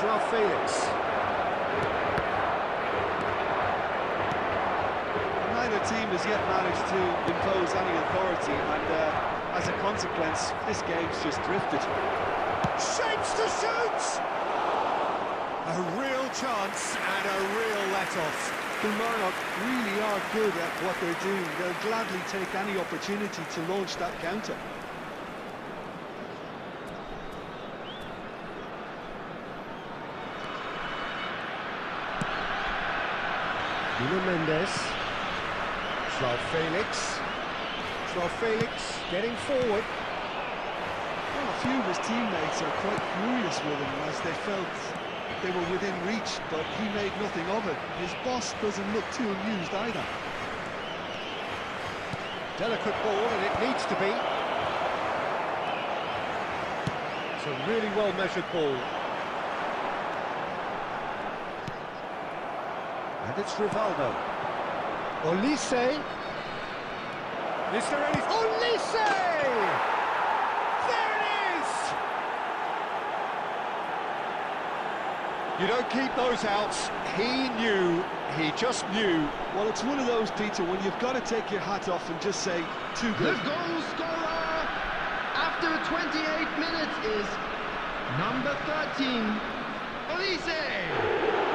Joao Felix. Neither team has yet managed to impose any authority, and as a consequence, this game's just drifted. Shapes to shoot! A real chance and a real let-off. Kilmarnock really are good at what they're doing. They'll gladly take any opportunity to launch that counter. Nuno Mendes. Joao Felix. Joao Felix getting forward. Well, a few of his teammates are quite furious with him as they felt they were within reach, but he made nothing of it. His boss doesn't look too amused either. Delicate ball, and it needs to be. It's a really well-measured ball. And it's Rivaldo. Olise. Is there any... Olise! There it is! You don't keep those outs. He knew, he just knew. Well, it's one of those, Peter, when you've got to take your hat off and just say, too The good. goal scorer after 28 minutes is number 13, Olise.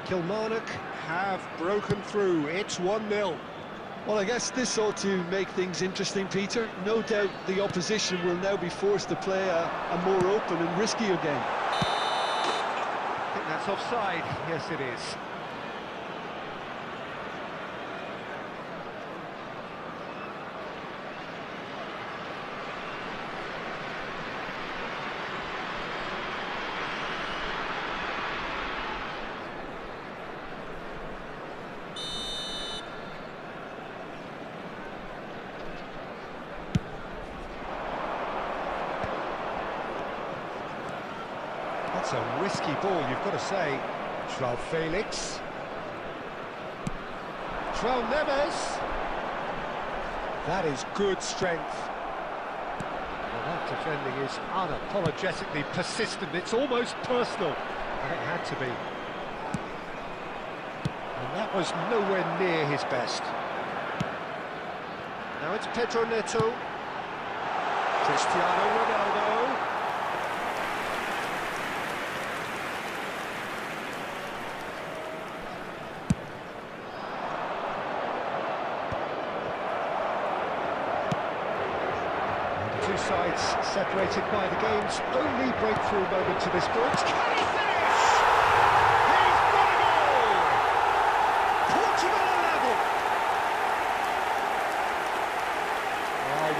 Kilmarnock have broken through. It's 1-0. Well, I guess this ought to make things interesting, Peter. No doubt the opposition will now be forced to play a more open and riskier game. I think that's offside. Yes, it is. That's a risky ball, you've got to say. Joao Felix. Joao Neves. That is good strength. Well, that defending is unapologetically persistent. It's almost personal. And it had to be. And that was nowhere near his best. Now it's Pedro Neto. Cristiano Ronaldo. Two sides separated by the game's only breakthrough moment to this point. Can he finish? He's got a goal! Portugal are level!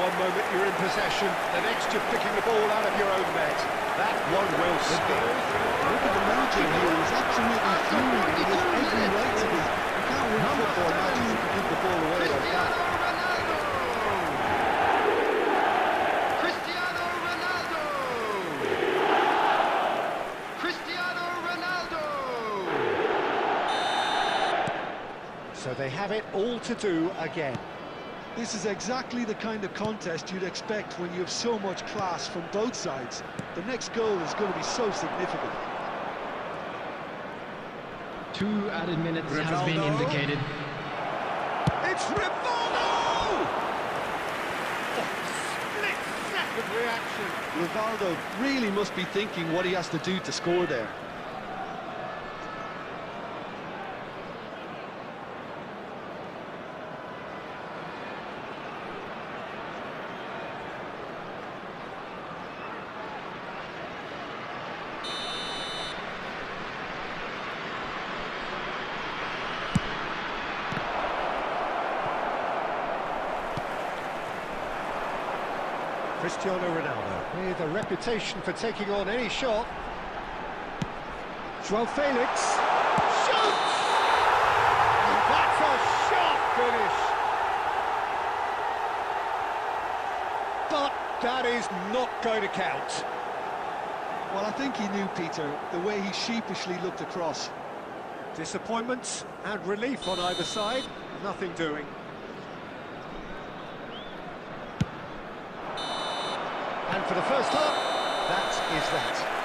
One moment you're in possession, the next you're picking the ball out of your own net. That one will stick. Look at the manager here, he's absolutely furious. He has every right to be. You can't win football matches if you give the ball away like that. So they have it all to do again. This is exactly the kind of contest you'd expect when you have so much class from both sides. The next goal is going to be so significant. 2 added minutes has been indicated. It's Rivaldo! Split-second reaction. Rivaldo really must be thinking what he has to do to score there. Cristiano Ronaldo with a reputation for taking on any shot. Joao Felix shoots! And that's a sharp finish! But that is not going to count. Well, I think he knew, Peter, the way he sheepishly looked across. Disappointment and relief on either side, nothing doing. And for the first half, that is that.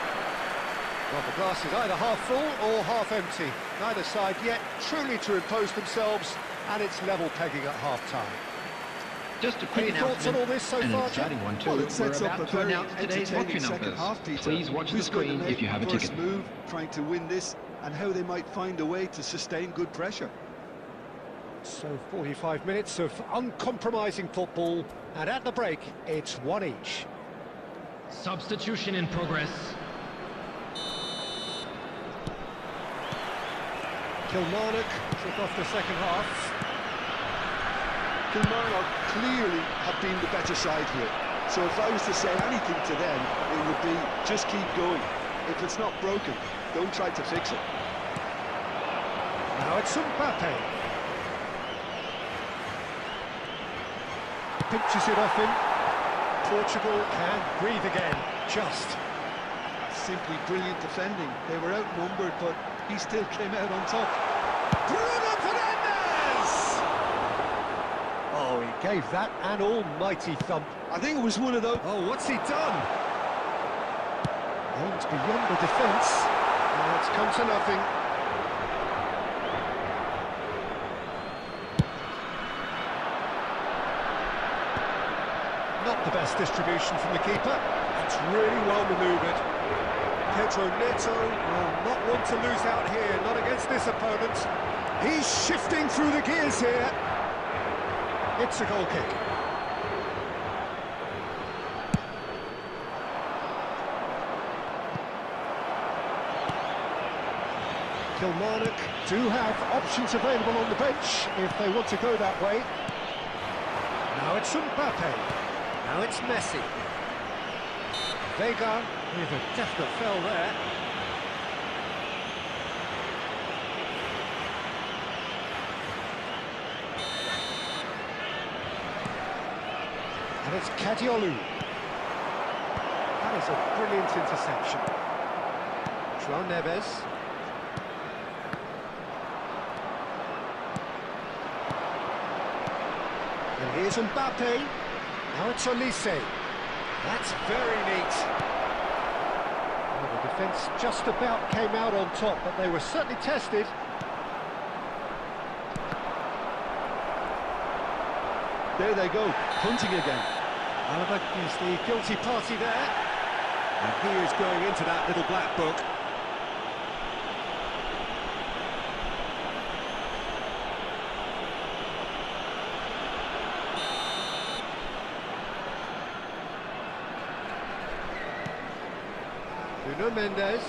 Well, the glass is either half full or half empty. Neither side yet truly to impose themselves, and it's level pegging at half-time. Just a quick Any thoughts on all this so and far, an exciting one too. Well, it sets We're up a about to very announce today's entertaining lottery second numbers. half, Peter. Please watch the Who's going to screen make if you have a first ticket. move, trying to win this, and how they might find a way to sustain good pressure. So 45 minutes of uncompromising football, and at the break, it's one each. Substitution in progress. Kilmarnock took off the second half. Kilmarnock clearly have been the better side here. So if I was to say anything to them, it would be just keep going. If it's not broken, don't try to fix it. Now it's Mbappe. Pinches it off him. Portugal can breathe again, just. Simply brilliant defending. They were outnumbered, but he still came out on top. Bruno Fernandes! Oh, he gave that an almighty thump. I think it was one of those. Oh, what's he done? Aims beyond the defence. Now it's come to nothing. Not the best distribution from the keeper. It's really well manoeuvred. Pedro Neto will not want to lose out here, not against this opponent. He's shifting through the gears here. It's a goal kick. Kilmarnock do have options available on the bench if they want to go that way. Now it's Mbappe. Now it's Messi. Vega with a definite foul there. And it's Kadiolu. That is a brilliant interception. Joao Neves. And here's Mbappe. Now it's Olise. That's very neat. Well, the defence just about came out on top, but they were certainly tested. There they go, hunting again. Alaba is the guilty party there. And he is going into that little black book. Nuno Mendes.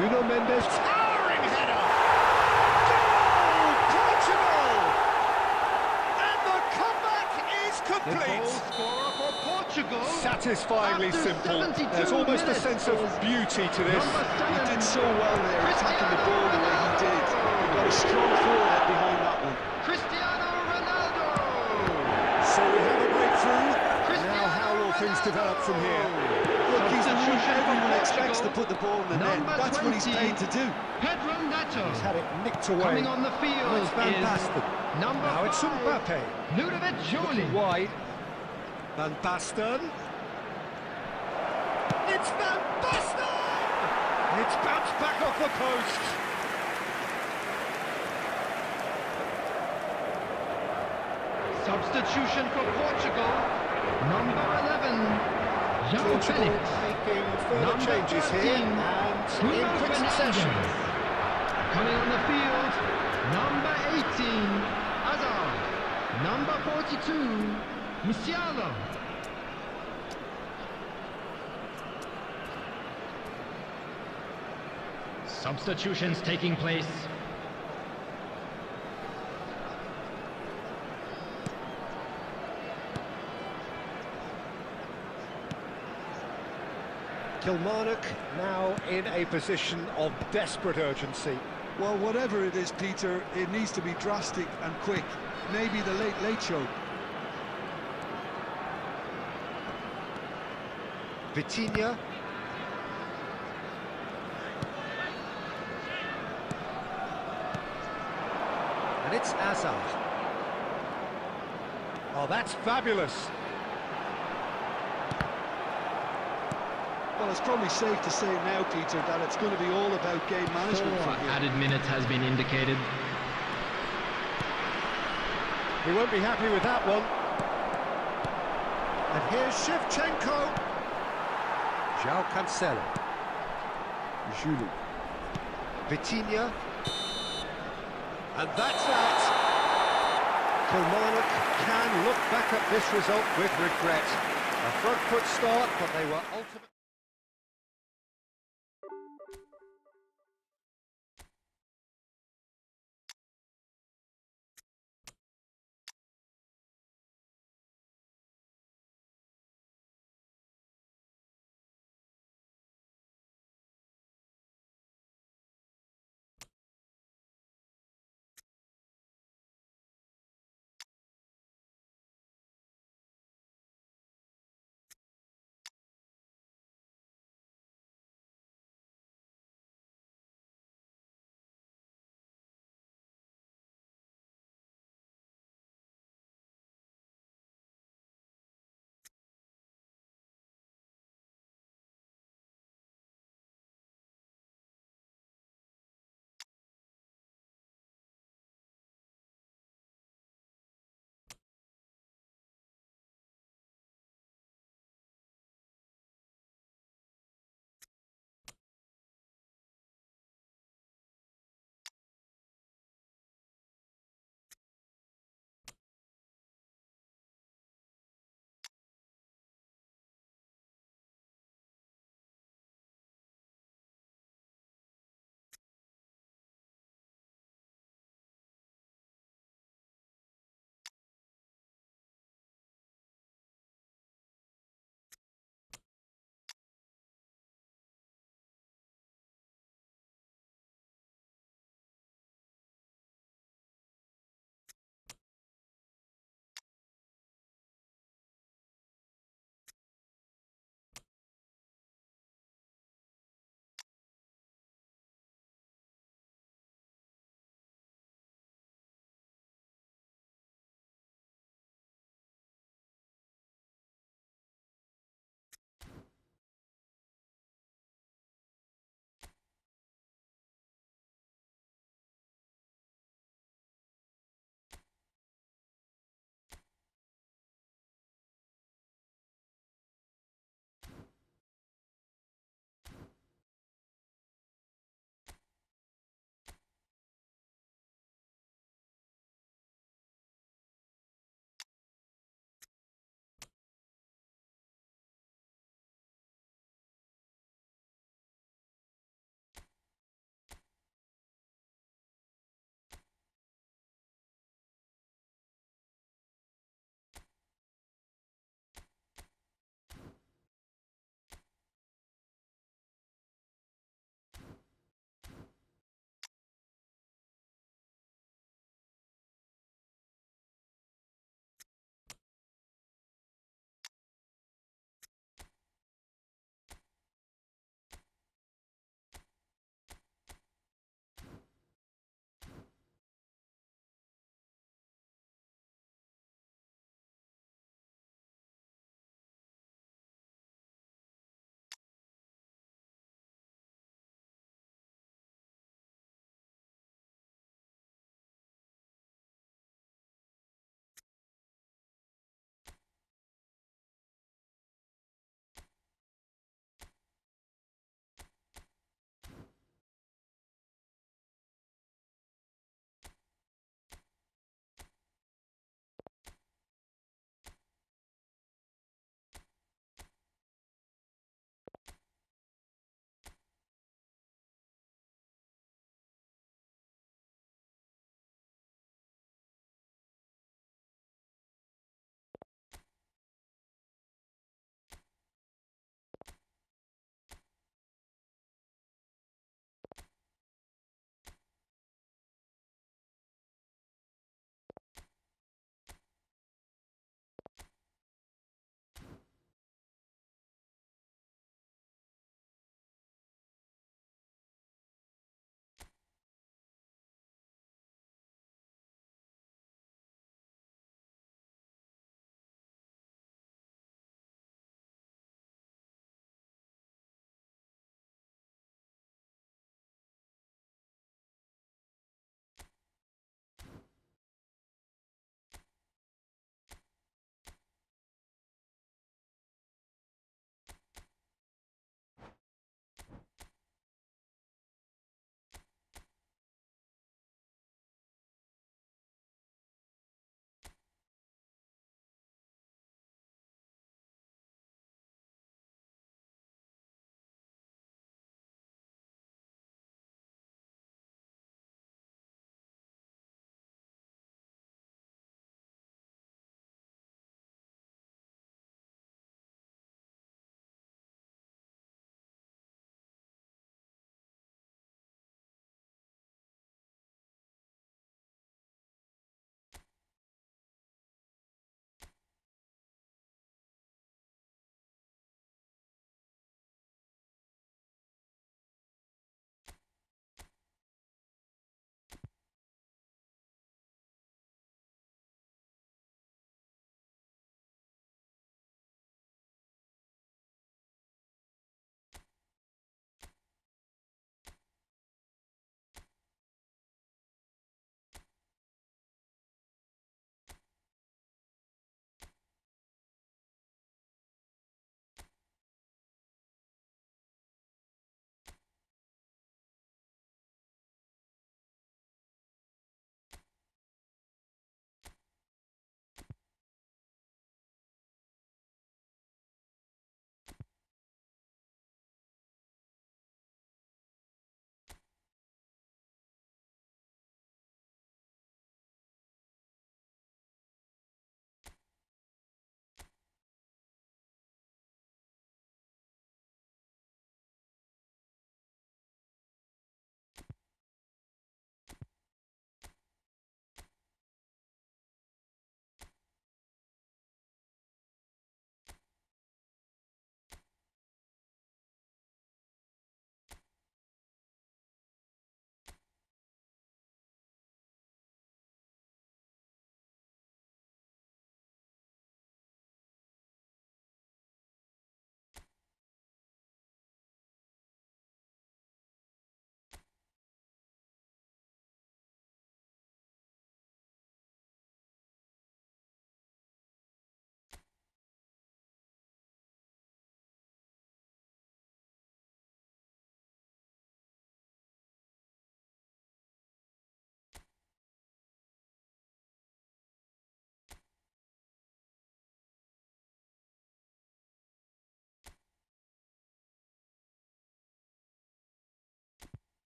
Nuno Mendes. Towering header! Goal! Portugal! And the comeback is The goal complete! scorer for Portugal. Satisfyingly After simple. 72 There's almost a minutes sense of is beauty to this. Number He 7. did so well there, attacking the ball the way he did. He got a strong forehead behind that one. Cristiano Ronaldo. So we have a breakthrough. Now how will things develop from here? Look, he's the one Substitution for everyone expects to Portugal. put the ball in the net. Number That's what he's 20. paid to do. Pedro Neto. He's had it nicked away. Coming on the field Now it's Van is Basten. number Now it's 5. Mbappe. Ludovic Jolie. Wide. Van Basten. It's Van Basten! It's bounced back off the post. Substitution for Portugal. Number 11. João Portugal Felix. making further Number changes here 13, and in Bruno quick Fernandes. succession. Coming on the field, number 18, Hazard. Number 42, Musiala. Substitutions taking place. Kilmarnock now in a position of desperate urgency. Well, whatever it is, Peter, it needs to be drastic and quick. Maybe the late show. Vitinha. And it's Hazard. Oh, that's fabulous. Well, it's probably safe to say now, Peter, that it's going to be all about game management from here. Added minutes has been indicated. He won't be happy with that one. And here's Shevchenko. João Cancelo. Giroud. Vitinha. And that's that. Kilmarnock can look back at this result with regret. A front foot start, but they were ultimately...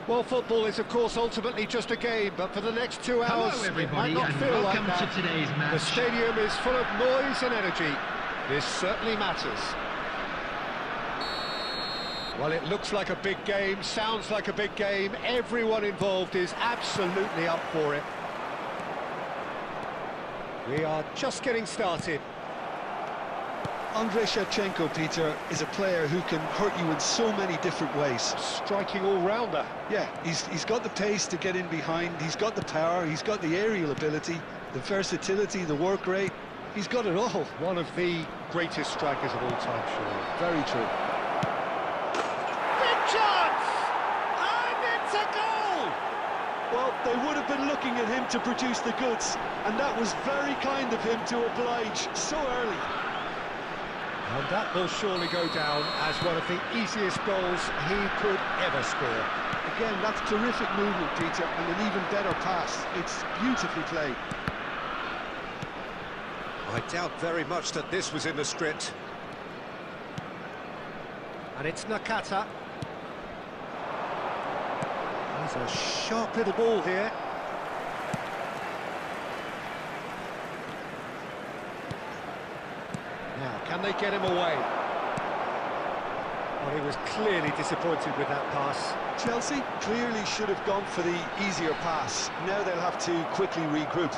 Well, football is, of course, ultimately just a game, but for the next 2 hours, Hello, it everybody, might not and feel like welcome that. to today's match. The stadium is full of noise and energy. This certainly matters. Well, it looks like a big game, sounds like a big game. Everyone involved is absolutely up for it. We are just getting started. Andrei Shevchenko, Peter, is a player who can hurt you in so many different ways. Striking all-rounder. Yeah, he's got the pace to get in behind, he's got the power, he's got the aerial ability, the versatility, the work rate. He's got it all. One of the greatest strikers of all time, surely. Very true. Big chance! And it's a goal! Well, they would have been looking at him to produce the goods, and that was very kind of him to oblige so early. And that will surely go down as one of the easiest goals he could ever score. Again, that's terrific movement, Peter, and an even better pass. It's beautifully played. I doubt very much that this was in the script. And it's Nakata. There's a sharp little ball here. Now, can they get him away? Well, he was clearly disappointed with that pass. Chelsea clearly should have gone for the easier pass. Now they'll have to quickly regroup.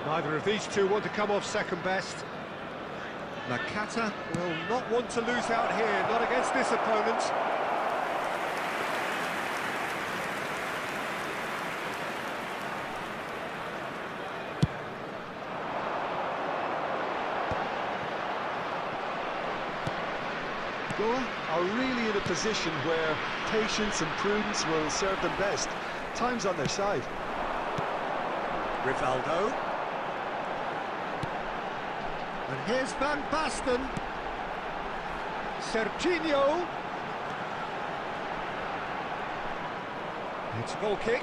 Neither of these two want to come off second best. Nakata will not want to lose out here, not against this opponent. Goa are really in a position where patience and prudence will serve them best. Time's on their side. Rivaldo. And here's Van Basten. Serginho. It's a goal kick.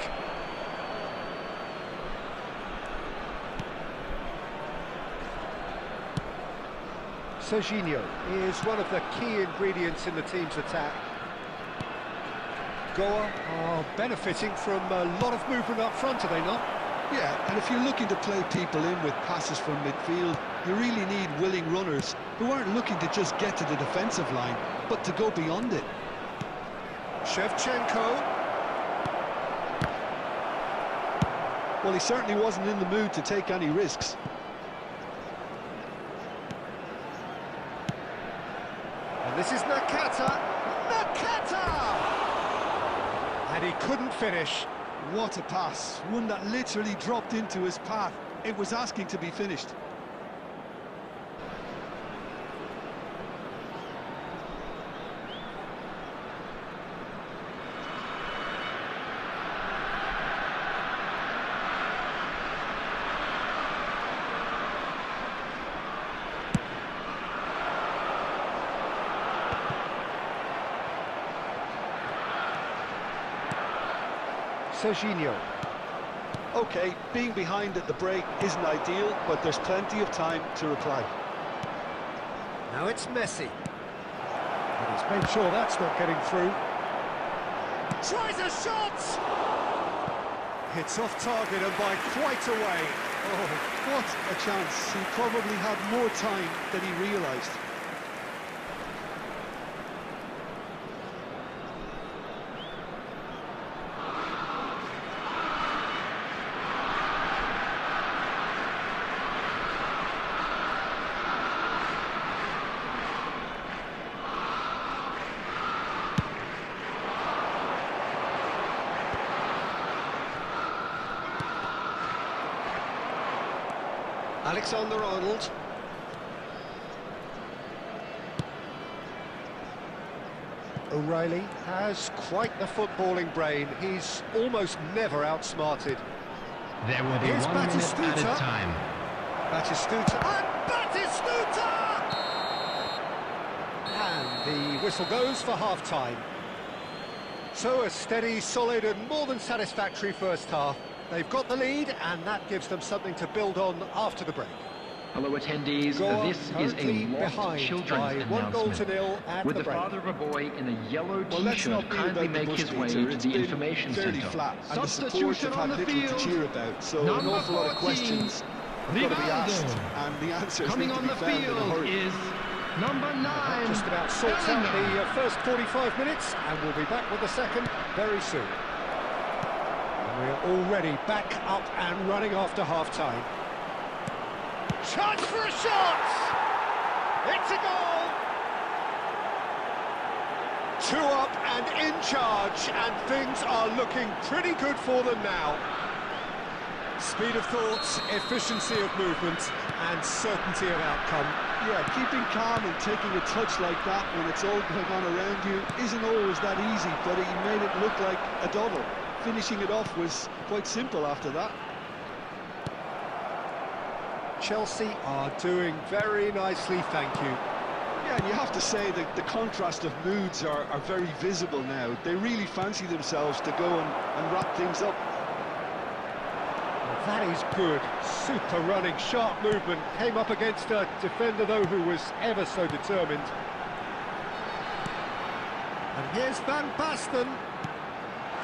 Serginho is one of the key ingredients in the team's attack. Goa are benefiting from a lot of movement up front, are they not? Yeah, and if you're looking to play people in with passes from midfield, you really need willing runners who aren't looking to just get to the defensive line, but to go beyond it. Shevchenko. Well, he certainly wasn't in the mood to take any risks. And this is Nakata. Nakata! And he couldn't finish. What a pass. One that literally dropped into his path. It was asking to be finished. Serginho. Okay, being behind at the break isn't ideal, but there's plenty of time to reply. Now it's Messi. And he's made sure that's not getting through. Tries a shot! It's off target and by quite a way. Oh, what a chance. He probably had more time than he realised. Alexander-Arnold. O'Reilly has quite the footballing brain. He's almost never outsmarted. There will be Here's 1 minute Batistuta. added time. Batistuta. And Batistuta! And the whistle goes for half-time. So a steady, solid and more than satisfactory first half. They've got the lead and that gives them something to build on after the break. Hello attendees, Goal this is currently a lost behind children's by 1-0 announcement. at Would the the break. father of a boy in a yellow Well, let's not t-shirt be kindly about the make bush, his way Peter. to It's the been information fairly center? flat, and the supports Substitution have on had the little to field. cheer about, so an Number awful lot of 14, questions have got to be asked, and the answers Coming need to on be the found in a field hurry. is number 9. That just about sorts out Bellingham. the first 45 minutes, and we'll be back with the second very soon. And we're already back up and running after half-time. Chance for a shot! It's a goal! 2 up and in charge, and things are looking pretty good for them now. Speed of thought, efficiency of movement, and certainty of outcome. Yeah, keeping calm and taking a touch like that when it's all going on around you isn't always that easy, but he made it look like a doddle. Finishing it off was quite simple after that. Chelsea are doing very nicely, thank you. Yeah, and you have to say that the contrast of moods are very visible now. They really fancy themselves to go and wrap things up. That is good. Super running, sharp movement. Came up against a defender, though, who was ever so determined. And here's Van Basten.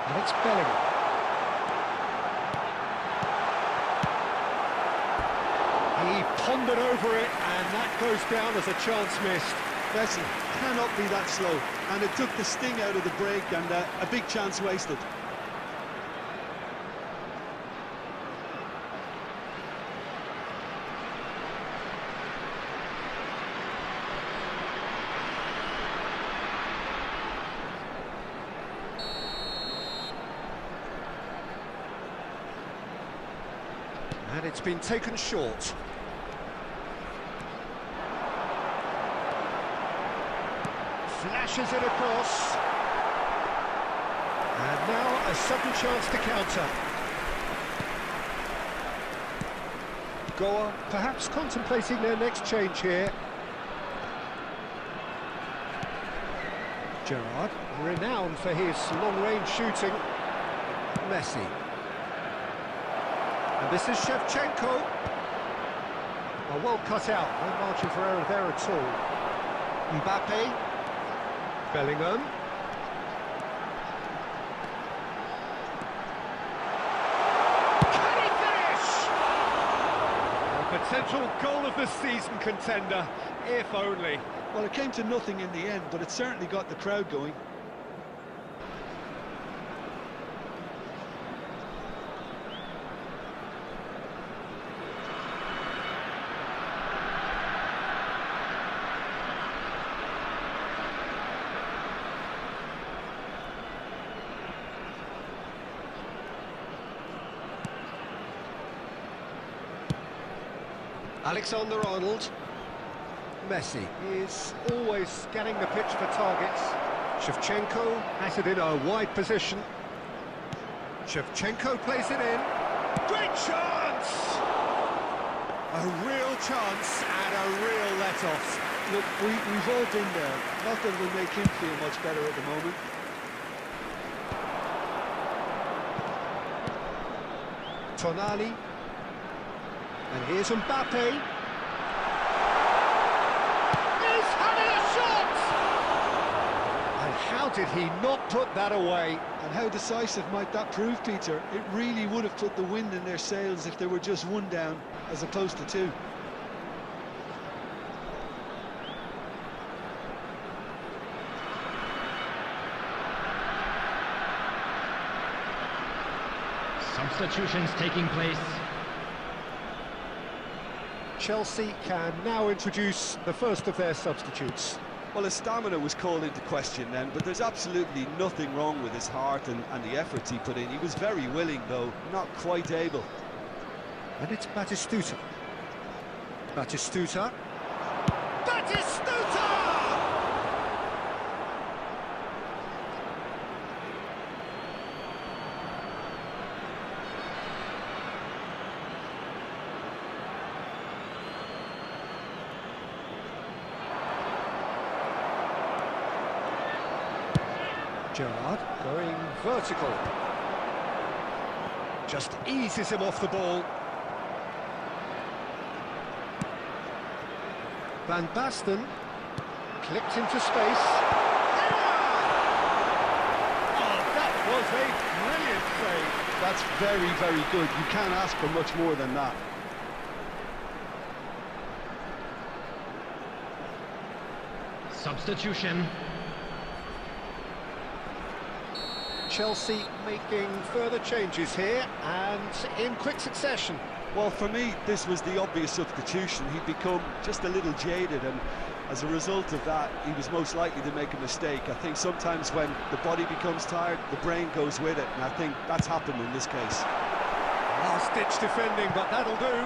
And it's Bellingham. He pondered over it, and that goes down as a chance missed. Messi cannot be that slow, and it took the sting out of the break, and a big chance wasted. And it's been taken short. Flashes it across. And now a sudden chance to counter. Goa perhaps contemplating their next change here. Gerrard, renowned for his long-range shooting. Messi. And this is Shevchenko. Oh, well cut out, no margin for error there at all. Mbappe. Bellingham. Can he finish? A potential goal of the season contender, if only. Well, it came to nothing in the end, but it certainly got the crowd going. Alexander-Arnold. Messi is always scanning the pitch for targets. Shevchenko has it in a wide position. Shevchenko plays it in. Great chance! A real chance and a real let-off. Look, we've all been there. Not that it will make him feel much better at the moment. Tonali. And here's Mbappe. He's having a shot! And how did he not put that away? And how decisive might that prove, Peter? It really would have put the wind in their sails if they were just 1 down, as opposed to 2. Substitutions taking place. Chelsea can now introduce the first of their substitutes. Well, his stamina was called into question then, but there's absolutely nothing wrong with his heart and the efforts he put in. He was very willing, though, not quite able. And it's Batistuta. Batistuta. Batistuta! Gerrard going vertical. Just eases him off the ball. Van Basten clipped into space. Oh, that was a brilliant save. That's very, very good. You can't ask for much more than that. Substitution. Chelsea making further changes here, and in quick succession. Well, for me, this was the obvious substitution. He'd become just a little jaded, and as a result of that, he was most likely to make a mistake. I think sometimes when the body becomes tired, the brain goes with it, and I think that's happened in this case. Last-ditch defending, but that'll do.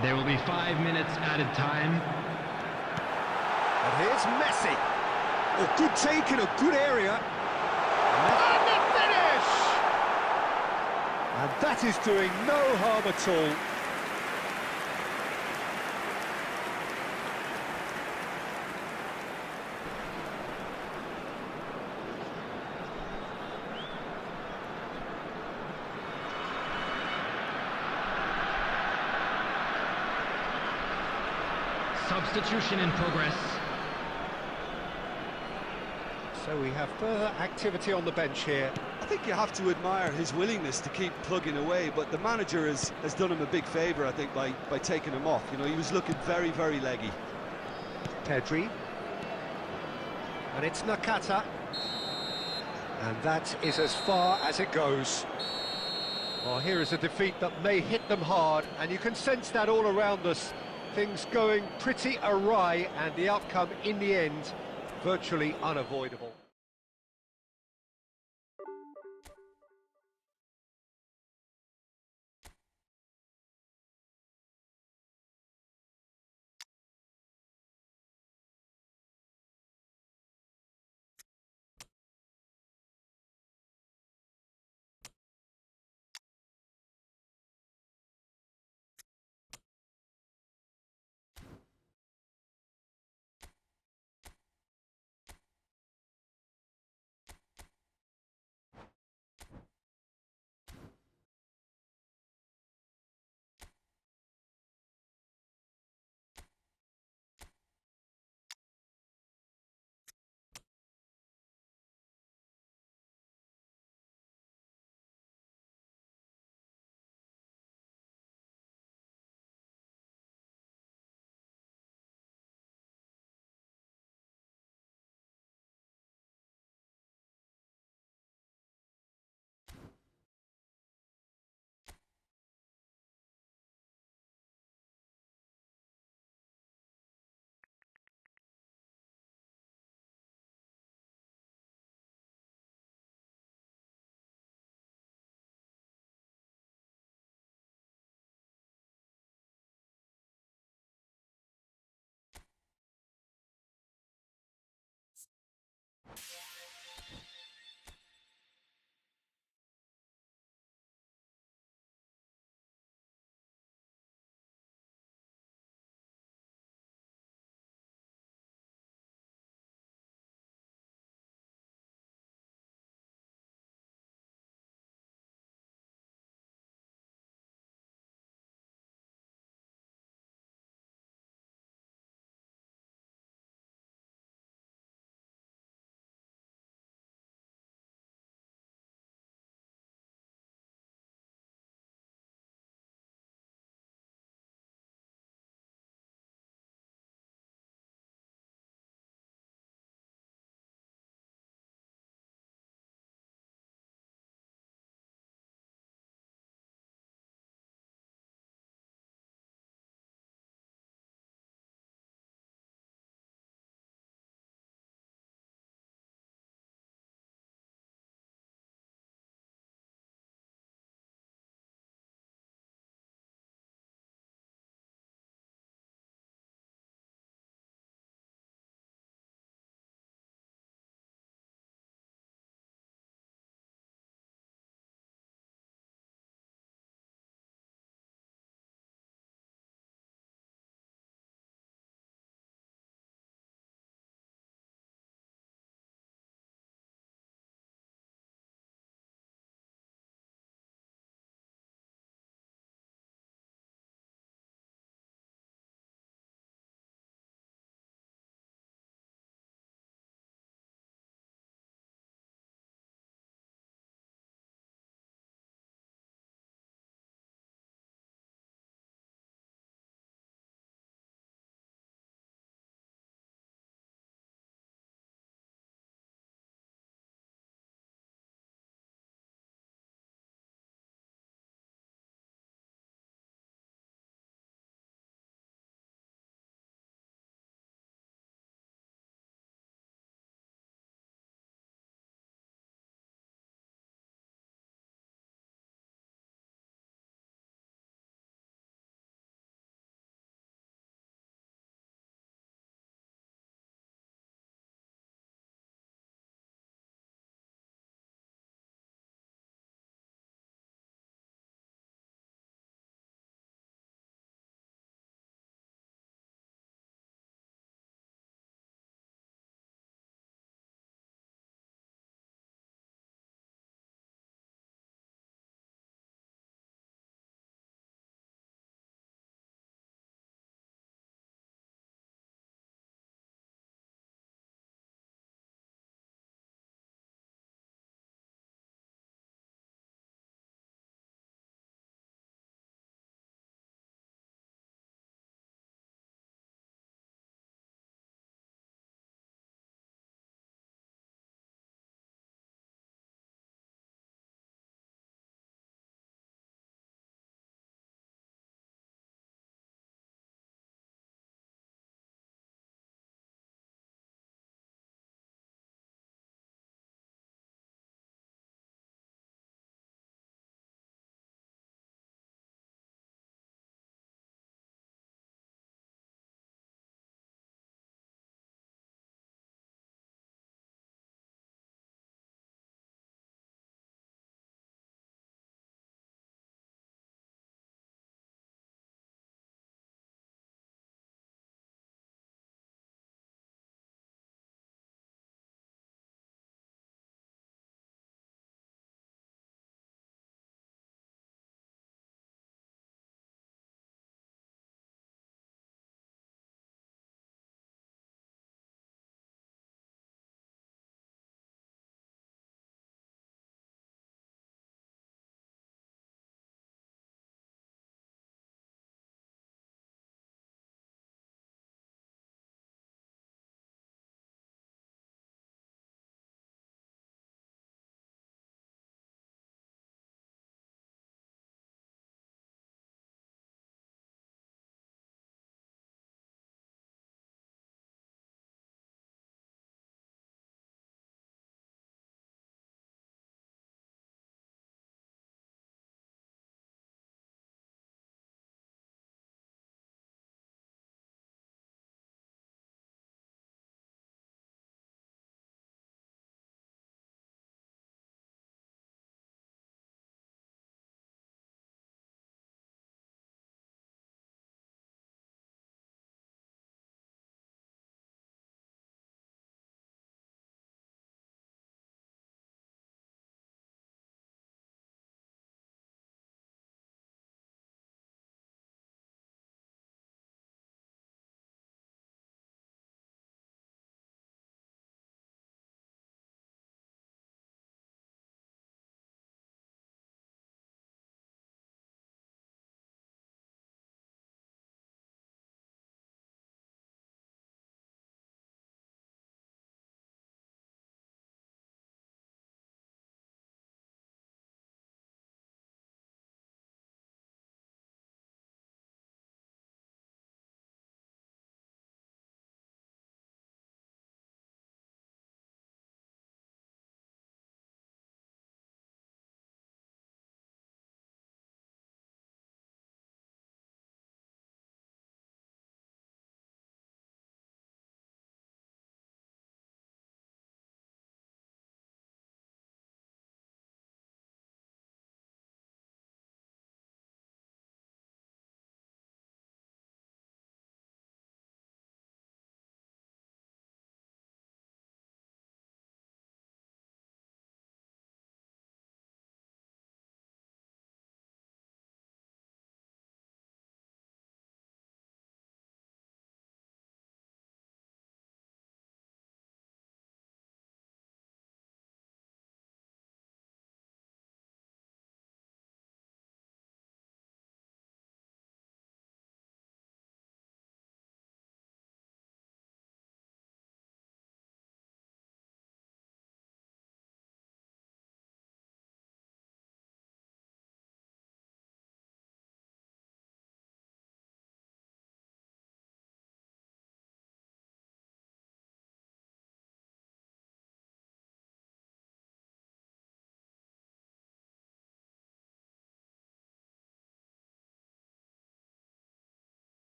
There will be 5 minutes added time. And here's Messi. Oh, good take in a good area. And the finish! And that is doing no harm at all. Substitution in progress. So we have further activity on the bench here. I think you have to admire his willingness to keep plugging away, but the manager has done him a big favour, I think, by taking him off. You know, he was looking very, very leggy. Pedri. And it's Nakata. And that is as far as it goes. Well, here is a defeat that may hit them hard, and you can sense that all around us. Things going pretty awry, and the outcome in the end virtually unavoidable.